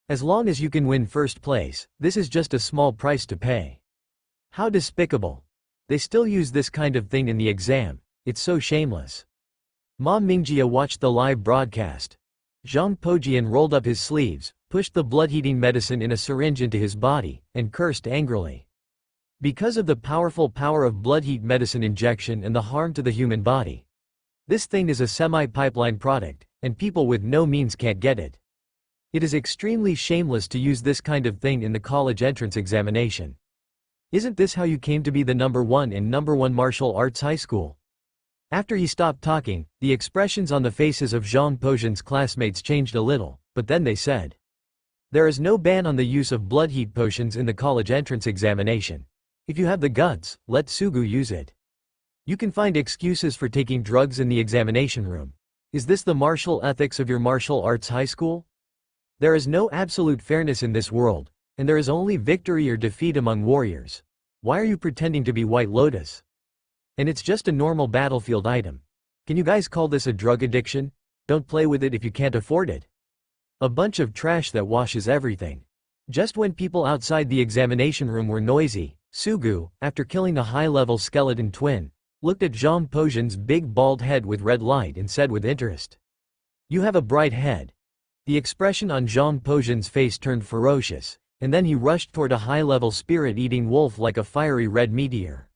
As long as you can win first place, this is just a small price to pay. How despicable. They still use this kind of thing in the exam, it's so shameless. Ma Mingjie watched the live broadcast. Zhang Pojian rolled up his sleeves, pushed the blood-heating medicine in a syringe into his body, and cursed angrily. Because of the powerful power of blood heat medicine injection and the harm to the human body. This thing is a semi-pipeline product, and people with no means can't get it. It is extremely shameless to use this kind of thing in the college entrance examination. Isn't this how you came to be the number one in number one martial arts high school? After he stopped talking, the expressions on the faces of Zhang Pojian's classmates changed a little, but then they said, "There is no ban on the use of blood heat potions in the college entrance examination. If you have the guts, let Sugu use it. You can find excuses for taking drugs in the examination room. Is this the martial ethics of your martial arts high school? There is no absolute fairness in this world, and there is only victory or defeat among warriors. Why are you pretending to be White Lotus? And it's just a normal battlefield item. Can you guys call this a drug addiction? Don't play with it if you can't afford it. A bunch of trash that washes everything." Just when people outside the examination room were noisy, Sugu, after killing the high-level skeleton twin, looked at Zhang Pojian's big bald head with red light and said with interest, "You have a bright head." The expression on Zhang Pojian's face turned ferocious, and then he rushed toward a high-level spirit-eating wolf like a fiery red meteor.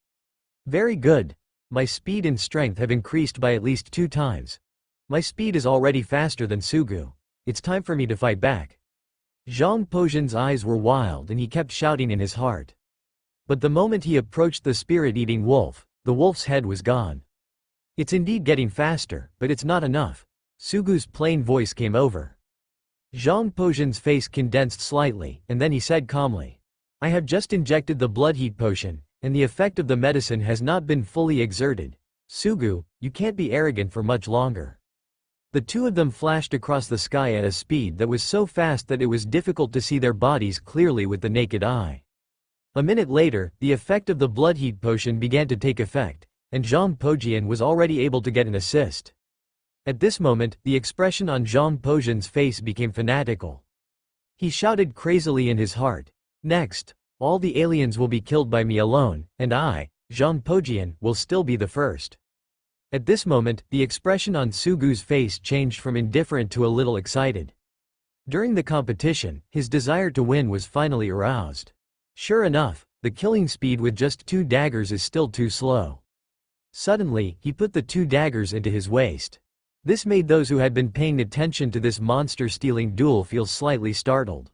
"Very good. My speed and strength have increased by at least 2 times. My speed is already faster than Sugu. It's time for me to fight back." Zhang Pojian's eyes were wild and he kept shouting in his heart. But the moment he approached the spirit-eating wolf, the wolf's head was gone. "It's indeed getting faster, but it's not enough." Sugu's plain voice came over. Zhang Pojian's face condensed slightly, and then he said calmly, "I have just injected the blood heat potion, and the effect of the medicine has not been fully exerted. Sugu, you can't be arrogant for much longer." The two of them flashed across the sky at a speed that was so fast that it was difficult to see their bodies clearly with the naked eye. A minute later, the effect of the blood heat potion began to take effect, and Zhang Pojian was already able to get an assist. At this moment, the expression on Zhang Pojian's face became fanatical. He shouted crazily in his heart, "Next, all the aliens will be killed by me alone, and I, Zhang Pojian, will still be the first." At this moment, the expression on Sugu's face changed from indifferent to a little excited. During the competition, his desire to win was finally aroused. Sure enough, the killing speed with just 2 daggers is still too slow. Suddenly, he put the 2 daggers into his waist. This made those who had been paying attention to this monster-stealing duel feel slightly startled.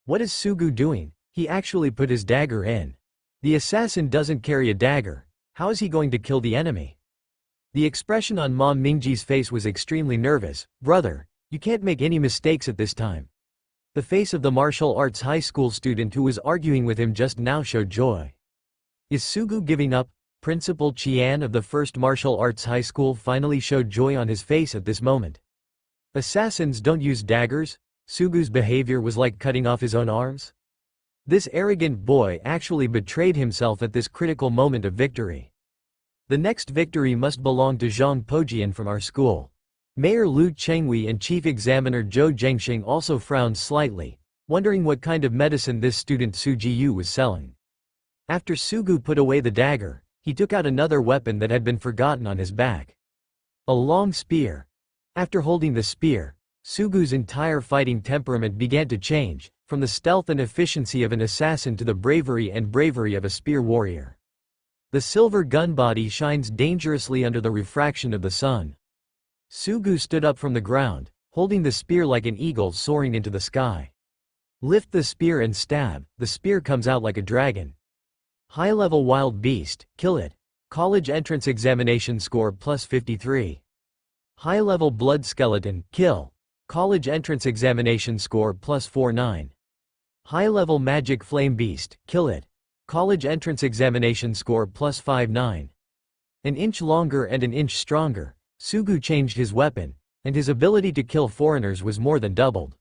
What is Sugu doing? He actually put his dagger in. The assassin doesn't carry a dagger. How is he going to kill the enemy? The expression on Ma Mingjie's face was extremely nervous. "Brother, you can't make any mistakes at this time." The face of the martial arts high school student who was arguing with him just now showed joy. Is Sugu giving up? Principal Qian of the First Martial Arts High School finally showed joy on his face at this moment. Assassins don't use daggers? Sugu's behavior was like cutting off his own arms? This arrogant boy actually betrayed himself at this critical moment of victory. The next victory must belong to Zhang Pojian from our school. Mayor Lu Chengwei and Chief Examiner Zhou Zhengxing also frowned slightly, wondering what kind of medicine this student Su Jiyu was selling. After Sugu put away the dagger, he took out another weapon that had been forgotten on his back. A long spear. After holding the spear, Sugu's entire fighting temperament began to change, from the stealth and efficiency of an assassin to the bravery of a spear warrior. The silver gun body shines dangerously under the refraction of the sun. Sugu stood up from the ground, holding the spear like an eagle soaring into the sky. Lift the spear and stab, the spear comes out like a dragon. High-level wild beast, kill it. College entrance examination score plus 53. High-level blood skeleton, kill. College entrance examination score plus 49. High-level magic flame beast, kill it. College entrance examination score plus 59. An inch longer and an inch stronger, Sugu changed his weapon, and his ability to kill foreigners was more than doubled.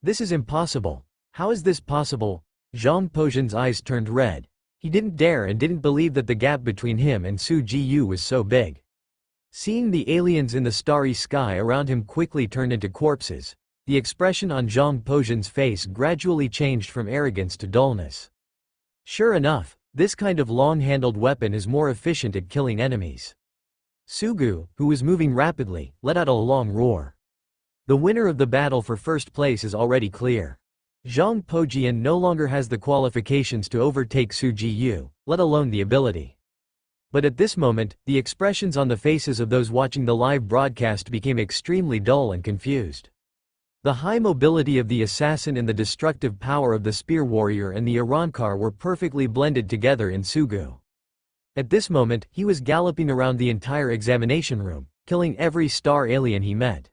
This is impossible. How is this possible? Zhang Pojian's eyes turned red. He didn't dare and didn't believe that the gap between him and Su Jiyu was so big. Seeing the aliens in the starry sky around him quickly turn into corpses, the expression on Zhang Pojian's face gradually changed from arrogance to dullness. Sure enough, this kind of long-handled weapon is more efficient at killing enemies. Sugu, who was moving rapidly, let out a long roar. The winner of the battle for first place is already clear. Zhang Pojian no longer has the qualifications to overtake Su Jiyu, let alone the ability. But at this moment, the expressions on the faces of those watching the live broadcast became extremely dull and confused. The high mobility of the assassin and the destructive power of the spear warrior and the Irankar were perfectly blended together in Sugu. At this moment, he was galloping around the entire examination room, killing every star alien he met.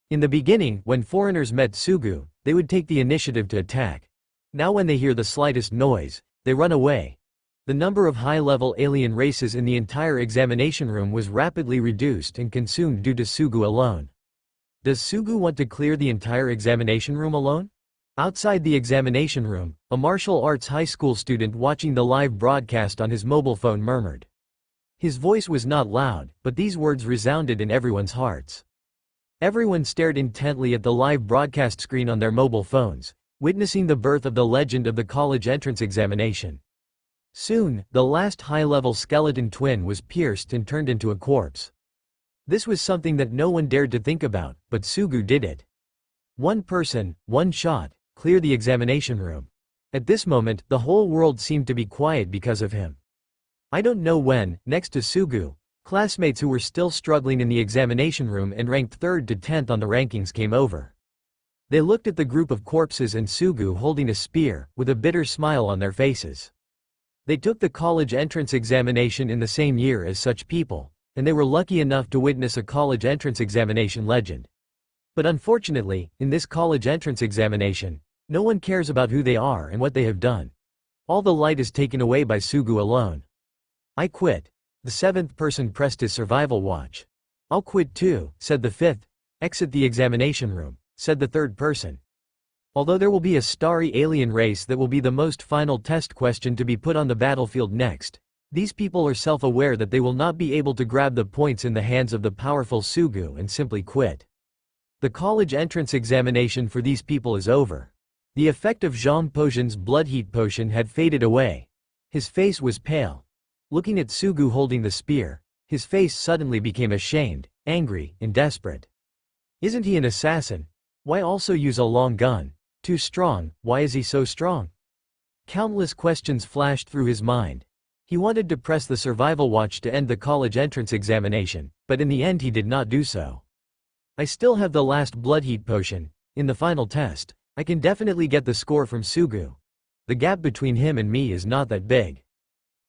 In the beginning, when foreigners met Sugu, they would take the initiative to attack. Now when they hear the slightest noise, they run away. The number of high-level alien races in the entire examination room was rapidly reduced and consumed due to Sugu alone. Does Sugu want to clear the entire examination room alone? Outside the examination room, a martial arts high school student watching the live broadcast on his mobile phone murmured. His voice was not loud, but these words resounded in everyone's hearts. Everyone stared intently at the live broadcast screen on their mobile phones, witnessing the birth of the legend of the college entrance examination. Soon, the last high-level skeleton twin was pierced and turned into a corpse. This was something that no one dared to think about, but Sugu did it. One person, one shot, clear the examination room. At this moment, the whole world seemed to be quiet because of him. I don't know when, next to Sugu, classmates who were still struggling in the examination room and ranked 3rd to 10th on the rankings came over. They looked at the group of corpses and Sugu holding a spear, with a bitter smile on their faces. They took the college entrance examination in the same year as such people, and they were lucky enough to witness a college entrance examination legend. But unfortunately, in this college entrance examination, no one cares about who they are and what they have done. All the light is taken away by Sugu alone. I quit. The 7th person pressed his survival watch. I'll quit too, said the 5th. Exit the examination room, said the 3rd person. Although there will be a starry alien race that will be the most final test question to be put on the battlefield next, these people are self-aware that they will not be able to grab the points in the hands of the powerful Sugu and simply quit. The college entrance examination for these people is over. The effect of Zhang Pojian's blood heat potion had faded away. His face was pale. Looking at Sugu holding the spear, his face suddenly became ashamed, angry, and desperate. Isn't he an assassin? Why also use a long gun? Too strong, why is he so strong? Countless questions flashed through his mind. He wanted to press the survival watch to end the college entrance examination, but in the end he did not do so. I still have the last blood heat potion. In the final test, I can definitely get the score from Sugu. The gap between him and me is not that big.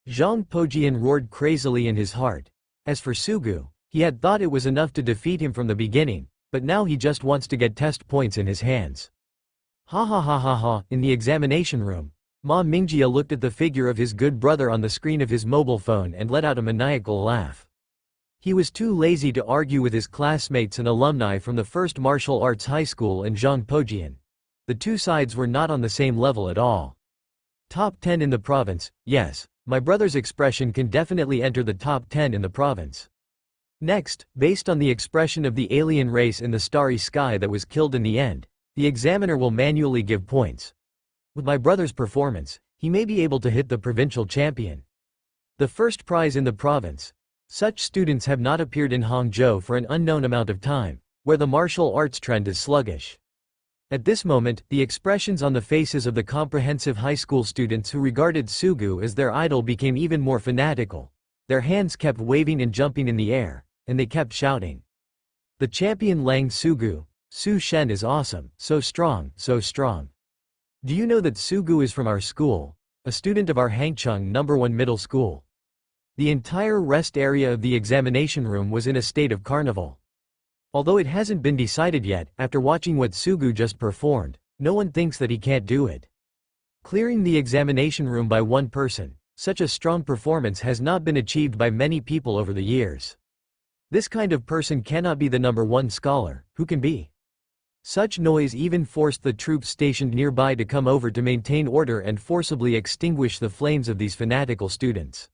Zhang Pojian roared crazily in his heart. As for Sugu, he had thought it was enough to defeat him from the beginning, but now he just wants to get test points in his hands. Ha ha ha ha ha. In the examination room, Ma Mingjia looked at the figure of his good brother on the screen of his mobile phone and let out a maniacal laugh. He was too lazy to argue with his classmates and alumni from the first martial arts high school and Zhang Pojian. The two sides were not on the same level at all. Top 10 in the province, yes, my brother's expression can definitely enter the top 10 in the province. Next, based on the expression of the alien race in the starry sky that was killed in the end, the examiner will manually give points. With my brother's performance, he may be able to hit the provincial champion. The first prize in the province. Such students have not appeared in Hangzhou for an unknown amount of time, where the martial arts trend is sluggish. At this moment, the expressions on the faces of the comprehensive high school students who regarded Sugu as their idol became even more fanatical. Their hands kept waving and jumping in the air, and they kept shouting. The champion Lang Sugu, Su Shen is awesome, so strong, so strong. Do you know that Sugu is from our school, a student of our Hangcheng No. 1 middle school? The entire rest area of the examination room was in a state of carnival. Although it hasn't been decided yet, after watching what Sugu just performed, no one thinks that he can't do it. Clearing the examination room by one person, such a strong performance has not been achieved by many people over the years. This kind of person cannot be the number one scholar. Who can be? Such noise even forced the troops stationed nearby to come over to maintain order and forcibly extinguish the flames of these fanatical students.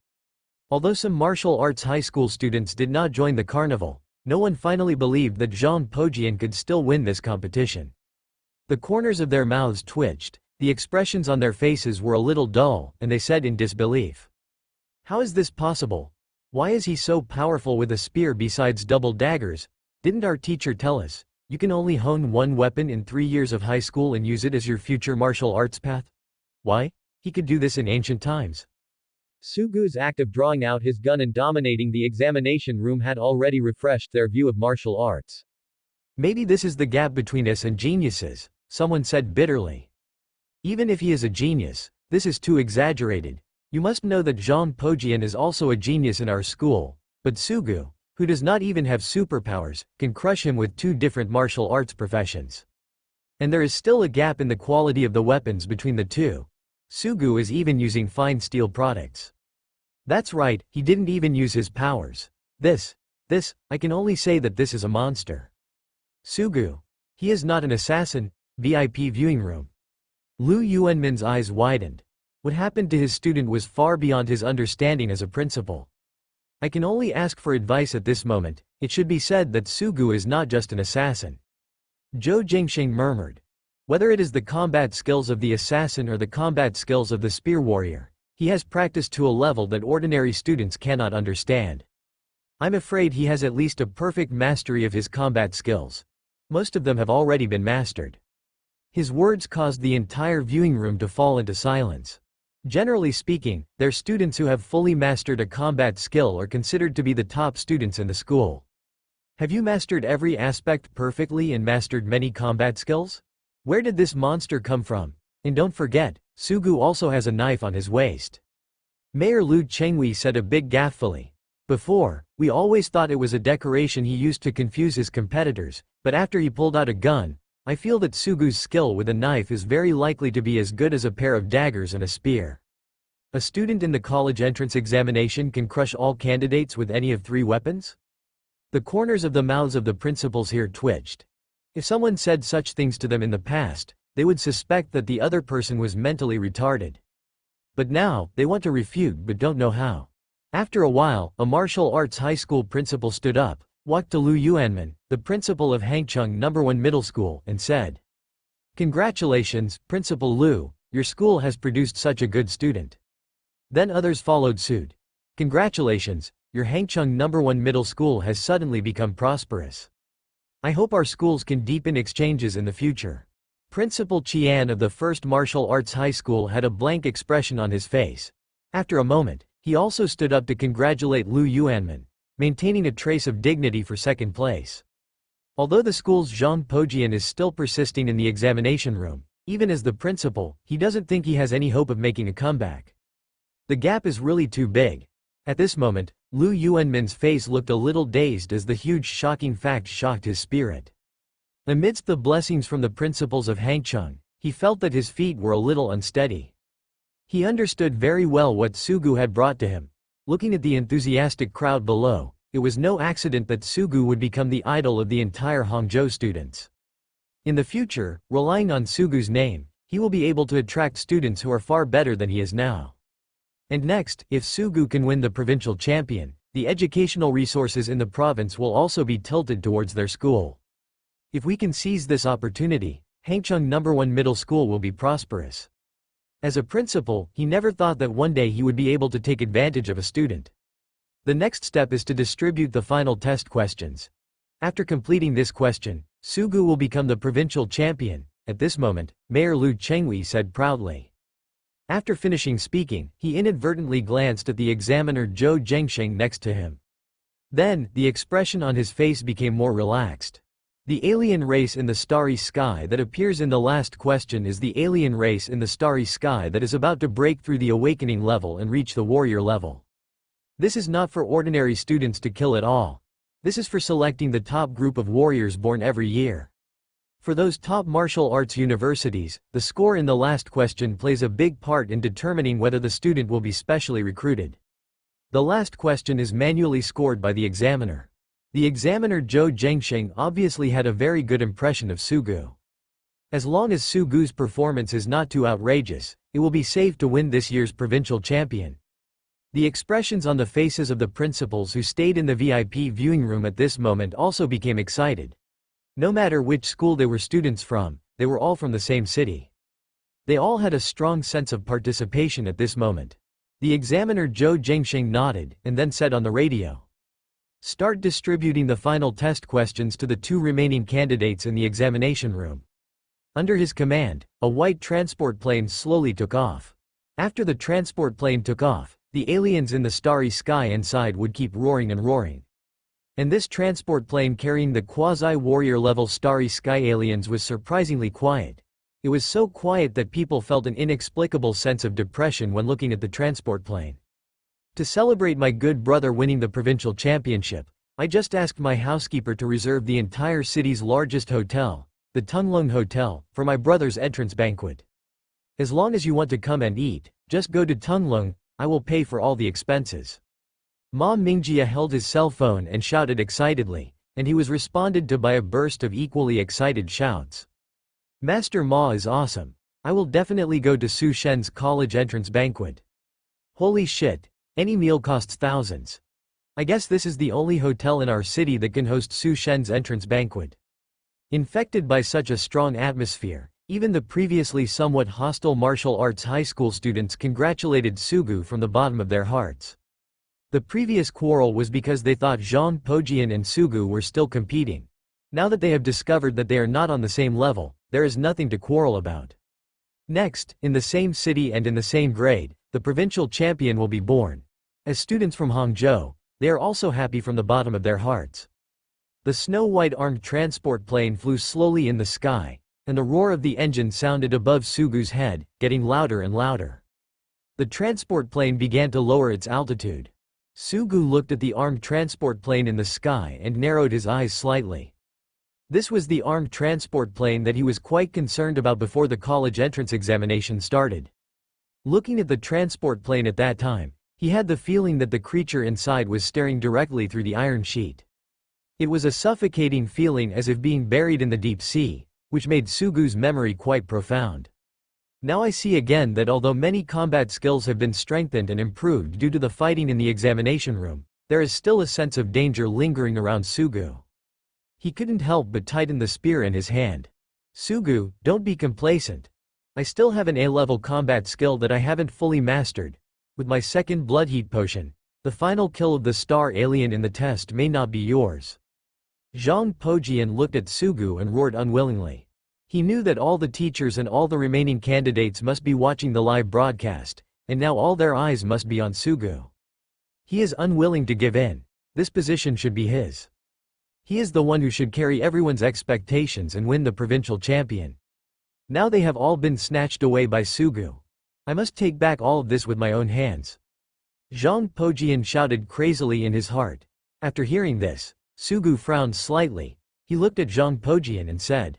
Although some martial arts high school students did not join the carnival, no one finally believed that Zhang Pojian could still win this competition. The corners of their mouths twitched, the expressions on their faces were a little dull, and they said in disbelief, "How is this possible? Why is he so powerful with a spear besides double daggers? Didn't our teacher tell us, you can only hone one weapon in 3 years of high school and use it as your future martial arts path? Why? He could do this in ancient times." Sugu's act of drawing out his gun and dominating the examination room had already refreshed their view of martial arts. "Maybe this is the gap between us and geniuses," someone said bitterly. "Even if he is a genius, this is too exaggerated. You must know that Zhang Pojian is also a genius in our school, but Sugu, who does not even have superpowers, can crush him with 2 different martial arts professions. And there is still a gap in the quality of the weapons between the two. Sugu is even using fine steel products. That's right, he didn't even use his powers. I can only say that this is a monster. Sugu. He is not an assassin." VIP viewing room. Lu Yuanmin's eyes widened. What happened to his student was far beyond his understanding as a principal. "I can only ask for advice at this moment. It should be said that Sugu is not just an assassin." Zhou Jingsheng murmured. "Whether it is the combat skills of the assassin or the combat skills of the spear warrior, he has practiced to a level that ordinary students cannot understand. I'm afraid he has at least a perfect mastery of his combat skills. Most of them have already been mastered." His words caused the entire viewing room to fall into silence. Generally speaking, their students who have fully mastered a combat skill are considered to be the top students in the school. Have you mastered every aspect perfectly and mastered many combat skills? Where did this monster come from? And don't forget, Sugu also has a knife on his waist. Mayor Lu Chengwei said a bit gaffily. Before, we always thought it was a decoration he used to confuse his competitors, but after he pulled out a gun, I feel that Sugu's skill with a knife is very likely to be as good as a pair of daggers and a spear. A student in the college entrance examination can crush all candidates with any of 3 weapons? The corners of the mouths of the principals here twitched. If someone said such things to them in the past, they would suspect that the other person was mentally retarded. But now, they want to refute but don't know how. After a while, a martial arts high school principal stood up, walked to Lu Yuanmin, the principal of Hangcheng No. 1 Middle School, and said, "Congratulations, Principal Lu, your school has produced such a good student." Then others followed suit. "Congratulations, your Hangcheng No. 1 Middle School has suddenly become prosperous. I hope our schools can deepen exchanges in the future." Principal Qian of the First Martial Arts High School had a blank expression on his face. After a moment, he also stood up to congratulate Lu Yuanmin, maintaining a trace of dignity for second place. Although the school's Zhang Pojian is still persisting in the examination room, even as the principal, he doesn't think he has any hope of making a comeback. The gap is really too big. At this moment, Lu Yuanmin's face looked a little dazed as the huge shocking fact shocked his spirit. Amidst the blessings from the principals of Hangcheng, he felt that his feet were a little unsteady. He understood very well what Sugu had brought to him. Looking at the enthusiastic crowd below, it was no accident that Sugu would become the idol of the entire Hangzhou students. In the future, relying on Sugu's name, he will be able to attract students who are far better than he is now. And next, if Sugu can win the provincial champion, the educational resources in the province will also be tilted towards their school. If we can seize this opportunity, Hangcheng No. 1 Middle School will be prosperous. As a principal, he never thought that one day he would be able to take advantage of a student. The next step is to distribute the final test questions. After completing this question, Sugu will become the provincial champion. At this moment, Mayor Lu Chengwei said proudly. After finishing speaking, he inadvertently glanced at the examiner Zhou Jingsheng next to him. Then, the expression on his face became more relaxed. The alien race in the starry sky that appears in the last question is the alien race in the starry sky that is about to break through the awakening level and reach the warrior level. This is not for ordinary students to kill at all. This is for selecting the top group of warriors born every year. For those top martial arts universities, the score in the last question plays a big part in determining whether the student will be specially recruited. The last question is manually scored by the examiner. The examiner Zhou Zhengsheng obviously had a very good impression of Sugu. As long as Sugu's performance is not too outrageous, it will be safe to win this year's provincial champion. The expressions on the faces of the principals who stayed in the VIP viewing room at this moment also became excited. No matter which school they were students from, they were all from the same city. They all had a strong sense of participation at this moment. The examiner Zhou Zhengsheng nodded, and then said on the radio, "Start distributing the final test questions to the 2 remaining candidates in the examination room." Under his command, a white transport plane slowly took off. After the transport plane took off, the aliens in the starry sky inside would keep roaring and roaring. And this transport plane carrying the quasi-warrior level starry sky aliens was surprisingly quiet. It was so quiet that people felt an inexplicable sense of depression when looking at the transport plane. To celebrate my good brother winning the provincial championship, I just asked my housekeeper to reserve the entire city's largest hotel, the Tunglong Hotel, for my brother's entrance banquet. As long as you want to come and eat, just go to Tunglong, I will pay for all the expenses. Ma Mingjia held his cell phone and shouted excitedly, and he was responded to by a burst of equally excited shouts. Master Ma is awesome. I will definitely go to Su Shen's college entrance banquet. Holy shit, any meal costs thousands. I guess this is the only hotel in our city that can host Su Shen's entrance banquet. Infected by such a strong atmosphere, even the previously somewhat hostile martial arts high school students congratulated Sugu from the bottom of their hearts. The previous quarrel was because they thought Zhang Pojian and Sugu were still competing. Now that they have discovered that they are not on the same level, there is nothing to quarrel about. Next, in the same city and in the same grade, the provincial champion will be born. As students from Hangzhou, they are also happy from the bottom of their hearts. The snow-white armed transport plane flew slowly in the sky, and the roar of the engine sounded above Sugu's head, getting louder and louder. The transport plane began to lower its altitude. Sugu looked at the armed transport plane in the sky and narrowed his eyes slightly. This was the armed transport plane that he was quite concerned about before the college entrance examination started. Looking at the transport plane at that time, he had the feeling that the creature inside was staring directly through the iron sheet. It was a suffocating feeling as if being buried in the deep sea, which made Sugu's memory quite profound. Now I see again that although many combat skills have been strengthened and improved due to the fighting in the examination room, there is still a sense of danger lingering around Sugu. He couldn't help but tighten the spear in his hand. Sugu, don't be complacent. I still have an A-level combat skill that I haven't fully mastered. With my second blood heat potion, the final kill of the star alien in the test may not be yours. Zhang Pojian looked at Sugu and roared unwillingly. He knew that all the teachers and all the remaining candidates must be watching the live broadcast, and now all their eyes must be on Sugu. He is unwilling to give in. This position should be his. He is the one who should carry everyone's expectations and win the provincial champion. Now they have all been snatched away by Sugu. I must take back all of this with my own hands. Zhang Pojian shouted crazily in his heart. After hearing this, Sugu frowned slightly. He looked at Zhang Pojian and said,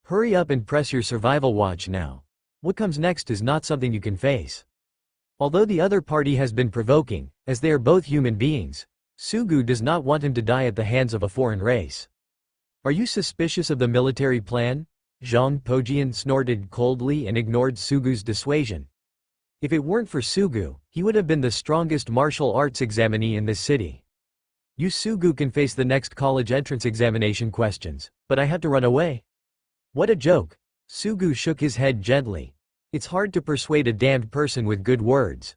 "Hurry up and press your survival watch now. What comes next is not something you can face." Although the other party has been provoking, as they are both human beings, Sugu does not want him to die at the hands of a foreign race. "Are you suspicious of the military plan?" Zhang Pojian snorted coldly and ignored Sugu's dissuasion. If it weren't for Sugu, he would have been the strongest martial arts examinee in this city. "You Sugu can face the next college entrance examination questions, but I have to run away." What a joke. Sugu shook his head gently. It's hard to persuade a damned person with good words.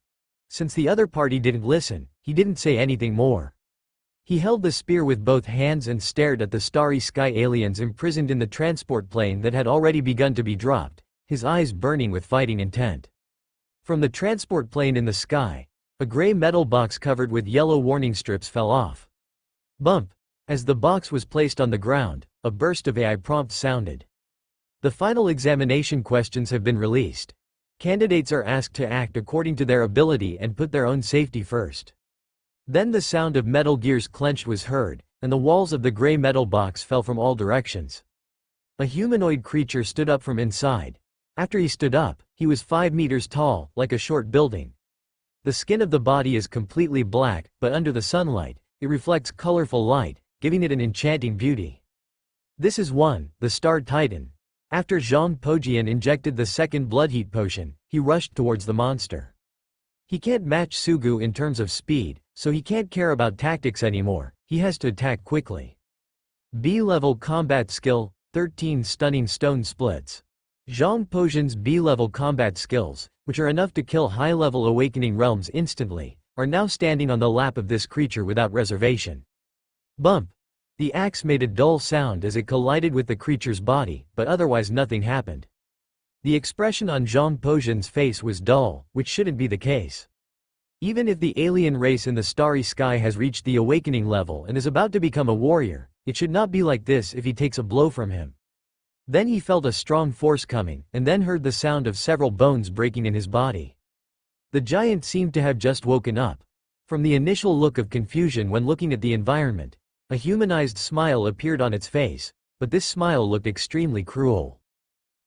Since the other party didn't listen, he didn't say anything more. He held the spear with both hands and stared at the starry sky aliens imprisoned in the transport plane that had already begun to be dropped, his eyes burning with fighting intent. From the transport plane in the sky, a gray metal box covered with yellow warning strips fell off. Bump! As the box was placed on the ground, a burst of AI prompts sounded. The final examination questions have been released. Candidates are asked to act according to their ability and put their own safety first. Then the sound of metal gears clenched was heard, and the walls of the gray metal box fell from all directions. A humanoid creature stood up from inside. After he stood up, he was 5 meters tall, like a short building. The skin of the body is completely black, but under the sunlight, it reflects colorful light, giving it an enchanting beauty. This is the Star Titan. After Zhang Pojian injected the second blood heat potion, he rushed towards the monster. He can't match Sugu in terms of speed, so he can't care about tactics anymore, he has to attack quickly. B-level combat skill, 13 stunning stone splits. Zhang Pojian's B-level combat skills, which are enough to kill high-level awakening realms instantly, are now standing on the lap of this creature without reservation. Bump! The axe made a dull sound as it collided with the creature's body, but otherwise nothing happened. The expression on Zhang Pojian's face was dull, which shouldn't be the case. Even if the alien race in the starry sky has reached the awakening level and is about to become a warrior, it should not be like this if he takes a blow from him. Then he felt a strong force coming, and then heard the sound of several bones breaking in his body. The giant seemed to have just woken up. From the initial look of confusion when looking at the environment, a humanized smile appeared on its face, but this smile looked extremely cruel.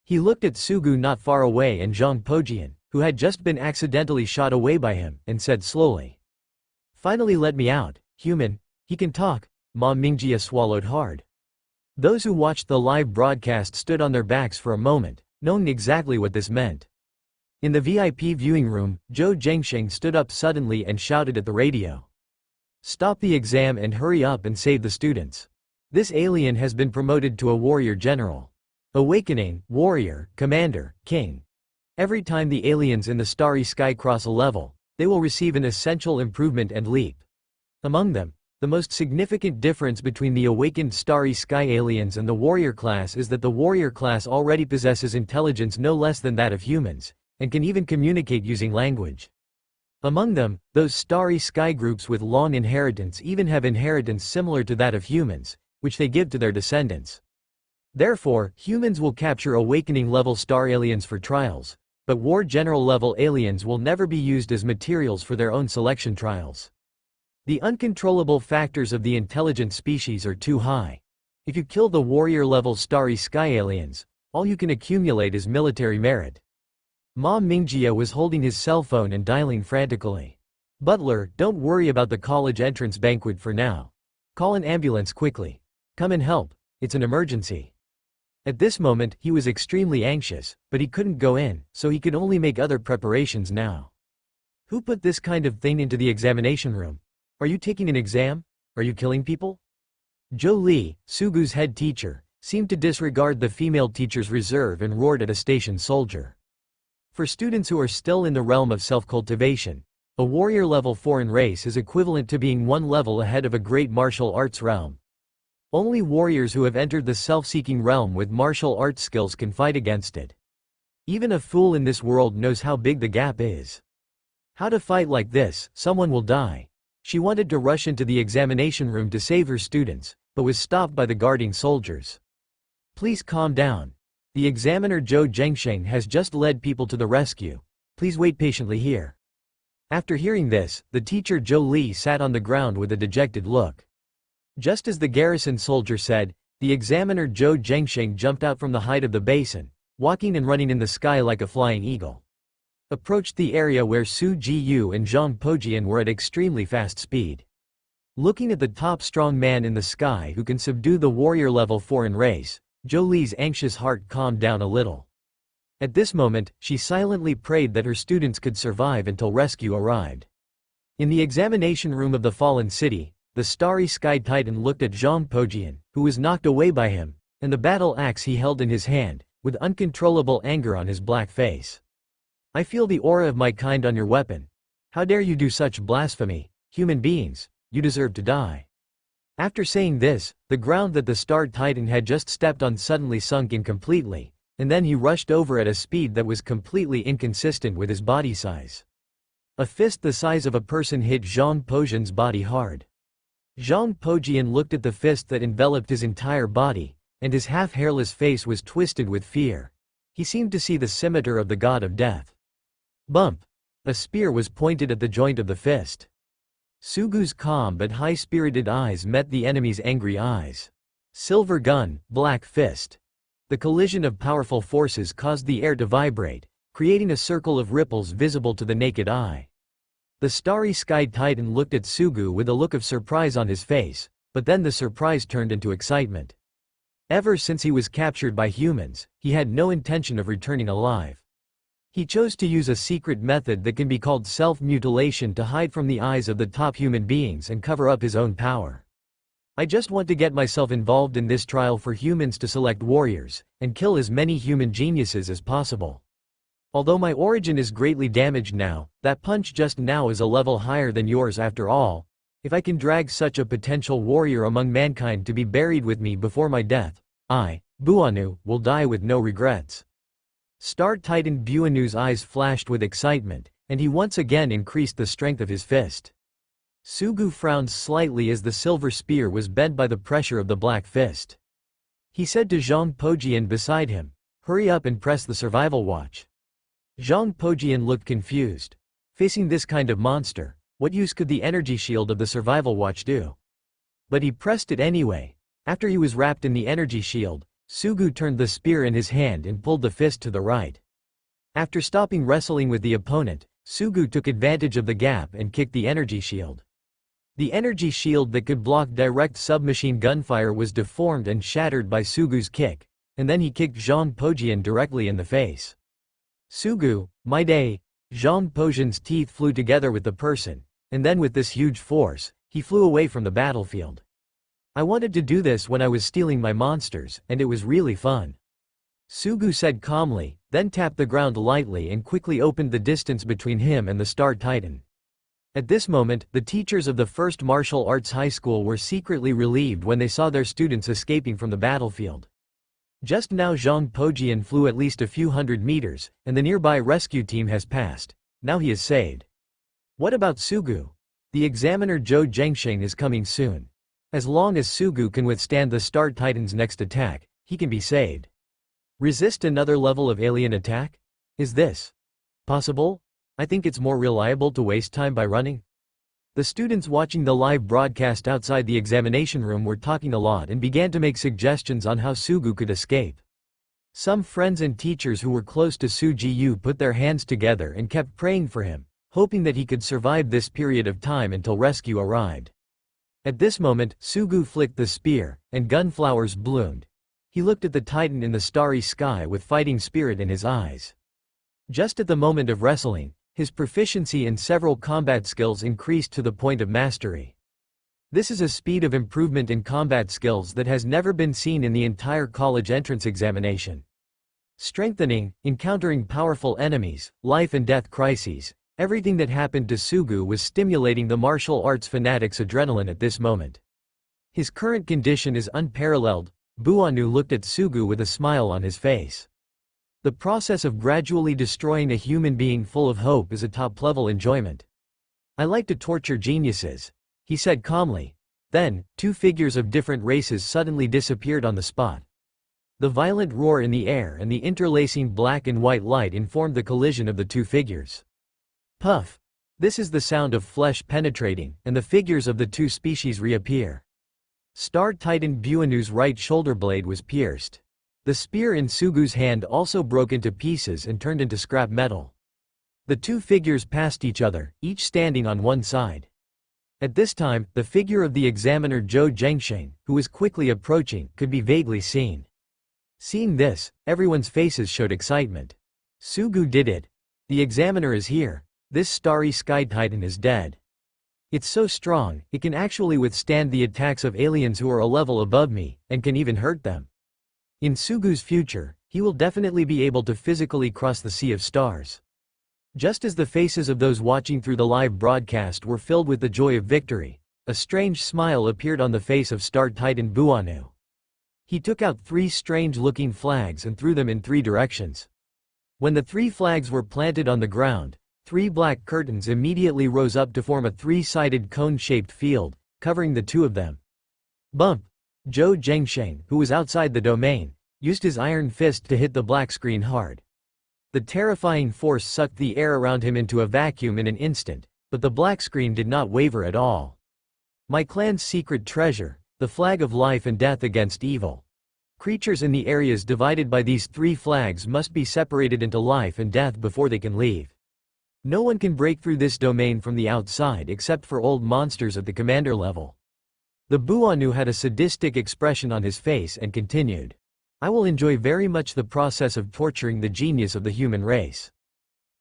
He looked at Sugu not far away and Zhang Pojian, who had just been accidentally shot away by him, and said slowly, "Finally let me out, human, he can talk." Ma Mingjia swallowed hard. Those who watched the live broadcast stood on their backs for a moment, knowing exactly what this meant. In the VIP viewing room, Zhou Zhengsheng stood up suddenly and shouted at the radio. "Stop the exam and hurry up and save the students. This alien has been promoted to a warrior general. Awakening, warrior, commander, king. Every time the aliens in the starry sky cross a level, they will receive an essential improvement and leap. Among them, the most significant difference between the awakened starry sky aliens and the warrior class is that the warrior class already possesses intelligence no less than that of humans, and can even communicate using language. Among them, those starry sky groups with long inheritance even have inheritance similar to that of humans, which they give to their descendants. Therefore, humans will capture awakening-level star aliens for trials, but war general-level aliens will never be used as materials for their own selection trials. The uncontrollable factors of the intelligent species are too high. If you kill the warrior-level starry sky aliens, all you can accumulate is military merit." Ma Mingjia was holding his cell phone and dialing frantically. "Butler, don't worry about the college entrance banquet for now. Call an ambulance quickly. Come and help, it's an emergency." At this moment, he was extremely anxious, but he couldn't go in, so he could only make other preparations now. "Who put this kind of thing into the examination room? Are you taking an exam? Are you killing people?" Zhou Li, Sugu's head teacher, seemed to disregard the female teacher's reserve and roared at a station soldier. For students who are still in the realm of self-cultivation, a warrior-level foreign race is equivalent to being one level ahead of a great martial arts realm. Only warriors who have entered the self-seeking realm with martial arts skills can fight against it. Even a fool in this world knows how big the gap is. How to fight like this, someone will die. She wanted to rush into the examination room to save her students, but was stopped by the guarding soldiers. "Please calm down. The examiner Zhou Zhengsheng has just led people to the rescue. Please wait patiently here." After hearing this, the teacher Zhou Li sat on the ground with a dejected look. Just as the garrison soldier said, the examiner Zhou Zhengsheng jumped out from the height of the basin, walking and running in the sky like a flying eagle. Approached the area where Su Jiyu and Zhang Pojian were at extremely fast speed. Looking at the top strong man in the sky who can subdue the warrior-level foreign race, Zhou Li's anxious heart calmed down a little. At this moment, she silently prayed that her students could survive until rescue arrived. In the examination room of the fallen city, the starry sky titan looked at Zhang Pojian, who was knocked away by him, and the battle axe he held in his hand, with uncontrollable anger on his black face. "I feel the aura of my kind on your weapon. How dare you do such blasphemy, human beings, you deserve to die." After saying this, the ground that the star titan had just stepped on suddenly sunk in completely, and then he rushed over at a speed that was completely inconsistent with his body size. A fist the size of a person hit Zhang Pojian's body hard. Zhang Pojian looked at the fist that enveloped his entire body, and his half-hairless face was twisted with fear. He seemed to see the scimitar of the god of death. Bump! A spear was pointed at the joint of the fist. Sugu's calm but high-spirited eyes met the enemy's angry eyes. Silver gun, black fist. The collision of powerful forces caused the air to vibrate, creating a circle of ripples visible to the naked eye. The starry-skied titan looked at Sugu with a look of surprise on his face, but then the surprise turned into excitement. Ever since he was captured by humans, he had no intention of returning alive. He chose to use a secret method that can be called self-mutilation to hide from the eyes of the top human beings and cover up his own power. I just want to get myself involved in this trial for humans to select warriors, and kill as many human geniuses as possible. Although my origin is greatly damaged now, that punch just now is a level higher than yours after all. If I can drag such a potential warrior among mankind to be buried with me before my death, I, Buanu, will die with no regrets. Star Titan Buanu's eyes flashed with excitement, and he once again increased the strength of his fist. Sugu frowned slightly as the silver spear was bent by the pressure of the black fist. He said to Zhang Pojian beside him, "Hurry up and press the survival watch." Zhang Pojian looked confused. Facing this kind of monster, what use could the energy shield of the survival watch do? But he pressed it anyway. After he was wrapped in the energy shield, Sugu turned the spear in his hand and pulled the fist to the right. After stopping wrestling with the opponent, Sugu took advantage of the gap and kicked the energy shield. The energy shield that could block direct submachine gunfire was deformed and shattered by Sugu's kick, and then he kicked Zhang Pojian directly in the face. "Sugu, my day!" Zhang Pojian's teeth flew together with the person, and then with this huge force, he flew away from the battlefield. "I wanted to do this when I was stealing my monsters, and it was really fun," Sugu said calmly, then tapped the ground lightly and quickly opened the distance between him and the Star Titan. At this moment, the teachers of the first martial arts high school were secretly relieved when they saw their students escaping from the battlefield. Just now Zhang Pojian flew at least a few hundred meters, and the nearby rescue team has passed. Now he is saved. What about Sugu? The examiner Zhou Zhengsheng is coming soon. As long as Sugu can withstand the Star Titan's next attack, he can be saved. Resist another level of alien attack? Is this possible? I think it's more reliable to waste time by running. The students watching the live broadcast outside the examination room were talking a lot and began to make suggestions on how Sugu could escape. Some friends and teachers who were close to Su Jiyu put their hands together and kept praying for him, hoping that he could survive this period of time until rescue arrived. At this moment, Sugu flicked the spear, and gunflowers bloomed. He looked at the Titan in the starry sky with fighting spirit in his eyes. Just at the moment of wrestling, his proficiency in several combat skills increased to the point of mastery. This is a speed of improvement in combat skills that has never been seen in the entire college entrance examination. Strengthening, encountering powerful enemies, life and death crises, everything that happened to Sugu was stimulating the martial arts fanatic's adrenaline at this moment. His current condition is unparalleled. Buanu looked at Sugu with a smile on his face. The process of gradually destroying a human being full of hope is a top-level enjoyment. I like to torture geniuses, he said calmly. Then, two figures of different races suddenly disappeared on the spot. The violent roar in the air and the interlacing black and white light informed the collision of the two figures. Puff! This is the sound of flesh penetrating, and the figures of the two species reappear. Star Titan Buanu's right shoulder blade was pierced. The spear in Sugu's hand also broke into pieces and turned into scrap metal. The two figures passed each other, each standing on one side. At this time, the figure of the examiner Zhou Zhengsheng, who was quickly approaching, could be vaguely seen. Seeing this, everyone's faces showed excitement. Sugu did it. The examiner is here. This starry sky titan is dead. It's so strong, it can actually withstand the attacks of aliens who are a level above me, and can even hurt them. In Sugu's future, he will definitely be able to physically cross the sea of stars. Just as the faces of those watching through the live broadcast were filled with the joy of victory, a strange smile appeared on the face of Star Titan Buanu. He took out 3 strange-looking flags and threw them in 3 directions. When the 3 flags were planted on the ground, 3 black curtains immediately rose up to form a 3-sided cone-shaped field, covering the 2 of them. Bump! Zhou Zhengsheng, who was outside the domain, used his iron fist to hit the black screen hard. The terrifying force sucked the air around him into a vacuum in an instant, But the black screen did not waver at all. My clan's secret treasure, the flag of life and death against evil. Creatures in the areas divided by these 3 flags must be separated into life and death before they can leave. No one can break through this domain from the outside except for old monsters at the commander level. The Buanu had a sadistic expression on his face and continued. I will enjoy very much the process of torturing the genius of the human race.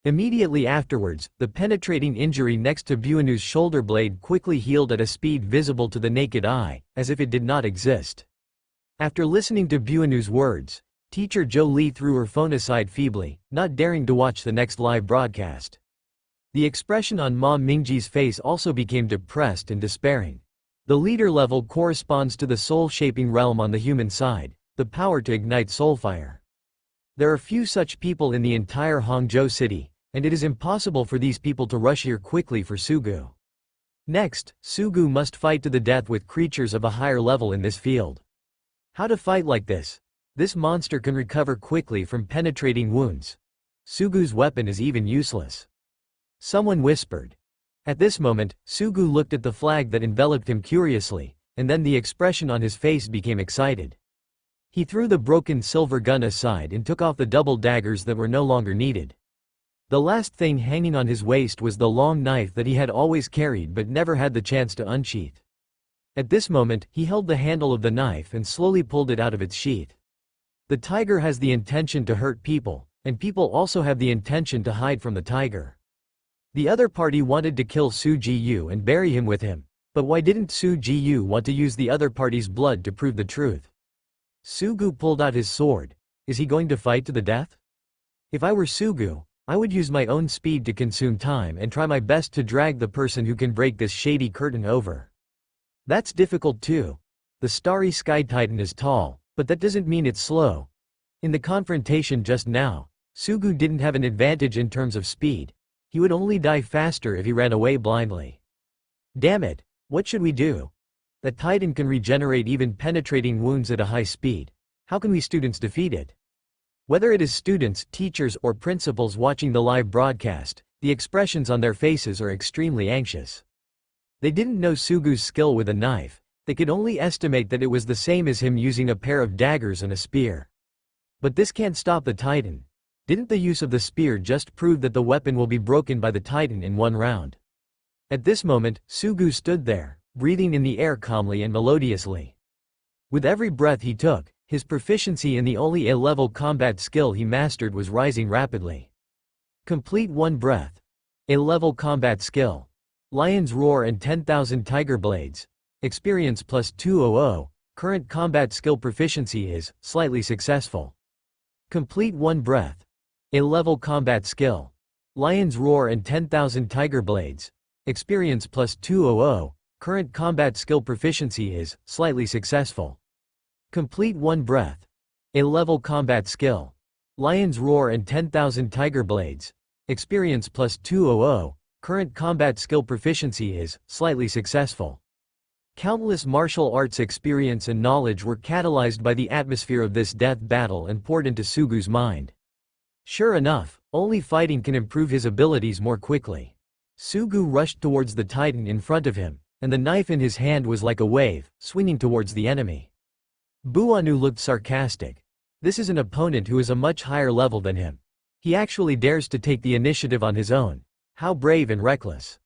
Immediately afterwards, the penetrating injury next to Buanu's shoulder blade quickly healed at a speed visible to the naked eye, as if it did not exist. After listening to Buanu's words, teacher Zhou Li threw her phone aside feebly, not daring to watch the next live broadcast. The expression on Ma Mingji's face also became depressed and despairing. The leader level corresponds to the soul-shaping realm on the human side, the power to ignite soulfire. There are few such people in the entire Hangzhou city, and it is impossible for these people to rush here quickly for Sugu. Next, Sugu must fight to the death with creatures of a higher level in this field. How to fight like this? This monster can recover quickly from penetrating wounds. Sugu's weapon is even useless. Someone whispered. At this moment, Sugu looked at the flag that enveloped him curiously, and then the expression on his face became excited. He threw the broken silver gun aside and took off the double daggers that were no longer needed. The last thing hanging on his waist was the long knife that he had always carried but never had the chance to unsheath. At this moment, he held the handle of the knife and slowly pulled it out of its sheath. The tiger has the intention to hurt people, and people also have the intention to hide from the tiger. The other party wanted to kill Su Jiyu and bury him with him, but why didn't Su Jiyu want to use the other party's blood to prove the truth? Sugu pulled out his sword. Is he going to fight to the death? If I were Sugu, I would use my own speed to consume time and try my best to drag the person who can break this shady curtain over. That's difficult too. The starry sky titan is tall, but that doesn't mean it's slow. In the confrontation just now, Sugu didn't have an advantage in terms of speed. He would only die faster if he ran away blindly. Damn it, what should we do? The titan can regenerate even penetrating wounds at a high speed. How can we students defeat it? Whether it is students, teachers, or principals watching the live broadcast, the expressions on their faces are extremely anxious. They didn't know Sugu's skill with a knife, they could only estimate that it was the same as him using a pair of daggers and a spear. But this can't stop the titan. Didn't the use of the spear just prove that the weapon will be broken by the titan in one round? At this moment, Sugu stood there, breathing in the air calmly and melodiously. With every breath he took, his proficiency in the only A-level combat skill he mastered was rising rapidly. Complete one breath. A-level combat skill. Lion's Roar and 10,000 Tiger Blades. Experience plus 200. Current combat skill proficiency is slightly successful. Complete one breath. A-level combat skill. Lion's Roar and 10,000 Tiger Blades. Experience plus 200. Current combat skill proficiency is slightly successful. Complete one breath. A-level combat skill. Lion's Roar and 10,000 Tiger Blades. Experience plus 200. Current combat skill proficiency is slightly successful. Countless martial arts experience and knowledge were catalyzed by the atmosphere of this death battle and poured into Sugu's mind. Sure enough, only fighting can improve his abilities more quickly. Sugu rushed towards the titan in front of him, and the knife in his hand was like a wave, swinging towards the enemy. Buanu looked sarcastic. This is an opponent who is a much higher level than him. He actually dares to take the initiative on his own. How brave and reckless.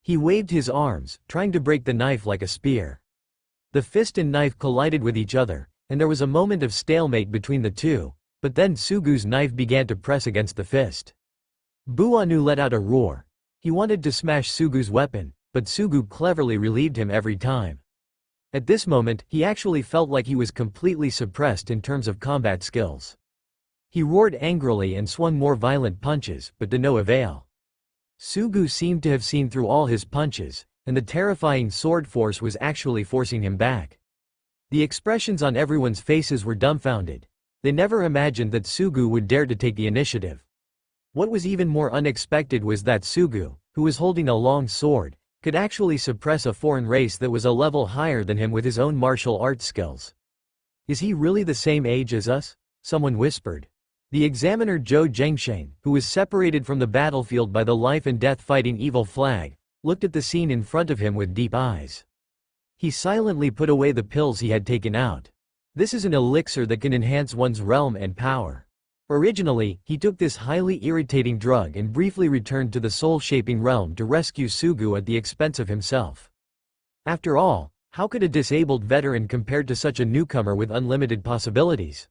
He waved his arms, trying to break the knife like a spear. The fist and knife collided with each other, and there was a moment of stalemate between the two, but then Sugu's knife began to press against the fist. Buanu let out a roar. He wanted to smash Sugu's weapon, but Sugu cleverly relieved him every time. At this moment, he actually felt like he was completely suppressed in terms of combat skills. He roared angrily and swung more violent punches, but to no avail. Sugu seemed to have seen through all his punches, and the terrifying sword force was actually forcing him back. The expressions on everyone's faces were dumbfounded. They never imagined that Sugu would dare to take the initiative. What was even more unexpected was that Sugu, who was holding a long sword, could actually suppress a foreign race that was a level higher than him with his own martial arts skills. Is he really the same age as us? Someone whispered. The examiner Zhou Zhengshen, who was separated from the battlefield by the life-and-death fighting evil flag, looked at the scene in front of him with deep eyes. He silently put away the pills he had taken out. This is an elixir that can enhance one's realm and power. Originally, he took this highly irritating drug and briefly returned to the soul-shaping realm to rescue Sugu at the expense of himself. After all, how could a disabled veteran compare to such a newcomer with unlimited possibilities?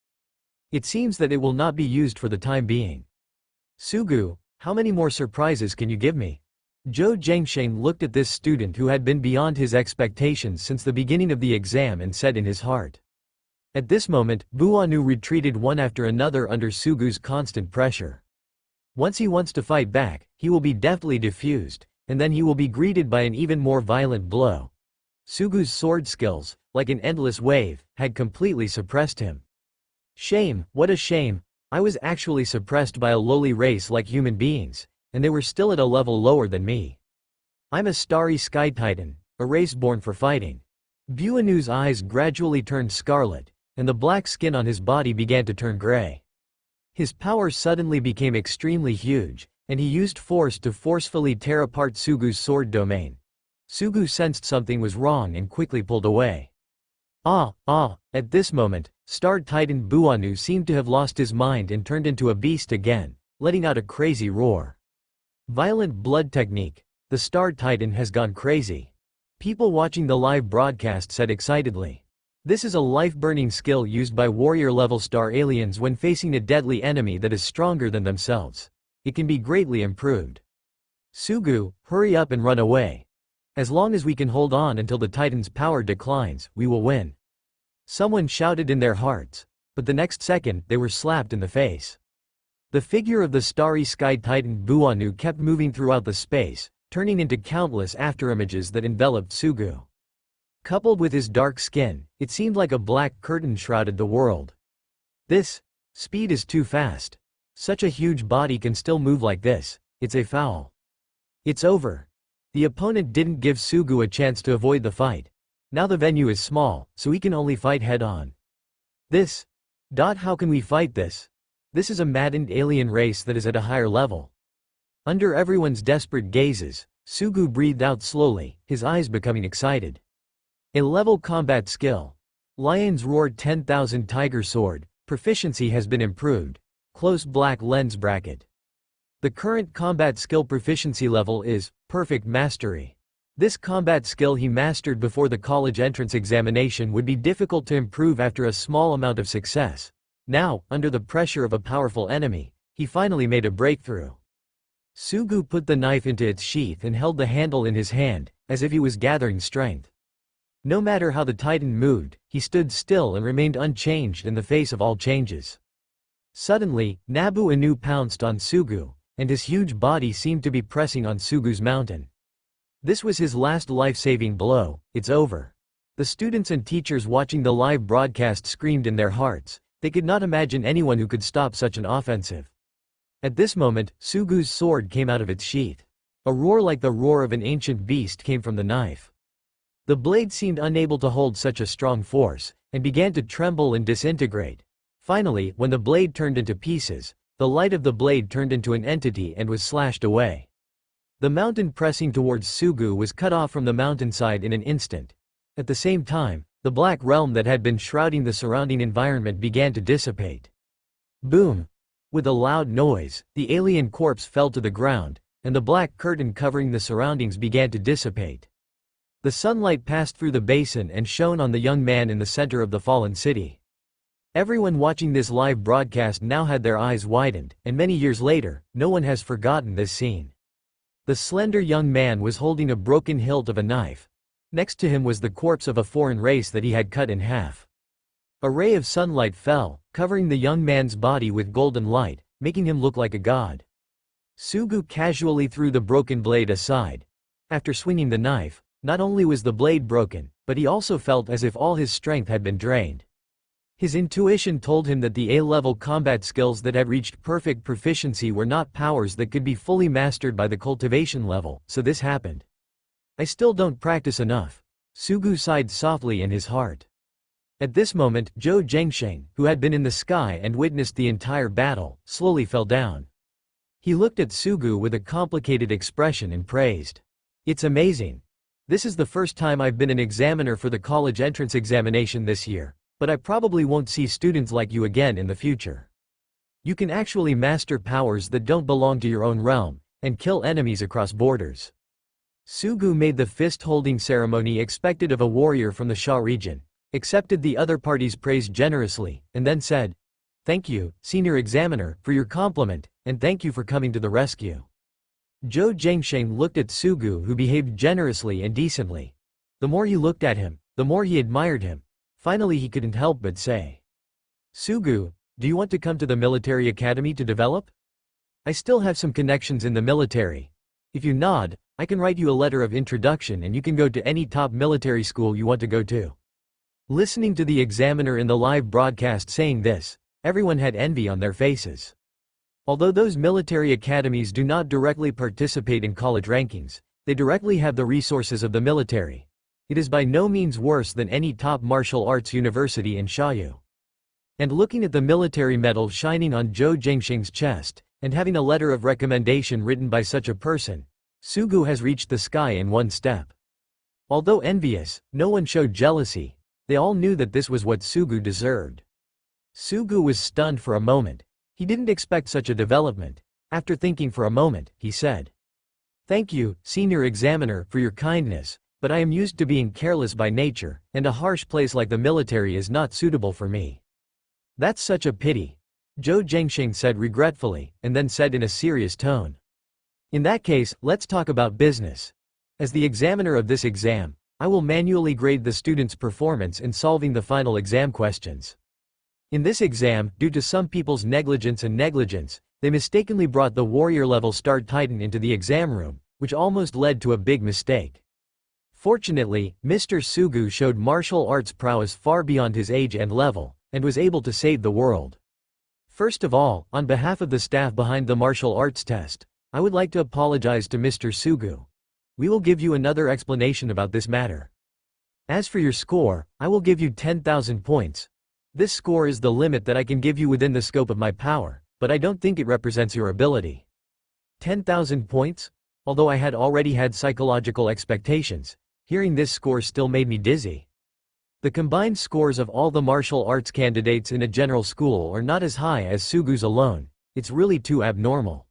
It seems that it will not be used for the time being. Sugu, how many more surprises can you give me? Zhou Zhengshen looked at this student who had been beyond his expectations since the beginning of the exam and said in his heart. At this moment, Buanu retreated one after another under Sugu's constant pressure. Once he wants to fight back, he will be deftly diffused, and then he will be greeted by an even more violent blow. Sugu's sword skills, like an endless wave, had completely suppressed him. Shame, what a shame! I was actually suppressed by a lowly race like human beings, and they were still at a level lower than me. I'm a starry sky titan, a race born for fighting. Buanu's eyes gradually turned scarlet, and the black skin on his body began to turn gray. His power suddenly became extremely huge, and he used force to forcefully tear apart Sugu's sword domain. Sugu sensed something was wrong and quickly pulled away. At this moment, Star Titan Buanu seemed to have lost his mind and turned into a beast again, letting out a crazy roar. Violent blood technique. The Star Titan has gone crazy. People watching the live broadcast said excitedly. This is a life-burning skill used by warrior-level star aliens when facing a deadly enemy that is stronger than themselves. It can be greatly improved. Sugu, hurry up and run away. As long as we can hold on until the Titan's power declines, we will win. Someone shouted in their hearts, but the next second they were slapped in the face. The figure of the starry sky titan Buanu kept moving throughout the space, turning into countless afterimages that enveloped Sugu. Coupled with his dark skin, it seemed like a black curtain shrouded the world. This speed is too fast. Such a huge body can still move like this. It's a foul. It's over. The opponent didn't give Sugu a chance to avoid the fight. Now the venue is small, so he can only fight head-on. How can we fight this? This is a maddened alien race that is at a higher level. Under everyone's desperate gazes, Sugu breathed out slowly, his eyes becoming excited. A level combat skill. Lion's Roar 10,000 Tiger Sword, proficiency has been improved. Close black lens bracket. The current combat skill proficiency level is Perfect Mastery. This combat skill he mastered before the college entrance examination would be difficult to improve after a small amount of success. Now, under the pressure of a powerful enemy, he finally made a breakthrough. Sugu put the knife into its sheath and held the handle in his hand, as if he was gathering strength. No matter how the Titan moved, he stood still and remained unchanged in the face of all changes. Suddenly, Nabu Anu pounced on Sugu, and his huge body seemed to be pressing on Sugu's mountain. This was his last life-saving blow. It's over. The students and teachers watching the live broadcast screamed in their hearts. They could not imagine anyone who could stop such an offensive. At this moment, Sugu's sword came out of its sheath. A roar like the roar of an ancient beast came from the knife. The blade seemed unable to hold such a strong force, and began to tremble and disintegrate. Finally, when the blade turned into pieces, the light of the blade turned into an entity and was slashed away. The mountain pressing towards Sugu was cut off from the mountainside in an instant. At the same time, the black realm that had been shrouding the surrounding environment began to dissipate. Boom! With a loud noise, the alien corpse fell to the ground, and the black curtain covering the surroundings began to dissipate. The sunlight passed through the basin and shone on the young man in the center of the fallen city. Everyone watching this live broadcast now had their eyes widened, and many years later, no one has forgotten this scene. The slender young man was holding a broken hilt of a knife. Next to him was the corpse of a foreign race that he had cut in half. A ray of sunlight fell, covering the young man's body with golden light, making him look like a god. Sugu casually threw the broken blade aside. After swinging the knife, not only was the blade broken, but he also felt as if all his strength had been drained. His intuition told him that the A-level combat skills that had reached perfect proficiency were not powers that could be fully mastered by the cultivation level, so this happened. I still don't practice enough. Sugu sighed softly in his heart. At this moment, Zhou Zhengsheng, who had been in the sky and witnessed the entire battle, slowly fell down. He looked at Sugu with a complicated expression and praised. "It's amazing. This is the first time I've been an examiner for the college entrance examination this year, but I probably won't see students like you again in the future. You can actually master powers that don't belong to your own realm, and kill enemies across borders." Sugu made the fist-holding ceremony expected of a warrior from the Sha region, accepted the other party's praise generously, and then said, "Thank you, senior examiner, for your compliment, and thank you for coming to the rescue." Zhou Zhengsheng looked at Sugu, who behaved generously and decently. The more he looked at him, the more he admired him. Finally he couldn't help but say, "Sugu, do you want to come to the military academy to develop? I still have some connections in the military. If you nod, I can write you a letter of introduction and you can go to any top military school you want to go to." Listening to the examiner in the live broadcast saying this, everyone had envy on their faces. Although those military academies do not directly participate in college rankings, they directly have the resources of the military. It is by no means worse than any top martial arts university in Shayu. And looking at the military medal shining on Zhou Zhengsheng's chest, and having a letter of recommendation written by such a person, Sugu has reached the sky in one step. Although envious, no one showed jealousy. They all knew that this was what Sugu deserved. Sugu was stunned for a moment. He didn't expect such a development. After thinking for a moment, he said, "Thank you, senior examiner, for your kindness, but I am used to being careless by nature, and a harsh place like the military is not suitable for me." "That's such a pity," Zhou Zhengsheng said regretfully, and then said in a serious tone, "In that case, let's talk about business. As the examiner of this exam, I will manually grade the student's performance in solving the final exam questions. In this exam, due to some people's negligence, they mistakenly brought the warrior-level Star Titan into the exam room, which almost led to a big mistake. Fortunately, Mr. Sugu showed martial arts prowess far beyond his age and level, and was able to save the world. First of all, on behalf of the staff behind the martial arts test, I would like to apologize to Mr. Sugu. We will give you another explanation about this matter. As for your score, I will give you 10,000 points. This score is the limit that I can give you within the scope of my power, but I don't think it represents your ability." 10,000 points? Although I had already had psychological expectations, hearing this score still made me dizzy. The combined scores of all the martial arts candidates in a general school are not as high as Sugu's alone. It's really too abnormal.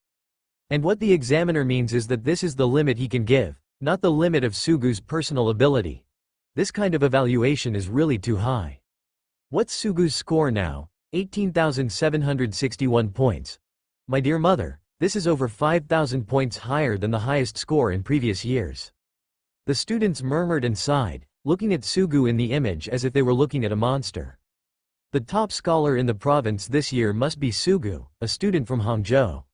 And what the examiner means is that this is the limit he can give, not the limit of Sugu's personal ability. This kind of evaluation is really too high. What's Sugu's score now? 18,761 points. My dear mother, this is over 5,000 points higher than the highest score in previous years. The students murmured and sighed, looking at Sugu in the image as if they were looking at a monster. The top scholar in the province this year must be Sugu, a student from Hangzhou.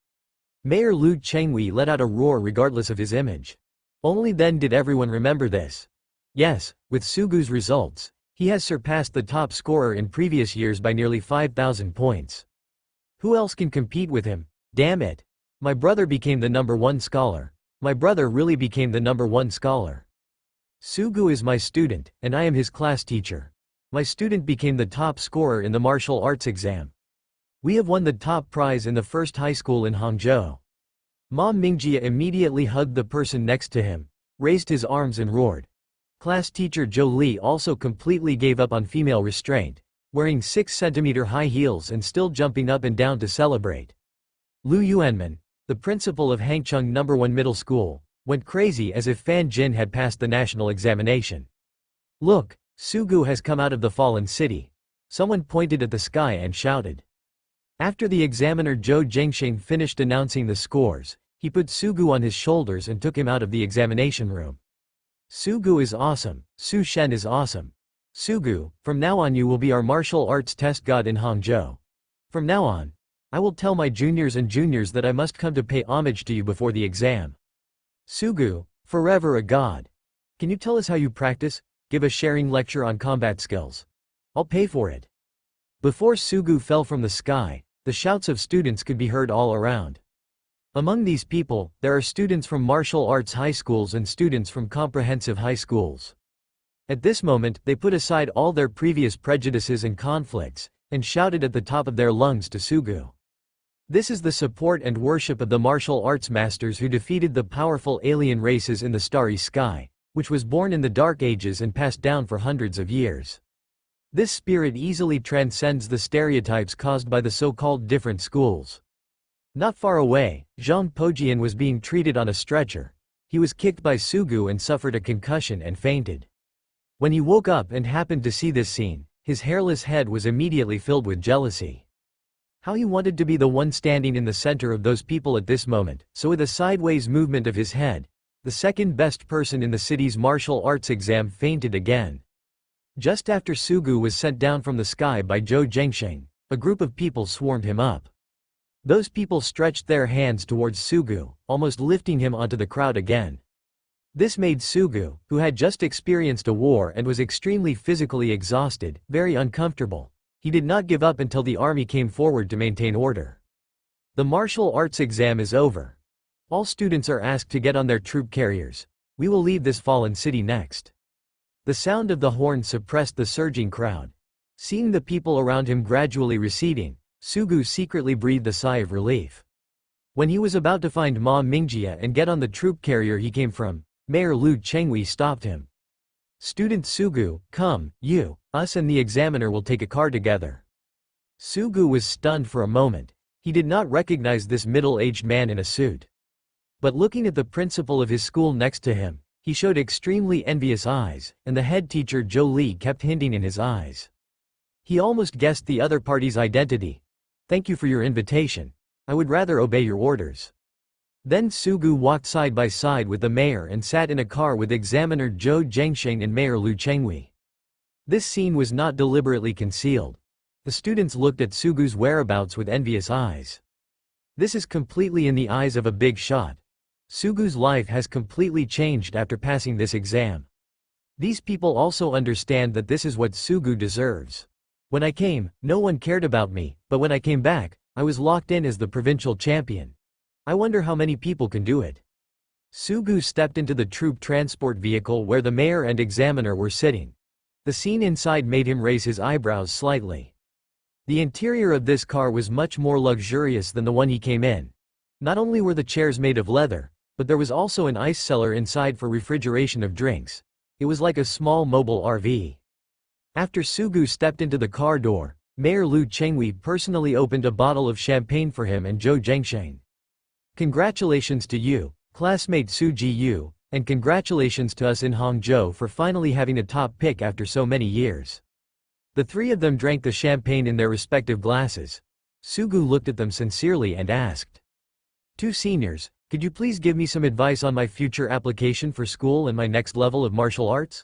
Mayor Liu Chenghui let out a roar regardless of his image. Only then did everyone remember this. Yes, with Sugu's results, he has surpassed the top scorer in previous years by nearly 5,000 points. Who else can compete with him? Damn it. My brother became the #1 scholar. My brother really became the #1 scholar. Sugu is my student, and I am his class teacher. My student became the top scorer in the martial arts exam. We have won the top prize in the first high school in Hangzhou. Ma Mingjia immediately hugged the person next to him, raised his arms and roared. Class teacher Zhou Li also completely gave up on female restraint, wearing 6-centimeter high heels and still jumping up and down to celebrate. Lu Yuanmen, the principal of Hangcheng #1 Middle School, went crazy as if Fan Jin had passed the national examination. Look, Sugu has come out of the fallen city. Someone pointed at the sky and shouted. After the examiner Zhou Zhengsheng finished announcing the scores, he put Sugu on his shoulders and took him out of the examination room. Sugu is awesome, Su Shen is awesome. Sugu, from now on you will be our martial arts test god in Hangzhou. From now on, I will tell my juniors that I must come to pay homage to you before the exam. Sugu, forever a god. Can you tell us how you practice? Give a sharing lecture on combat skills. I'll pay for it. Before Sugu fell from the sky, the shouts of students could be heard all around. Among these people, there are students from martial arts high schools and students from comprehensive high schools. At this moment, they put aside all their previous prejudices and conflicts, and shouted at the top of their lungs to Sugu. This is the support and worship of the martial arts masters who defeated the powerful alien races in the starry sky, which was born in the Dark Ages and passed down for hundreds of years. This spirit easily transcends the stereotypes caused by the so-called different schools. Not far away, Zhang Pojian was being treated on a stretcher. He was kicked by Sugu and suffered a concussion and fainted. When he woke up and happened to see this scene, his hairless head was immediately filled with jealousy. How he wanted to be the one standing in the center of those people at this moment, so with a sideways movement of his head, the second best person in the city's martial arts exam fainted again. Just after Sugu was sent down from the sky by Zhou Zhengsheng, a group of people swarmed him up. Those people stretched their hands towards Sugu, almost lifting him onto the crowd again. This made Sugu, who had just experienced a war and was extremely physically exhausted, very uncomfortable. He did not give up until the army came forward to maintain order. The martial arts exam is over. All students are asked to get on their troop carriers. We will leave this fallen city next. The sound of the horn suppressed the surging crowd. Seeing the people around him gradually receding, Sugu secretly breathed a sigh of relief. When he was about to find Ma Mingjia and get on the troop carrier he came from, Mayor Liu Chenghui stopped him. "Student Sugu, come, you, us and the examiner will take a car together." Sugu was stunned for a moment. He did not recognize this middle-aged man in a suit. But looking at the principal of his school next to him, he showed extremely envious eyes, and the head teacher Zhou Li kept hinting in his eyes. He almost guessed the other party's identity. "Thank you for your invitation. I would rather obey your orders." Then Sugu walked side by side with the mayor and sat in a car with examiner Zhou Zhengsheng and Mayor Liu Chenghui. This scene was not deliberately concealed. The students looked at Sugu's whereabouts with envious eyes. This is completely in the eyes of a big shot. Sugu's life has completely changed after passing this exam. These people also understand that this is what Sugu deserves. "When I came, no one cared about me, but when I came back, I was locked in as the provincial champion. I wonder how many people can do it." Sugu stepped into the troop transport vehicle where the mayor and examiner were sitting. The scene inside made him raise his eyebrows slightly. The interior of this car was much more luxurious than the one he came in. Not only were the chairs made of leather, but there was also an ice cellar inside for refrigeration of drinks. It was like a small mobile RV. After Sugu stepped into the car door, Mayor Liu Chenghui personally opened a bottle of champagne for him and Zhou Zhengsheng. "Congratulations to you, classmate Su Ji-yu, and congratulations to us in Hangzhou for finally having a top pick after so many years." The three of them drank the champagne in their respective glasses. Sugu looked at them sincerely and asked, "Two seniors, could you please give me some advice on my future application for school and my next level of martial arts?"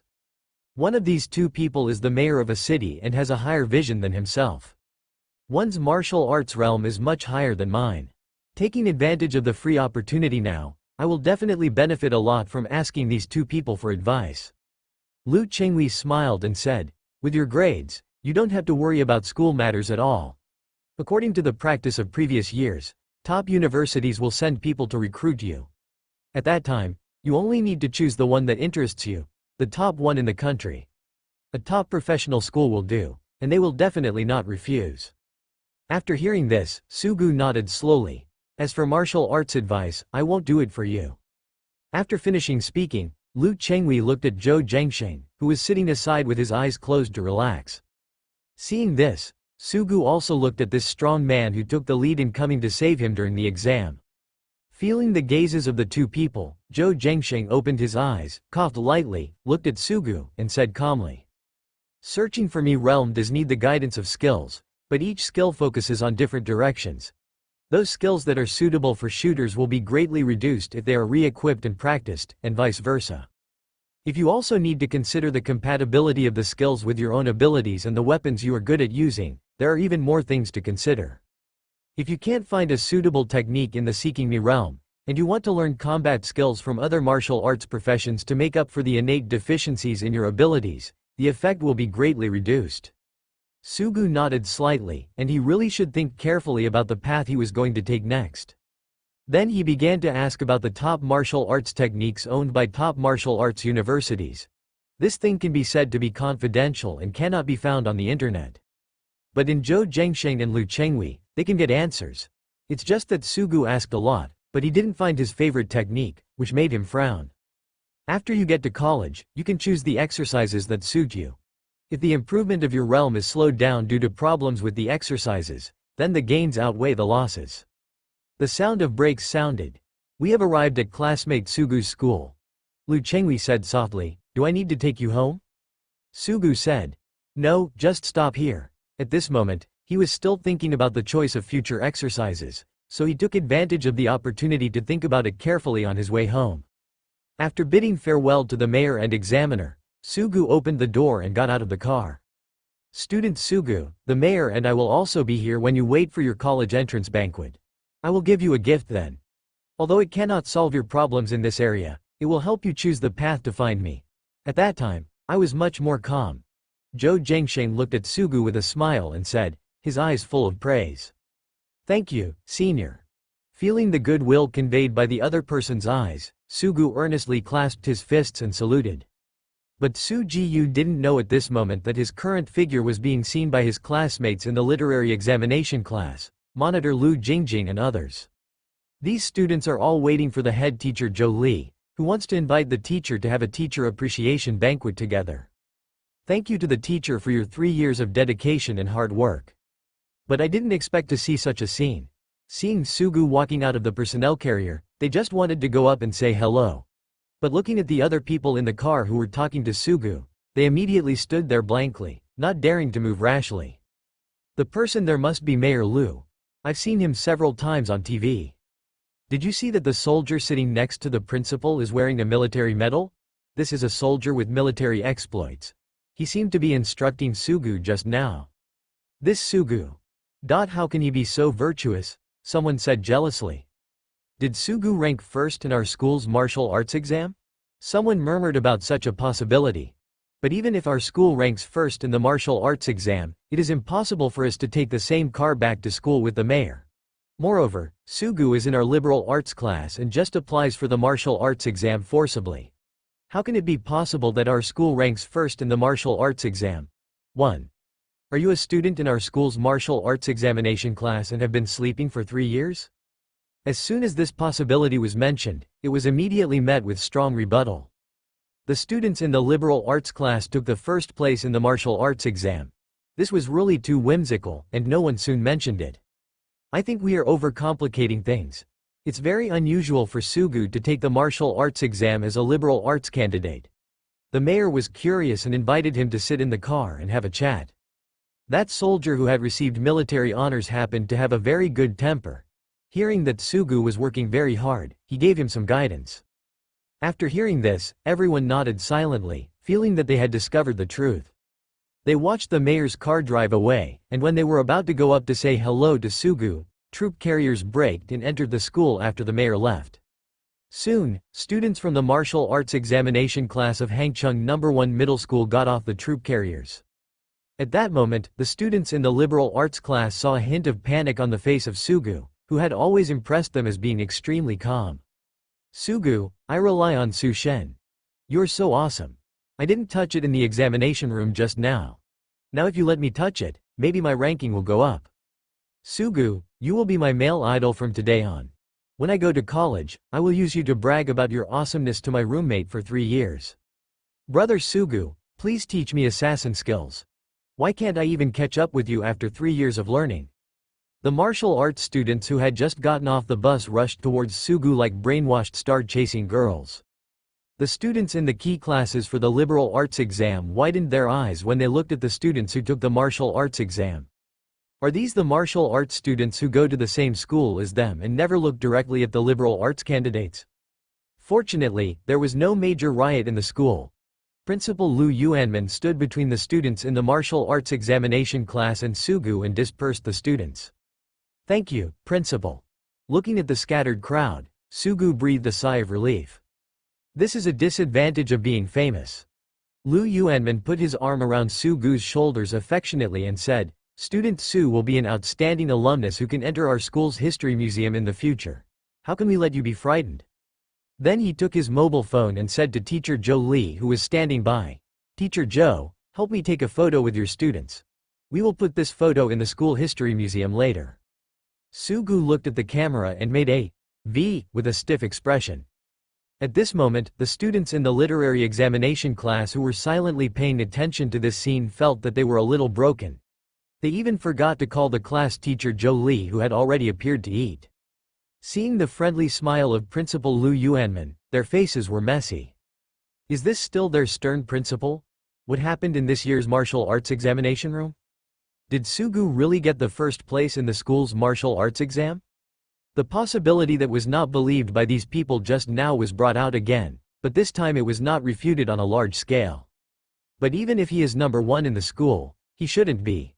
One of these two people is the mayor of a city and has a higher vision than himself. One's martial arts realm is much higher than mine. Taking advantage of the free opportunity now, I will definitely benefit a lot from asking these two people for advice. Liu Chenghui smiled and said, "With your grades, you don't have to worry about school matters at all. According to the practice of previous years, top universities will send people to recruit you. At that time, you only need to choose the one that interests you, the top one in the country. A top professional school will do, and they will definitely not refuse." After hearing this, Sugu nodded slowly. "As for martial arts advice, I won't do it for you." After finishing speaking, Liu Chenghui looked at Zhou Zhengsheng, who was sitting aside with his eyes closed to relax. Seeing this, Sugu also looked at this strong man who took the lead in coming to save him during the exam. Feeling the gazes of the two people, Zhou Zhengsheng opened his eyes, coughed lightly, looked at Sugu, and said calmly, "Searching for me realm does need the guidance of skills, but each skill focuses on different directions. Those skills that are suitable for shooters will be greatly reduced if they are re-equipped and practiced, and vice versa. If you also need to consider the compatibility of the skills with your own abilities and the weapons you are good at using, there are even more things to consider. If you can't find a suitable technique in the Seeking Me realm, and you want to learn combat skills from other martial arts professions to make up for the innate deficiencies in your abilities, the effect will be greatly reduced." Sugu nodded slightly, and he really should think carefully about the path he was going to take next. Then he began to ask about the top martial arts techniques owned by top martial arts universities. This thing can be said to be confidential and cannot be found on the internet. But in Zhou Zhengsheng and Lu Chengwei, they can get answers. It's just that Sugu asked a lot, but he didn't find his favorite technique, which made him frown. After you get to college, you can choose the exercises that suit you. If the improvement of your realm is slowed down due to problems with the exercises, then the gains outweigh the losses. The sound of brakes sounded. We have arrived at classmate Sugu's school. Lu Chengwei said softly, "Do I need to take you home?" Sugu said, "No, just stop here." At this moment, he was still thinking about the choice of future exercises, so he took advantage of the opportunity to think about it carefully on his way home. After bidding farewell to the mayor and examiner, Sugu opened the door and got out of the car. "Student Sugu, the mayor and I will also be here when you wait for your college entrance banquet. I will give you a gift then. Although it cannot solve your problems in this area, it will help you choose the path to find me." At that time, I was much more calm. Zhou Zhengsheng looked at Sugu with a smile and said, his eyes full of praise, "Thank you, senior." Feeling the goodwill conveyed by the other person's eyes, Sugu earnestly clasped his fists and saluted. But Su Jiyu didn't know at this moment that his current figure was being seen by his classmates in the literary examination class, Monitor Lu Jingjing and others. These students are all waiting for the head teacher Zhou Li, who wants to invite the teacher to have a teacher appreciation banquet together. Thank you to the teacher for your 3 years of dedication and hard work. But I didn't expect to see such a scene. Seeing Sugu walking out of the personnel carrier, they just wanted to go up and say hello. But looking at the other people in the car who were talking to Sugu, they immediately stood there blankly, not daring to move rashly. The person there must be Mayor Lu. I've seen him several times on TV. Did you see that the soldier sitting next to the principal is wearing a military medal? This is a soldier with military exploits. He seemed to be instructing Sugu just now. This Sugu. How can he be so virtuous? Someone said jealously. Did Sugu rank first in our school's martial arts exam? Someone murmured about such a possibility. But even if our school ranks first in the martial arts exam, it is impossible for us to take the same car back to school with the mayor. Moreover, Sugu is in our liberal arts class and just applies for the martial arts exam forcibly. How can it be possible that our school ranks first in the martial arts exam? 1. Are you a student in our school's martial arts examination class and have been sleeping for 3 years? As soon as this possibility was mentioned, it was immediately met with strong rebuttal. The students in the liberal arts class took the first place in the martial arts exam. This was really too whimsical, and no one soon mentioned it. I think we are overcomplicating things. It's very unusual for Sugu to take the martial arts exam as a liberal arts candidate. The mayor was curious and invited him to sit in the car and have a chat. That soldier who had received military honors happened to have a very good temper. Hearing that Sugu was working very hard, he gave him some guidance. After hearing this, everyone nodded silently, feeling that they had discovered the truth. They watched the mayor's car drive away, and when they were about to go up to say hello to Sugu, troop carriers braked and entered the school after the mayor left. Soon, students from the martial arts examination class of Hangcheng No. 1 Middle School got off the troop carriers. At that moment, the students in the liberal arts class saw a hint of panic on the face of Sugu, who had always impressed them as being extremely calm. Sugu, I rely on Su Shen. You're so awesome. I didn't touch it in the examination room just now. Now if you let me touch it, maybe my ranking will go up. Sugu, you will be my male idol from today on. When I go to college, I will use you to brag about your awesomeness to my roommate for 3 years. Brother Sugu, please teach me assassin skills. Why can't I even catch up with you after 3 years of learning? The martial arts students who had just gotten off the bus rushed towards Sugu like brainwashed star-chasing girls. The students in the key classes for the liberal arts exam widened their eyes when they looked at the students who took the martial arts exam. Are these the martial arts students who go to the same school as them and never look directly at the liberal arts candidates? Fortunately, there was no major riot in the school. Principal Lu Yuanman stood between the students in the martial arts examination class and Sugu and dispersed the students. Thank you, Principal. Looking at the scattered crowd, Sugu breathed a sigh of relief. This is a disadvantage of being famous. Lu Yuanman put his arm around Sugu's shoulders affectionately and said, Student Su will be an outstanding alumnus who can enter our school's history museum in the future. How can we let you be frightened? Then he took his mobile phone and said to teacher Zhou Li, who was standing by, Teacher Joe, help me take a photo with your students. We will put this photo in the school history museum later. Sugu looked at the camera and made a V with a stiff expression. At this moment, the students in the literary examination class who were silently paying attention to this scene felt that they were a little broken. They even forgot to call the class teacher Joe Lee, who had already appeared to eat. Seeing the friendly smile of Principal Liu Yuanman, their faces were messy. Is this still their stern principal? What happened in this year's martial arts examination room? Did Sugu really get the first place in the school's martial arts exam? The possibility that was not believed by these people just now was brought out again, but this time it was not refuted on a large scale. But even if he is number one in the school, he shouldn't be.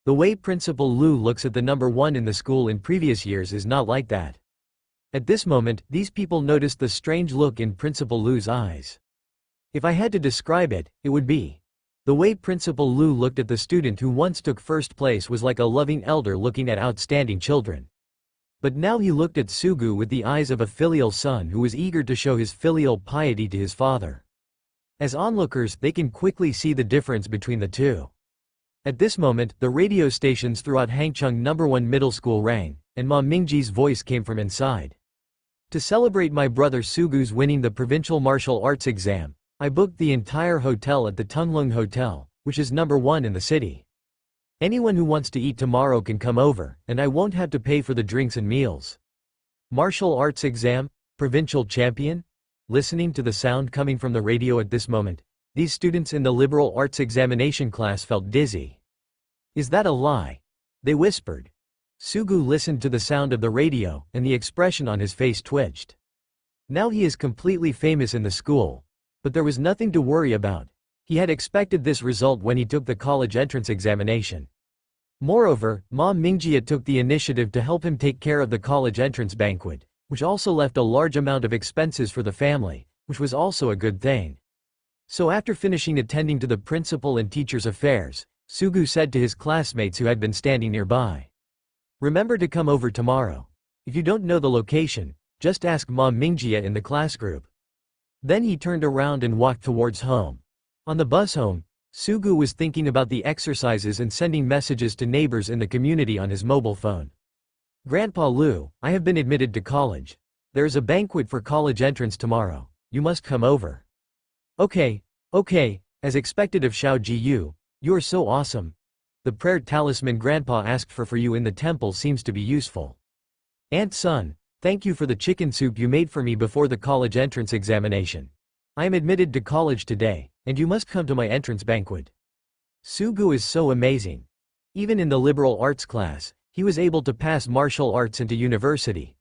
The way Principal Liu looks at the number one in the school in previous years is not like that. At this moment, these people noticed the strange look in Principal Liu's eyes. If I had to describe it, it would be. The way Principal Liu looked at the student who once took first place was like a loving elder looking at outstanding children. But now he looked at Sugu with the eyes of a filial son who was eager to show his filial piety to his father. As onlookers, they can quickly see the difference between the two. At this moment, the radio stations throughout Hangcheng No. 1 Middle School rang, and Ma Mingji's voice came from inside. To celebrate my brother Sugu's winning the provincial martial arts exam, I booked the entire hotel at the Tunglung Hotel, which is number 1 in the city. Anyone who wants to eat tomorrow can come over, and I won't have to pay for the drinks and meals. Martial arts exam? Provincial champion? Listening to the sound coming from the radio at this moment, these students in the liberal arts examination class felt dizzy. Is that a lie? They whispered. Sugu listened to the sound of the radio, and the expression on his face twitched. Now he is completely famous in the school. But there was nothing to worry about. He had expected this result when he took the college entrance examination. Moreover, Ma Mingjie took the initiative to help him take care of the college entrance banquet, which also left a large amount of expenses for the family, which was also a good thing. So after finishing attending to the principal and teacher's affairs, Sugu said to his classmates who had been standing nearby, "Remember to come over tomorrow. If you don't know the location, just ask Ma Mingjie in the class group." Then he turned around and walked towards home. On the bus home, Sugu was thinking about the exercises and sending messages to neighbors in the community on his mobile phone. "Grandpa Liu, I have been admitted to college. There is a banquet for college entrance tomorrow. You must come over." Okay, as expected of Xiao Jiyu, you are so awesome. The prayer talisman Grandpa asked for you in the temple seems to be useful. Aunt Son, thank you for the chicken soup you made for me before the college entrance examination. I am admitted to college today, and you must come to my entrance banquet. Sugu is so amazing. Even in the liberal arts class, he was able to pass martial arts into university.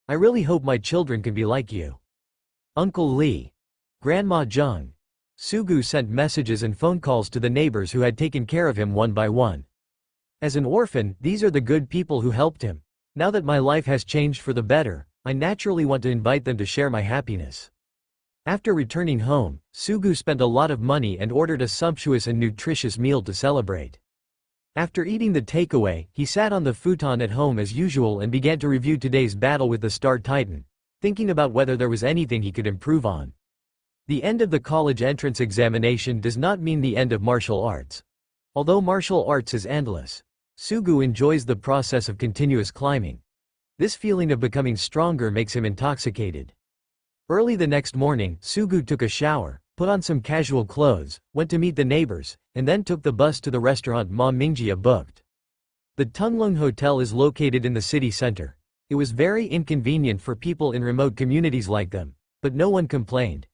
I really hope my children can be like you. Uncle Lee. Grandma Zheng. Sugu sent messages and phone calls to the neighbors who had taken care of him one by one. As an orphan, these are the good people who helped him. Now that my life has changed for the better, I naturally want to invite them to share my happiness. After returning home, Sugu spent a lot of money and ordered a sumptuous and nutritious meal to celebrate. After eating the takeaway, he sat on the futon at home as usual and began to review today's battle with the Star Titan, thinking about whether there was anything he could improve on. The end of the college entrance examination does not mean the end of martial arts. Although martial arts is endless, Sugu enjoys the process of continuous climbing. This feeling of becoming stronger makes him intoxicated. Early the next morning, Sugu took a shower, put on some casual clothes, went to meet the neighbors, and then took the bus to the restaurant Ma Mingjie booked. The Tunglung Hotel is located in the city center. It was very inconvenient for people in remote communities like them, but no one complained.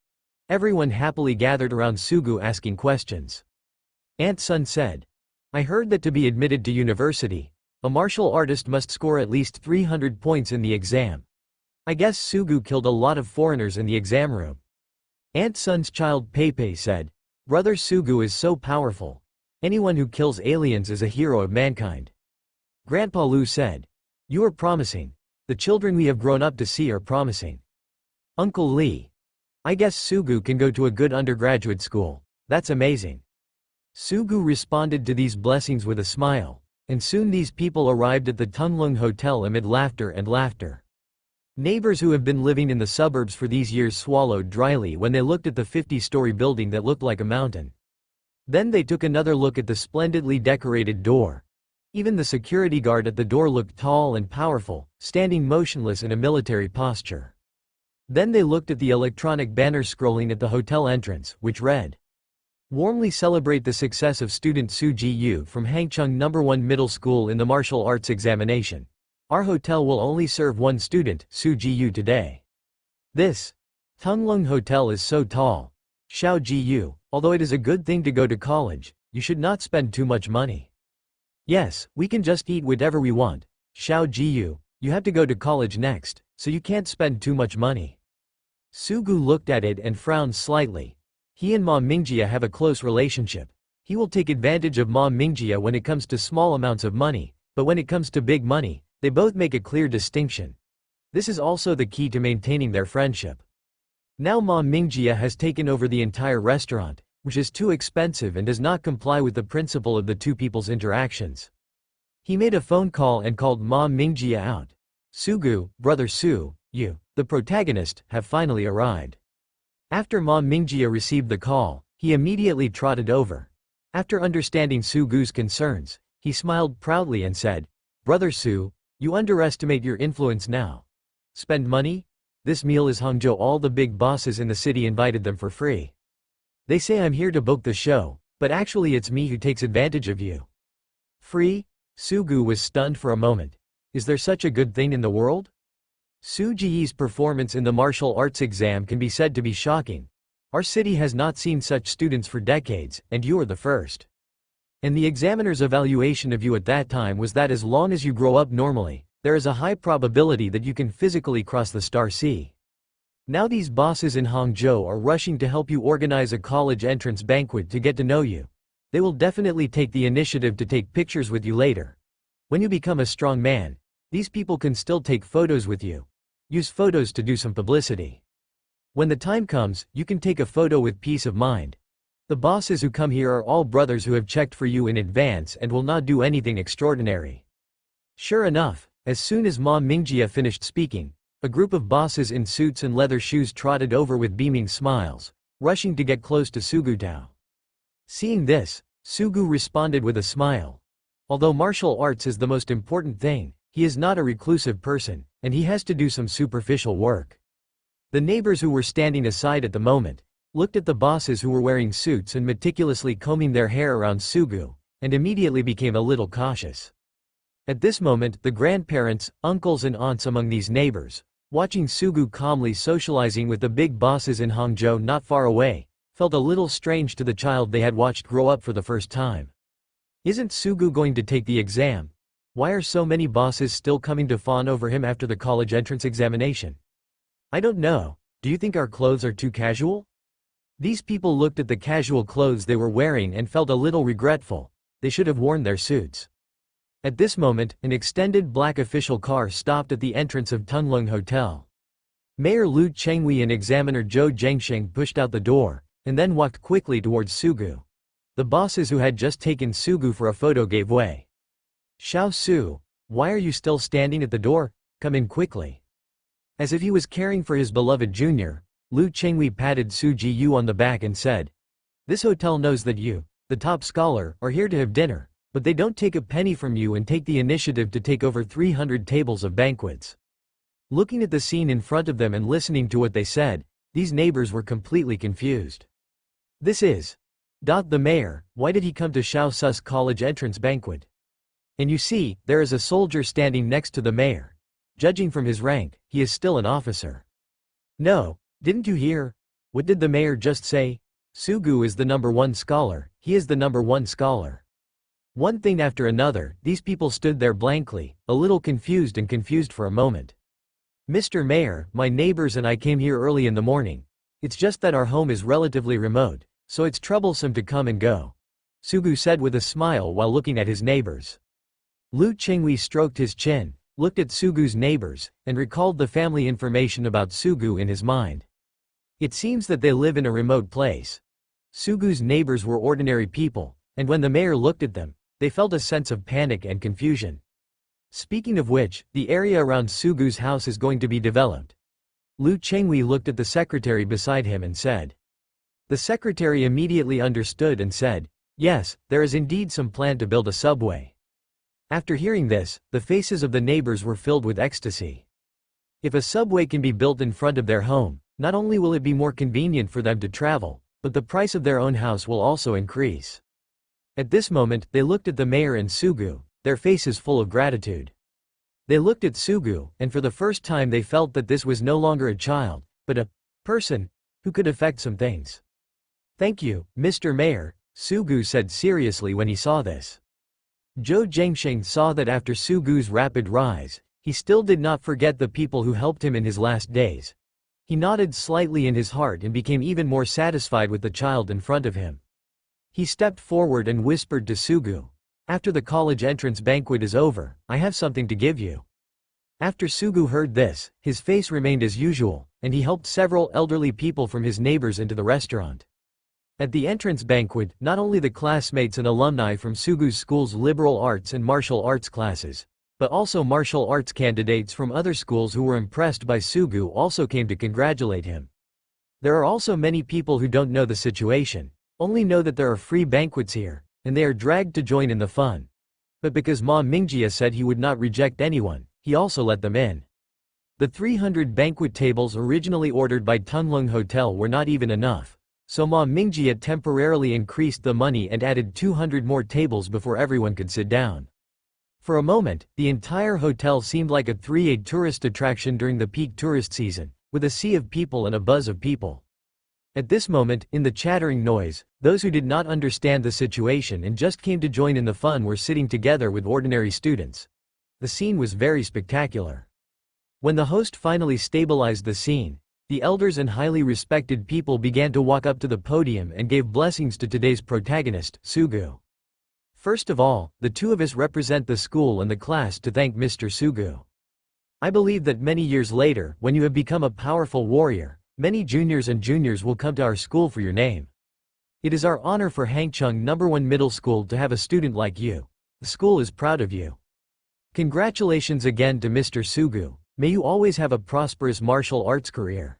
Everyone happily gathered around Sugu asking questions. Aunt Sun said, "I heard that to be admitted to university, a martial artist must score at least 300 points in the exam. I guess Sugu killed a lot of foreigners in the exam room." Aunt Sun's child Pepe said, "Brother Sugu is so powerful. Anyone who kills aliens is a hero of mankind." Grandpa Lu said, "You are promising. The children we have grown up to see are promising." Uncle Lee, "I guess Sugu can go to a good undergraduate school. That's amazing." Sugu responded to these blessings with a smile, and soon these people arrived at the Tunglung Hotel amid laughter and laughter. Neighbors who have been living in the suburbs for these years swallowed dryly when they looked at the 50-story building that looked like a mountain. Then they took another look at the splendidly decorated door. Even the security guard at the door looked tall and powerful, standing motionless in a military posture. Then they looked at the electronic banner scrolling at the hotel entrance, which read, "Warmly celebrate the success of student Su Ji-yu from Hangchung No. 1 Middle School in the martial arts examination. Our hotel will only serve one student, Su Ji-yu, today. This Tunglung Hotel is so tall. Xiao Ji-yu, although it is a good thing to go to college, you should not spend too much money. Yes, we can just eat whatever we want. Xiao Ji-yu, you have to go to college next, so you can't spend too much money." Sugu looked at it and frowned slightly. He and Ma Mingjia have a close relationship. He will take advantage of Ma Mingjia when it comes to small amounts of money, but when it comes to big money, they both make a clear distinction. This is also the key to maintaining their friendship. Now Ma Mingjia has taken over the entire restaurant, which is too expensive and does not comply with the principle of the two people's interactions. He made a phone call and called Ma Mingjia out. "Sugu, brother Su, you, the protagonist, have finally arrived." After Ma Mingjia received the call, he immediately trotted over. After understanding Sugu's concerns, he smiled proudly and said, "Brother Su, you underestimate your influence now. Spend money? This meal is Hangzhou. All the big bosses in the city invited them for free. They say I'm here to book the show, but actually it's me who takes advantage of you." Free? Sugu was stunned for a moment. Is there such a good thing in the world? Su Ji's performance in the martial arts exam can be said to be shocking. Our city has not seen such students for decades, and you are the first. And the examiner's evaluation of you at that time was that as long as you grow up normally, there is a high probability that you can physically cross the star sea. Now these bosses in Hangzhou are rushing to help you organize a college entrance banquet to get to know you. They will definitely take the initiative to take pictures with you later. When you become a strong man, these people can still take photos with you. Use photos to do some publicity. When the time comes, you can take a photo with peace of mind. The bosses who come here are all brothers who have checked for you in advance and will not do anything extraordinary." Sure enough, as soon as Ma Mingjia finished speaking, a group of bosses in suits and leather shoes trotted over with beaming smiles, rushing to get close to Sugu Tao. Seeing this, Sugu responded with a smile. Although martial arts is the most important thing, he is not a reclusive person, and he has to do some superficial work. The neighbors who were standing aside at the moment looked at the bosses who were wearing suits and meticulously combing their hair around Sugu, and immediately became a little cautious. At this moment, the grandparents, uncles and aunts among these neighbors, watching Sugu calmly socializing with the big bosses in Hangzhou not far away, felt a little strange to the child they had watched grow up for the first time. Isn't Sugu going to take the exam? Why are so many bosses still coming to fawn over him after the college entrance examination? I don't know. Do you think our clothes are too casual? These people looked at the casual clothes they were wearing and felt a little regretful. They should have worn their suits. At this moment, an extended black official car stopped at the entrance of Tunlung Hotel. Mayor Lu Chenghui and examiner Zhou Zhengsheng pushed out the door, and then walked quickly towards Sugu. The bosses who had just taken Sugu for a photo gave way. "Xiao Su, why are you still standing at the door? Come in quickly." As if he was caring for his beloved junior, Lu Chenghui patted Su Ji-yu on the back and said, "This hotel knows that you, the top scholar, are here to have dinner, but they don't take a penny from you and take the initiative to take over 300 tables of banquets." Looking at the scene in front of them and listening to what they said, these neighbors were completely confused. This is the mayor. Why did he come to Xiao Su's college entrance banquet? And you see, there is a soldier standing next to the mayor. Judging from his rank, he is still an officer. No, didn't you hear? What did the mayor just say? Sugu is the #1 scholar, he is the #1 scholar. One thing after another, these people stood there blankly, a little confused for a moment. "Mr. Mayor, my neighbors and I came here early in the morning. It's just that our home is relatively remote, so it's troublesome to come and go," Sugu said with a smile while looking at his neighbors. Lu Chenghui stroked his chin, looked at Sugu's neighbors, and recalled the family information about Sugu in his mind. It seems that they live in a remote place. Sugu's neighbors were ordinary people, and when the mayor looked at them, they felt a sense of panic and confusion. Speaking of which, the area around Sugu's house is going to be developed. Lu Chenghui looked at the secretary beside him and said. The secretary immediately understood and said, Yes, there is indeed some plan to build a subway. After hearing this, the faces of the neighbors were filled with ecstasy. If a subway can be built in front of their home, not only will it be more convenient for them to travel, but the price of their own house will also increase. At this moment, they looked at the mayor and Sugu, their faces full of gratitude. They looked at Sugu, and for the first time they felt that this was no longer a child, but a person who could affect some things. Thank you, Mr. Mayor, Sugu said seriously when he saw this. Zhou Zhengsheng saw that after Sugu's rapid rise, he still did not forget the people who helped him in his last days. He nodded slightly in his heart and became even more satisfied with the child in front of him. He stepped forward and whispered to Sugu, "After the college entrance banquet is over, I have something to give you." After Sugu heard this, his face remained as usual, and he helped several elderly people from his neighbors into the restaurant. At the entrance banquet, not only the classmates and alumni from Sugu's school's liberal arts and martial arts classes, but also martial arts candidates from other schools who were impressed by Sugu also came to congratulate him. There are also many people who don't know the situation, only know that there are free banquets here, and they are dragged to join in the fun. But because Ma Mingjia said he would not reject anyone, he also let them in. The 300 banquet tables originally ordered by Tunlung Hotel were not even enough, so Ma Mingjia temporarily increased the money and added 200 more tables before everyone could sit down. For a moment, the entire hotel seemed like a 3A tourist attraction during the peak tourist season, with a sea of people and a buzz of people. At this moment, in the chattering noise, those who did not understand the situation and just came to join in the fun were sitting together with ordinary students. The scene was very spectacular. When the host finally stabilized the scene, the elders and highly respected people began to walk up to the podium and gave blessings to today's protagonist, Sugu. First of all, the two of us represent the school and the class to thank Mr. Sugu. I believe that many years later, when you have become a powerful warrior, many juniors and juniors will come to our school for your name. It is our honor for Hangcheng #1 Middle School to have a student like you. The school is proud of you. Congratulations again to Mr. Sugu, may you always have a prosperous martial arts career.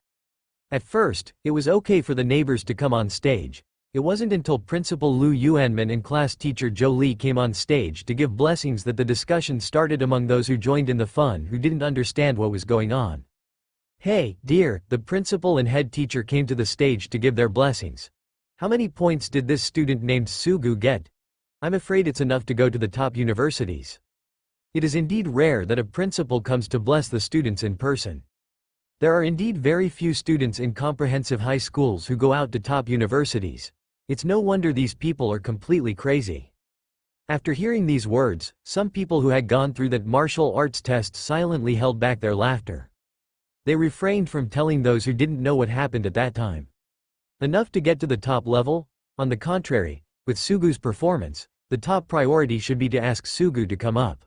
At first, it was okay for the neighbors to come on stage. It wasn't until Principal Lu Yuanman and class teacher Zhou Li came on stage to give blessings that the discussion started among those who joined in the fun who didn't understand what was going on. Hey, dear, the principal and head teacher came to the stage to give their blessings. How many points did this student named Sugu get? I'm afraid it's enough to go to the top universities. It is indeed rare that a principal comes to bless the students in person. There are indeed very few students in comprehensive high schools who go out to top universities. It's no wonder these people are completely crazy. After hearing these words, some people who had gone through that martial arts test silently held back their laughter. They refrained from telling those who didn't know what happened at that time. Enough to get to the top level? On the contrary, with Sugu's performance, the top priority should be to ask Sugu to come up.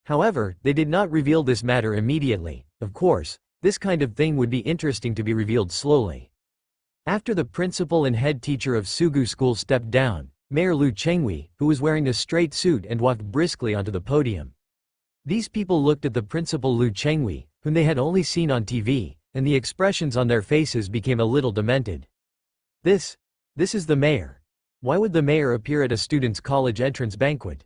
However, they did not reveal this matter immediately. Of course, this kind of thing would be interesting to be revealed slowly. After the principal and head teacher of Sugu School stepped down, Mayor Lu Chenghui, who was wearing a straight suit and walked briskly onto the podium. These people looked at the principal Lu Chenghui, whom they had only seen on TV, and the expressions on their faces became a little demented. This is the mayor. Why would the mayor appear at a student's college entrance banquet?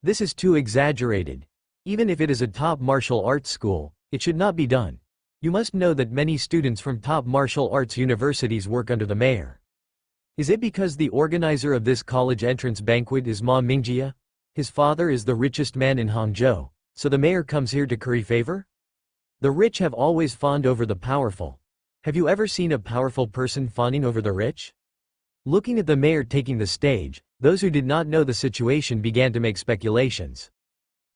This is too exaggerated. Even if it is a top martial arts school, it should not be done. You must know that many students from top martial arts universities work under the mayor. Is it because the organizer of this college entrance banquet is Ma Mingjia? His father is the richest man in Hangzhou, so the mayor comes here to curry favor? The rich have always fawned over the powerful. Have you ever seen a powerful person fawning over the rich? Looking at the mayor taking the stage, those who did not know the situation began to make speculations.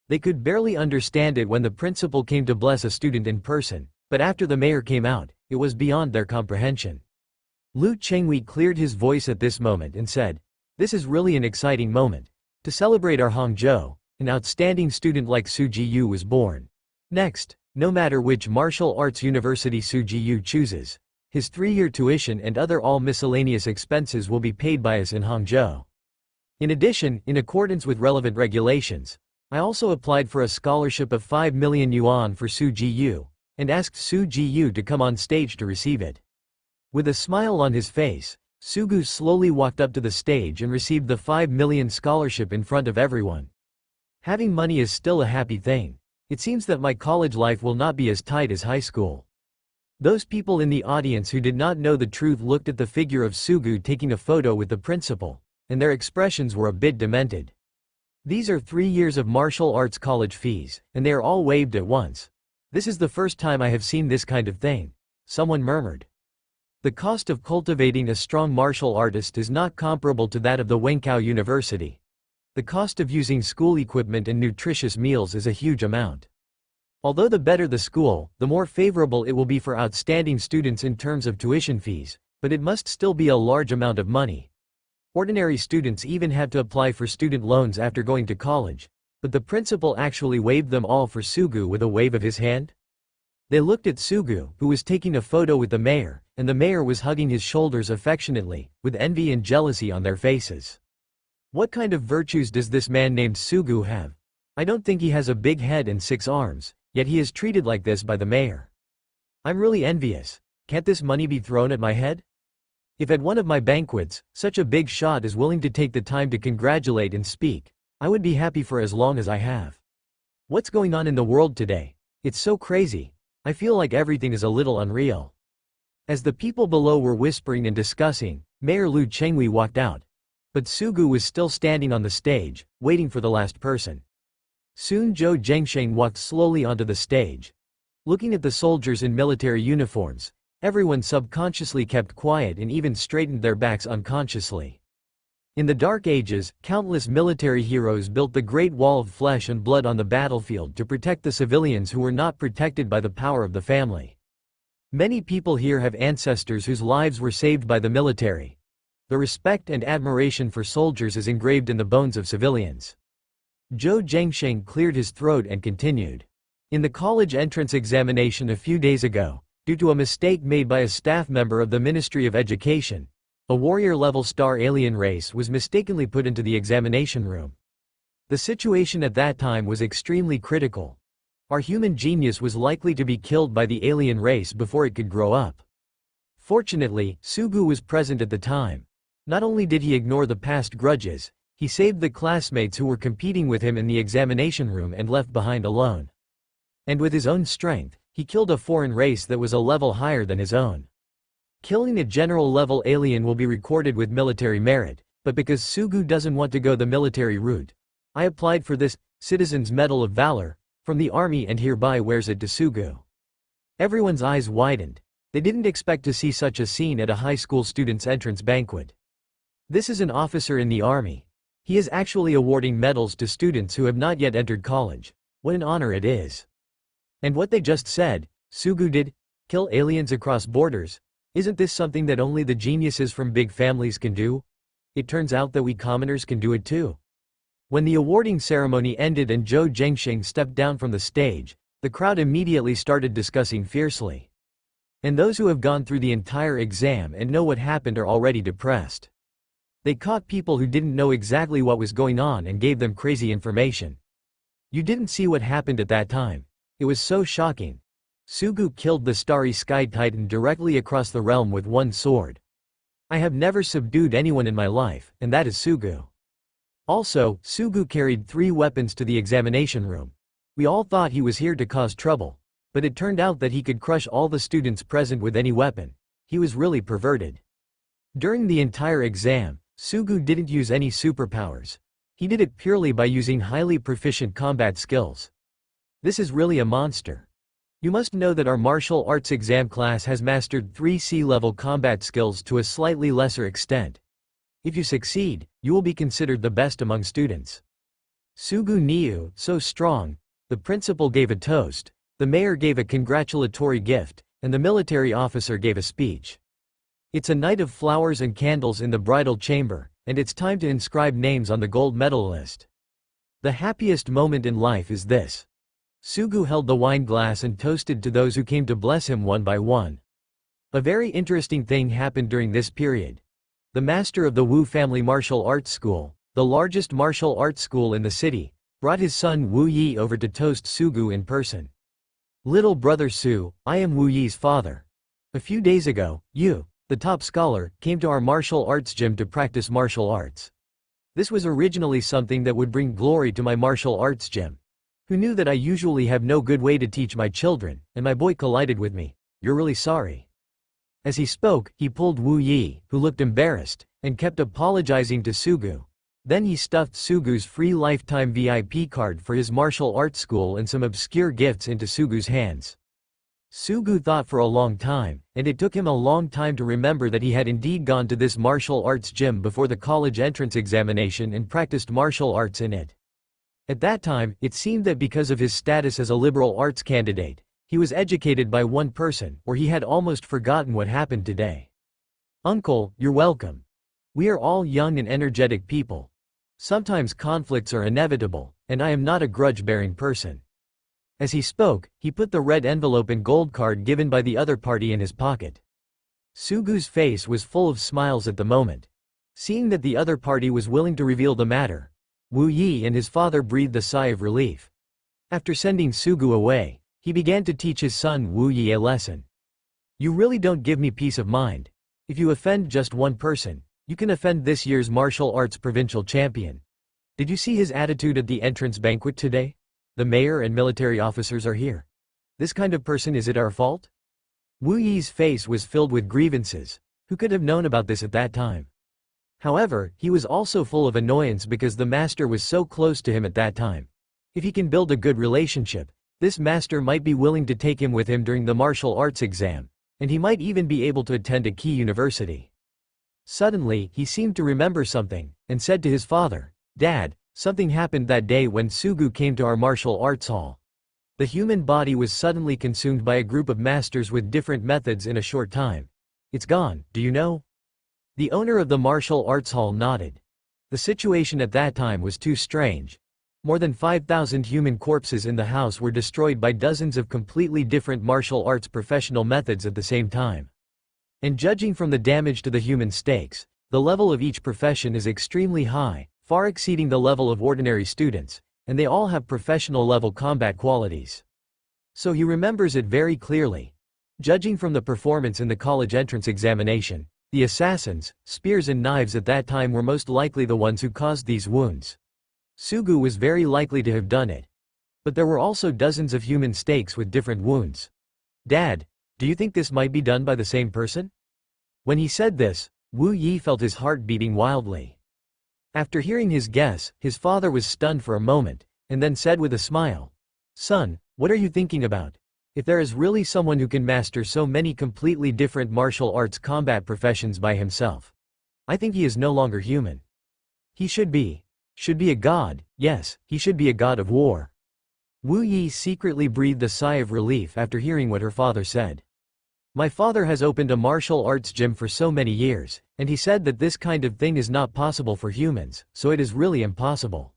They could barely understand it when the principal came to bless a student in person, but after the mayor came out, it was beyond their comprehension. Lu Chenghui cleared his voice at this moment and said, "This is really an exciting moment. To celebrate our Hangzhou, an outstanding student like Su Jiyu was born. Next, no matter which martial arts university Su Jiyu chooses, his 3-year tuition and other all miscellaneous expenses will be paid by us in Hangzhou. In addition, in accordance with relevant regulations, I also applied for a scholarship of 5 million yuan for Su Jiyu, and asked Su Jiyu to come on stage to receive it." With a smile on his face, Sugu slowly walked up to the stage and received the 5 million scholarship in front of everyone. Having money is still a happy thing. It seems that my college life will not be as tight as high school. Those people in the audience who did not know the truth looked at the figure of Sugu taking a photo with the principal, and their expressions were a bit demented. These are 3 years of martial arts college fees, and they are all waived at once. This is the first time I have seen this kind of thing, someone murmured. The cost of cultivating a strong martial artist is not comparable to that of the Wenkao University. The cost of using school equipment and nutritious meals is a huge amount. Although the better the school, the more favorable it will be for outstanding students in terms of tuition fees, but it must still be a large amount of money. Ordinary students even have to apply for student loans after going to college, but the principal actually waived them all for Sugu with a wave of his hand. They looked at Sugu, who was taking a photo with the mayor, and the mayor was hugging his shoulders affectionately, with envy and jealousy on their faces. What kind of virtues does this man named Sugu have? I don't think he has a big head and 6 arms, yet he is treated like this by the mayor. I'm really envious. Can't this money be thrown at my head? If at one of my banquets, such a big shot is willing to take the time to congratulate and speak, I would be happy for as long as I have. What's going on in the world today? It's so crazy. I feel like everything is a little unreal. As the people below were whispering and discussing, Mayor Liu Chengwei walked out. But Sugu was still standing on the stage, waiting for the last person. Soon Zhou Zhengsheng walked slowly onto the stage. Looking at the soldiers in military uniforms, everyone subconsciously kept quiet and even straightened their backs unconsciously. In the Dark Ages, countless military heroes built the Great Wall of Flesh and Blood on the battlefield to protect the civilians who were not protected by the power of the family. Many people here have ancestors whose lives were saved by the military. The respect and admiration for soldiers is engraved in the bones of civilians. Zhou Zhengsheng cleared his throat and continued. In the college entrance examination a few days ago, due to a mistake made by a staff member of the Ministry of Education, a warrior-level star alien race was mistakenly put into the examination room. The situation at that time was extremely critical. Our human genius was likely to be killed by the alien race before it could grow up. Fortunately, Sugu was present at the time. Not only did he ignore the past grudges, he saved the classmates who were competing with him in the examination room and left behind alone. And with his own strength, he killed a foreign race that was a level higher than his own. Killing a general-level alien will be recorded with military merit, but because Sugu doesn't want to go the military route, I applied for this Citizen's Medal of Valor from the army and hereby wears it to Sugu. Everyone's eyes widened. They didn't expect to see such a scene at a high school student's entrance banquet. This is an officer in the army. He is actually awarding medals to students who have not yet entered college. What an honor it is. And what they just said, Sugu did, kill aliens across borders. Isn't this something that only the geniuses from big families can do? It turns out that we commoners can do it too. When the awarding ceremony ended and Zhou Zhengsheng stepped down from the stage, the crowd immediately started discussing fiercely. And those who have gone through the entire exam and know what happened are already depressed. They caught people who didn't know exactly what was going on and gave them crazy information. You didn't see what happened at that time. It was so shocking. Sugu killed the starry sky titan directly across the realm with one sword. I have never subdued anyone in my life, and that is Sugu. Also, Sugu carried 3 weapons to the examination room. We all thought he was here to cause trouble, but it turned out that he could crush all the students present with any weapon. He was really perverted. During the entire exam, Sugu didn't use any superpowers. He did it purely by using highly proficient combat skills. This is really a monster. You must know that our martial arts exam class has mastered 3 C-level combat skills to a slightly lesser extent. If you succeed, you will be considered the best among students. Sugu Niu, so strong. The principal gave a toast, the mayor gave a congratulatory gift, and the military officer gave a speech. It's a night of flowers and candles in the bridal chamber, and it's time to inscribe names on the gold medal list. The happiest moment in life is this. Sugu held the wine glass and toasted to those who came to bless him one by one. A very interesting thing happened during this period. The master of the Wu family martial arts school, the largest martial arts school in the city, brought his son Wu Yi over to toast Sugu in person. Little brother Su, I am Wu Yi's father. A few days ago, you, the top scholar, came to our martial arts gym to practice martial arts. This was originally something that would bring glory to my martial arts gym. Who knew that I usually have no good way to teach my children, and my boy collided with me. You're really sorry. As he spoke, he pulled Wu Yi, who looked embarrassed, and kept apologizing to Sugu. Then he stuffed Sugu's free lifetime VIP card for his martial arts school and some obscure gifts into Sugu's hands. Sugu thought for a long time, and it took him a long time to remember that he had indeed gone to this martial arts gym before the college entrance examination and practiced martial arts in it. At that time, it seemed that because of his status as a liberal arts candidate, he was educated by one person, or he had almost forgotten what happened today. Uncle, you're welcome. We are all young and energetic people. Sometimes conflicts are inevitable, and I am not a grudge-bearing person. As he spoke, he put the red envelope and gold card given by the other party in his pocket. Sugu's face was full of smiles at the moment. Seeing that the other party was willing to reveal the matter, Wu Yi and his father breathed a sigh of relief. After sending Sugu away, he began to teach his son Wu Yi a lesson. You really don't give me peace of mind. If you offend just one person, you can offend this year's martial arts provincial champion. Did you see his attitude at the entrance banquet today? The mayor and military officers are here. This kind of person, is it our fault? Wu Yi's face was filled with grievances. Who could have known about this at that time? However, he was also full of annoyance because the master was so close to him at that time. If he can build a good relationship, this master might be willing to take him with him during the martial arts exam, and he might even be able to attend a key university. Suddenly, he seemed to remember something, and said to his father, Dad, something happened that day when Sugu came to our martial arts hall. The human body was suddenly consumed by a group of masters with different methods in a short time. It's gone, do you know? The owner of the martial arts hall nodded. The situation at that time was too strange. More than 5,000 human corpses in the house were destroyed by dozens of completely different martial arts professional methods at the same time. And judging from the damage to the human stakes, the level of each profession is extremely high, far exceeding the level of ordinary students, and they all have professional level combat qualities. So he remembers it very clearly. Judging from the performance in the college entrance examination, the assassins, spears and knives at that time were most likely the ones who caused these wounds. Sugu was very likely to have done it. But there were also dozens of human stakes with different wounds. Dad, do you think this might be done by the same person? When he said this, Wu Yi felt his heart beating wildly. After hearing his guess, his father was stunned for a moment, and then said with a smile, Son, what are you thinking about? If there is really someone who can master so many completely different martial arts combat professions by himself, I think he is no longer human. He should be a god, yes, he should be a god of war. Wu Yi secretly breathed a sigh of relief after hearing what her father said. My father has opened a martial arts gym for so many years, and he said that this kind of thing is not possible for humans, so it is really impossible.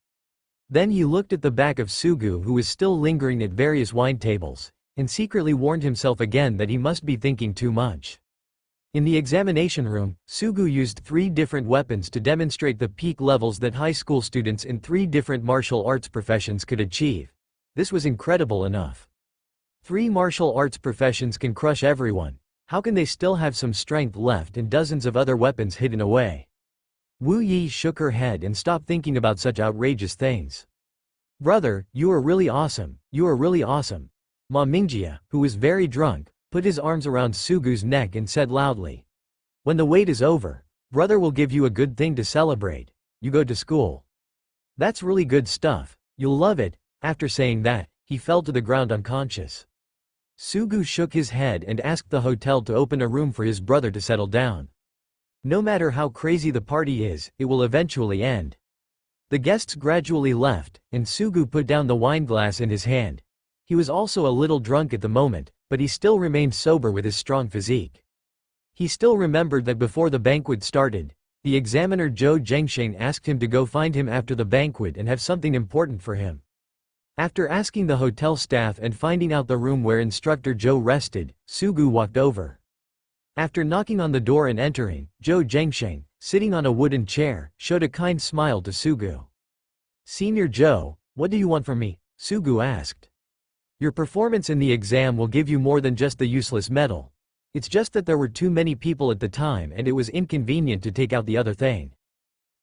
Then he looked at the back of Sugu, who was still lingering at various wine tables, and secretly warned himself again that he must be thinking too much. In the examination room, Sugu used 3 different weapons to demonstrate the peak levels that high school students in 3 different martial arts professions could achieve. This was incredible enough. 3 martial arts professions can crush everyone. How can they still have some strength left and dozens of other weapons hidden away? Wu Yi shook her head and stopped thinking about such outrageous things. Brother, you are really awesome, you are really awesome. Ma Mingjia, who was very drunk, put his arms around Sugu's neck and said loudly, When the wait is over, brother will give you a good thing to celebrate. You go to school. That's really good stuff, you'll love it. After saying that, he fell to the ground unconscious. Sugu shook his head and asked the hotel to open a room for his brother to settle down. No matter how crazy the party is, it will eventually end. The guests gradually left, and Sugu put down the wineglass in his hand. He was also a little drunk at the moment, but he still remained sober with his strong physique. He still remembered that before the banquet started, the examiner Zhou Zhengsheng asked him to go find him after the banquet and have something important for him. After asking the hotel staff and finding out the room where instructor Zhou rested, Sugu walked over. After knocking on the door and entering, Zhou Zhengsheng, sitting on a wooden chair, showed a kind smile to Sugu. Senior Zhou, what do you want from me? Sugu asked. Your performance in the exam will give you more than just the useless medal. It's just that there were too many people at the time and it was inconvenient to take out the other thing.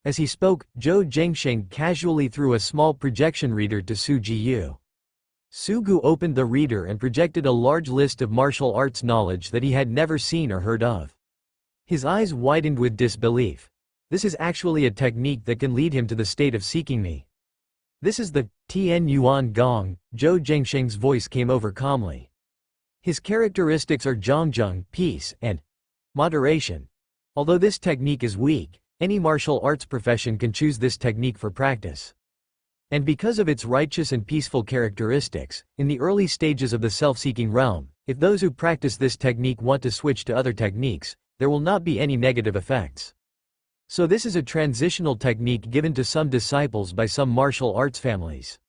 As he spoke, Zhou Zhengsheng casually threw a small projection reader to Su Jiyu. Sugu opened the reader and projected a large list of martial arts knowledge that he had never seen or heard of. His eyes widened with disbelief. This is actually a technique that can lead him to the state of seeking me. This is the Tian Yuan Gong, Zhou Zhengsheng's voice came over calmly. His characteristics are Zhongjung, peace, and moderation. Although this technique is weak, any martial arts profession can choose this technique for practice. And because of its righteous and peaceful characteristics, in the early stages of the self-seeking realm, if those who practice this technique want to switch to other techniques, there will not be any negative effects. So this is a transitional technique given to some disciples by some martial arts families.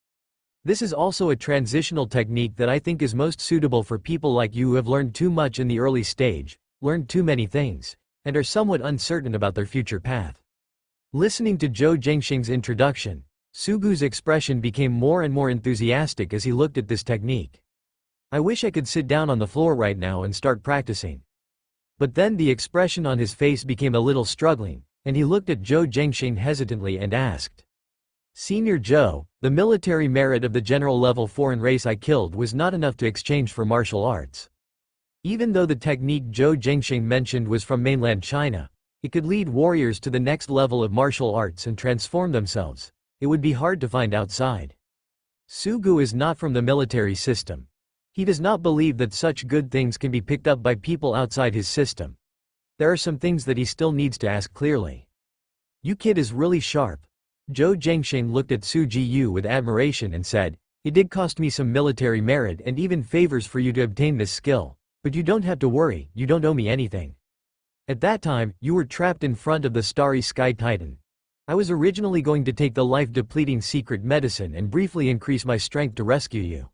This is also a transitional technique that I think is most suitable for people like you who have learned too much in the early stage, learned too many things, and are somewhat uncertain about their future path. Listening to Zhou Zhengsheng's introduction, Sugu's expression became more and more enthusiastic as he looked at this technique. I wish I could sit down on the floor right now and start practicing. But then the expression on his face became a little struggling, and he looked at Zhou Zhengsheng hesitantly and asked, Senior Zhou, the military merit of the general level foreign race I killed was not enough to exchange for martial arts. Even though the technique Zhou Zhengsheng mentioned was from mainland China, it could lead warriors to the next level of martial arts and transform themselves. It would be hard to find outside. Sugu is not from the military system. He does not believe that such good things can be picked up by people outside his system. There are some things that he still needs to ask clearly. You kid is really sharp. Zhou Zhengsheng looked at Su Jiyu with admiration and said, It did cost me some military merit and even favors for you to obtain this skill, but you don't have to worry, you don't owe me anything. At that time, you were trapped in front of the starry sky titan. I was originally going to take the life-depleting secret medicine and briefly increase my strength to rescue you.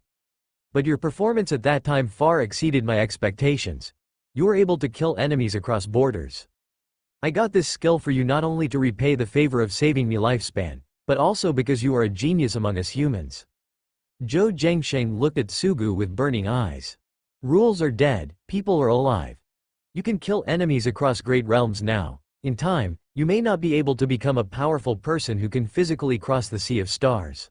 But your performance at that time far exceeded my expectations. You were able to kill enemies across borders. I got this skill for you not only to repay the favor of saving me lifespan, but also because you are a genius among us humans. Zhou Zhengsheng looked at Sugu with burning eyes. Rules are dead, people are alive. You can kill enemies across great realms now. In time, you may not be able to become a powerful person who can physically cross the sea of stars.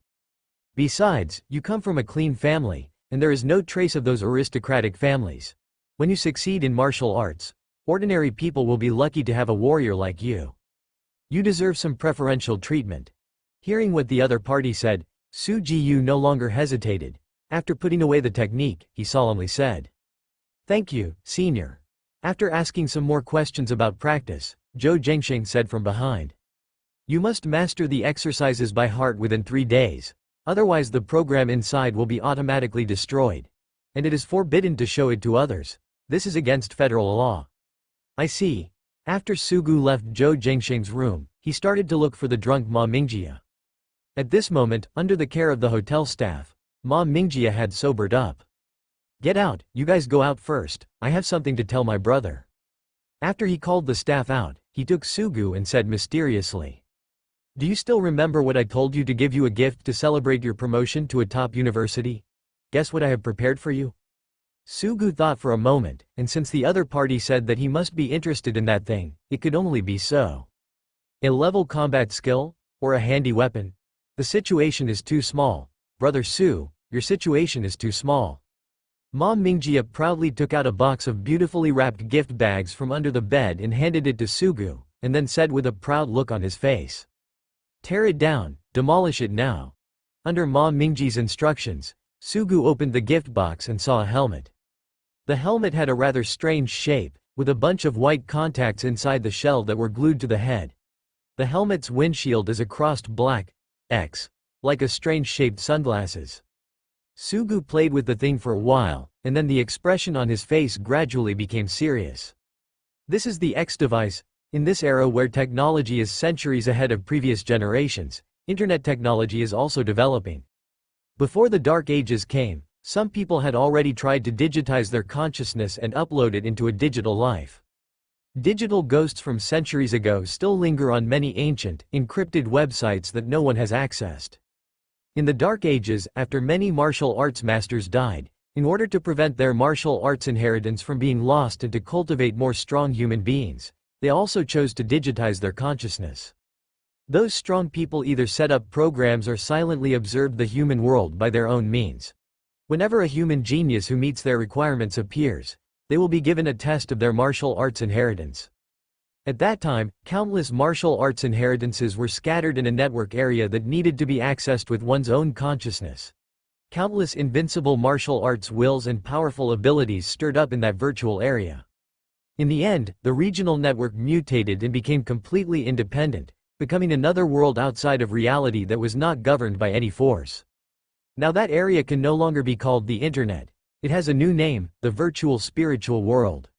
Besides, you come from a clean family, and there is no trace of those aristocratic families. When you succeed in martial arts, ordinary people will be lucky to have a warrior like you. You deserve some preferential treatment. Hearing what the other party said, Su Jiyu no longer hesitated. After putting away the technique, he solemnly said, Thank you, senior. After asking some more questions about practice, Zhou Zhengsheng said from behind, You must master the exercises by heart within 3 days, otherwise the program inside will be automatically destroyed. And it is forbidden to show it to others. This is against federal law. I see. After Sugu left Zhou Zhengsheng's room, he started to look for the drunk Ma Mingjia. At this moment, under the care of the hotel staff, Ma Mingjia had sobered up. Get out, you guys go out first, I have something to tell my brother. After he called the staff out, he took Sugu and said mysteriously, Do you still remember what I told you to give you a gift to celebrate your promotion to a top university? Guess what I have prepared for you? Sugu thought for a moment, and since the other party said that he must be interested in that thing, it could only be so. A level combat skill? Or a handy weapon? The situation is too small. Brother Su, your situation is too small. Ma Mingjia proudly took out a box of beautifully wrapped gift bags from under the bed and handed it to Sugu, and then said with a proud look on his face, Tear it down, demolish it now. Under Ma Mingjia's instructions, Sugu opened the gift box and saw a helmet. The helmet had a rather strange shape, with a bunch of white contacts inside the shell that were glued to the head. The helmet's windshield is a crossed black X, like a strange-shaped sunglasses. Sugu played with the thing for a while, and then the expression on his face gradually became serious. This is the X device. In this era where technology is centuries ahead of previous generations, internet technology is also developing. Before the Dark Ages came, some people had already tried to digitize their consciousness and upload it into a digital life. Digital ghosts from centuries ago still linger on many ancient, encrypted websites that no one has accessed. In the Dark Ages, after many martial arts masters died, In order to prevent their martial arts inheritance from being lost and to cultivate more strong human beings, they also chose to digitize their consciousness. Those strong people either set up programs or silently observed the human world by their own means. Whenever a human genius who meets their requirements appears, they will be given a test of their martial arts inheritance. At that time, countless martial arts inheritances were scattered in a network area that needed to be accessed with one's own consciousness. Countless invincible martial arts wills and powerful abilities stirred up in that virtual area. In the end, the regional network mutated and became completely independent, becoming another world outside of reality that was not governed by any force. Now that area can no longer be called the Internet. It has a new name, the virtual spiritual world.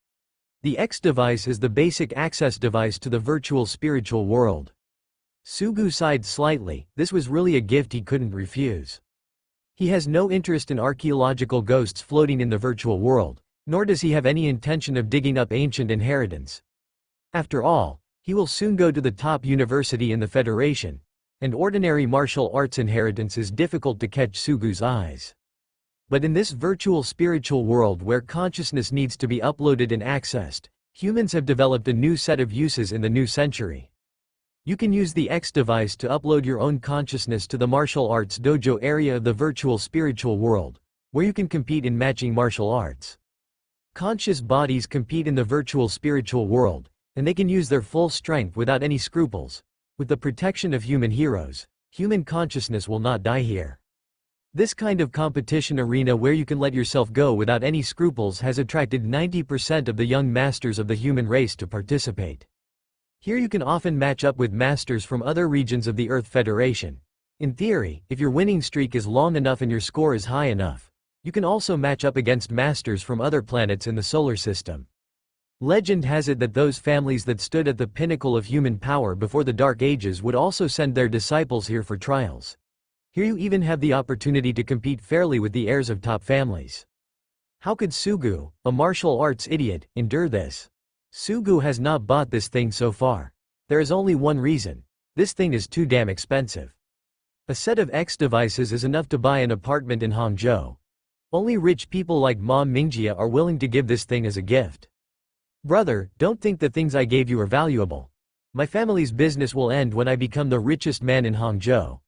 The X device is the basic access device to the virtual spiritual world. Sugu sighed slightly. This was really a gift he couldn't refuse. He has no interest in archaeological ghosts floating in the virtual world, nor does he have any intention of digging up ancient inheritance. After all, he will soon go to the top university in the Federation, and ordinary martial arts inheritance is difficult to catch Sugu's eyes. But in this virtual spiritual world where consciousness needs to be uploaded and accessed, humans have developed a new set of uses in the new century. You can use the X device to upload your own consciousness to the martial arts dojo area of the virtual spiritual world, where you can compete in matching martial arts. Conscious bodies compete in the virtual spiritual world, and they can use their full strength without any scruples. With the protection of human heroes, human consciousness will not die here. This kind of competition arena where you can let yourself go without any scruples has attracted 90% of the young masters of the human race to participate. Here you can often match up with masters from other regions of the Earth Federation. In theory, if your winning streak is long enough and your score is high enough, you can also match up against masters from other planets in the solar system. Legend has it that those families that stood at the pinnacle of human power before the Dark Ages would also send their disciples here for trials. Here you even have the opportunity to compete fairly with the heirs of top families. How could Sugu, a martial arts idiot, endure this? Sugu has not bought this thing so far. There is only one reason. This thing is too damn expensive. A set of X devices is enough to buy an apartment in Hangzhou. Only rich people like Ma Mingjia are willing to give this thing as a gift. Brother, don't think the things I gave you are valuable. My family's business will end when I become the richest man in Hangzhou.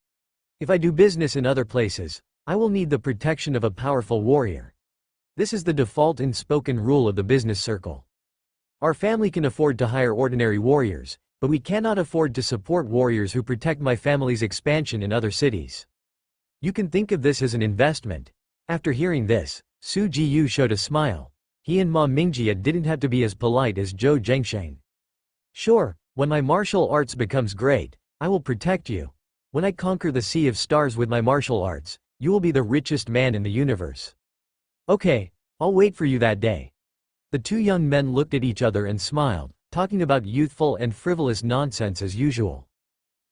If I do business in other places, I will need the protection of a powerful warrior. This is the default unspoken rule of the business circle. Our family can afford to hire ordinary warriors, but we cannot afford to support warriors who protect my family's expansion in other cities. You can think of this as an investment. After hearing this, Su Jiyu showed a smile. He and Ma Mingjia didn't have to be as polite as Zhou Zhengsheng. Sure, when my martial arts becomes great, I will protect you. When I conquer the Sea of Stars with my martial arts, you will be the richest man in the universe. Okay, I'll wait for you that day. The two young men looked at each other and smiled, talking about youthful and frivolous nonsense as usual.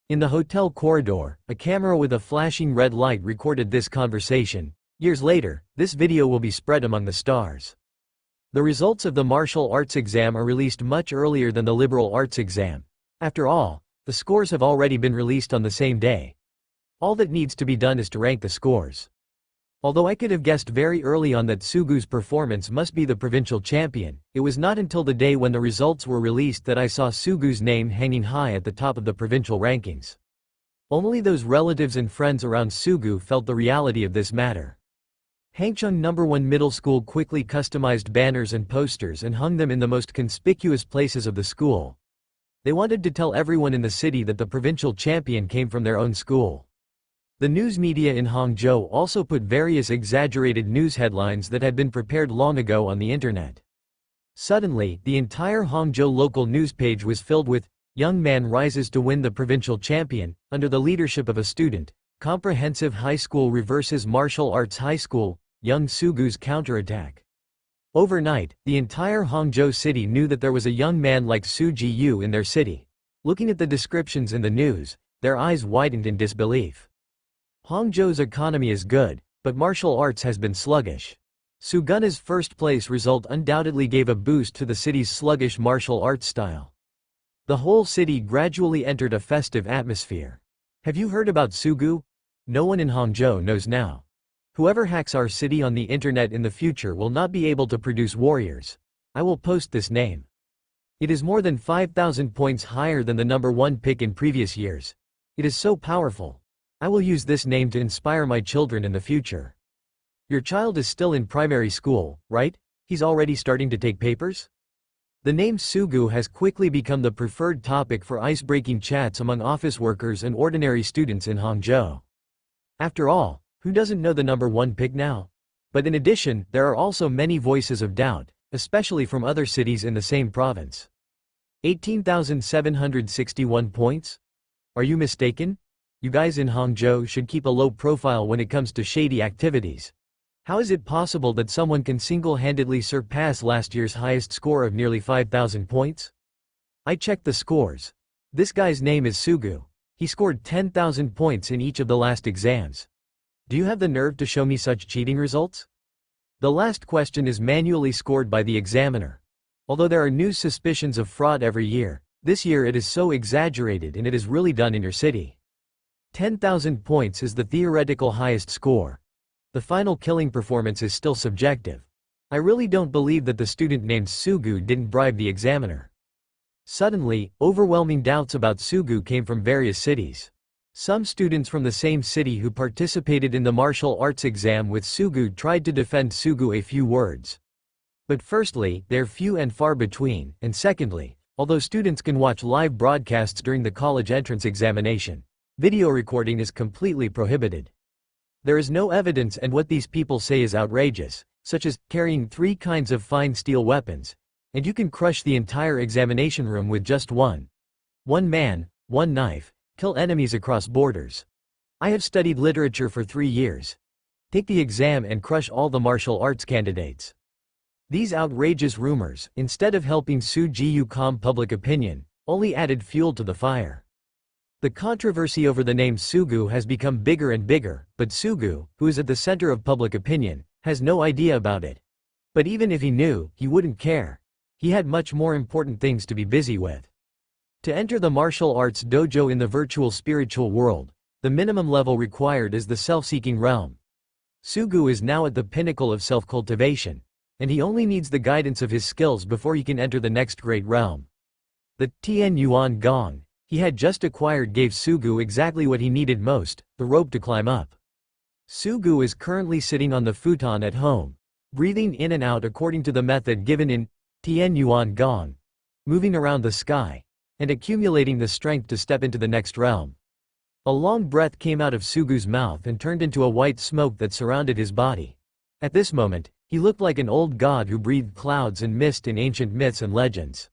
In the hotel corridor, a camera with a flashing red light recorded this conversation. Years later, this video will be spread among the stars. The results of the martial arts exam are released much earlier than the liberal arts exam. After all, the scores have already been released on the same day. All that needs to be done is to rank the scores. Although I could have guessed very early on that Sugu's performance must be the provincial champion, it was not until the day when the results were released that I saw Sugu's name hanging high at the top of the provincial rankings. Only those relatives and friends around Sugu felt the reality of this matter. Hangcheng No. 1 Middle School quickly customized banners and posters and hung them in the most conspicuous places of the school. They wanted to tell everyone in the city that the provincial champion came from their own school. The news media in Hangzhou also put various exaggerated news headlines that had been prepared long ago on the internet. Suddenly, the entire Hangzhou local news page was filled with, "Young man rises to win the provincial champion, under the leadership of a student. Comprehensive high school reverses martial arts high school, young Sugu's counterattack." Overnight, the entire Hangzhou city knew that there was a young man like Su Jiyu in their city. Looking at the descriptions in the news, their eyes widened in disbelief. Hangzhou's economy is good, but martial arts has been sluggish. Suguna's first place result undoubtedly gave a boost to the city's sluggish martial arts style. The whole city gradually entered a festive atmosphere. Have you heard about Sugu? No one in Hangzhou knows now. Whoever hacks our city on the internet in the future will not be able to produce warriors. I will post this name. It is more than 5,000 points higher than the number 1 pick in previous years. It is so powerful. I will use this name to inspire my children in the future. Your child is still in primary school, right? He's already starting to take papers? The name Sugu has quickly become the preferred topic for ice-breaking chats among office workers and ordinary students in Hangzhou. After all, who doesn't know the number 1 pick now? But in addition, there are also many voices of doubt, especially from other cities in the same province. 18,761 points? Are you mistaken? You guys in Hangzhou should keep a low profile when it comes to shady activities. How is it possible that someone can single-handedly surpass last year's highest score of nearly 5,000 points? I checked the scores. This guy's name is Sugu. He scored 10,000 points in each of the last exams. Do you have the nerve to show me such cheating results? The last question is manually scored by the examiner. Although there are new suspicions of fraud every year, this year it is so exaggerated and it is really done in your city. 10,000 points is the theoretical highest score. The final killing performance is still subjective. I really don't believe that the student named Sugu didn't bribe the examiner. Suddenly, overwhelming doubts about Sugu came from various cities. Some students from the same city who participated in the martial arts exam with Sugu tried to defend Sugu a few words. But firstly, they're few and far between, and secondly, although students can watch live broadcasts during the college entrance examination, video recording is completely prohibited. There is no evidence, and what these people say is outrageous, such as carrying 3 kinds of fine steel weapons, and you can crush the entire examination room with just one man, one knife, kill enemies across borders. I have studied literature for 3 years. Take the exam and crush all the martial arts candidates. These outrageous rumors, instead of helping Sugu calm public opinion, only added fuel to the fire. The controversy over the name Sugu has become bigger and bigger, but Sugu, who is at the center of public opinion, has no idea about it. But even if he knew, he wouldn't care. He had much more important things to be busy with. To enter the martial arts dojo in the virtual spiritual world, the minimum level required is the self-seeking realm. Sugu is now at the pinnacle of self-cultivation, and he only needs the guidance of his skills before he can enter the next great realm. The Tian Yuan Gong he had just acquired gave Sugu exactly what he needed most, the rope to climb up. Sugu is currently sitting on the futon at home, breathing in and out according to the method given in Tian Yuan Gong, moving around the sky, and accumulating the strength to step into the next realm. A long breath came out of Sugu's mouth and turned into a white smoke that surrounded his body. At this moment, he looked like an old god who breathed clouds and mist in ancient myths and legends.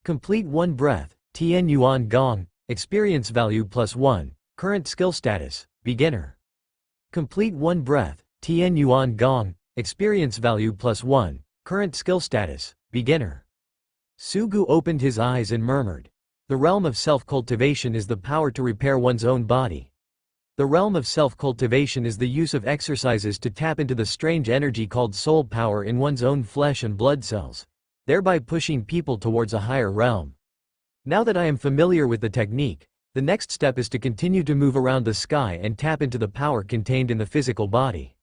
Complete 1 breath, Tian Yuan Gong, experience value +1, current skill status, beginner. Complete 1 breath, Tian Yuan Gong, experience value +1, current skill status, beginner. Sugu opened his eyes and murmured. The realm of self-cultivation is the power to repair one's own body. The realm of self-cultivation is the use of exercises to tap into the strange energy called soul power in one's own flesh and blood cells, thereby pushing people towards a higher realm. Now that I am familiar with the technique, the next step is to continue to move around the sky and tap into the power contained in the physical body.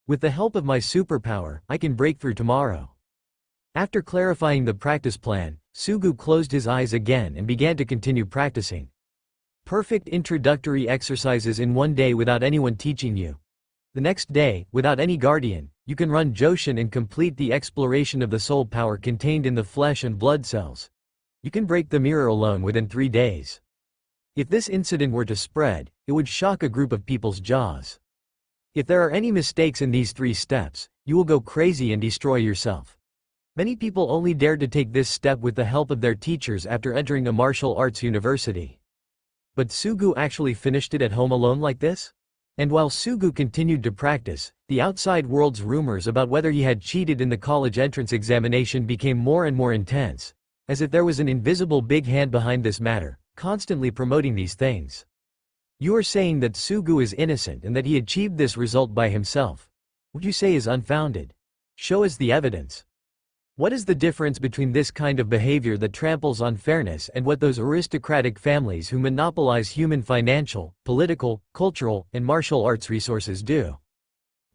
With the help of my superpower, I can break through tomorrow. After clarifying the practice plan, Sugu closed his eyes again and began to continue practicing. Perfect introductory exercises in 1 day without anyone teaching you. The next day, without any guardian, you can run Joshin and complete the exploration of the soul power contained in the flesh and blood cells. You can break the mirror alone within 3 days. If this incident were to spread, it would shock a group of people's jaws. If there are any mistakes in these 3 steps, you will go crazy and destroy yourself. Many people only dared to take this step with the help of their teachers after entering a martial arts university. But Sugu actually finished it at home alone like this? And while Sugu continued to practice, the outside world's rumors about whether he had cheated in the college entrance examination became more and more intense, as if there was an invisible big hand behind this matter, constantly promoting these things. You are saying that Sugu is innocent and that he achieved this result by himself. What you say is unfounded. Show us the evidence. What is the difference between this kind of behavior that tramples on fairness and what those aristocratic families who monopolize human financial, political, cultural, and martial arts resources do?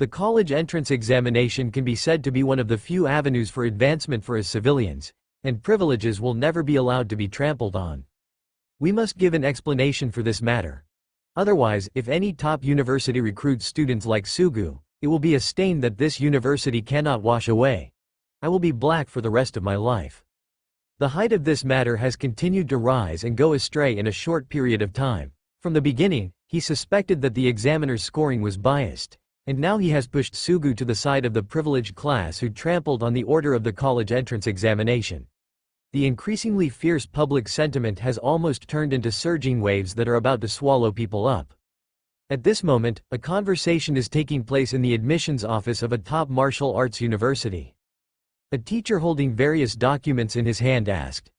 The college entrance examination can be said to be one of the few avenues for advancement for us civilians, and privileges will never be allowed to be trampled on. We must give an explanation for this matter. Otherwise, if any top university recruits students like Sugu, it will be a stain that this university cannot wash away. I will be black for the rest of my life. The height of this matter has continued to rise and go astray in a short period of time. From the beginning, he suspected that the examiner's scoring was biased, and now he has pushed Sugu to the side of the privileged class who trampled on the order of the college entrance examination. The increasingly fierce public sentiment has almost turned into surging waves that are about to swallow people up. At this moment, a conversation is taking place in the admissions office of a top martial arts university. A teacher holding various documents in his hand asked,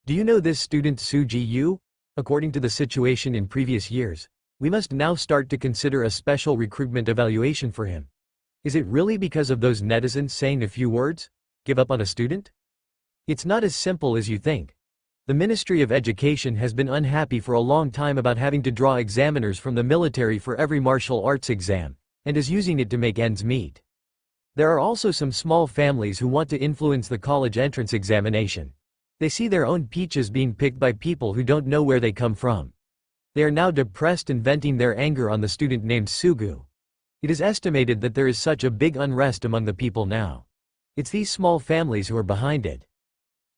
"Do you know this student Su Ji-yu? According to the situation in previous years, we must now start to consider a special recruitment evaluation for him. Is it really because of those netizens saying a few words? Give up on a student? It's not as simple as you think. The Ministry of Education has been unhappy for a long time about having to draw examiners from the military for every martial arts exam, and is using it to make ends meet. There are also some small families who want to influence the college entrance examination. They see their own peaches being picked by people who don't know where they come from. They are now depressed and venting their anger on the student named Sugu. It is estimated that there is such a big unrest among the people now. It's these small families who are behind it.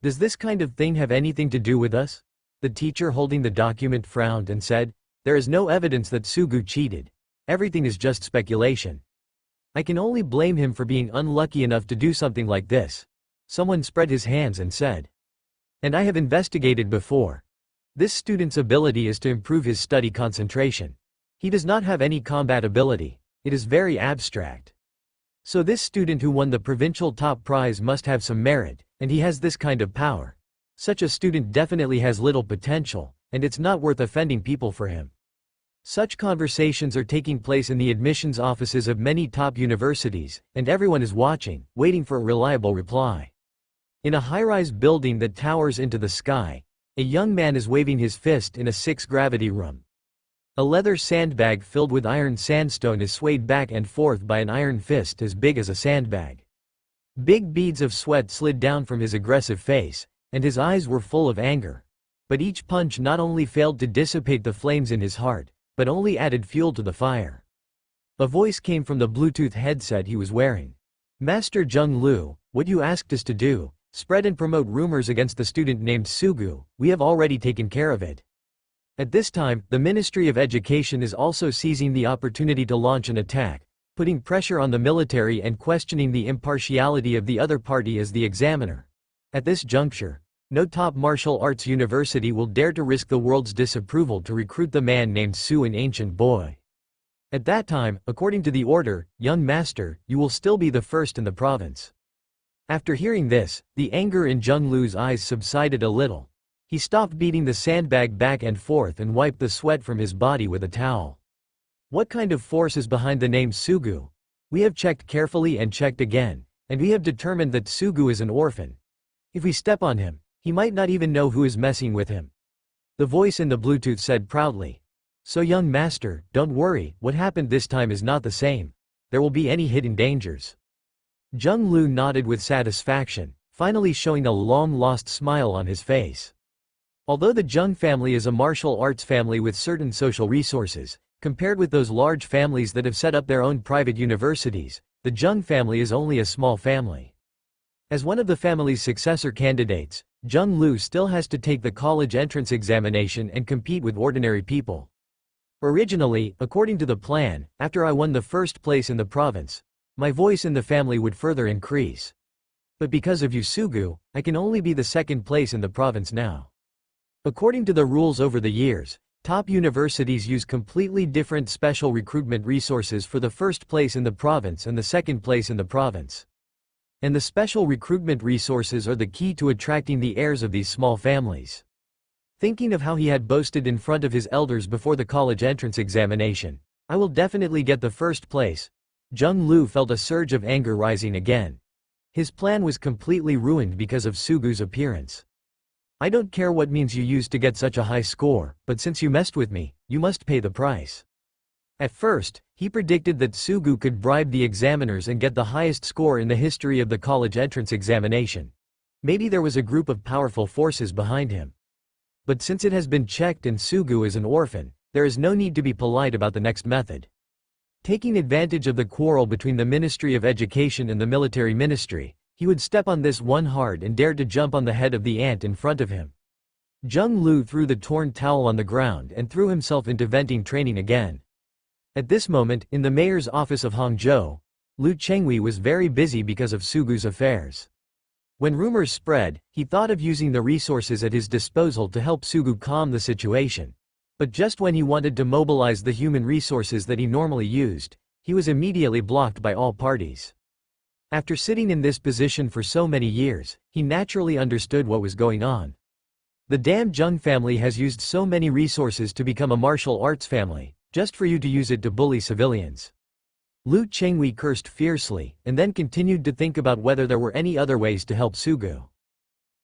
Does this kind of thing have anything to do with us?" The teacher holding the document frowned and said, "There is no evidence that Sugu cheated. Everything is just speculation. I can only blame him for being unlucky enough to do something like this." Someone spread his hands and said, "And I have investigated before. This student's ability is to improve his study concentration. He does not have any combat ability. It is very abstract. So this student who won the provincial top prize must have some merit, and he has this kind of power. Such a student definitely has little potential, and it's not worth offending people for him." Such conversations are taking place in the admissions offices of many top universities, and everyone is watching, waiting for a reliable reply. In a high-rise building that towers into the sky, a young man is waving his fist in a 6-gravity room. A leather sandbag filled with iron sandstone is swayed back and forth by an iron fist as big as a sandbag. Big beads of sweat slid down from his aggressive face, and his eyes were full of anger. But each punch not only failed to dissipate the flames in his heart, but only added fuel to the fire. A voice came from the Bluetooth headset he was wearing. "Master Jung Lu, what you asked us to do, spread and promote rumors against the student named Sugu, we have already taken care of it." At this time, the Ministry of Education is also seizing the opportunity to launch an attack, putting pressure on the military and questioning the impartiality of the other party as the examiner. At this juncture, no top martial arts university will dare to risk the world's disapproval to recruit the man named Su, an ancient boy. At that time, according to the order, "Young master, you will still be the first in the province." After hearing this, the anger in Jung Lu's eyes subsided a little. He stopped beating the sandbag back and forth and wiped the sweat from his body with a towel. "What kind of force is behind the name Sugu? We have checked carefully and checked again, and we have determined that Sugu is an orphan. If we step on him, he might not even know who is messing with him." The voice in the Bluetooth said proudly. "So young master, don't worry, what happened this time is not the same. There will be any hidden dangers." Jung Lu nodded with satisfaction, finally showing a long-lost smile on his face. Although the Jung family is a martial arts family with certain social resources, compared with those large families that have set up their own private universities, the Jung family is only a small family. As one of the family's successor candidates, Jung Lu still has to take the college entrance examination and compete with ordinary people. Originally, according to the plan, after I won the first place in the province, my voice in the family would further increase. But because of you Sugu, I can only be the second place in the province now. According to the rules over the years, top universities use completely different special recruitment resources for the first place in the province and the second place in the province. And the special recruitment resources are the key to attracting the heirs of these small families. Thinking of how he had boasted in front of his elders before the college entrance examination, "I will definitely get the first place," Jung Lu felt a surge of anger rising again. His plan was completely ruined because of Sugu's appearance. "I don't care what means you used to get such a high score, but since you messed with me, you must pay the price." At first, he predicted that Sugu could bribe the examiners and get the highest score in the history of the college entrance examination. Maybe there was a group of powerful forces behind him. But since it has been checked and Sugu is an orphan, there is no need to be polite about the next method. Taking advantage of the quarrel between the Ministry of Education and the military ministry, he would step on this one hard and dared to jump on the head of the ant in front of him. Zheng Lu threw the torn towel on the ground and threw himself into venting training again. At this moment, in the mayor's office of Hangzhou, Lu Chenghui was very busy because of Sugu's affairs. When rumors spread, he thought of using the resources at his disposal to help Sugu calm the situation. But just when he wanted to mobilize the human resources that he normally used, he was immediately blocked by all parties. After sitting in this position for so many years, he naturally understood what was going on. The damn Zheng family has used so many resources to become a martial arts family, just for you to use it to bully civilians. Lu Chenghui cursed fiercely, and then continued to think about whether there were any other ways to help Sugu.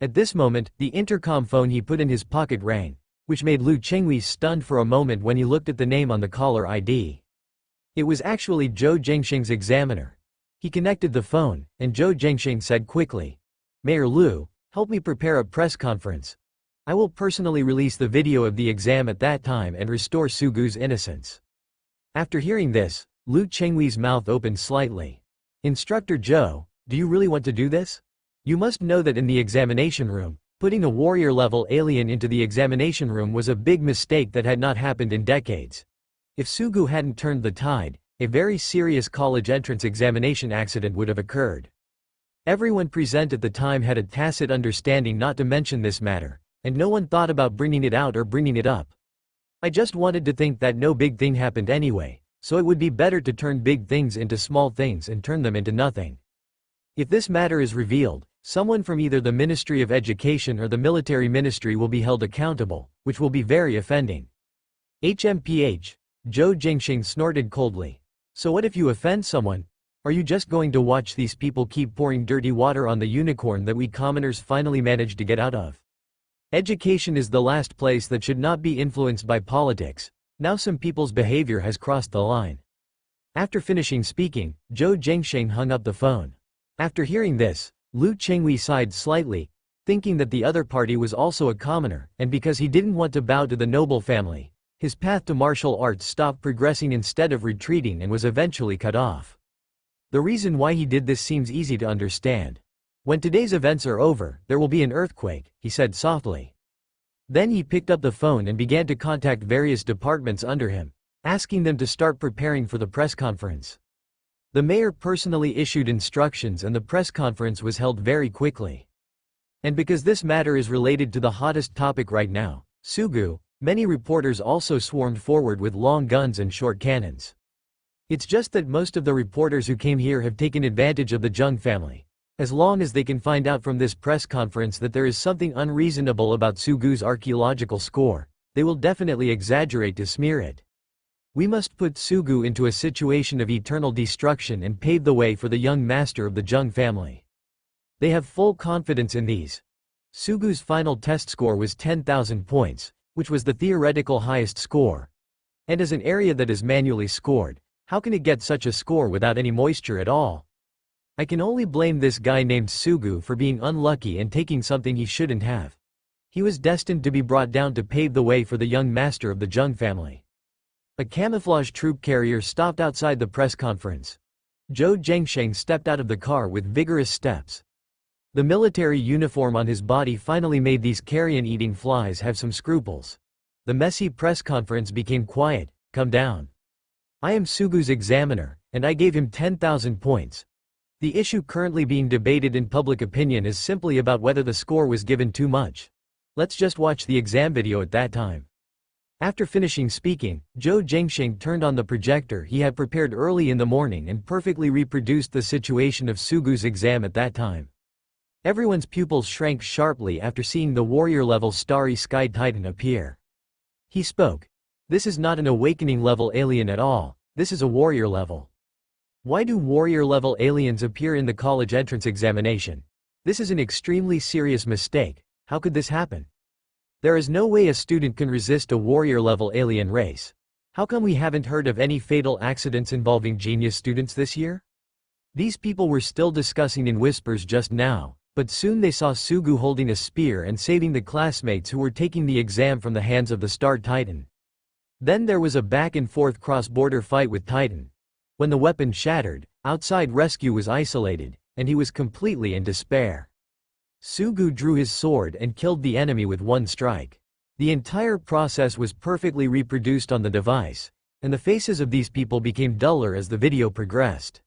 At this moment, the intercom phone he put in his pocket rang, which made Lu Chenghui stunned for a moment when he looked at the name on the caller ID. It was actually Zhou Zhengxing's examiner. He connected the phone, and Zhou Zhengxing said quickly, "Mayor Lu, help me prepare a press conference. I will personally release the video of the exam at that time and restore Sugu's innocence." After hearing this, Lu Chenghui's mouth opened slightly. "Instructor Zhou, do you really want to do this? You must know that in the examination room, putting a warrior-level alien into the examination room was a big mistake that had not happened in decades. If Sugu hadn't turned the tide, a very serious college entrance examination accident would have occurred. Everyone present at the time had a tacit understanding not to mention this matter, and no one thought about bringing it out or bringing it up. I just wanted to think that no big thing happened anyway, so it would be better to turn big things into small things and turn them into nothing. If this matter is revealed, someone from either the Ministry of Education or the military ministry will be held accountable, which will be very offending." HMPH, Zhou Zhengxing snorted coldly. "So what if you offend someone? Are you just going to watch these people keep pouring dirty water on the unicorn that we commoners finally managed to get out of? Education is the last place that should not be influenced by politics. Now some people's behavior has crossed the line." After finishing speaking, Zhou Zhengxing hung up the phone. After hearing this, Lu Chenghui sighed slightly, thinking that the other party was also a commoner, and because he didn't want to bow to the noble family, his path to martial arts stopped progressing instead of retreating and was eventually cut off. The reason why he did this seems easy to understand. "When today's events are over, there will be an earthquake," he said softly. Then he picked up the phone and began to contact various departments under him, asking them to start preparing for the press conference. The mayor personally issued instructions and the press conference was held very quickly. And because this matter is related to the hottest topic right now, Sugu, many reporters also swarmed forward with long guns and short cannons. It's just that most of the reporters who came here have taken advantage of the Zheng family. As long as they can find out from this press conference that there is something unreasonable about Sugu's archaeological score, they will definitely exaggerate to smear it. We must put Sugu into a situation of eternal destruction and pave the way for the young master of the Zheng family. They have full confidence in these. Sugu's final test score was 10,000 points, which was the theoretical highest score. And as an area that is manually scored, how can it get such a score without any moisture at all? I can only blame this guy named Sugu for being unlucky and taking something he shouldn't have. He was destined to be brought down to pave the way for the young master of the Zheng family. A camouflage troop carrier stopped outside the press conference. Zhou Zhengxing stepped out of the car with vigorous steps. The military uniform on his body finally made these carrion-eating flies have some scruples. The messy press conference became quiet. "Come down. I am Sugu's examiner, and I gave him 10,000 points. The issue currently being debated in public opinion is simply about whether the score was given too much. Let's just watch the exam video at that time." After finishing speaking, Zhou Zhengxing turned on the projector he had prepared early in the morning and perfectly reproduced the situation of Sugu's exam at that time. Everyone's pupils shrank sharply after seeing the warrior-level starry sky titan appear. He spoke. "This is not an awakening-level alien at all, this is a warrior level. Why do warrior-level aliens appear in the college entrance examination? This is an extremely serious mistake. How could this happen? There is no way a student can resist a warrior-level alien race. How come we haven't heard of any fatal accidents involving genius students this year? These people were still discussing in whispers just now, but soon they saw Sugu holding a spear and saving the classmates who were taking the exam from the hands of the Star Titan. Then there was a back-and-forth cross-border fight with Titan. When the weapon shattered, outside rescue was isolated, and he was completely in despair. Sugu drew his sword and killed the enemy with one strike. The entire process was perfectly reproduced on the device, and the faces of these people became duller as the video progressed.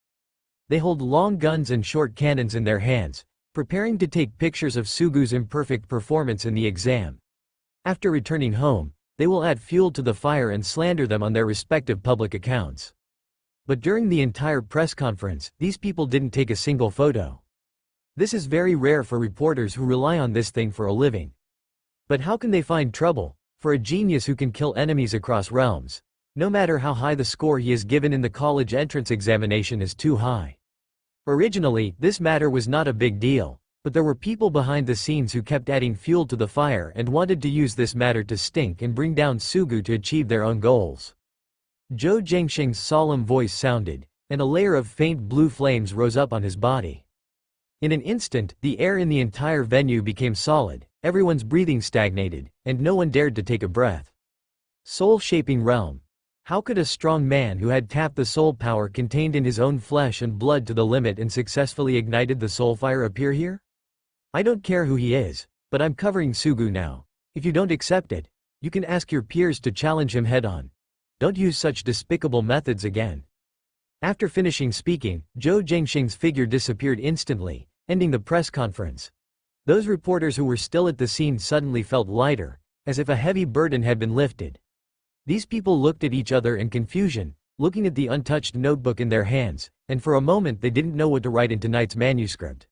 They hold long guns and short cannons in their hands, preparing to take pictures of Sugu's imperfect performance in the exam. After returning home, they will add fuel to the fire and slander them on their respective public accounts. But during the entire press conference, these people didn't take a single photo. This is very rare for reporters who rely on this thing for a living. But how can they find trouble for a genius who can kill enemies across realms? No matter how high the score he is given in the college entrance examination is too high. Originally, this matter was not a big deal, but there were people behind the scenes who kept adding fuel to the fire and wanted to use this matter to stink and bring down Sugu to achieve their own goals. Zhou Zhengxing's solemn voice sounded, and a layer of faint blue flames rose up on his body. In an instant, the air in the entire venue became solid, everyone's breathing stagnated, and no one dared to take a breath. Soul-shaping realm. How could a strong man who had tapped the soul power contained in his own flesh and blood to the limit and successfully ignited the soul fire appear here? I don't care who he is, but I'm covering Sugu now. If you don't accept it, you can ask your peers to challenge him head-on. Don't use such despicable methods again. After finishing speaking, Zhou Zhengxing's figure disappeared instantly, ending the press conference. Those reporters who were still at the scene suddenly felt lighter, as if a heavy burden had been lifted. These people looked at each other in confusion, looking at the untouched notebook in their hands, and for a moment they didn't know what to write in tonight's manuscript.